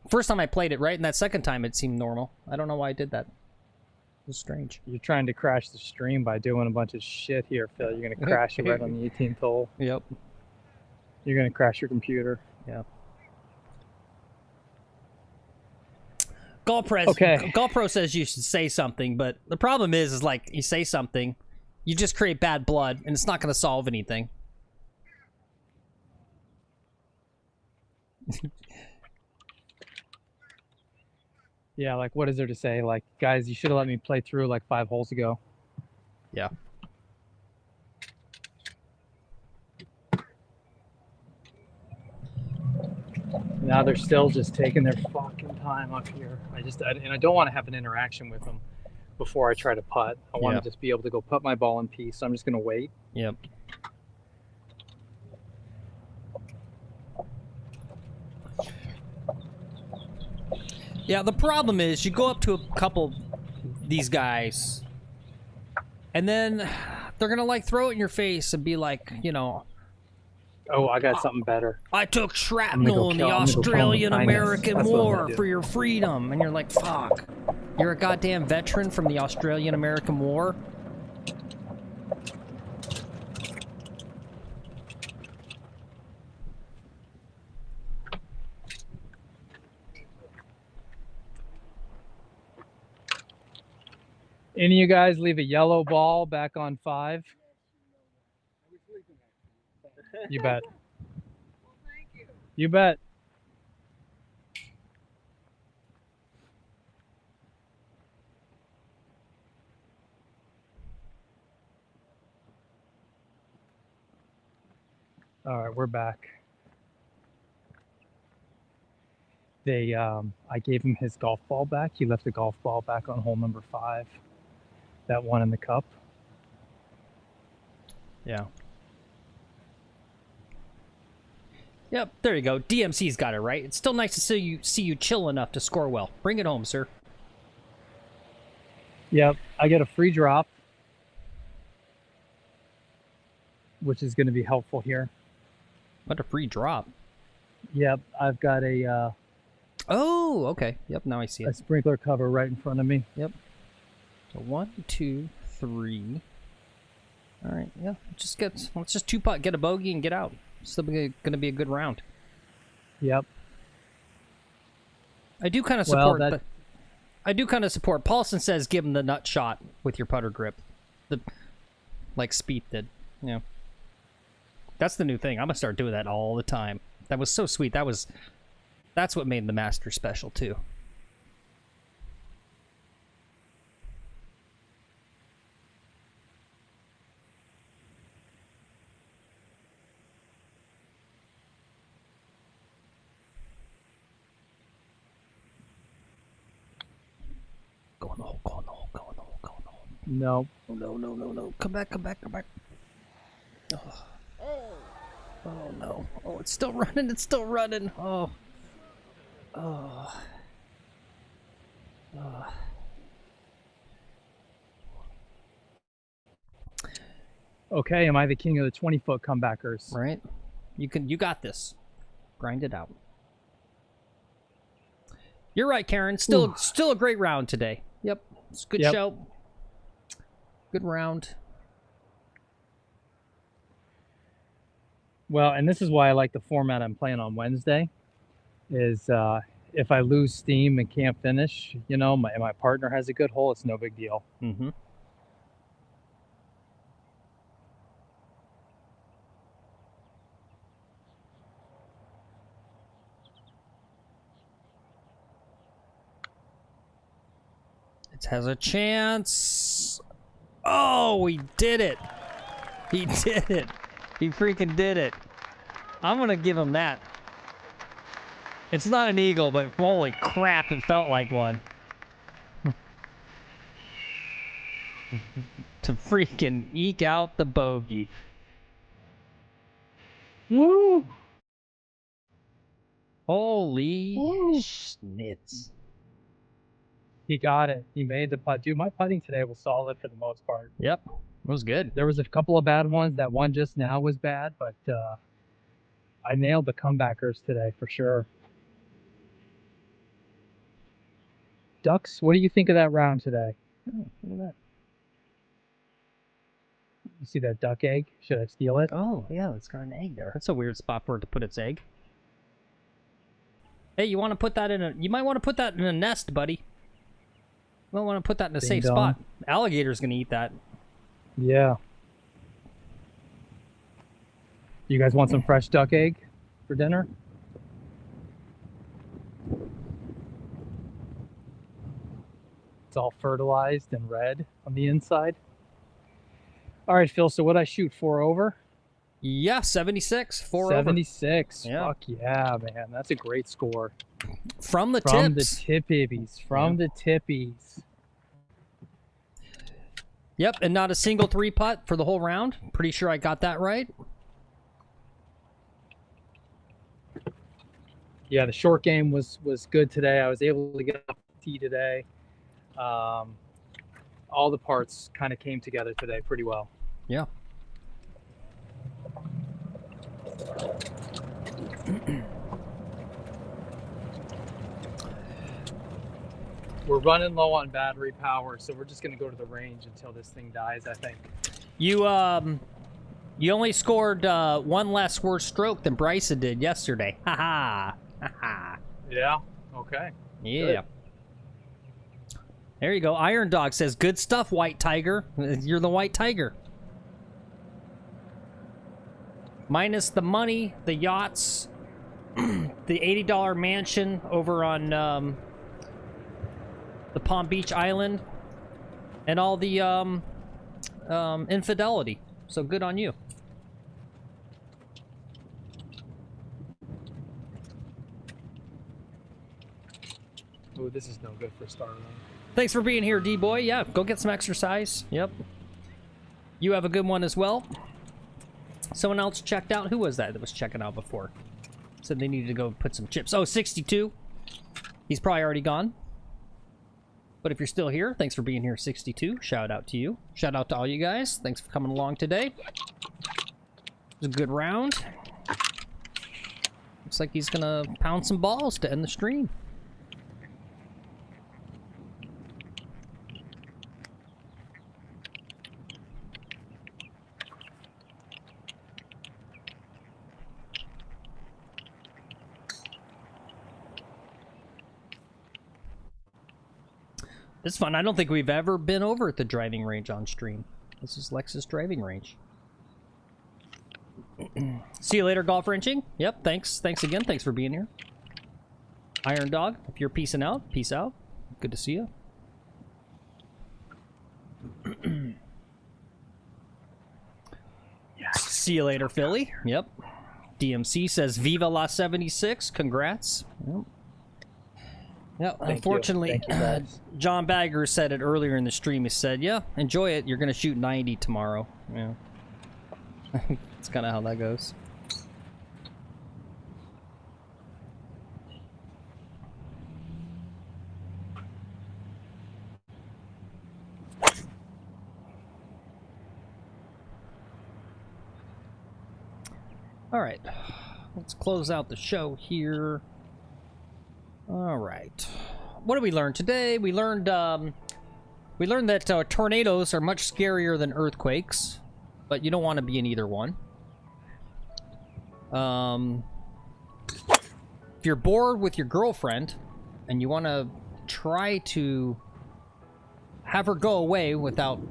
Speaker 1: First time I played it, right, and that second time it seemed normal. I don't know why I did that. It was strange.
Speaker 2: You're trying to crash the stream by doing a bunch of shit here, Phil. You're gonna crash it right on the 18th hole.
Speaker 1: Yep.
Speaker 2: You're gonna crash your computer.
Speaker 1: Yeah.
Speaker 2: Okay.
Speaker 1: Golf Pro says you should say something, but the problem is like you say something, you just create bad blood, and it's not going to solve anything.
Speaker 2: Yeah, like what is there to say? Like, guys, you should have let me play through like 5 holes ago.
Speaker 1: Yeah.
Speaker 2: Now they're still just taking their fucking time up here. I don't want to have an interaction with them before I try to putt. I want to just be able to go putt my ball in peace. So I'm just gonna wait.
Speaker 1: Yep. Yeah, the problem is you go up to a couple these guys, and then they're gonna like throw it in your face and be like, you know,
Speaker 2: oh, I got something better.
Speaker 1: I took shrapnel in the Australian-American War for your freedom. And you're like, fuck. You're a goddamn veteran from the Australian-American War?
Speaker 2: Any of you guys leave a yellow ball back on 5? You bet. You bet. All right, we're back. I gave him his golf ball back. He left the golf ball back on hole number 5. That one in the cup.
Speaker 1: Yeah. Yep, there you go. DMC's got it right. It's still nice to see you chill enough to score well. Bring it home, sir.
Speaker 2: Yep, I get a free drop, which is going to be helpful here.
Speaker 1: What a free drop.
Speaker 2: Yep, I've got a
Speaker 1: Oh, okay. Yep, now I see
Speaker 2: a
Speaker 1: it.
Speaker 2: sprinkler cover right in front of me.
Speaker 1: Yep. So 1, 2, 3. All right, yeah. Let's just 2-putt, get a bogey, and get out. Still going to be a good round.
Speaker 2: Yep.
Speaker 1: I do kind of support. I do kind of support. Paulson says give him the nut shot with your putter grip, like Spieth did. Yeah. That's the new thing. I'm gonna start doing that all the time. That was so sweet. That's what made the Master special too. Go in the hole. Go in the hole. Go in the hole. Go in the hole.
Speaker 2: No.
Speaker 1: Oh, no. Come back. Oh. Oh no. Oh, it's still running. Oh.
Speaker 2: Okay, am I the king of the 20-foot comebackers?
Speaker 1: Right. You got this. Grind it out. You're right, Karen. Still a great round today. Yep. It's a good show. Good round.
Speaker 2: Well, and this is why I like the format I'm playing on Wednesday, is if I lose steam and can't finish, you know, my partner has a good hole, it's no big deal.
Speaker 1: Mm-hmm. It has a chance. Oh, he did it. He did it. He freaking did it. I'm going to give him that. It's not an eagle, but holy crap, it felt like one. To freaking eke out the bogey. Woo! Holy schnitz.
Speaker 2: He got it. He made the putt. Dude, my putting today was solid for the most part.
Speaker 1: Yep, it was good.
Speaker 2: There was a couple of bad ones. That one just now was bad, but I nailed the comebackers today for sure. Ducks, what do you think of that round today?
Speaker 1: Oh, look at that.
Speaker 2: You see that duck egg? Should I steal it?
Speaker 1: Oh, yeah, it's got an egg there. That's a weird spot for it to put its egg. Hey, you want to put that in a... You might want to put that in a nest, buddy. You might want to put that in a safe spot. Alligator's going to eat that.
Speaker 2: Yeah. You guys want some fresh duck egg for dinner? It's all fertilized and red on the inside. All right, Phil, so what'd I shoot? 4 over?
Speaker 1: Yeah, 76. 4 over.
Speaker 2: 76.
Speaker 1: Yeah.
Speaker 2: Fuck yeah, man. That's a great score.
Speaker 1: From the
Speaker 2: From
Speaker 1: tips.
Speaker 2: the tippies. From the tippies.
Speaker 1: Yep, and not a single 3-putt for the whole round. Pretty sure I got that right.
Speaker 2: Yeah, the short game was good today. I was able to get off the tee today. All the parts kind of came together today pretty well.
Speaker 1: Yeah.
Speaker 2: We're running low on battery power, so we're just going to go to the range until this thing dies, I think.
Speaker 1: You only scored 1 less worse stroke than Bryson did yesterday. Ha ha.
Speaker 2: Yeah. Okay.
Speaker 1: Yeah.
Speaker 2: Good.
Speaker 1: There you go. Iron Dog says, good stuff, White Tiger. You're the White Tiger. Minus the money, the yachts, the $80 mansion over on the Palm Beach Island, and all the infidelity. So good on you.
Speaker 2: Oh, this is no good for starting.
Speaker 1: Thanks for being here, D-Boy. Yeah, go get some exercise. Yep. You have a good one as well. Someone else checked out. Who was that was checking out before? Said they needed to go put some chips. Oh, 62. He's probably already gone. But if you're still here, thanks for being here, 62. Shout out to you. Shout out to all you guys. Thanks for coming along today. It was a good round. Looks like he's gonna pound some balls to end the stream. It's fun. I don't think we've ever been over at the driving range on stream. This is Lex's driving range. See you later, Golf Wrenching. Yep, thanks. Thanks again. Thanks for being here. Iron Dog, if you're peacing out, peace out. Good to see you. See you later, Philly. Yep. DMC says Viva La 76. Congrats. Yep. Yeah, unfortunately, John Bagger said it earlier in the stream. He said, yeah, enjoy it. You're going to shoot 90 tomorrow. Yeah. That's kind of how that goes. All right. Let's close out the show here. All right. What did we learn today? We learned that tornadoes are much scarier than earthquakes, but you don't want to be in either one. If you're bored with your girlfriend and you want to try to have her go away without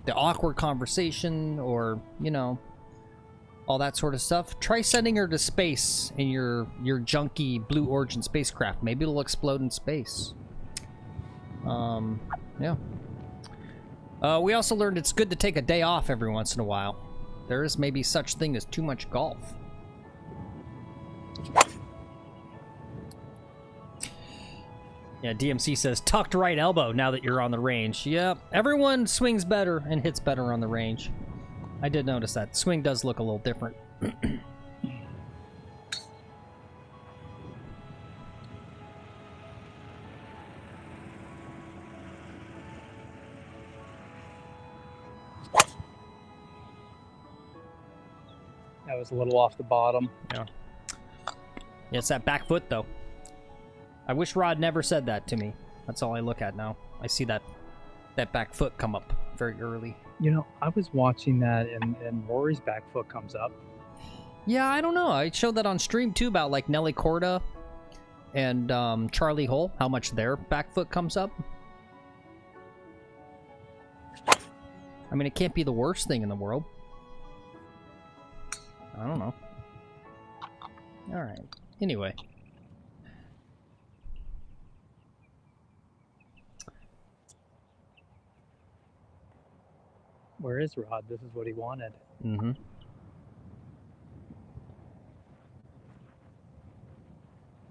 Speaker 1: the awkward conversation or, you know, all that sort of stuff, try sending her to space in your junky Blue Origin spacecraft. Maybe it'll explode in space. Yeah. We also learned it's good to take a day off every once in a while. There is maybe such thing as too much golf. Yeah, DMC says tucked right elbow now that you're on the range. Yep, everyone swings better and hits better on the range. I did notice that. Swing does look a little different.
Speaker 2: That was a little off the bottom.
Speaker 1: Yeah. Yeah, it's that back foot, though. I wish Rod never said that to me. That's all I look at now. I see that back foot come up very early.
Speaker 2: You know, I was watching that and Rory's back foot comes up.
Speaker 1: Yeah, I don't know. I showed that on stream too about like Nelly Corda and Charlie Hull, how much their back foot comes up. I mean, it can't be the worst thing in the world. I don't know. All right. Anyway.
Speaker 2: Where is Rod? This is what he wanted.
Speaker 1: Mm-hmm.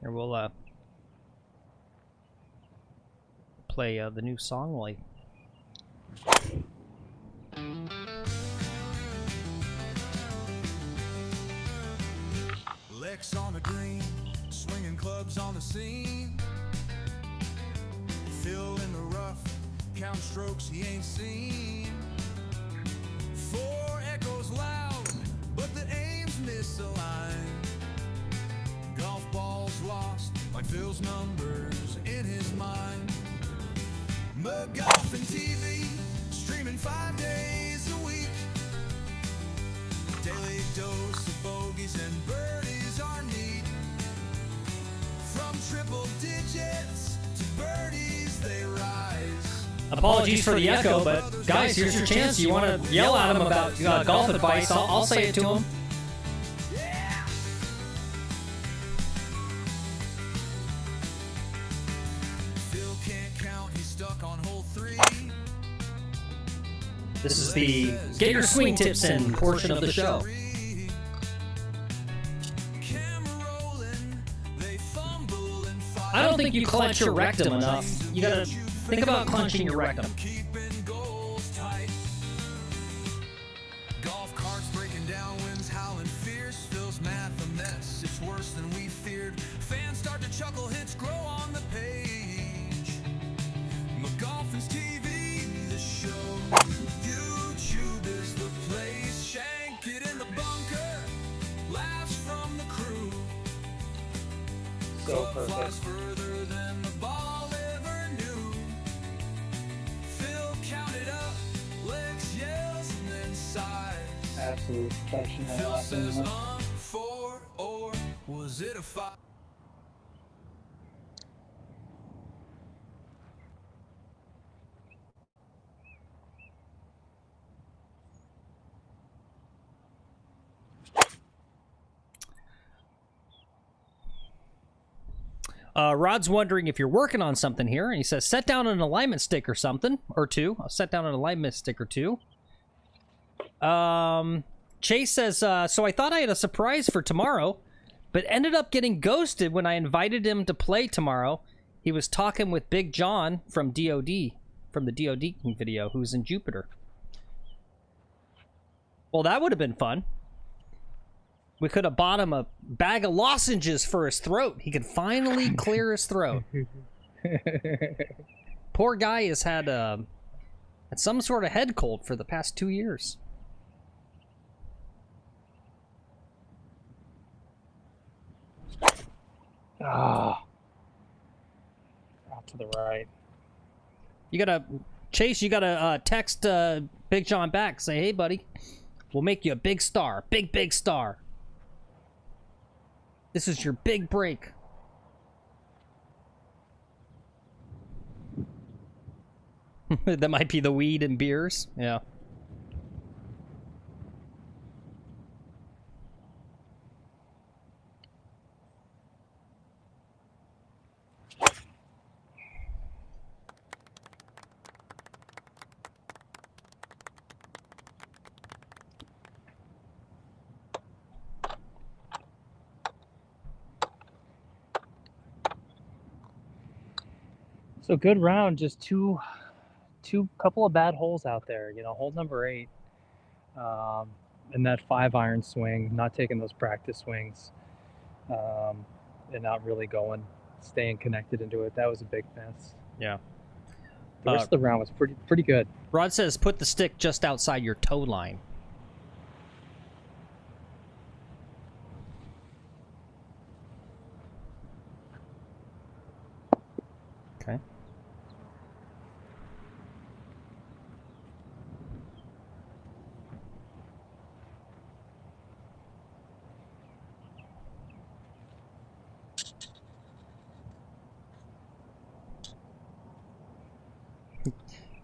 Speaker 1: Here, we'll play the new song while
Speaker 3: Lex on the green, swinging clubs on the scene. Phil in the rough, count strokes he ain't seen. 4 echoes loud, but the aim's misaligned. Golf balls lost, like Phil's numbers in his mind. Mud golf and TV, streaming 5 days a week. Daily dose of bogeys and birdies are neat. From triple digits to birdies they rise.
Speaker 1: Apologies for the echo, but guys, here's your chance. You want to yell at him about golf advice, I'll say it to him.
Speaker 3: Yeah! Phil can't count, he's stuck on hole 3.
Speaker 1: This is the Get Your Swing Tips In portion of the show.
Speaker 3: Camera rolling, they fumble and fight.
Speaker 1: I don't think you clench your rectum enough. You gotta think about clenching your rectum.
Speaker 3: Keeping goals tight. Golf carts breaking down, winds howling fierce. Phil's math a mess, it's worse than we feared. Fans start to chuckle, hits grow on the page. McGolfin's TV, the show. YouTube is the place. Shank it in the bunker, laughs from the crew.
Speaker 2: So
Speaker 3: Club flies
Speaker 2: perfect.
Speaker 3: further than the ball ever knew. Phil counted up, Lex yells and then sighs.
Speaker 2: Absolute perfection.
Speaker 3: Phil says, 4 or was it a 5?
Speaker 1: Rod's wondering if you're working on something here, and he says, set down an alignment stick or something, or two. I'll set down an alignment stick or two. Chase says, so I thought I had a surprise for tomorrow, but ended up getting ghosted when I invited him to play tomorrow. He was talking with Big John from DOD, from the DOD video, who's in Jupiter. Well, that would have been fun. We could have bought him a bag of lozenges for his throat. He could finally clear his throat. Poor guy has had some sort of head cold for the past 2 years.
Speaker 2: Ah. Out to the right.
Speaker 1: You gotta, Chase, you gotta text Big John back. Say, hey, buddy, we'll make you a big star. Big star. This is your big break. That might be the weed and beers. Yeah.
Speaker 2: So good round, just two couple of bad holes out there. You know, hole number 8, and that 5-iron swing, not taking those practice swings, and not really staying connected into it. That was a big miss.
Speaker 1: Yeah.
Speaker 2: The rest of the round was pretty good.
Speaker 1: Rod says, put the stick just outside your toe line. Okay.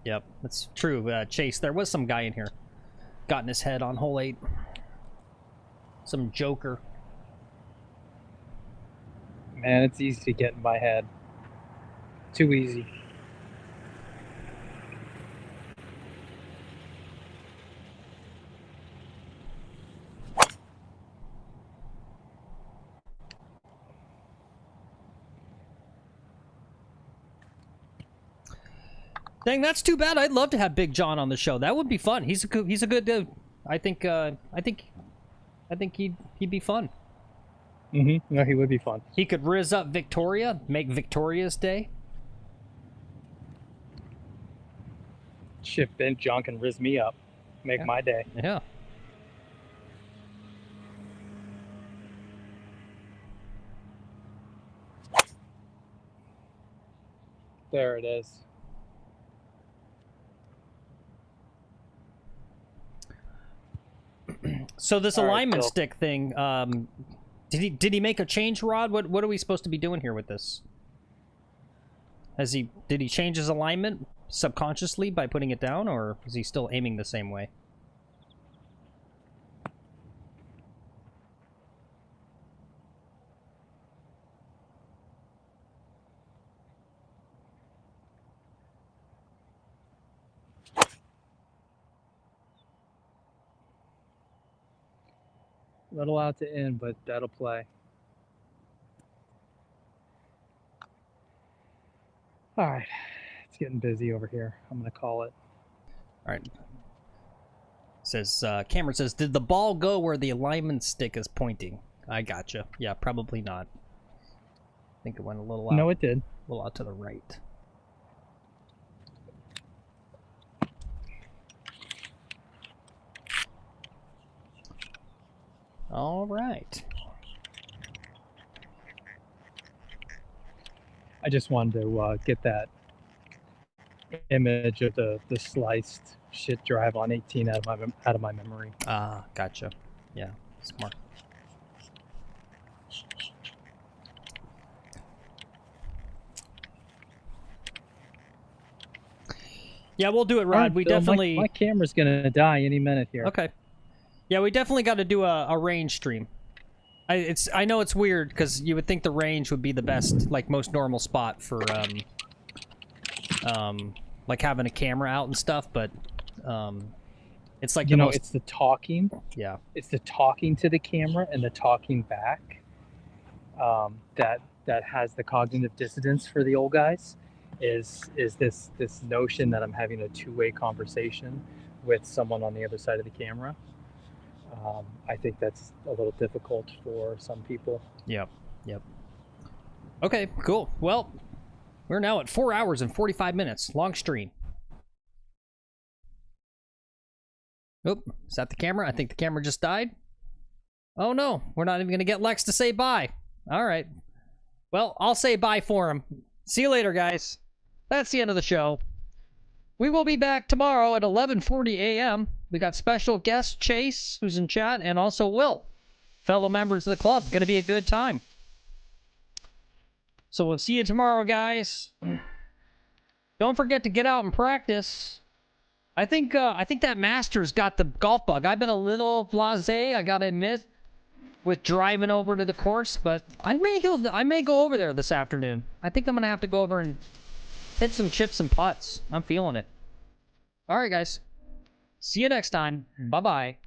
Speaker 1: Yep, that's true. Chase, there was some guy in here. Got in his head on hole 8. Some joker.
Speaker 2: Man, it's easy to get in my head. Too easy.
Speaker 1: Dang, that's too bad. I'd love to have Big John on the show. That would be fun. He's a good dude. I think he'd be fun.
Speaker 2: No, he would be fun.
Speaker 1: He could riz up Victoria, make Victoria's Day.
Speaker 2: Shit, Ben John can riz me up, make my day.
Speaker 1: Yeah.
Speaker 2: There it is.
Speaker 1: So this
Speaker 2: All right,
Speaker 1: alignment
Speaker 2: Phil.
Speaker 1: stick thing, did he make a change, Rod? What are we supposed to be doing here with this? Did he change his alignment subconsciously by putting it down, or is he still aiming the same way?
Speaker 2: Little out to in, but that'll play. All right, it's getting busy over here. I'm gonna call it.
Speaker 1: All right. Says Cameron says, did the ball go where the alignment stick is pointing? I gotcha. Yeah, probably not. I think it went a little out.
Speaker 2: No, it did.
Speaker 1: A little out to the right. All right.
Speaker 2: I just wanted to get that image of the sliced shit drive on 18 out of my memory.
Speaker 1: Ah, gotcha. Yeah, smart. Yeah, we'll do it, Rod. We definitely.
Speaker 2: My camera's gonna die any minute here.
Speaker 1: Okay. Yeah, we definitely got to do a range stream. I know it's weird because you would think the range would be the best, like most normal spot for like having a camera out and stuff, but it's like
Speaker 2: it's the talking.
Speaker 1: Yeah.
Speaker 2: It's the talking to the camera and the talking back that has the cognitive dissonance for the old guys. Is this notion that I'm having a two-way conversation with someone on the other side of the camera. I think that's a little difficult for some people.
Speaker 1: Yep. Okay, cool. Well, we're now at 4 hours and 45 minutes. Long stream. Oop, is that the camera? I think the camera just died. Oh no, we're not even going to get Lex to say bye. All right. Well, I'll say bye for him. See you later, guys. That's the end of the show. We will be back tomorrow at 11:40 a.m. We got special guest Chase, who's in chat, and also Will, fellow members of the club. Gonna be a good time. So we'll see you tomorrow, guys. Don't forget to get out and practice. I think that Master's got the golf bug. I've been a little blasé, I gotta admit, with driving over to the course, but I may go over there this afternoon. I think I'm gonna have to go over and hit some chips and putts. I'm feeling it. All right, guys. See you next time. Bye-bye.